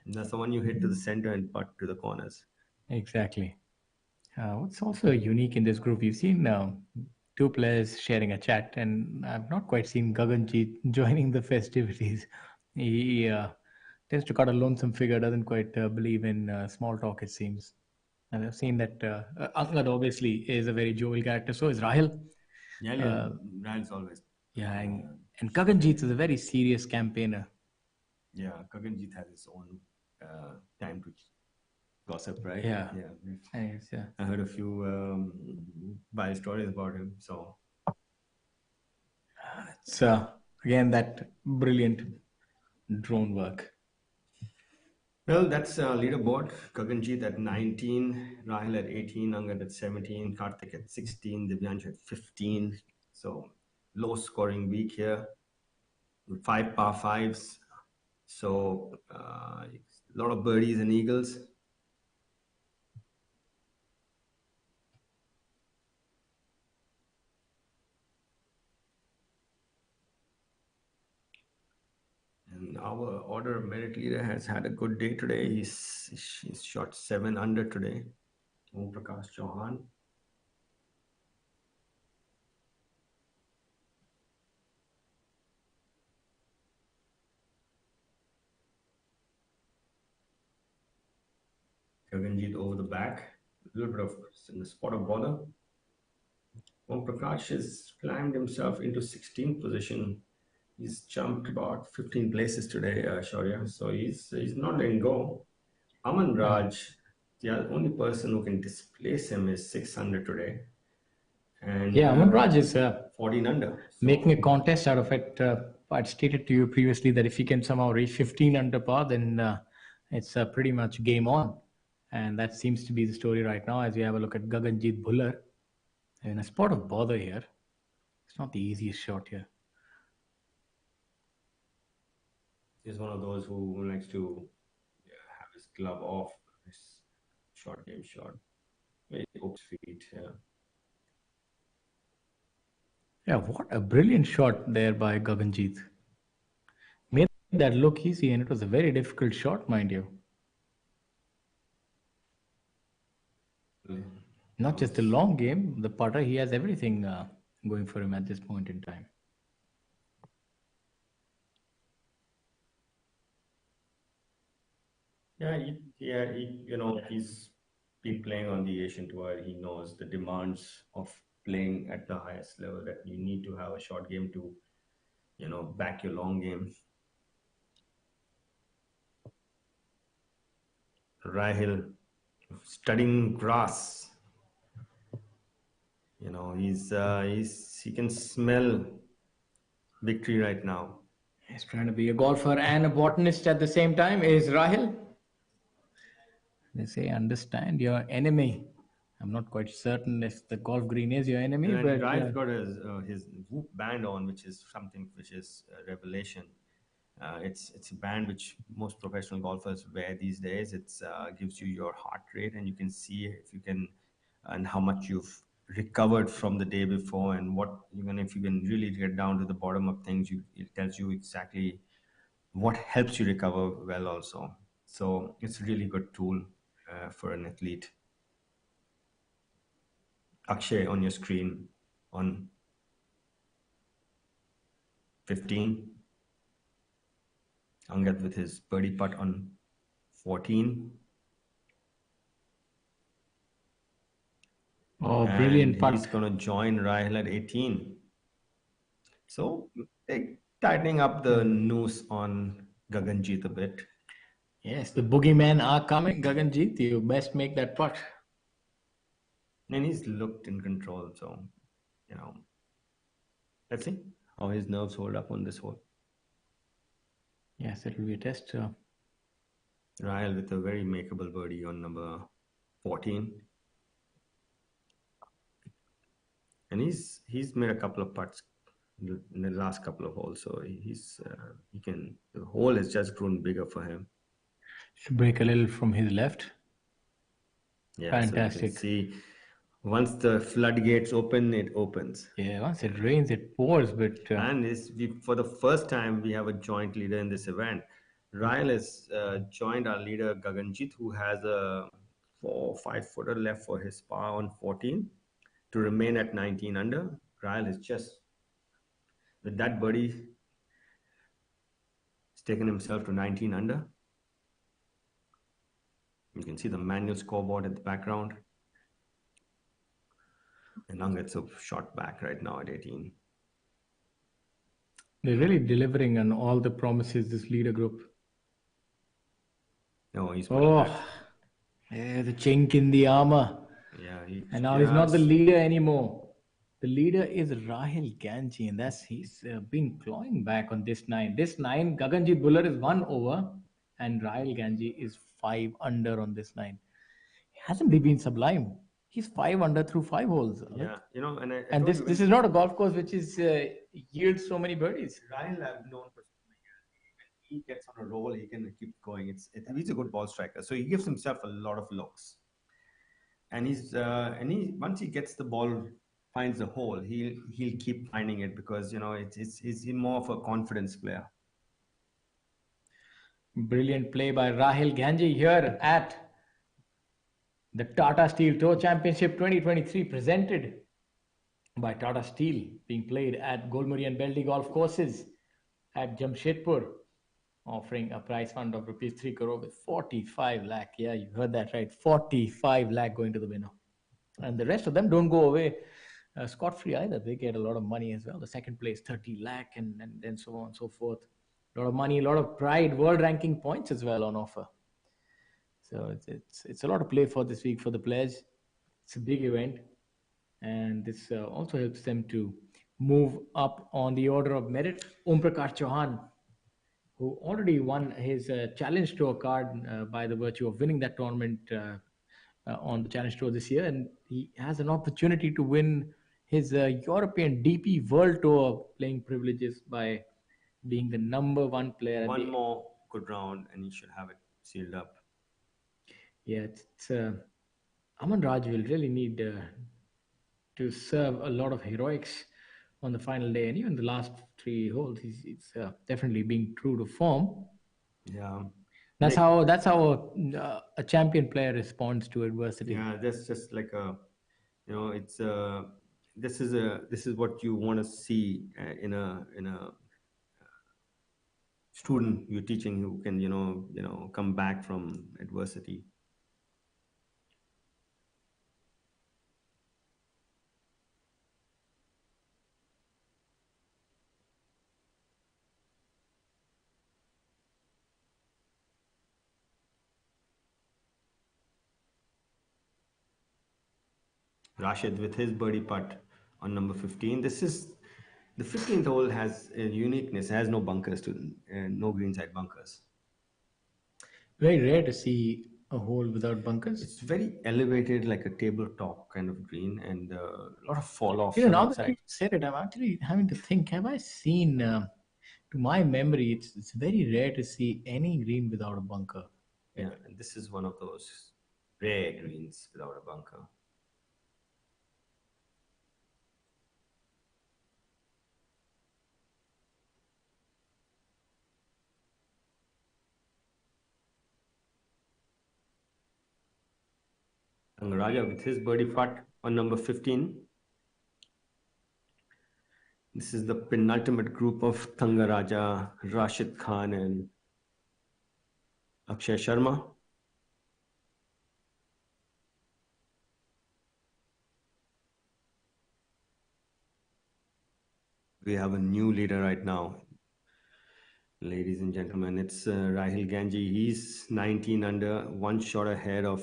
That's the one you hit to the center and putt to the corners. Exactly. What's also unique in this group, we've seen two players sharing a chat, and I've not quite seen Gaganjeet joining the festivities. He tends to cut a lonesome figure, doesn't quite believe in small talk, it seems. And I've seen that Angad obviously is a very jovial character, so is Rahil. Yeah, Rahil's always. Yeah, and Gaganjeet is a very serious campaigner. Yeah, Gaganjeet has his own time to gossip, right? Yeah. Yeah. I heard a few wild stories about him. So it's again that brilliant drone work. Well, that's leaderboard. Gaganjeet at 19, Rahil at 18, Angad at 17, Karthik at 16, Divyansh at 15. So low scoring week here with 5 par 5s. So a lot of birdies and eagles. And our order merit leader has had a good day today. He's shot 7 under today. Om Prakash Chauhan. Gaganjeet over the back. A little bit of in the spot of bother. Om Prakash has climbed himself into 16th position. He's jumped about 15 places today, Shaurya. So he's not letting go. Aman Raj, the only person who can displace him is 600 today. And Aman Raj is 14 under. So making a contest out of it. I'd stated to you previously that if he can somehow reach 15 under par, then it's pretty much game on. And that seems to be the story right now as we have a look at Gaganjeet Bhullar. In a spot of bother here. It's not the easiest shot here. He's one of those who likes to have his glove off, his short game shot. Very hooks feet, Yeah, what a brilliant shot there by Gaganjeet. Made that look easy, and it was a very difficult shot, mind you. Not just the long game, the putter, he has everything going for him at this point in time. He's been playing on the Asian Tour. He knows the demands of playing at the highest level, that you need to have a short game to, back your long game. Rahil studying grass. He can smell victory right now. He's trying to be a golfer and a botanist at the same time. Is Rahil? They say understand your enemy. I'm not quite certain if the golf green is your enemy, but Rahil's got his whoop band on, which is something which is a revelation. It's a band which most professional golfers wear these days. It gives you your heart rate, and you can see and how much you've recovered from the day before, and even if you can really get down to the bottom of things, it tells you exactly what helps you recover well also. So it's a really good tool for an athlete. Akshay on your screen on 15. Angad with his birdie putt on 14. Oh, brilliant putt. He's going to join Rahil at 18. So they're tightening up the noose on Gaganjeet a bit. Yes, the boogeymen are coming. Gaganjeet, you best make that putt. And he's looked in control, so, let's see how his nerves hold up on this hole. Yes, it will be a test. Rahil with a very makeable birdie on number 14. And he's made a couple of putts in the last couple of holes, so the hole has just grown bigger for him. Should break a little from his left. Yeah, fantastic. So you can see once the floodgates open, it opens. Yeah, once it rains, it pours. But and for the first time, we have a joint leader in this event. Ryle has joined our leader Gaganjit, who has a 4-5 footer left for his par on 14 to remain at 19 under. Ryle is just, with that birdie, he's taken himself to 19 under. You can see the manual scoreboard at the background. And Angad's a shot back right now at 18. They're really delivering on all the promises, this leader group. No, he's the chink in the armor. Yeah, and now he's not the leader anymore. The leader is Rahul Ganji, and he's been clawing back on this 9. This 9, Gaganjit Bhullar is 1 over, and Rahul Ganji is 5 under on this 9. Hasn't he been sublime? He's 5 under through 5 holes. Yeah, you know, and this is not a golf course which is yields so many birdies. Rahul I've known for so many years. When he gets on a roll, he can keep going. He's a good ball striker, so he gives himself a lot of looks. And once he gets the ball, finds the hole, he'll keep finding it, because you know he's more of a confidence player. Brilliant play by Rahul Ganji here at the Tata Steel Tour Championship 2023, presented by Tata Steel, being played at Golmuri and Beldih golf courses at Jamshedpur, offering a prize fund of rupees 3 crore with 45 lakh. Yeah, you heard that right. 45 lakh going to the winner. And the rest of them don't go away scot-free either. They get a lot of money as well. The second place, 30 lakh, and then so on and so forth. A lot of money, a lot of pride, world ranking points as well on offer. So it's a lot of play for this week for the players. It's a big event, and this also helps them to move up on the order of merit. Om Prakash Chauhan, who already won his Challenge Tour card by the virtue of winning that tournament on the Challenge Tour this year, and he has an opportunity to win his European DP World Tour playing privileges by being the #1 player. One more good round, and he should have it sealed up. Yeah, Aman Raj will really need to serve a lot of heroics on the final day, and even the last 3 holes, he's definitely being true to form. Yeah, that's how a champion player responds to adversity. Yeah, that's just like it's this is what you want to see in a student you're teaching who can come back from adversity. Rashid with his birdie putt on number 15. This is the 15th hole, has a uniqueness. It has no bunkers no greenside bunkers. Very rare to see a hole without bunkers. It's very elevated, like a tabletop kind of green, and a lot of fall off. Now that you said it, I'm actually having to think. Have I seen? To my memory, it's very rare to see any green without a bunker. Yeah, and this is one of those rare greens without a bunker. Raja with his birdie putt on number 15. This is the penultimate group of Thangaraja, Rashid Khan and Akshay Sharma. We have a new leader right now. Ladies and gentlemen, it's Rahul Ganji. He's 19 under, 1 shot ahead of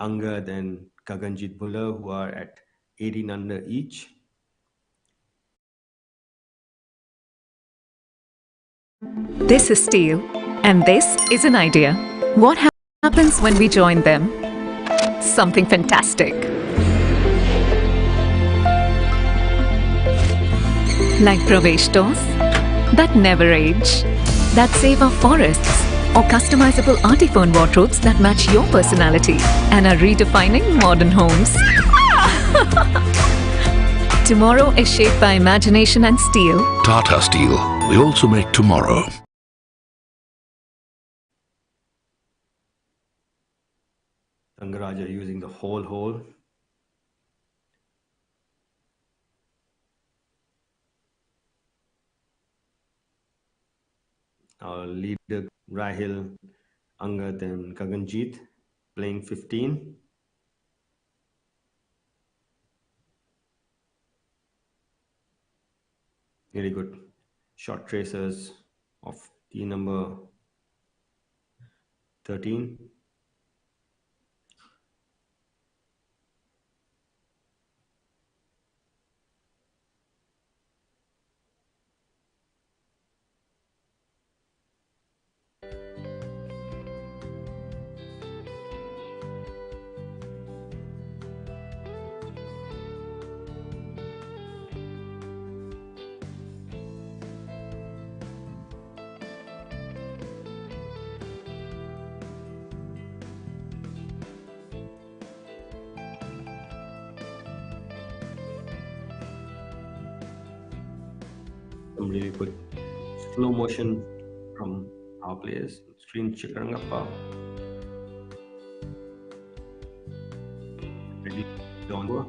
Angad and Gaganjit Bhullar, who are at 18 under each. This is Steel, and this is an idea. What happens when we join them? Something fantastic. Like Pravesh doors that never age, that save our forests, or customizable artiphone wardrobes that match your personality and are redefining modern homes. Tomorrow is shaped by imagination and steel. Tata Steel. We also make tomorrow. Rangaraja using the whole hole. Our leader Rahil, Angad and Gaganjeet playing 15. Very good short tracers of tee number 13. Some really good slow motion from our players. Screen Chikarangappa. Donwa,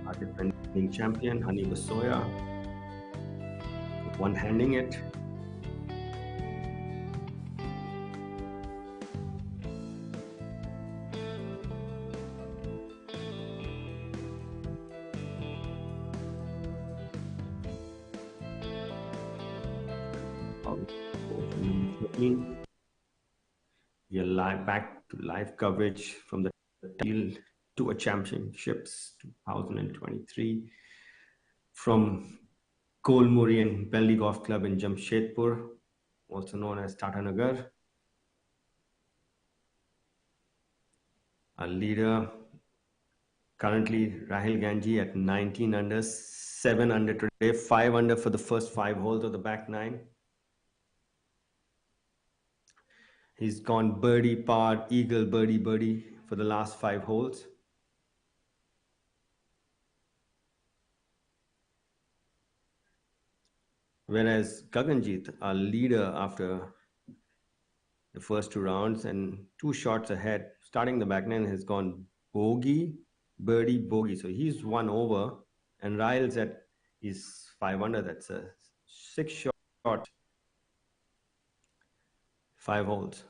our defending champion, Hani Basoya. One-handing it. We are back to live coverage from the Teal Tour Championships 2023 from Golmuri and Beldih Golf Club in Jamshedpur, also known as Tata Nagar. Our leader currently Rahil Ganji at 19 under, 7 under today, 5 under for the first 5 holes of the back 9. He's gone birdie, par, eagle, birdie, birdie for the last 5 holes. Whereas Gaganjeet, our leader after the first 2 rounds and 2 shots ahead, starting the back 9, has gone bogey, birdie, bogey. So he's 1 over, and Rahil's at his 5 under. That's a 6 shot, 5 holes.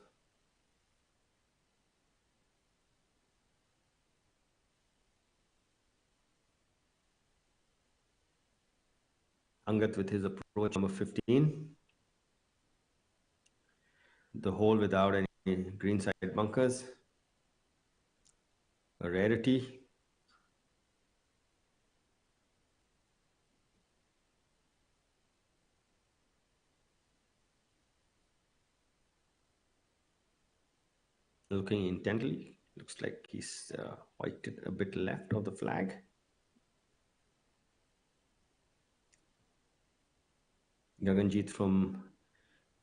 Angat with his approach number 15. The hole without any greenside bunkers. A rarity. Looking intently. Looks like he's whited a bit left of the flag. Gaganjeet from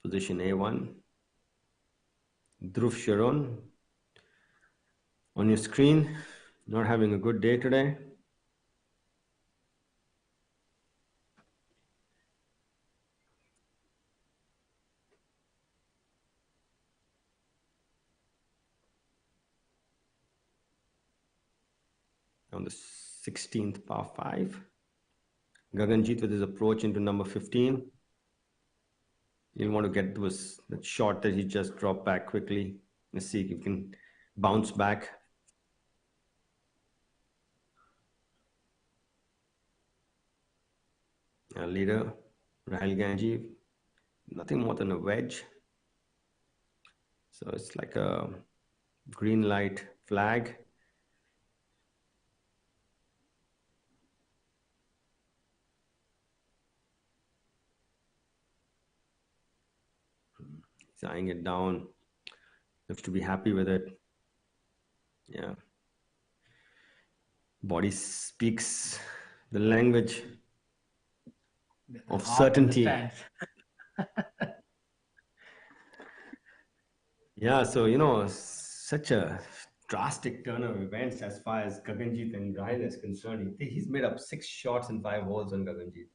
position A1. Dhruv Sharon on your screen, not having a good day today. On the 16th par 5. Gaganjeet with his approach into number 15. You'll want to get that shot that he just dropped back quickly. Let's see if he can bounce back. Our leader, Rahil Ganji, nothing more than a wedge. So it's like a green light flag. He's eyeing it down. Looks to be happy with it. Yeah. Body speaks the language of certainty. Yeah, so, such a drastic turn of events as far as Gaganjeet and Rahil is concerned. He's made up 6 shots in 5 holes on Gaganjeet.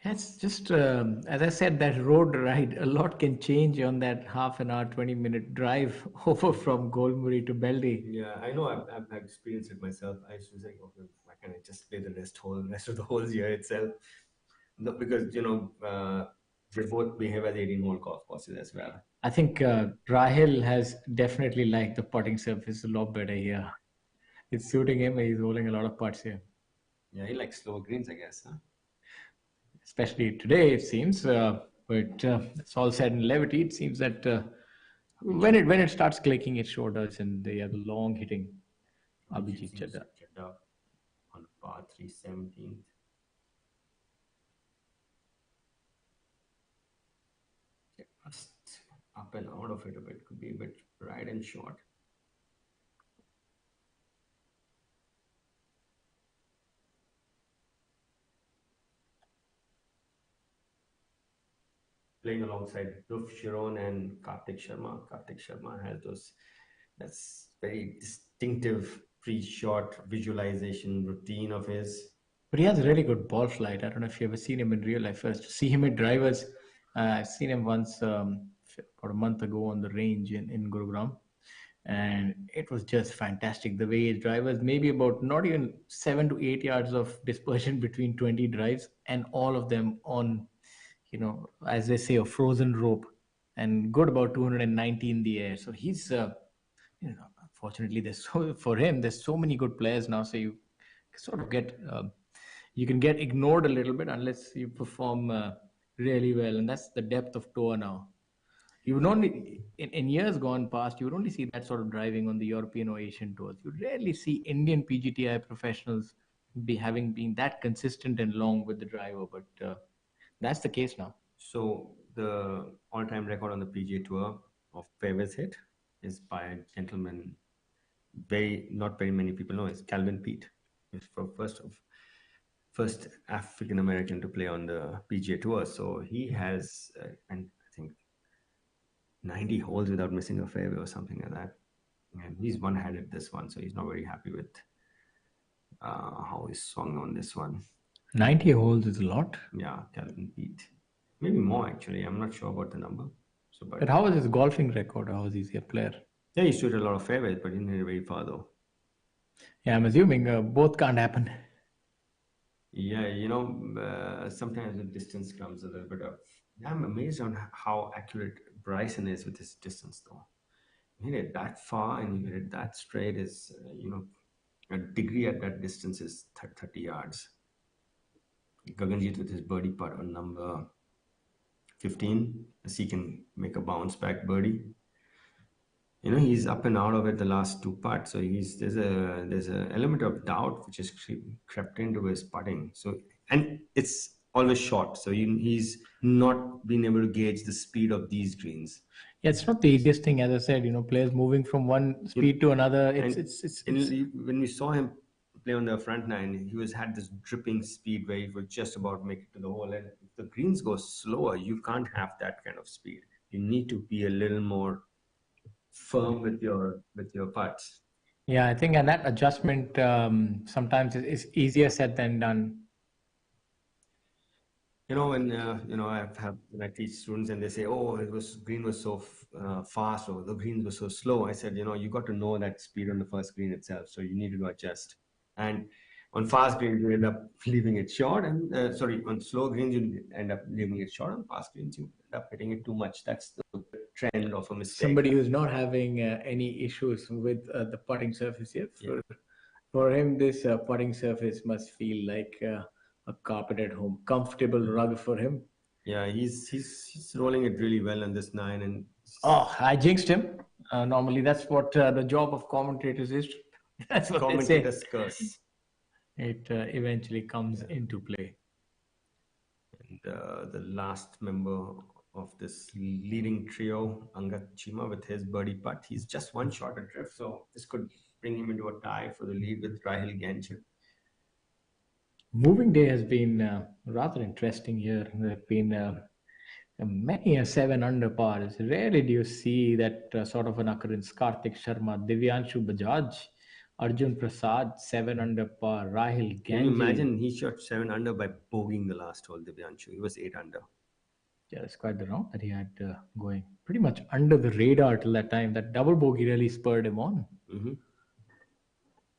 It's just, as I said, that road ride, a lot can change on that half an hour, 20-minute drive over from Golmuri to Beldih. Yeah, I know. I've experienced it myself. I used to say, okay, why can't I just play the rest of the holes here itself? No, because they both behave as 18-hole golf courses as well. I think Rahil has definitely liked the putting surface a lot better here. It's suiting him. He's rolling a lot of putts here. Yeah, he likes slow greens, I guess. Huh? Especially today, it seems. But it's all said in levity. It seems that when it starts clicking, it sure does. And they have the long hitting Abhijit Chadha On par 3, 17th. Just up and out of it a bit. Could be a bit right and short. Playing alongside Dhruv Sharon and Kartik Sharma. Kartik Sharma has that's very distinctive pre-shot visualization routine of his. But he has a really good ball flight. I don't know if you've ever seen him in real life. First, to see him at drivers, I've seen him once about a month ago on the range in Gurugram. And it was just fantastic. The way his drivers, maybe about not even 7 to 8 yards of dispersion between 20 drives, and all of them on, as they say, a frozen rope, and good about 290 in the air. So he's, unfortunately, for him, there's so many good players now. So you sort of you can get ignored a little bit unless you perform really well. And that's the depth of tour now. You would only, in years gone past, you would only see that sort of driving on the European or Asian tours. You rarely see Indian PGTI professionals being that consistent and long with the driver, but that's the case now. So the all-time record on the PGA Tour of fairways hit is by a gentleman not very many people know. It's Calvin Peete. He's first African American to play on the PGA Tour. So he has, and I think 90 holes without missing a fairway or something like that. And he's one-handed this one, so he's not very happy with how he swung on this one. 90 holes is a lot. Yeah, Calvin Peete. Maybe more, actually. I'm not sure about the number. But how was his golfing record? How was he a player? Yeah, he stood a lot of fairways, but he didn't hit very far, though. Yeah, I'm assuming both can't happen. Yeah, sometimes the distance comes a little bit of... I'm amazed on how accurate Bryson is with his distance, though. You hit it that far and you hit it that straight is, a degree at that distance is 30 yards. Gaganjit with his birdie putt on number 15, as he can make a bounce back birdie. He's up and out of it the last two putts, so there's a element of doubt which has crept into his putting. So, and it's always short, so he's not been able to gauge the speed of these greens. Yeah, it's not the easiest thing, as I said. Players moving from one speed to another. When we saw him play on the front nine, he had this dripping speed where he would just about make it to the hole. And if the greens go slower, you can't have that kind of speed. You need to be a little more firm with your putts. Yeah, I think, and that adjustment sometimes is easier said than done. When I teach students and they say, "Oh, green was so fast," or "the greens were so slow," I said, you got to know that speed on the first green itself, so you need to adjust. And on fast greens, you end up leaving it short, and on slow greens, you end up leaving it short. On fast greens, you end up hitting it too much. That's the trend of a mistake. Somebody who's not having any issues with the putting surface here. For him, this putting surface must feel like a carpet at home, comfortable rug for him. Yeah, he's rolling it really well on this 9, and I jinxed him. Normally, that's what the job of commentators is. That's what commentators curse. It eventually comes into play. And the last member of this leading trio, Angat Chima, with his birdie putt, he's just one shot adrift, so this could bring him into a tie for the lead with Rahil Ganji. Moving day has been rather interesting here. There have been many 7 under pars. Rarely do you see that sort of an occurrence. Kartik Sharma, Divyanshu Bajaj Arjun Prasad, 7 under par. Rahil Can you Ganji. imagine he shot 7 under by bogeying the last hole, Divyanshu? He was 8 under. Yeah, that's quite the round that he had going. Pretty much under the radar till that time. That double bogey really spurred him on.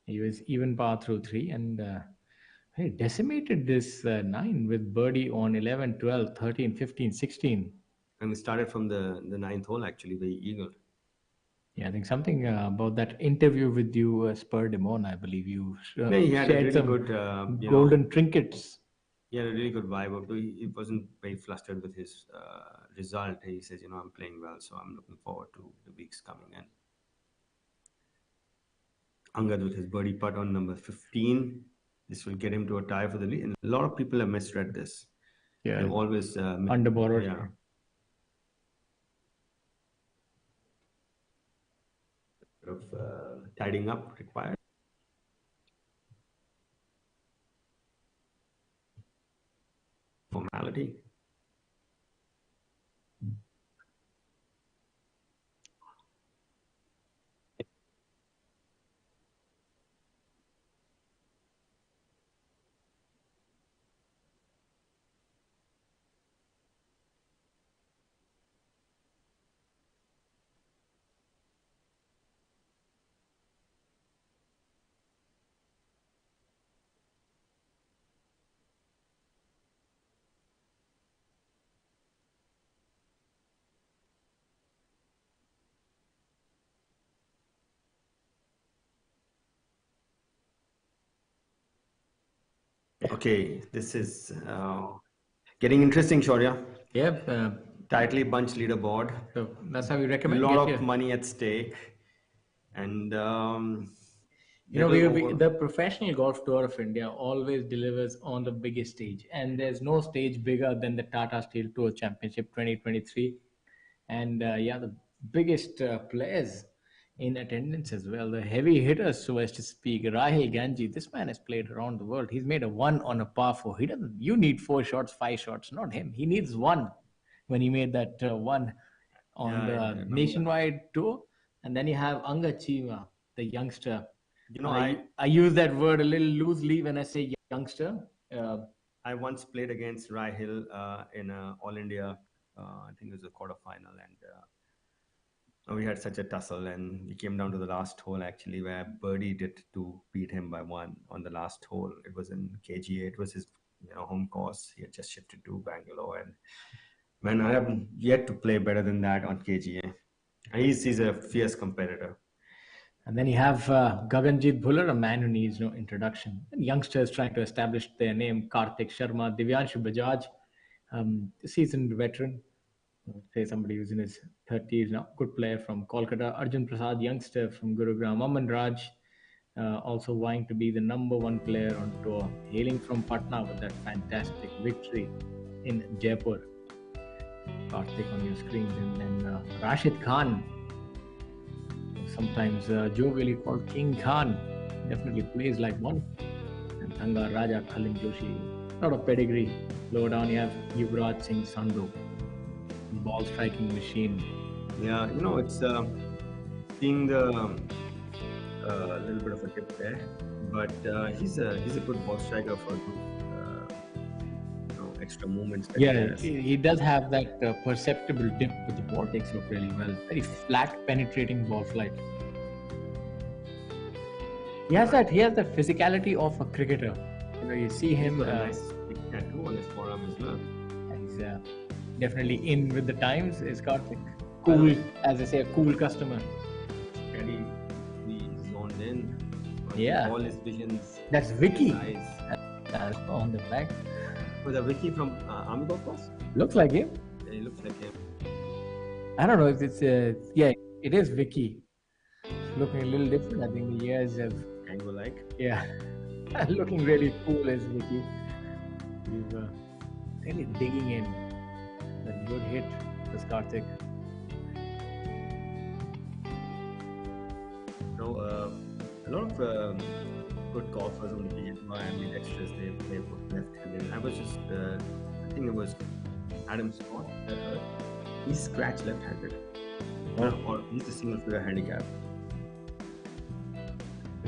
He was even par through 3 and he decimated this 9 with birdie on 11, 12, 13, 15, 16. And we started from the ninth hole actually, where he eagled. Yeah, I think something about that interview with you spurred him on. I believe you Yeah, he had a shared really some good golden trinkets. He had a really good vibe. He wasn't very flustered with his result. He says, I'm playing well, so I'm looking forward to the weeks coming in. Angad with his birdie putt on number 15. This will get him to a tie for the lead. And a lot of people have misread this. Yeah, they've always underborrowed. Yeah. Bit of tidying up required. Formality. Okay, this is getting interesting, Shaurya. Yep. Tightly bunched leaderboard. So that's how we recommend. A lot of money at stake. And the professional golf tour of India always delivers on the biggest stage, and there's no stage bigger than the Tata Steel Tour Championship 2023. And the biggest players in attendance as well, the heavy hitters, so as to speak. Rahil Ganji, this man has played around the world. He's made a 1 on a par 4. He doesn't. You need 4 shots, 5 shots, not him. He needs 1. When he made that 1 on the nationwide tour. And then you have Anga Chima, the youngster. I use that word a little loosely when I say youngster. I once played against Rahil in All India, I think it was a quarterfinal, and we had such a tussle, and we came down to the last hole actually, where Birdie did to beat him by 1 on the last hole. It was in KGA. It was his home course. He had just shifted to Bangalore, and man, I have yet to play better than that on KGA. He's a fierce competitor. And then you have Gaganjit Bhuller, a man who needs no introduction. And youngsters trying to establish their name: Karthik Sharma, Divyanshu Bajaj, seasoned veteran. Say somebody who's in his 30s now. Good player from Kolkata. Arjun Prasad, youngster from Gurugram. Aman Raj, also vying to be the #1 player on tour, hailing from Patna with that fantastic victory in Jaipur. Karthik on your screens. And then Rashid Khan, sometimes jovially called King Khan, definitely plays like one. And Thanga Raja Khalin Joshi, a lot of pedigree. Lower down you have Yuvraj Singh Sandhu, ball striking machine. Yeah, it's seeing the little bit of a dip there, but he's a good ball striker for good, extra movements. He does have that perceptible dip, but the ball takes it really well. Very flat, penetrating ball flight. He has that physicality of a cricketer. You see him. He's got a nice big tattoo on his forearm as well. He's definitely in with the times. Is Karthik cool? As I say, a cool customer. Very zoned in. Yeah. All his visions. That's Vicky. Nice. On the back. Was that Vicky from Army Golf Course? Looks like him. Yeah, he looks like him. I don't know if it's it is Vicky. It's looking a little different. I think the years have Kango-like. Yeah. Looking really cool as Vicky. He's really digging in. That good hit was Karthik. A lot of good golfers on the PGA and the extras, they play both left-handed. I was just, I think it was Adam Scott that hurt. He's scratch left-handed. Or he's a single-figure handicap.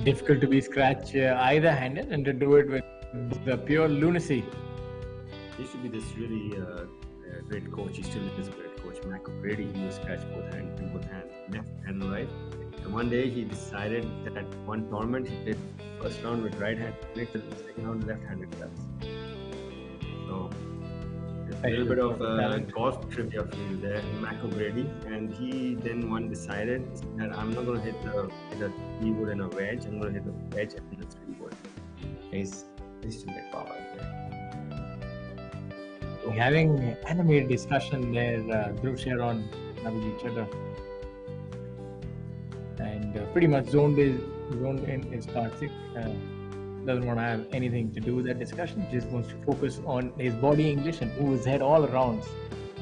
Difficult to be scratch either-handed and to do it with the pure lunacy. He used to be this really great coach. He still is a great coach. Michael Brady, he was scratch both hands, left and right. And one day he decided that one tournament he played first round with right hand, played the second round left-handed clubs. So a little bit of golf trivia for you there, Michael Brady, and he then one decided that I'm not going to hit the 3-wood and a wedge. I'm going to hit the wedge and the 3-wood. He's still get power there. Having animated discussion there, Dhruv Sharon with each other, and pretty much zoned in is Karthik. Doesn't want to have anything to do with that discussion. Just wants to focus on his body English and move his head all around.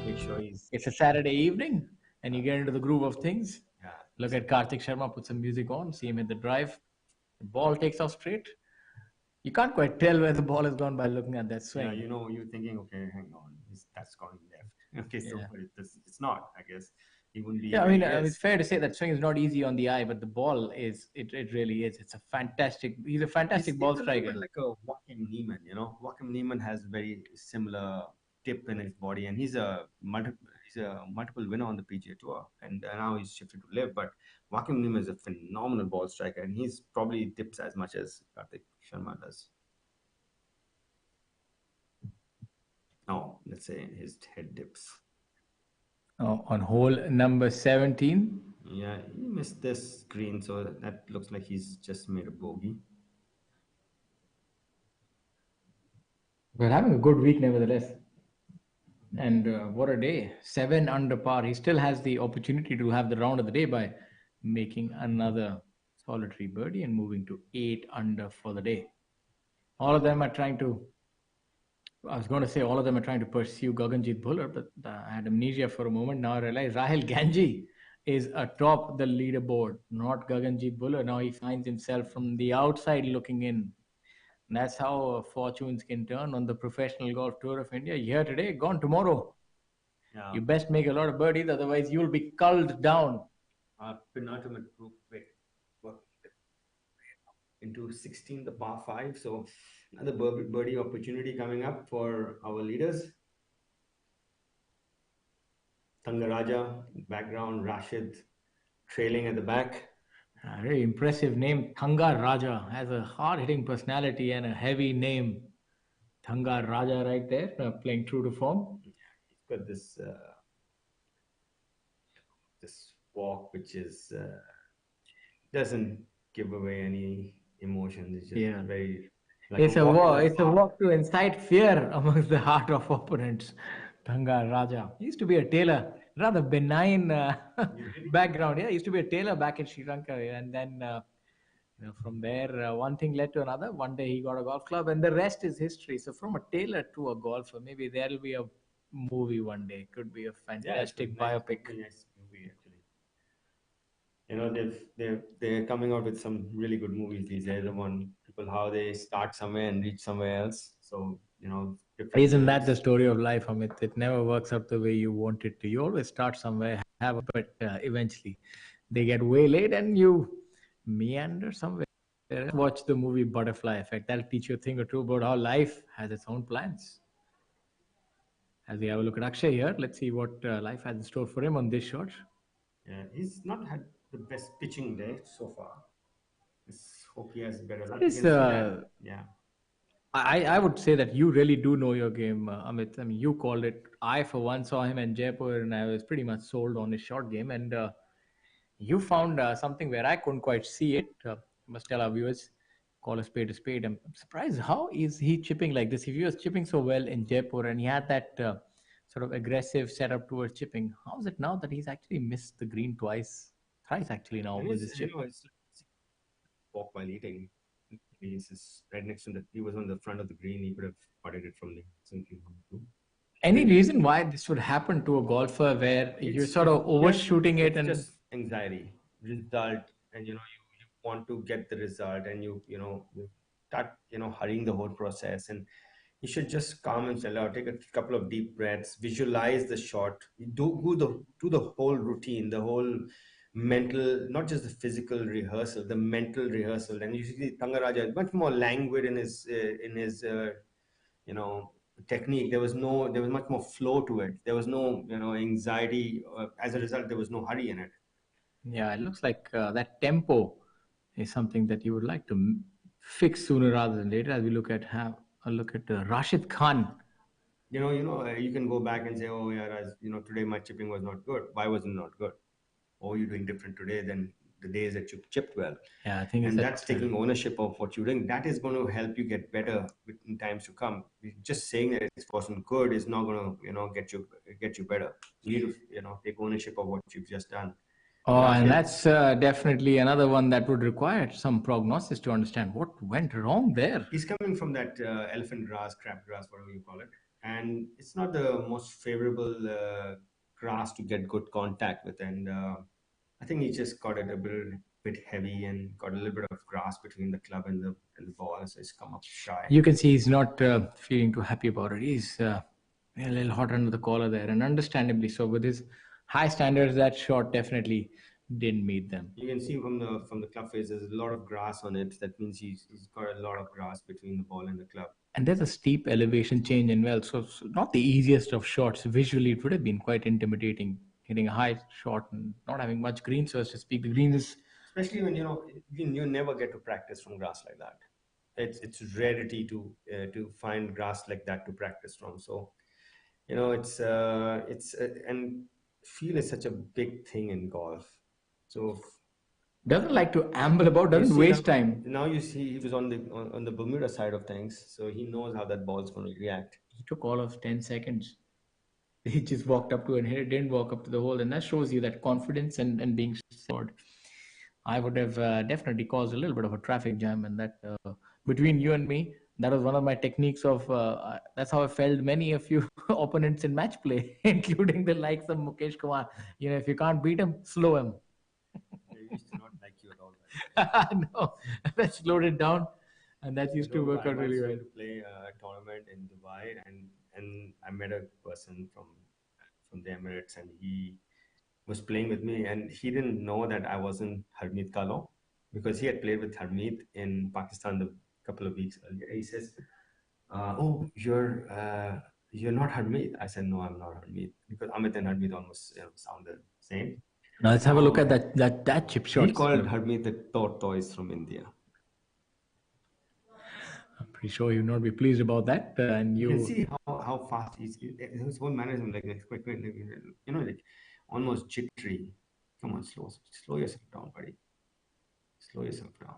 Make sure It's a Saturday evening, and you get into the groove of things. Yeah. Look at Karthik Sharma, put some music on, see him hit the drive. The ball takes off straight. You can't quite tell where the ball has gone by looking at that swing. Yeah, you're thinking, okay, hang on, that's going left. Okay, so but it's not, I guess. He wouldn't be. Yeah, I mean, it's fair to say that swing is not easy on the eye, but the ball is. It really is. It's a fantastic. He's a fantastic ball striker. Like a Joaquin Niemann, Joaquin Niemann has very similar tip in his body, and he's a multiple winner on the PGA Tour, and now he's shifted to live. But Joaquin Niemann is a phenomenal ball striker, and he's probably dips as much as Karthik Sharma does. No, let's say his head dips. On hole number 17. Yeah, he missed this green, so that looks like he's just made a bogey. We're having a good week nevertheless. And what a day. 7 under par. He still has the opportunity to have the round of the day by making another solitary birdie and moving to 8 under for the day. All of them are trying to, I was going to say all of them are trying to pursue Gaganjit Bhullar, but I had amnesia for a moment. Now I realize Rahul Ganji is atop the leaderboard, not Gaganjit Bhullar. Now he finds himself from the outside looking in. And that's how fortunes can turn on the professional golf tour of India. Here today, gone tomorrow. Yeah. You best make a lot of birdies, otherwise you'll be culled down. Penultimate group into 16, the par 5. So another birdie opportunity coming up for our leaders. Thangaraja, background, Rashid trailing at the back. A very impressive name. Thanga Raja has a hard-hitting personality and a heavy name. Thanga Raja right there, playing true to form. He's got this this walk which is doesn't give away any emotions. It's just very. Like It's a walk to incite fear amongst the heart of opponents. Thanga Raja. He used to be a tailor, rather benign background. Yeah, he used to be a tailor back in Sri Lanka. And then from there, one thing led to another. One day he got a golf club and the rest is history. So from a tailor to a golfer, maybe there'll be a movie one day. Could be a fantastic biopic. Nice movie, actually. They're coming out with some really good movies these days. People how they start somewhere and reach somewhere else. So isn't that the story of life, Amit? It never works out the way you want it to. You always start somewhere, but eventually they get way late and you meander somewhere. Watch the movie Butterfly Effect. That'll teach you a thing or two about how life has its own plans. As we have a look at Akshay here, let's see what life has in store for him on this shot. Yeah, he's not had the best pitching day so far. Let's hope he has better luck. Yeah. I would say that you really do know your game, Amit. I mean, you called it. I, for one, saw him in Jaipur and I was pretty much sold on his short game. And you found something where I couldn't quite see it. I must tell our viewers, call a spade a spade. I'm surprised, how is he chipping like this? If he was chipping so well in Jaipur and he had that sort of aggressive setup towards chipping, how is it now that he's actually missed the green thrice actually now with his chip? Walk while eating. He's right next to he was on the front of the green. He could have putted it from there. Any reason why this would happen to a golfer where you're sort of overshooting it and just anxiety, result, and you want to get the result, and you start hurrying the whole process, and he should just calm himself out, take a couple of deep breaths, visualize the shot, do the whole routine, the whole mental, not just the physical rehearsal, the mental rehearsal. And you see Thangaraja is much more languid in his you know, technique. There was much more flow to it. There was no, you know, anxiety. As a result, there was no hurry in it. Yeah, it looks like that tempo is something that you would like to fix sooner rather than later. As we have a look at Rashid Khan. You can go back and say, oh yeah, today my chipping was not good. Why was it not good? Or you're doing different today than the days that you chipped well. Yeah, I think and that's taking ownership of what you're doing. That is going to help you get better in times to come. Just saying that it wasn't good is not going to, get you better. You need to, take ownership of what you've just done. Oh, and that's definitely another one that would require some prognosis to understand what went wrong there. He's coming from that elephant grass, crab grass, whatever you call it. And it's not the most favorable grass to get good contact with. And I think he just got it a bit heavy and got a little bit of grass between the club and the ball, so it's come up shy. You can see he's not feeling too happy about it. He's a little hot under the collar there, and understandably so. With his high standards, that shot definitely didn't meet them. You can see from the club face, there's a lot of grass on it. That means he's got a lot of grass between the ball and the club. And there's a steep elevation change in well, so not the easiest of shots. Visually, it would have been quite intimidating, hitting a high shot and not having much green surface to speak. The green is... Especially when, you never get to practice from grass like that. It's rarity to find grass like that to practice from. So, and feel is such a big thing in golf. So doesn't like to amble about, doesn't waste time. Now you see he was on the Bermuda side of things, so he knows how that ball's going to react. He took all of 10 seconds. He just walked up to it and hit it, didn't walk up to the hole, and that shows you that confidence and being scored. I would have definitely caused a little bit of a traffic jam, and that between you and me, that was one of my techniques of, that's how I felled many a few opponents in match play, including the likes of Mukesh Kumar. If you can't beat him, slow him. He used to not like you at all. No, that slowed it down, and that used to work out really well. I went to play a tournament in Dubai, and I met a person from the Emirates, and he was playing with me, and he didn't know that I wasn't Harmeet Kalon, because he had played with Harmeet in Pakistan a couple of weeks earlier. He says, "Oh, you're not Harmeet." I said, "No, I'm not Harmeet," because Amit and Harmeet almost sound the same. Now let's have a look at that chip shot. He called Harmeet the tortoise from India. I'm pretty sure you'll not be pleased about that. And you can see how fast his whole mannerism, like almost jittery. Come on, slow yourself down, buddy. Slow yourself down.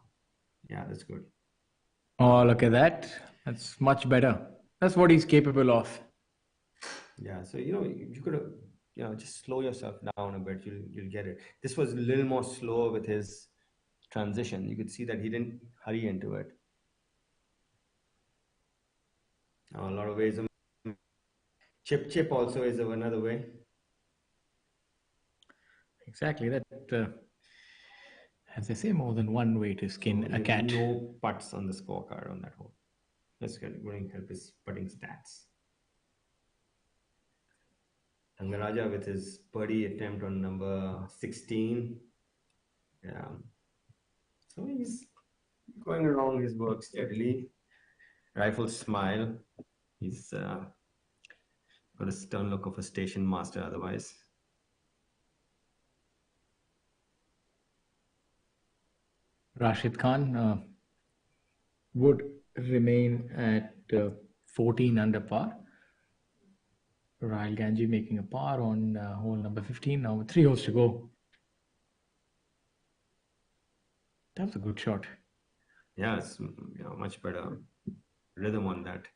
Yeah, that's good. Oh, look at that. That's much better. That's what he's capable of. Yeah, so you could have, just slow yourself down a bit. You'll get it. This was a little more slow with his transition. You could see that he didn't hurry into it. A lot of ways. Chip also is another way. Exactly. That, as they say, more than one way to skin a cat. No putts on the scorecard on that hole. That's going to help his putting stats. Thangaraja with his birdie attempt on number 16. Yeah. So he's going around his work steadily. Rifle smile. He's got a stern look of a station master otherwise. Rashid Khan would remain at 14 under par. Rahul Ganji making a par on hole number 15. Now with 3 holes to go. That was a good shot. Yeah, it's much better rhythm on that.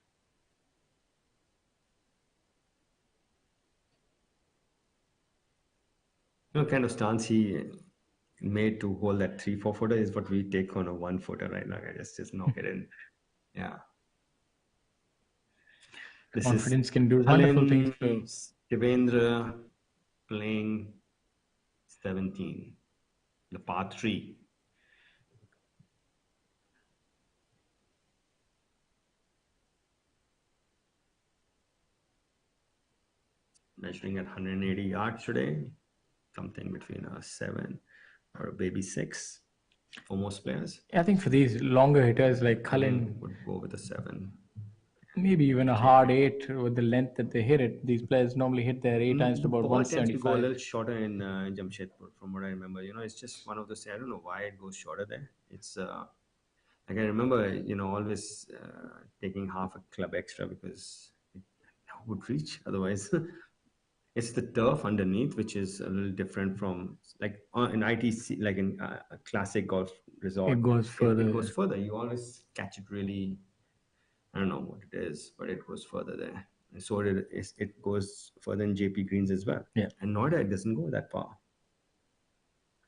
Kind of stance he made to hold that 3-4 footer is what we take on a 1 footer right now. I just knock it in. Yeah. This Confidence can do wonderful things. Devendra playing 17, the par 3. Measuring at 180 yards today. something between a 7 or a baby 6 for most players. I think for these longer hitters like Cullen, would go with a 7. maybe even a hard 8 with the length that they hit it. These players normally hit their 8 irons to about Ball tends to go a 175. little shorter in Jamshedpur, from what I remember. It's just one of those. I don't know why it goes shorter there. It's like I remember, always taking half a club extra because it would reach otherwise. It's the turf underneath, which is a little different from like in ITC, like in a classic golf resort. It goes further. It goes further. You always catch it really. I don't know what it is, but it goes further there. And so it goes further in JP Greens as well. Yeah. And Noida, it doesn't go that far.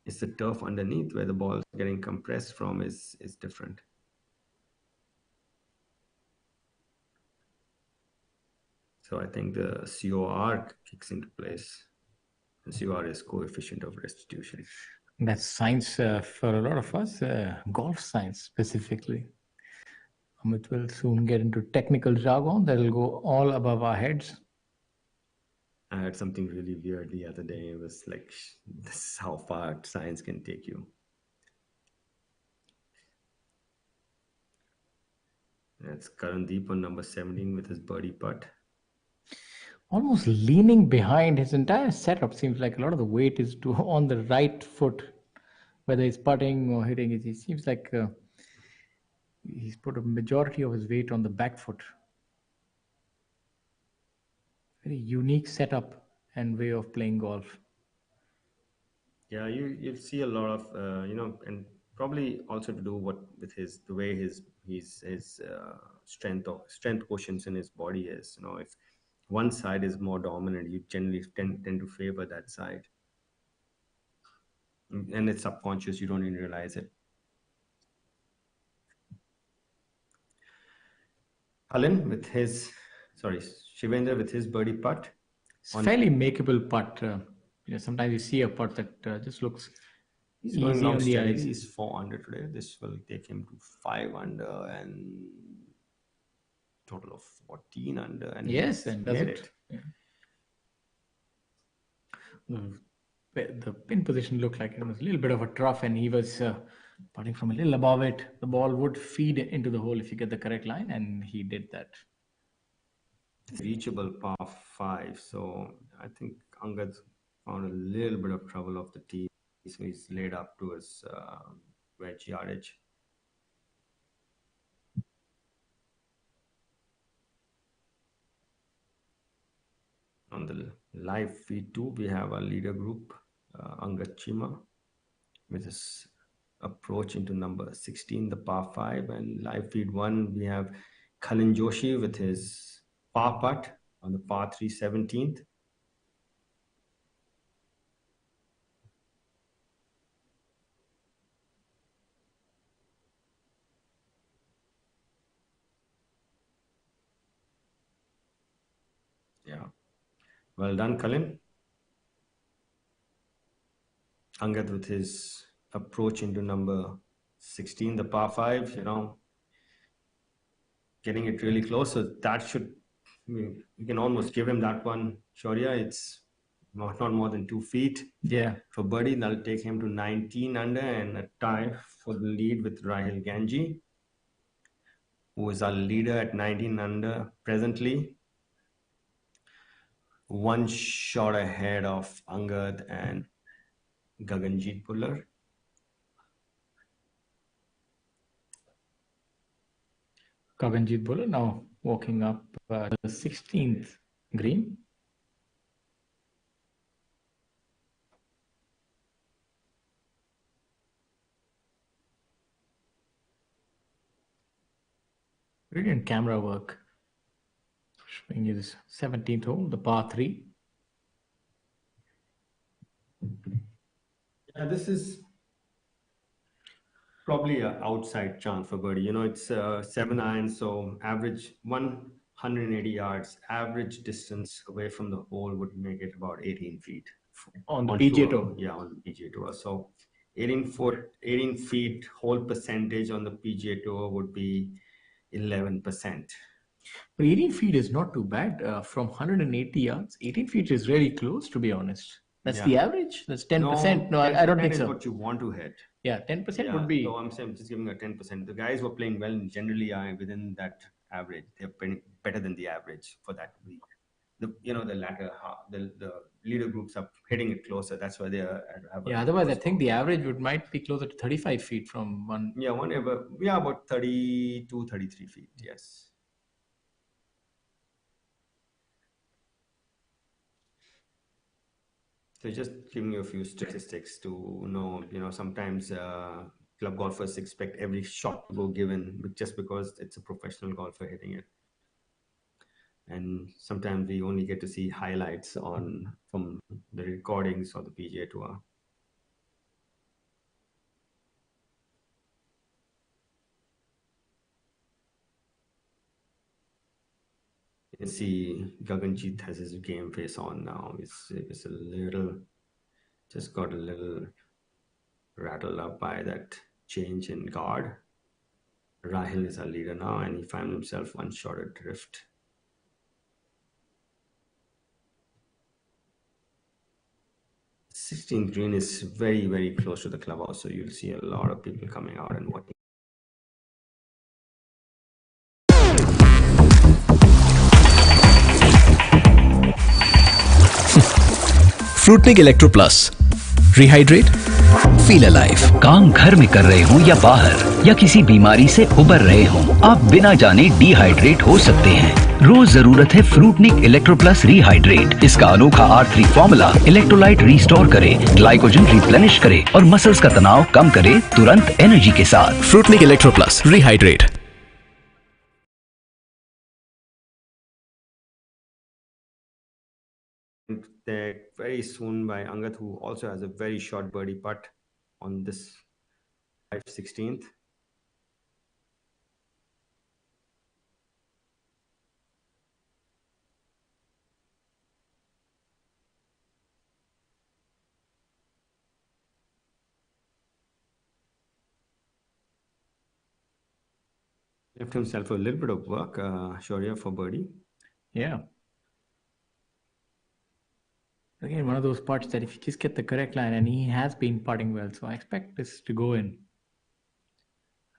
It's the turf underneath where the ball's getting compressed from is different. So I think the COR kicks into place. The COR is coefficient of restitution. That's science for a lot of us, golf science specifically. Amit will soon get into technical jargon that will go all above our heads. I heard something really weird the other day. It was like, this is how far science can take you. That's Karandeep on number 17 with his birdie putt. Almost leaning behind. His entire setup seems like a lot of the weight is on the right foot, whether he's putting or hitting it. It seems like he's put a majority of his weight on the back foot. Very unique setup and way of playing golf. Yeah, you'll see a lot of and probably also to do with the way his strength quotients in his body is. If one side is more dominant, you generally tend to favor that side, and it's subconscious. You don't even realize it. Cullen with Shivendra with his birdie putt. It's a fairly makeable putt. Sometimes you see a putt that just looks He's easy on the eyes. He's 4 under today. This will take him to 5 under and total of 14 under. And yes, and does it? Yeah. The pin position looked like it was a little bit of a trough, and he was putting from a little above it. The ball would feed into the hole if you get the correct line, and he did that. Reachable par 5. So I think Angad found a little bit of trouble off the tee. So he's laid up to his wedge yardage. On the live feed 2, we have our leader group, Angad Chima, with his approach into number 16, the par 5. And live feed 1, we have Cullen Joshi with his par putt on the par 3, 17th. Yeah. Well done, Cullen. Angad with his approach into number 16, the par 5, getting it really close. So that you can almost give him that one, Shaurya. It's not more than 2 feet. Yeah. For birdie, that'll take him to 19 under and a tie for the lead with Rahil Ganji, who is our leader at 19 under presently. 1 shot ahead of Angad and Gaganjeet Bhullar. Gaganjeet Bhullar now walking up the 16th green. Brilliant camera work. Showing his 17th hole, the par 3. Yeah, this is probably an outside chance for birdie. It's 7 iron, so average 180 yards. Average distance away from the hole would make it about 18 feet. On the PGA Tour? Yeah, on the PGA Tour. So 18 feet hole percentage on the PGA Tour would be 11%. But 18 feet is not too bad. From 180 yards, 18 feet is really close, to be honest. That's Yeah. the average? That's 10%? No, I don't think 10% is so. what you want to hit. Yeah, 10% Yeah, would be. so I'm saying just giving a 10%. The guys who are playing well generally are within that average. They're playing better than the average for that week. The latter half, the leader groups are hitting it closer. That's why they are have a Yeah, otherwise I lower think score. the average might be closer to 35 feet from one. Yeah, about 32, 33 feet. Yes. So just giving you a few statistics to know, sometimes club golfers expect every shot to go given just because it's a professional golfer hitting it. And sometimes we only get to see highlights from the recordings of the PGA Tour. You can see Gaganjeet has his game face on now. It's just got a little rattled up by that change in guard. Rahil is our leader now, and he found himself one shot adrift. 16th green is very, very close to the clubhouse, so you'll see a lot of people coming out and watching. Fruitnik electro plus, rehydrate, feel alive. काम घर में कर रहे हो या बाहर, या किसी बीमारी से उबर रहे हो, आप बिना जाने डिहाइड्रेट हो सकते हैं। रोज जरूरत है फ्रूटनिक इलेक्ट्रो प्लस रिहाइड्रेट। इसका अनोखा R3 फॉर्मूला इलेक्ट्रोलाइट रिस्टोर करे, ग्लाइकोजन रिप्लेनिश करे और मसल्स का तनाव कम करे तुरंत एनर्जी के साथ। Fruitnik electro plus rehydrate. There very soon by Angad, who also has a very short birdie putt on this 16th. Left himself a little bit of work, Shaurya, for birdie. Yeah. Again, one of those putts that if you just get the correct line, and he has been putting well, so I expect this to go in.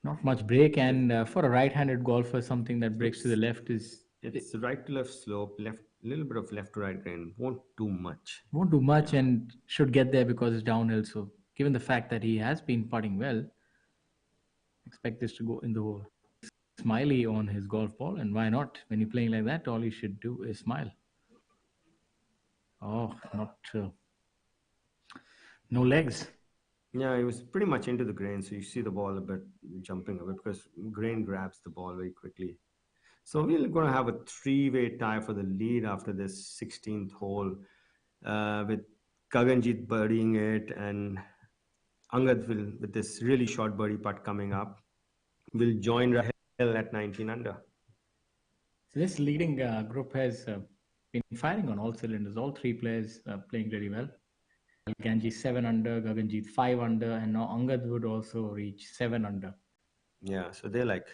Not much break, and for a right-handed golfer, something that breaks to the left is... It's right to left slope, little bit of left to right grain. Won't do much. Won't do much, and should get there because it's downhill. So given the fact that he has been putting well, expect this to go in the hole. Smiley on his golf ball, and why not? When you're playing like that, all you should do is smile. Oh, not no legs. Yeah, he was pretty much into the grain, so you see the ball a bit jumping a bit because grain grabs the ball very quickly. So we're going to have a three-way tie for the lead after this 16th hole, with Gaganjeet birdieing it, and Angad will, with this really short birdie putt coming up, will join Rahil at 19 under. So this leading group has been firing on all cylinders. All three players playing really well. Ganji 7 under, Gaganjeet 5 under, and now Angad would also reach 7 under. Yeah, so they're like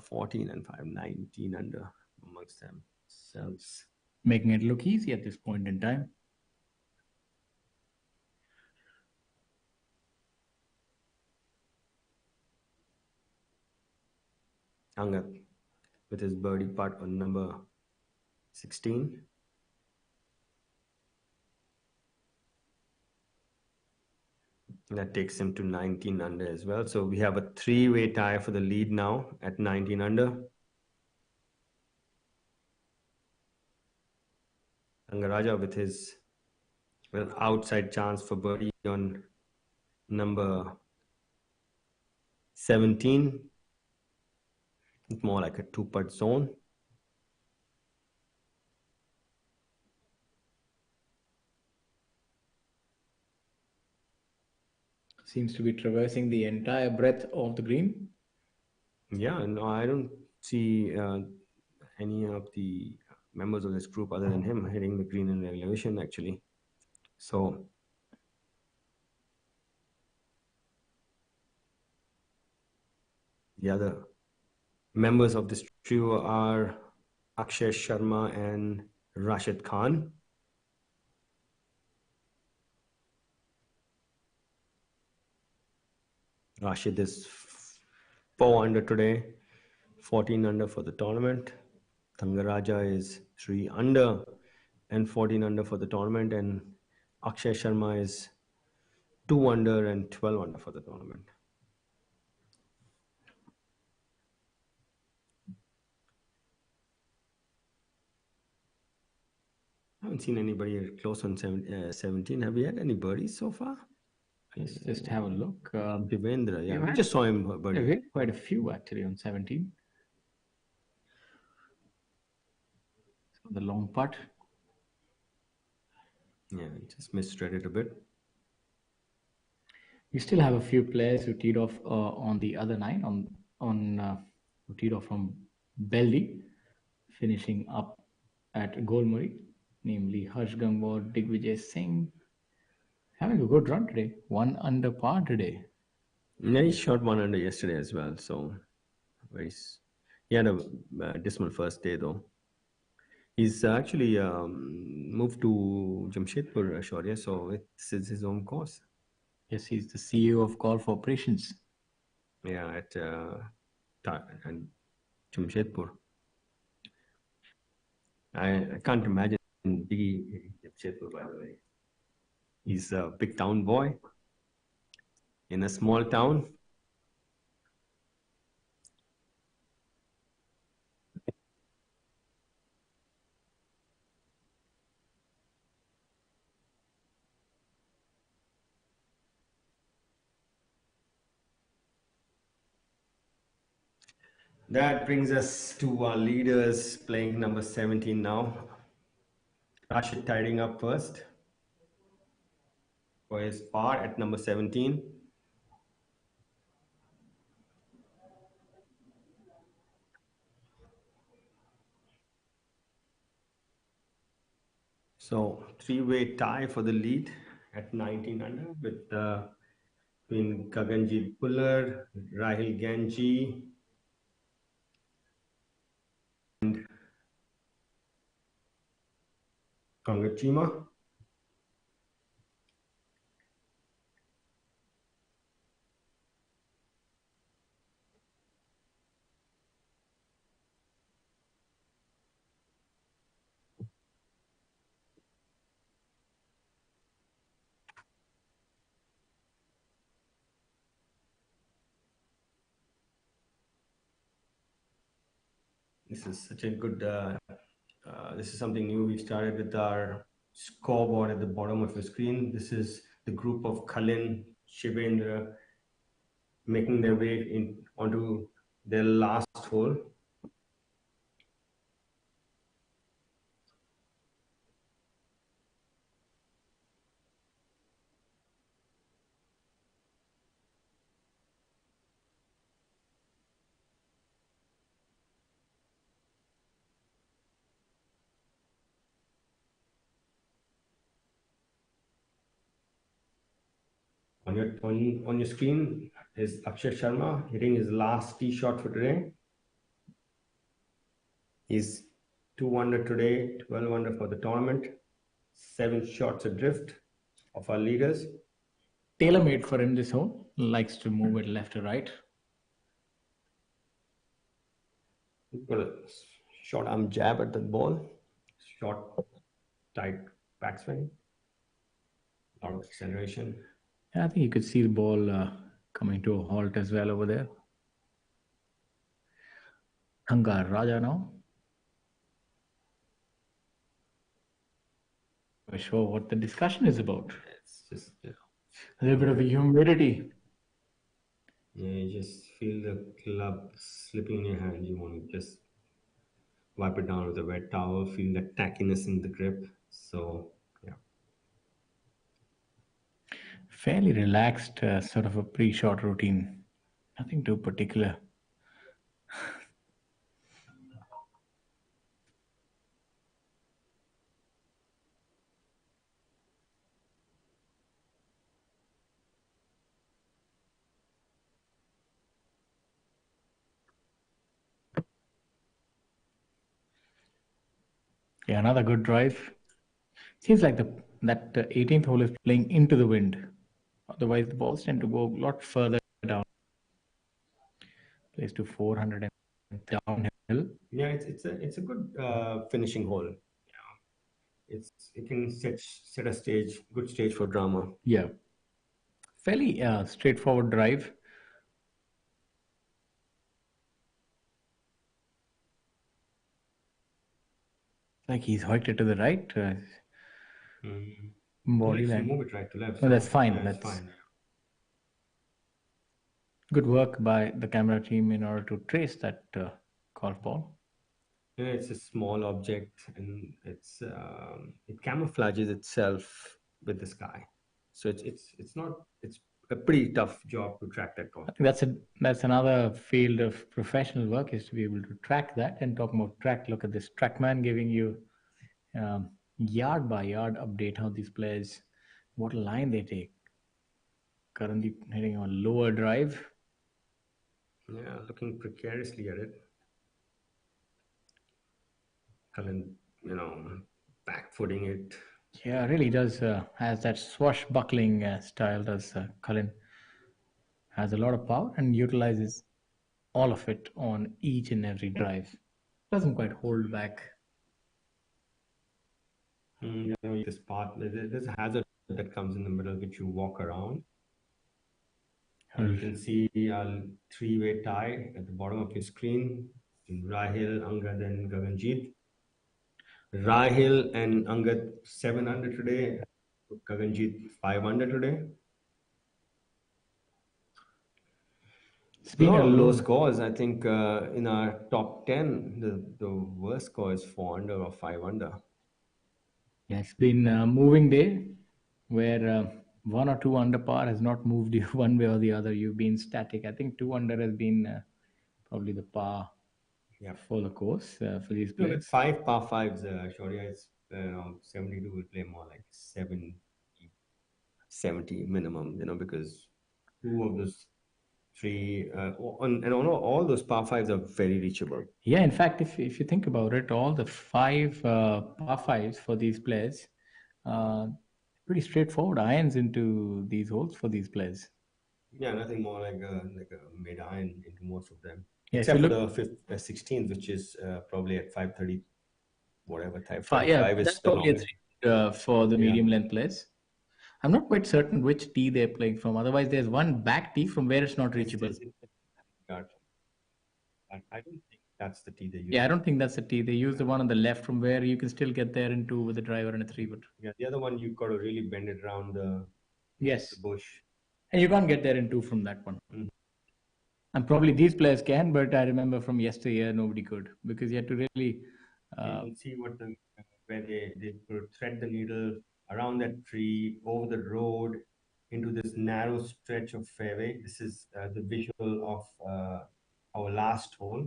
14 and 5, 19 under amongst themselves. Making it look easy at this point in time. Angad with his birdie putt on number 16. That takes him to 19 under as well. So we have a three-way tie for the lead now at 19 under. Angaraja with his outside chance for birdie on number 17. It's more like a two-putt zone. Seems to be traversing the entire breadth of the green. Yeah, no, I don't see any of the members of this group other than him hitting the green in elevation actually. So the other members of this trio are Akshay Sharma and Rashid Khan. Rashid is 4 under today, 14 under for the tournament. Thangaraja is 3 under and 14 under for the tournament. And Akshay Sharma is 2 under and 12 under for the tournament. I haven't seen anybody close on 17. Have we had any birdies so far? Let's just have a look. Devendra, yeah, we had- just saw him Yeah, birdie. we had quite a few actually on 17. So the long putt. Yeah, just misread it a bit. We still have a few players who teed off on the other 9 who teed off from Beldih, finishing up at Golmuri, namely Harsh Gangwar, Digvijay Singh, having a good run today. 1 under par today. Yeah, he shot 1 under yesterday as well. So he had a dismal first day though. He's actually moved to Jamshedpur, Shaurya, so this is his own course. Yes, he's the CEO of Golf Operations. Yeah, at Jamshedpur. I can't imagine being in Jamshedpur, by the way. He's a big town boy in a small town. That brings us to our leaders playing number 17 now. Rashid tidying up first for his par at number 17. So 3-way tie for the lead at 19 under with between Gaganjit Bhullar, Rahil Ganji, and Kangachima. This is such a good, this is something new. We started with our scoreboard at the bottom of the screen. This is the group of Kalin, Shivendra making their way onto their last hole. On your screen is Akshay Sharma hitting his last tee shot for today. He's 2 under today, 12 under for the tournament, 7 shots adrift of our leaders. Tailor-made for him this hole. Likes to move it left to right. Got a short arm jab at the ball, short, tight backswing, a lot of acceleration. Yeah, I think you could see the ball coming to a halt as well over there. Thangaraja now. Not sure what the discussion is about. It's just a little bit of humidity. Yeah, you just feel the club slipping in your hand. You want to just wipe it down with a wet towel, feel that tackiness in the grip. So, yeah. Fairly relaxed sort of a pre-shot routine. Nothing too particular. Yeah, another good drive. Seems like that 18th hole is playing into the wind. Otherwise, the balls tend to go a lot further down. Plays to 400 and downhill. Yeah, it's a good finishing hole. It can set a good stage for drama. Yeah. Fairly straightforward drive. Like he's hoiked it to the right. Body Let's line. move it right to left. No, that's fine. Yeah, That's it's fine. good work by the camera team in order to trace that golf ball. Yeah, it's a small object, and it camouflages itself with the sky. So it's a pretty tough job to track that golf. I think that's another field of professional work, is to be able to track that. And talking about track, look at this TrackMan giving you yard by yard update how these players, what line they take. Currently hitting on lower drive. Yeah, looking precariously at it. Cullen, back footing it. Yeah, really does has that swashbuckling style. Does Cullen has a lot of power and utilizes all of it on each and every drive. Doesn't quite hold back. This path, there's a hazard that comes in the middle which you walk around. And you can see a three-way tie at the bottom of your screen. Rahil, Angad, and Gaganjeet. Rahil and Angad 7 under today. Gaganjeet 5 under today. It's been a low scores. I think in our top 10, the worst score is 4 under or 5 under. Yeah, it's been a moving day where 1 or 2 under par has not moved you one way or the other. You've been static. I think 2 under has been probably the par for the course for these players. With 5 par 5s, Shaurya, it's 72 will play more like 70 minimum, because 2 of those 3 and all those par 5s are very reachable. Yeah, in fact, if you think about it, all the 5 par 5s for these players, pretty straightforward irons into these holes for these players. Yeah, nothing more like a mid iron into most of them. Yeah, Except for the 16th, which is probably at 530, whatever type. 5 is that's the probably longest. for the medium length players. I'm not quite certain which tee they're playing from. Otherwise, there's one back tee from where it's not reachable. I don't think that's the tee they use. Yeah, I don't think that's the tee. They use the one on the left from where you can still get there in 2 with a driver and a 3-wood. Yeah, the other one, you've got to really bend it around the bush. And you can't get there in 2 from that one. Mm. And probably these players can, but I remember from yesteryear, nobody could, because you had to really... you can see where they thread the needle around that tree, over the road, into this narrow stretch of fairway. This is the visual of our last hole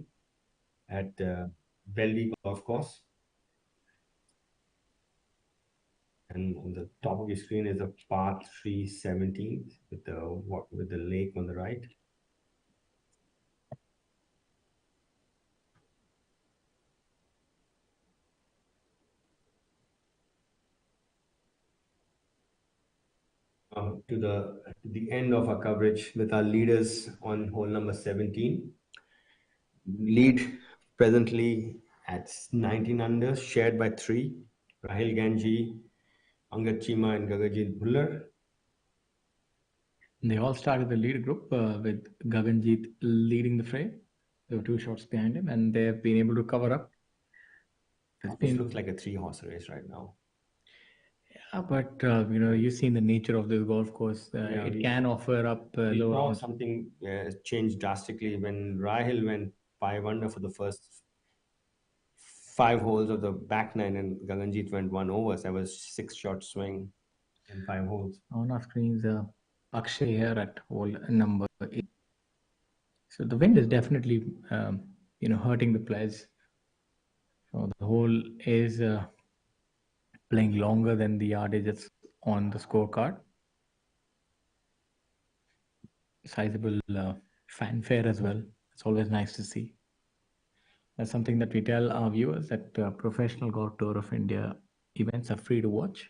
at Beldih Golf Course. And on the top of your screen is a par 3 17th with the lake on the right. To the end of our coverage with our leaders on hole number 17. Lead presently at 19 under, shared by 3. Rahil Ganji, Angad Chima, and Gaganjeet Bhullar. They all started the lead group with Gaganjeet leading the fray. There were 2 shots behind him, and they have been able to cover up. It looks like a 3-horse race right now. Yeah, but you've seen the nature of this golf course. It can offer up low rounds. Something changed drastically when Rahil went 5 under for the first 5 holes of the back 9, and Gaganjeet went 1 over. So that was 6-shot swing in 5 holes. On our screens, Akshay here at hole number 8. So the wind is definitely, hurting the players. So the hole is playing longer than the yardage that's on the scorecard. Sizable fanfare as well. It's always nice to see. That's something that we tell our viewers, that Professional Golf Tour of India events are free to watch.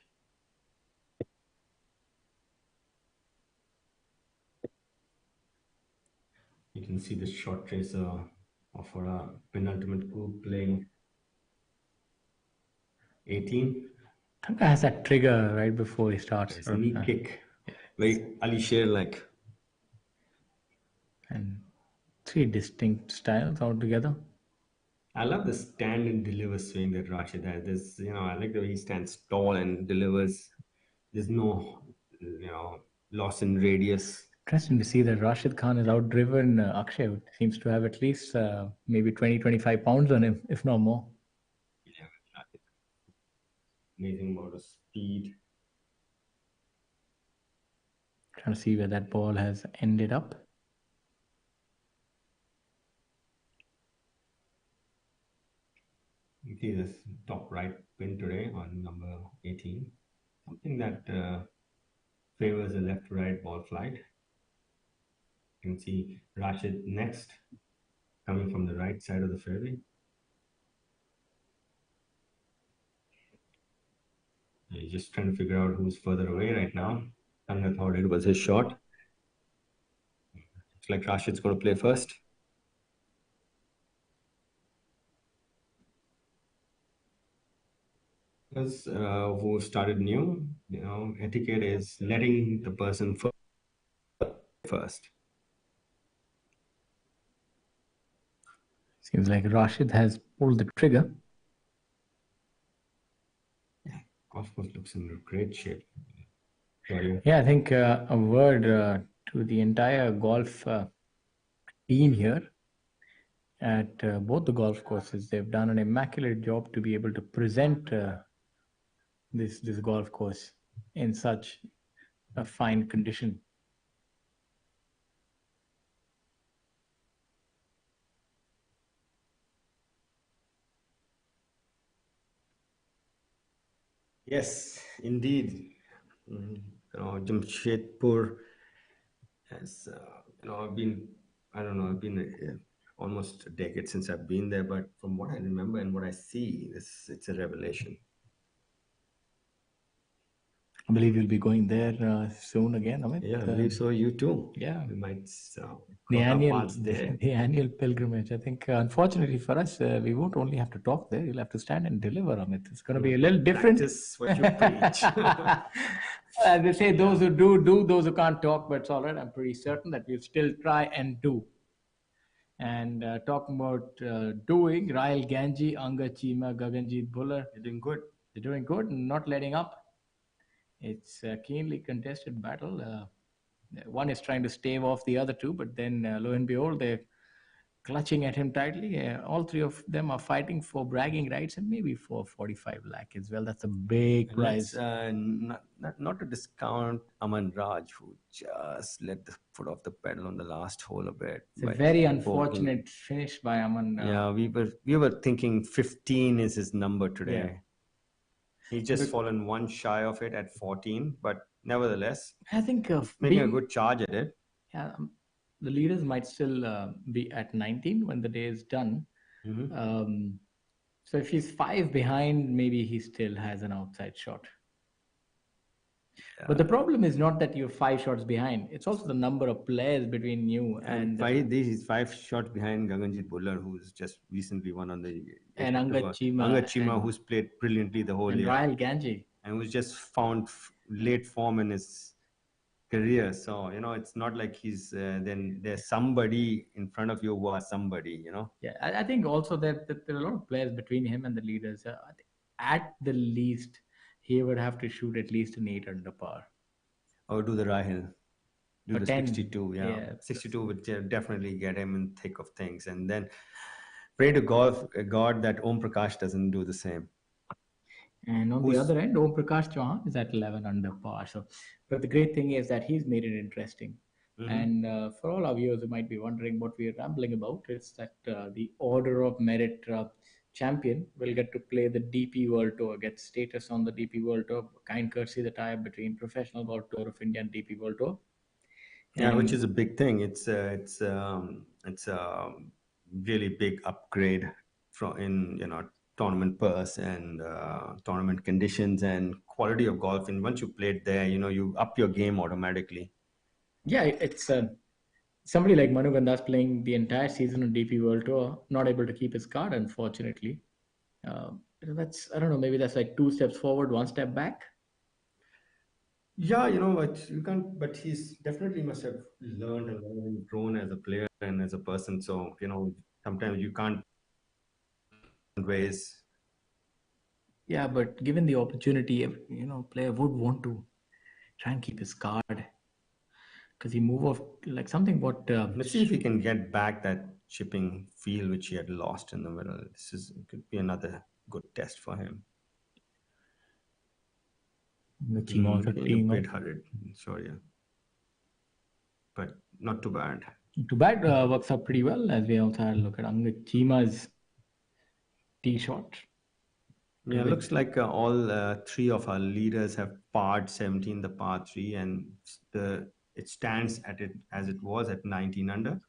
You can see the short tracer of our penultimate group playing 18. Tata has that trigger right before he starts. It's a knee kick. Very Ali Sher like. And three distinct styles altogether. I love the stand and deliver swing that Rashid has. There's, I like the way he stands tall and delivers. There's no, loss in radius. Interesting to see that Rashid Khan has outdriven Akshay, who seems to have at least maybe 20-25 pounds on him, if not more. Yeah, amazing amount of speed. Trying to see where that ball has ended up. You see this top right pin today on number 18. Something that favors a left-right ball flight. You can see Rashid next, coming from the right side of the fairway. He's just trying to figure out who's further away right now. Tanga thought it was his shot. Looks like Rashid's going to play first. Because who started new, etiquette is letting the person first. Seems like Rashid has pulled the trigger. Yeah, golf course looks in great shape. Sorry. Yeah, I think a word to the entire golf team here at both the golf courses. They've done an immaculate job to be able to present this golf course in such a fine condition. Yes, indeed. Jamshedpur has, I've been almost a decade since I've been there, but from what I remember and what I see, it's a revelation. I believe you'll be going there soon again, Amit. Yeah, I believe so. You too. Yeah. We might The there. annual pilgrimage. I think, unfortunately for us, we won't only have to talk there. You'll have to stand and deliver, Amit. It's going to be a little different. Practice what you preach. They say those who do, those who can't talk, but it's all right. I'm pretty certain that we'll still try and do. And talking about doing, Rahul Ganji, Anga Chima, Gaganjeet Bhullar. They're doing good. They're doing good and not letting up. It's a keenly contested battle. One is trying to stave off the other two, but then lo and behold, they're clutching at him tightly. All three of them are fighting for bragging rights and maybe for 45 lakh as well. That's a big prize. Not to discount Aman Raj, who just let the foot off the pedal on the last hole a bit. It's a very unfortunate finish by Aman. Yeah, we were thinking 15 is his number today. Yeah. He's just fallen one shy of it at 14, but nevertheless, I think making a good charge at it. Yeah, the leaders might still be at 19 when the day is done. Mm-hmm. So if he's 5 behind, maybe he still has an outside shot. But the problem is not that you're 5 shots behind. It's also the number of players between you and he's 5 shots behind Gaganjeet Bhullar, who's just recently won on the and Anga Chima, who's played brilliantly the whole year. Rahul Ganji, and who's just found late form in his career. So it's not like he's then there's somebody in front of you who are somebody. Yeah, I think also that there are a lot of players between him and the leaders. At the least, he would have to shoot at least an 8 under par. Or do the Rahil. Do the 10, 62, yeah. 62 would definitely get him in thick of things. And then pray to God that Om Prakash doesn't do the same. And on the other end, Om Prakash Chauhan is at 11 under par. So, but the great thing is that he's made it interesting. Mm-hmm. And for all our viewers who might be wondering what we're rambling about, it's that the Order of Merit champion will get to play the DP World Tour, get status on the DP World Tour, kind courtesy the tie-up between Professional Golf Tour of India and DP World Tour. Yeah, which is a big thing. It's a really big upgrade in tournament purse and tournament conditions and quality of golf. And once you played there, you up your game automatically. Yeah, it's Somebody like Manu Gandas playing the entire season on DP World Tour, not able to keep his card, unfortunately. That's, I don't know, maybe that's like 2 steps forward, 1 step back. Yeah, but you can't. But he's definitely must have learned and grown as a player and as a person. So sometimes you can't ways. Yeah, but given the opportunity, player would want to try and keep his card because he move off like something. What? Let's see if he can get back that chipping feel which he had lost in the middle. Could be another good test for him. The team also A bit hurried, sorry, but not too bad. Too bad works out pretty well as we also had a look at Angad Chima's tee shot. Yeah, looks like all three of our leaders have parred 17 the par 3, and it stands at it as it was at 19 under.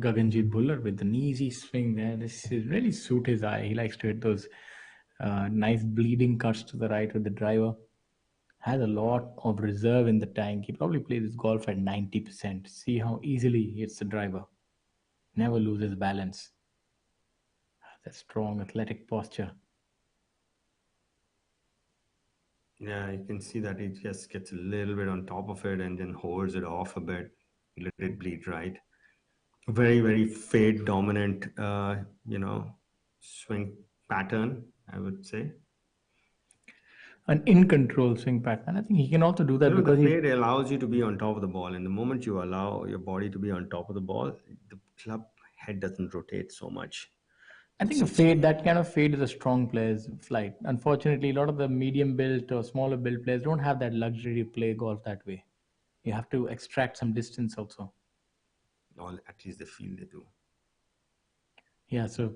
Gaganjit Bhullar with an easy swing there. This is really suit his eye. He likes to hit those nice bleeding cuts to the right with the driver. Has a lot of reserve in the tank. He probably plays his golf at 90%. See how easily he hits the driver. Never loses balance. That strong athletic posture. Yeah, you can see that he just gets a little bit on top of it and then holds it off a bit. Let it bleed right. Very, very fade dominant, swing pattern, I would say. An in control swing pattern. I think he can also do that because the fade allows you to be on top of the ball, and the moment you allow your body to be on top of the ball, the club head doesn't rotate so much. I think that kind of fade is a strong player's flight. Unfortunately, a lot of the medium built or smaller built players don't have that luxury to play golf that way. You have to extract some distance also. Or at least they feel they do. Yeah, so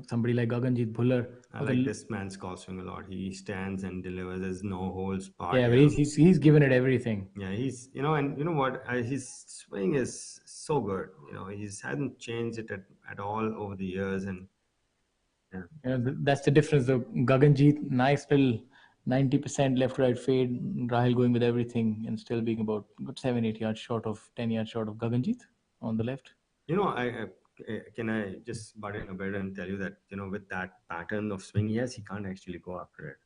somebody like Gaganjit Bhullar. I like this man's golf swing a lot. He stands and delivers. There's no holds barred. Yeah, but he's given it everything. Yeah, he's and you know what? His swing is so good. He hasn't changed it at all over the years, and that's the difference. Though Gaganjit, nice little 90% left-right fade. Rahil going with everything and still being about 7-8 yards short of 10 yards short of Gaganjit on the left. Can I just butt in a bit and tell you that with that pattern of swing, yes, he can't actually go after it,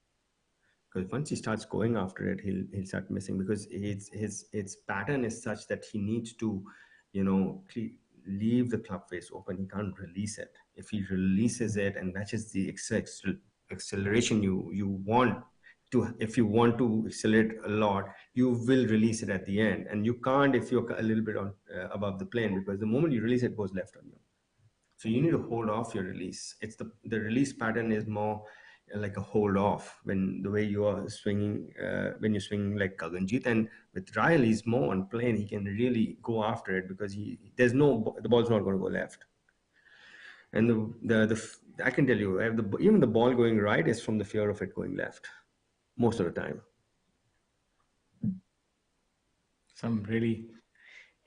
because once he starts going after it, he'll start missing, because his pattern is such that he needs to leave the club face open. He can't release it. If he releases it and matches the acceleration you want to, if you want to accelerate a lot, you will release it at the end, and you can't if you're a little bit on above the plane, because the moment you release it, goes left on you. So you need to hold off your release. It's the release pattern is more like a hold off when the way you are swinging, when you're swinging like Gaganjit. And with Rahil, he's more on plane. He can really go after it because the ball's not going to go left. And I can tell you, even the ball going right is from the fear of it going left most of the time. Some really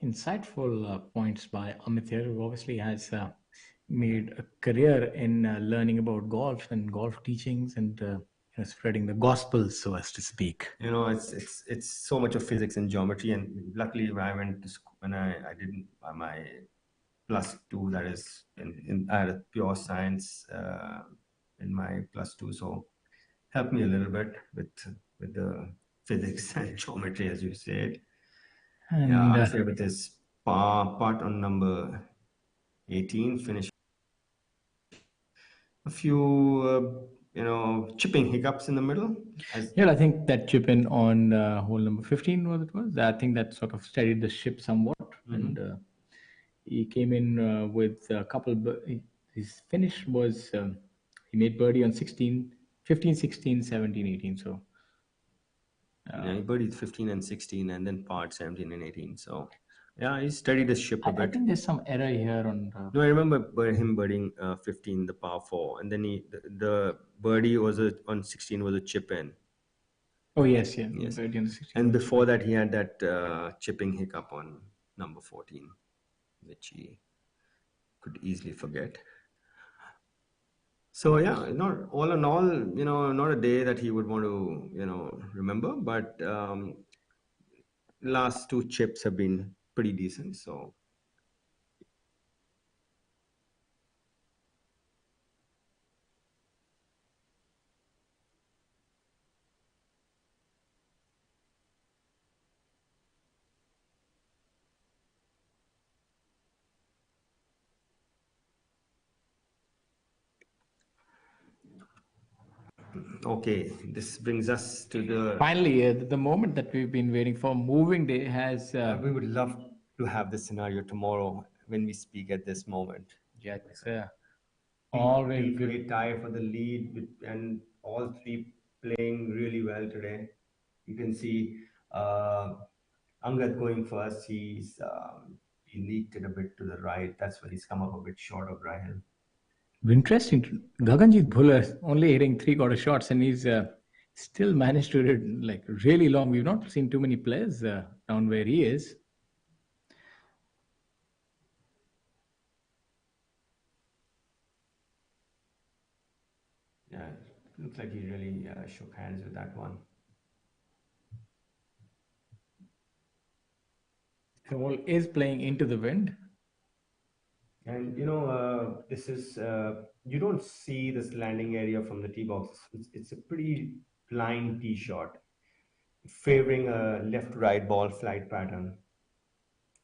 insightful points by Amit here, who obviously has made a career in learning about golf and golf teachings and spreading the gospel, so as to speak. It's so much of physics and geometry, and luckily when I went to school, when I did my +2, that is, I had a pure science in my +2, so helped me a little bit with the physics and geometry, as you said. And I'll say with this part on number 18, finish a few chipping hiccups in the middle. I think that chip in on hole number 15 was. I think that sort of steadied the ship somewhat, and he came in with a couple. His finish was he made birdie on 15, 16, 17, 18. So he birdied 15 and 16, and then parred 17 and 18. So he steadied the ship a bit. I think there's some error here on. No, I remember him birding 15, the par 4, and then the birdie was on 16 was a chip in. Oh yes. Birdie on 16. And before that, he had that chipping hiccup on number 14, which he could easily forget. So not all in all, not a day that he would want to remember, but last 2 chips have been pretty decent. So okay, this brings us to the Finally, the moment that we've been waiting for, moving day has. we would love to have this scenario tomorrow when we speak at this moment. Yeah, it's Always always pretty good. tie for the lead and all three playing really well today. You can see Angad going first. He leaked it a bit to the right. That's where he's come up a bit short of Rahil. Interesting. Gaganjit Bhuller only hitting 3/4 shots, and he's still managed to hit like really long. We've not seen too many players down where he is. Yeah, looks like he really shook hands with that one. Cole is playing into the wind. And this is you don't see this landing area from the tee box. It's a pretty blind tee shot, favoring a left-right ball flight pattern.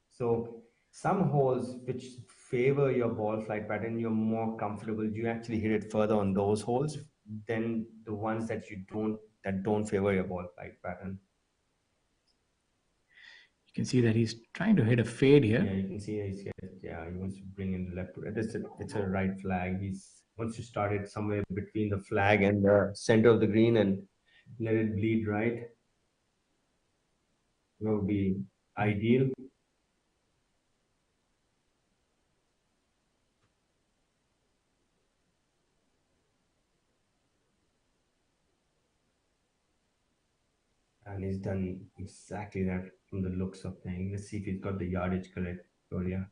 So some holes which favor your ball flight pattern, you're more comfortable. You actually hit it further on those holes than the ones that don't favor your ball flight pattern. You can see that he's trying to hit a fade here. Yeah, you can see he wants to bring in the left to right. It's a right flag. He's wants to start it somewhere between the flag and the center of the green and let it bleed right. That would be ideal. And he's done exactly that from the looks of things. Let's see if he's got the yardage correct, Gloria.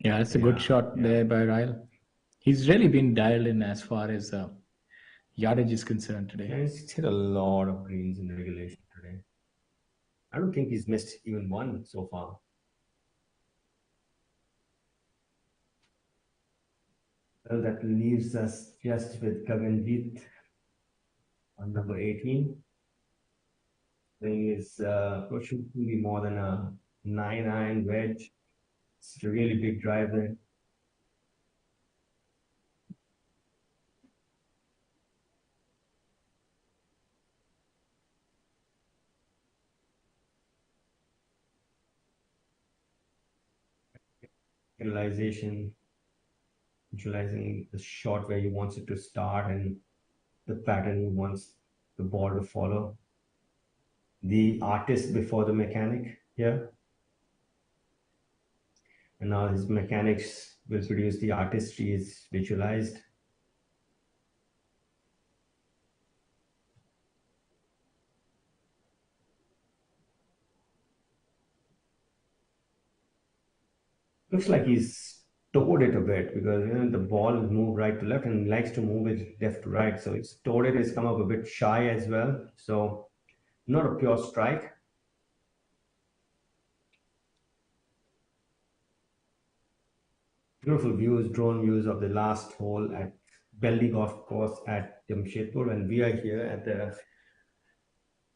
Yeah, that's a good shot there by Ryle. He's really been dialed in as far as yardage is concerned today. Yeah, he's hit a lot of greens in regulation today. I don't think he's missed even one so far. Well, that leaves us just with Gaganjit on number 18. I think it's should be more than a 9-iron wedge. It's a really big drive there. Visualizing the shot where he wants it to start and the pattern he wants the ball to follow. The artist before the mechanic here. And now his mechanics will produce the artistry is visualized. Looks like he's towed it a bit because the ball is moved right to left and likes to move it left to right. So it's towed it, it's come up a bit shy as well. So not a pure strike. Beautiful views, drone views of the last hole at Beldih Golf Course at Jamshedpur, and we are here at the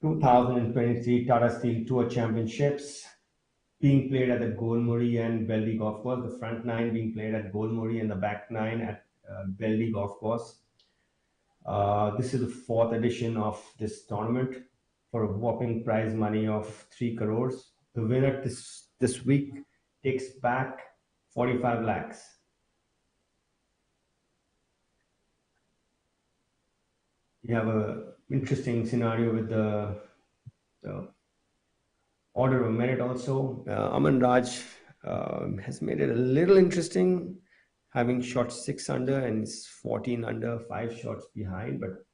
2023 Tata Steel Tour Championships being played at the Golmuri and Beldih Golf Course. The front nine being played at Golmuri and the back nine at Beldih Golf Course. This is the fourth edition of this tournament for a whopping prize money of 3 crores. The winner this week takes back 45 lakhs. You have a interesting scenario with the order of merit also. Aman Raj has made it a little interesting, having shot 6 under and is 14 under, 5 shots behind, but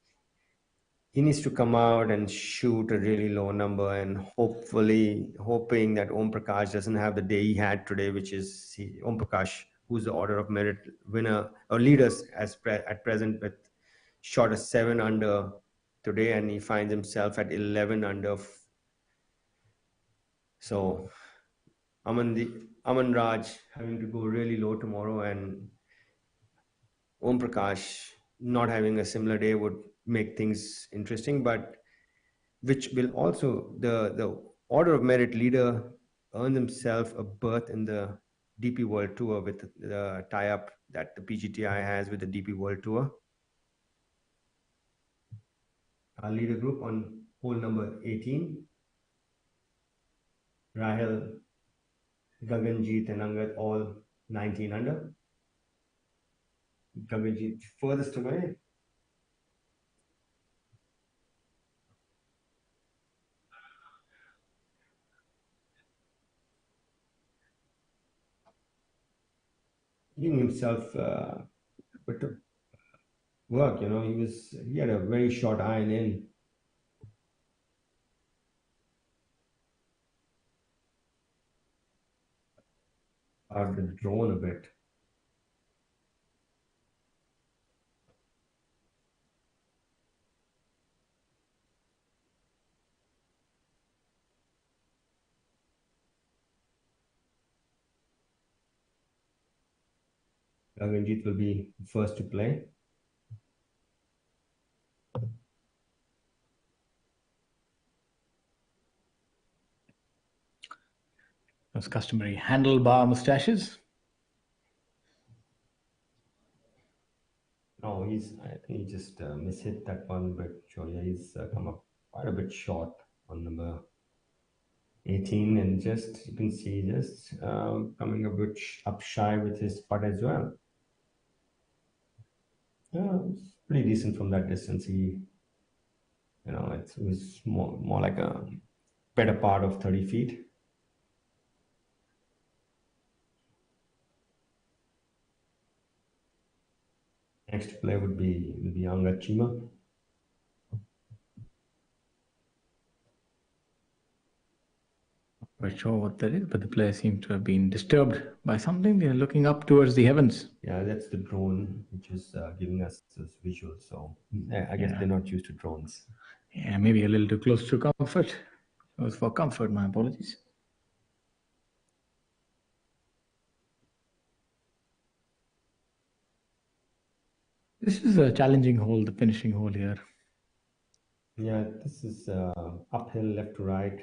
he needs to come out and shoot a really low number and hoping that Om Prakash doesn't have the day he had today, which is Om Prakash, who's the order of merit winner or leaders at present, with shot a 7 under today, and he finds himself at 11 under. So Aman Raj having to go really low tomorrow, and Om Prakash not having a similar day would make things interesting, but which will also the order of merit leader earned himself a berth in the DP World Tour with the tie-up that the PGTI has with the DP World Tour. Our leader group on hole number 18, Rahil, Gaganjeet and Angad all 19 under. Gaganjeet furthest away. Giving himself a bit of work, you know, he had a very short iron in. Out the drone a bit. Gaganjeet will be first to play. Those customary handlebar mustaches. No, I think he just mishit that one, but sure, yeah, he's come up quite a bit short on number 18, and just, you can see, just coming a bit up shy with his putt as well. Yeah, it's pretty decent from that distance. He, you know, it was more like a better part of 30 feet. Next play will be Angad Chima. Quite sure what that is, but the player seems to have been disturbed by something. They're looking up towards the heavens. Yeah, that's the drone which is giving us this visual. So I guess they're not used to drones. Yeah, maybe a little too close to comfort. It was for comfort, my apologies. This is a challenging hole, the finishing hole here. Yeah, this is uphill left to right.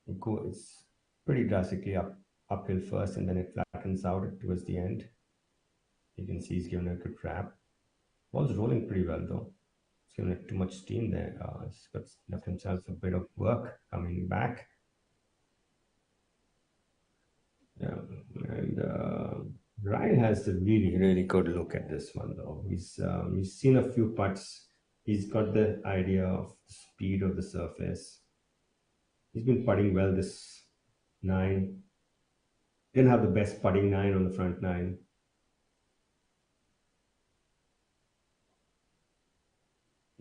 It's pretty drastically uphill first, and then it flattens out towards the end. You can see he's given a good wrap. Ball's rolling pretty well though. He's given it too much steam there. He's got left himself a bit of work coming back. Yeah, and Ryan has a really good look at this one though. He's seen a few putts. He's got the idea of the speed of the surface. He's been putting well this 9. Didn't have the best putting 9 on the front 9.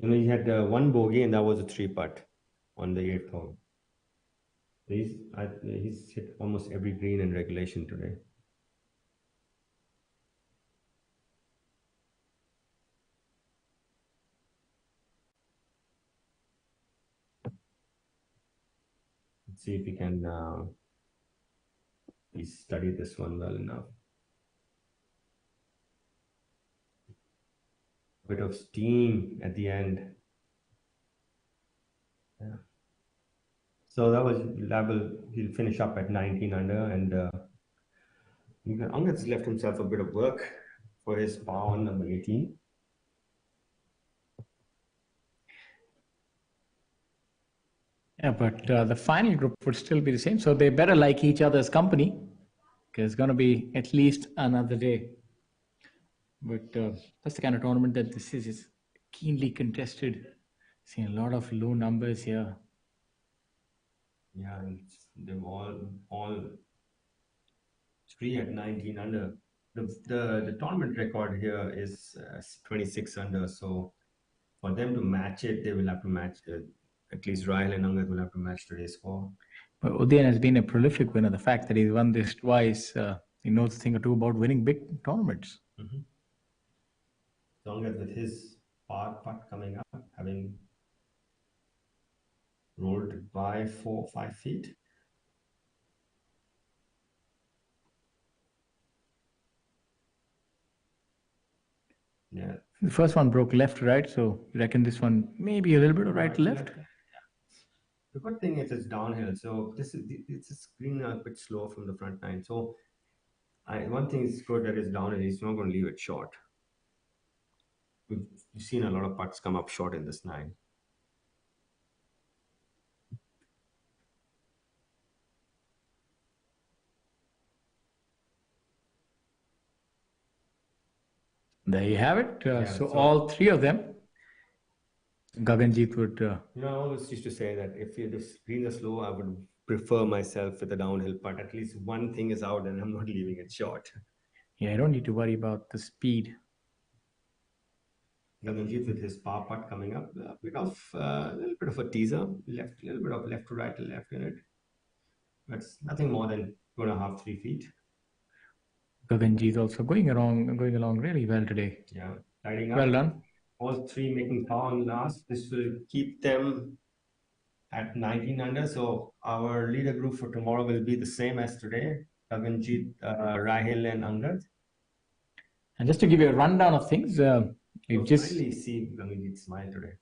You know, he had one bogey, and that was a 3 putt on the 8th hole. He's hit almost every green in regulation today. Let's see if he can study this one well enough. Bit of steam at the end. Yeah. So that was level. He'll finish up at 19 under, and Angad's left himself a bit of work for his par on number 18. Yeah, but the final group would still be the same. So they better like each other's company, because it's going to be at least another day. But that's the kind of tournament that this is. It's keenly contested. Seeing a lot of low numbers here. Yeah, and they've all 3 at 19 under. The tournament record here is 26 under. So for them to match it, they will have to match it. At least Rahil and Angad will have to match today's score. But Udayan has been a prolific winner. The fact that he's won this twice, he knows a thing or two about winning big tournaments. So Angad with his par putt coming up, having rolled by 4 or 5 feet. Yeah. The first one broke left to right, so you reckon this one maybe a little bit of right to left? The good thing is it's downhill, so this is green a bit slow from the front nine. So one thing is good that it's downhill. He's not going to leave it short. We've seen a lot of putts come up short in this nine. There you have it. Yeah, so so- all three of them, Gaganjeet would. I always used to say that if the greens are slow, I would prefer myself with a downhill putt. At least one thing is out, and I'm not leaving it short. Yeah, I don't need to worry about the speed. Gaganjeet with his par putt coming up, a little bit of a teaser, little bit of left to right to left in it. That's nothing more than 2.5, 3 feet. Gaganjeet also going along really well today. Yeah, tidying up. Well done. All three making par on last. This will keep them at 19 under. So our leader group for tomorrow will be the same as today: Gaganjeet, Rahil, and Angad. And just to give you a rundown of things, we've just finally see Gaganjeet smile today.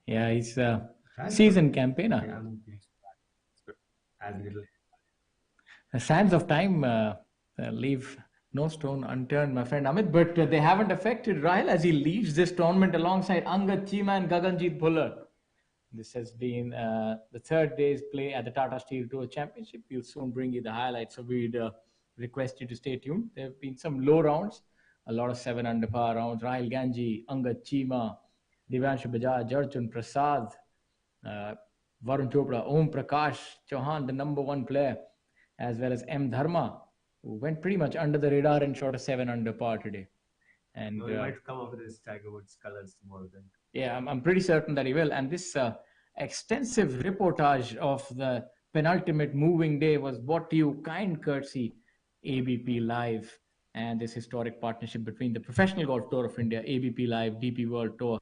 Yeah, he's a seasoned campaigner. Yeah, I'm as little. The sands of time leave no stone unturned, my friend Amit, but they haven't affected Rahil as he leads this tournament alongside Angad Cheema and Gaganjeet Bhullar. This has been the third day's play at the Tata Steel Tour Championship. We'll soon bring you the highlights, so we'd request you to stay tuned. There have been some low rounds, a lot of 7 under par rounds. Rahil Ganji, Angad Cheema, Divyanshu Bajaj, Arjun Prasad, Varun Chopra, Om Prakash Chauhan, the number one player, as well as M. Dharma, who went pretty much under the radar and shot a 7 under par today. And He might come up with his Tiger Woods colors tomorrow then. yeah, I'm pretty certain that he will. And this extensive reportage of the penultimate moving day was brought to you kind courtesy ABP Live and this historic partnership between the Professional Golf Tour of India, ABP Live, DP World Tour.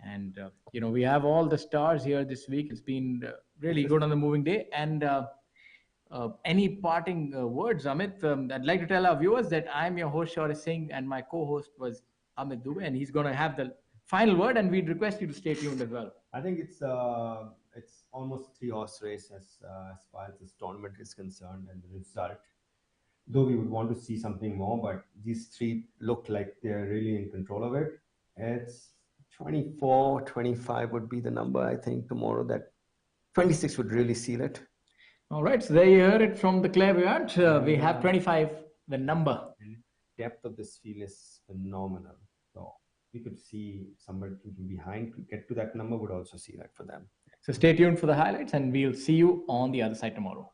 And, we have all the stars here this week. It's been really good on the moving day. And any parting words, Amit? I'd like to tell our viewers that I'm your host, Shaurya Singh, and my co-host was Amit Dubey, and he's going to have the final word, and we'd request you to stay tuned as well. I think it's almost 3-horse race as far as this tournament is concerned and the result. Though we would want to see something more, but these three look like they're really in control of it. It's 24, 25 would be the number, I think, tomorrow. That 26 would really seal it. All right, so there you heard it from the clairvoyant. We have 25, the number. And depth of this field is phenomenal. So we could see somebody from behind to get to that number would also see that for them. So stay tuned for the highlights, and we'll see you on the other side tomorrow.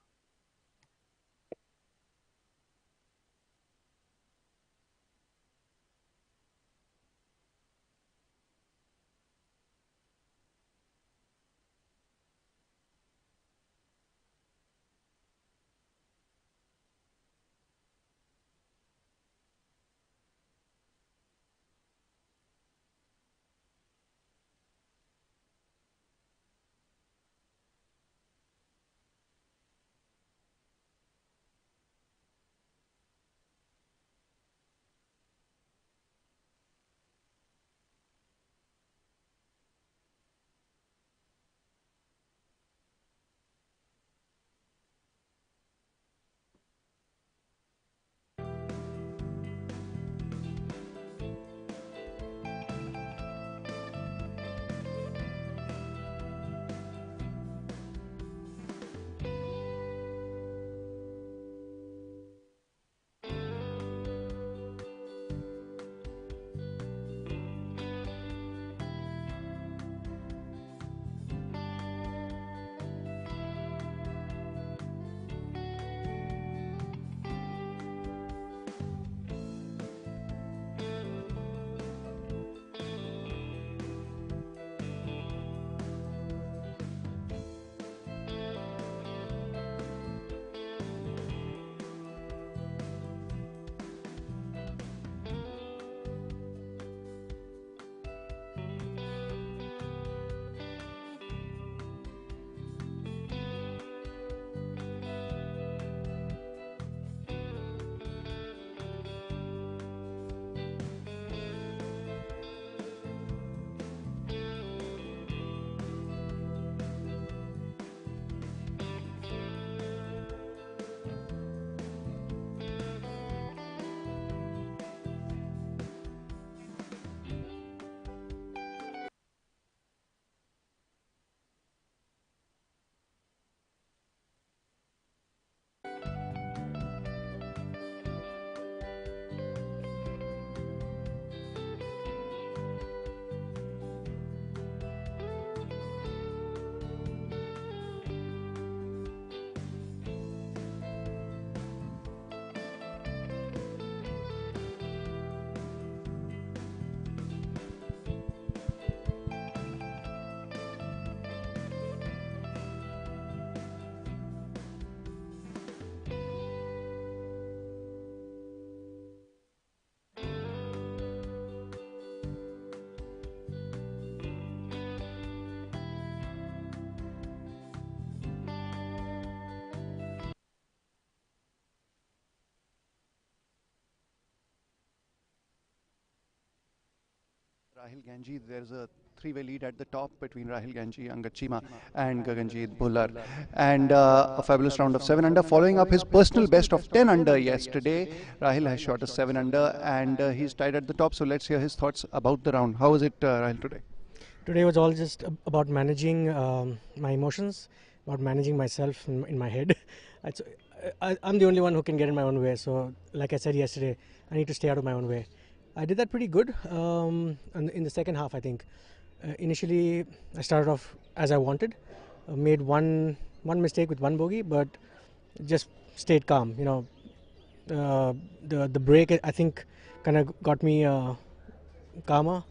Rahil Ganji, there's a three-way lead at the top between Rahil Ganji, Angad Cheema and Gaganjeet Bhullar. And a fabulous round of 7 under, following up his personal best of 10 under yesterday. Rahil has shot a 7 under and he's tied at the top. So let's hear his thoughts about the round. How was it, Rahil, today? Today was all just about managing my emotions, about managing myself in my head. I'm the only one who can get in my own way. So like I said yesterday, I need to stay out of my own way. I did that pretty good in the second half, I think. Initially, I started off as I wanted, made one mistake with one bogey, but just stayed calm. You know, the break, I think, kind of got me calmer.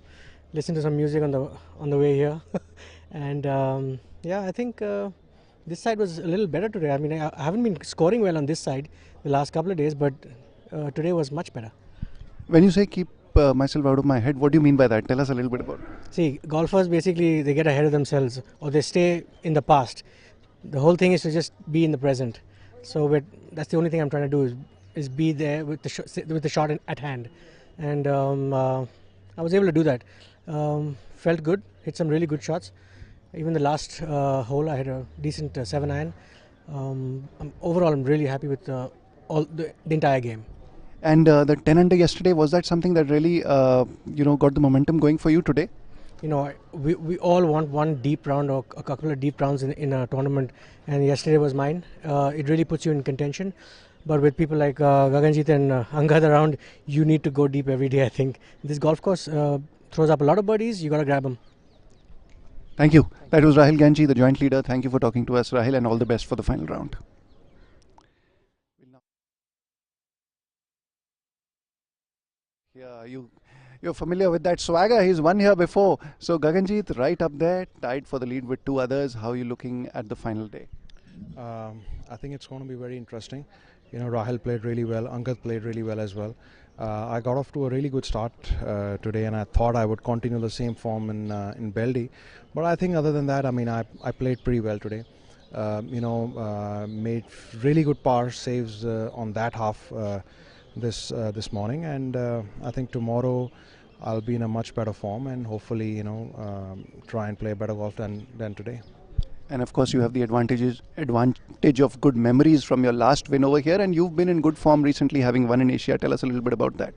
Listened to some music on the way here, and yeah, I think this side was a little better today. I mean, I haven't been scoring well on this side the last couple of days, but today was much better. When you say keep myself out of my head, what do you mean by that? Tell us a little bit about it. See, golfers basically, they get ahead of themselves or they stay in the past. The whole thing is to just be in the present. So that's the only thing I'm trying to do is be there with the shot at hand. And I was able to do that. Felt good, hit some really good shots. Even the last hole, I had a decent 7-iron. Overall, I'm really happy with the entire game. And the 10 under yesterday, was that something that really got the momentum going for you today? You know, we all want one deep round or a couple of deep rounds in a tournament, and yesterday was mine. It really puts you in contention. But with people like Gaganjeet and Angad around, you need to go deep every day, I think. This golf course throws up a lot of birdies, you got to grab them. Thank you. That was Rahil Ganji, the joint leader. Thank you for talking to us, Rahil, and all the best for the final round. Yeah, you're familiar with that swagger. He's won here before. So Gaganjeet right up there, tied for the lead with two others. How are you looking at the final day? I think it's going to be very interesting. You know, Rahil played really well. Angad played really well as well. I got off to a really good start today, and I thought I would continue the same form in Beldih. But I think other than that, I mean, I played pretty well today. Made really good par saves on that half this morning, and I think tomorrow I'll be in a much better form and hopefully try and play better golf than today. And of course you have the advantage of good memories from your last win over here, and you've been in good form recently, having won in Asia. Tell us a little bit about that.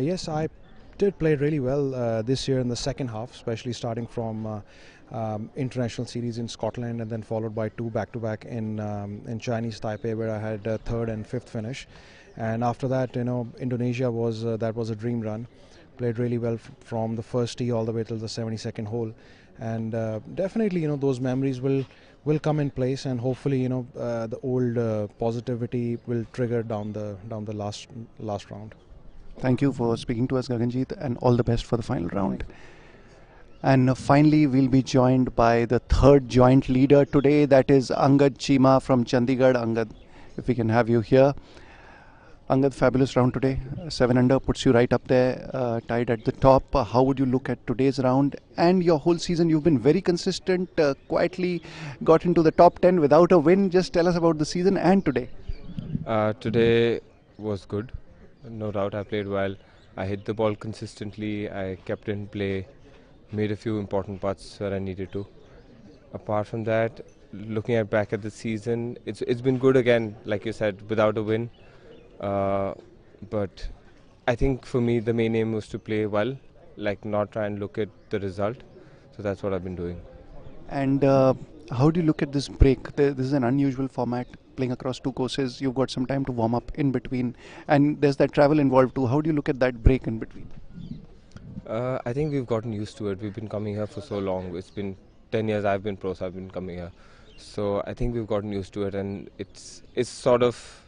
Yes, I did play really well this year in the second half, especially starting from international series in Scotland and then followed by two back-to-back in Chinese Taipei, where I had a third and fifth finish. And after that, Indonesia was a dream run. Played really well from the first tee all the way till the 72nd hole, and definitely those memories will come in place, and hopefully the old positivity will trigger down the last round. Thank you for speaking to us, Gaganjeet, and all the best for the final round. And finally, we'll be joined by the third joint leader today, that is Angad Cheema from Chandigarh. Angad, if we can have you here. Angad, fabulous round today. 7 under puts you right up there, tied at the top. How would you look at today's round and your whole season? You've been very consistent, quietly got into the top 10 without a win. Just tell us about the season and today. Today was good, no doubt. I played well. I hit the ball consistently. I kept in play, made a few important putts where I needed to. Apart from that, looking back at the season, it's been good again, like you said, without a win. But I think for me the main aim was to play well, like not try and look at the result. So that's what I've been doing. And how do you look at this break? This is an unusual format, playing across two courses. You've got some time to warm up in between, and there's that travel involved too. How do you look at that break in between? I think we've gotten used to it. We've been coming here for so long. It's been 10 years I've been pro, so I've been coming here. So I think we've gotten used to it, and it's sort of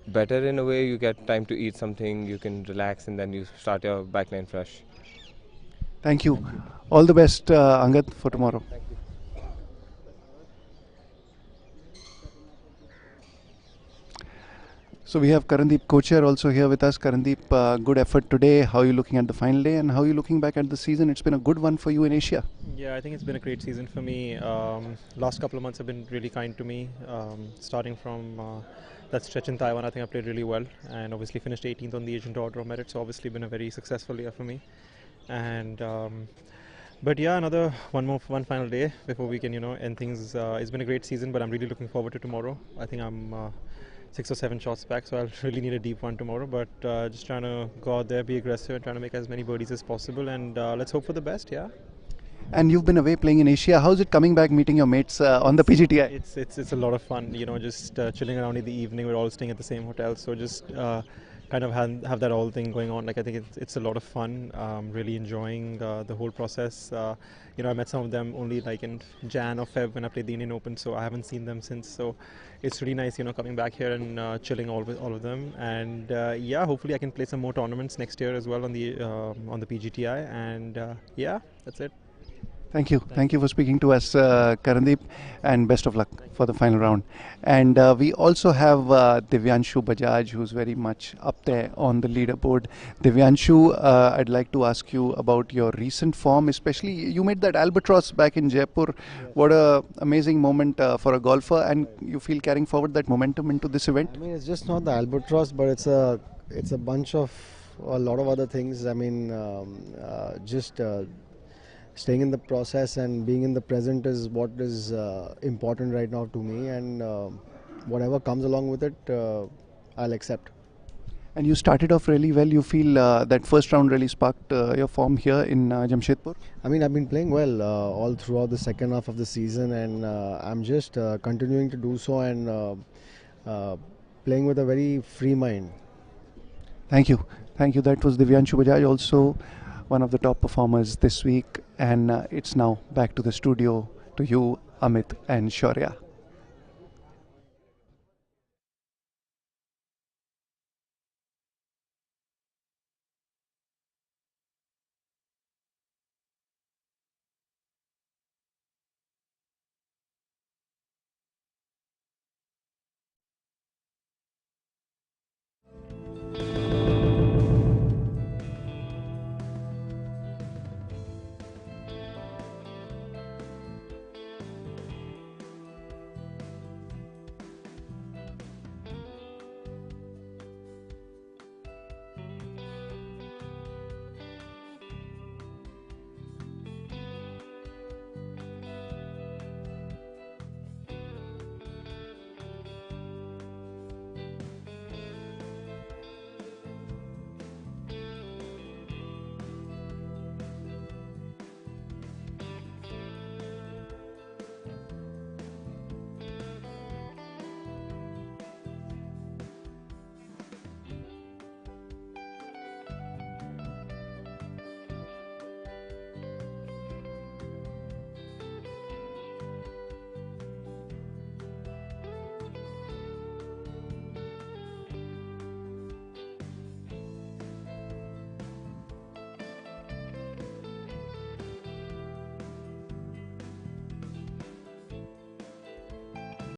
better in a way. You get time to eat something, you can relax, and then you start your backline fresh. Thank you. All the best, Angad, for tomorrow. Thank you. So we have Karandeep Kocher also here with us. Karandeep, good effort today. How are you looking at the final day, and how are you looking back at the season? It's been a good one for you in Asia. Yeah, I think it's been a great season for me. Last couple of months have been really kind to me. Starting from that stretch in Taiwan, I think I played really well, and obviously finished 18th on the Asian Order of Merit, so obviously been a very successful year for me. And but yeah, another one final day before we can end things. It's been a great season, but I'm really looking forward to tomorrow. I think I'm 6 or 7 shots back, so I'll really need a deep one tomorrow. But just trying to go out there, be aggressive, and trying to make as many birdies as possible. And let's hope for the best. Yeah. And you've been away playing in Asia. How's it coming back, meeting your mates on the PGTI? It's a lot of fun. Just chilling around in the evening. We're all staying at the same hotel, so just kind of have that whole thing going on. Like I think it's a lot of fun. Really enjoying the whole process. I met some of them only like in Jan or Feb when I played the Indian Open, so I haven't seen them since. So it's really nice, coming back here and chilling all of them. And yeah, hopefully I can play some more tournaments next year as well on the PGTI. And yeah, that's it. Thank you. Thank you for speaking to us, Karandeep, and best of luck for the final round. And we also have Divyanshu Bajaj, who's very much up there on the leaderboard. Divyanshu, I'd like to ask you about your recent form, especially you made that albatross back in Jaipur. Yeah. What a amazing moment for a golfer, and you feel carrying forward that momentum into this event? I mean, it's just not the albatross, but it's a bunch of a lot of other things. I mean, just staying in the process and being in the present is what is important right now to me, and whatever comes along with it, I'll accept. And you started off really well. You feel that first round really sparked your form here in Jamshedpur? I mean, I've been playing well all throughout the second half of the season, and I'm just continuing to do so and playing with a very free mind. Thank you. Thank you. That was Divyanshu Bajaj, also one of the top performers this week. And it's now back to the studio to you, Amit and Shaurya.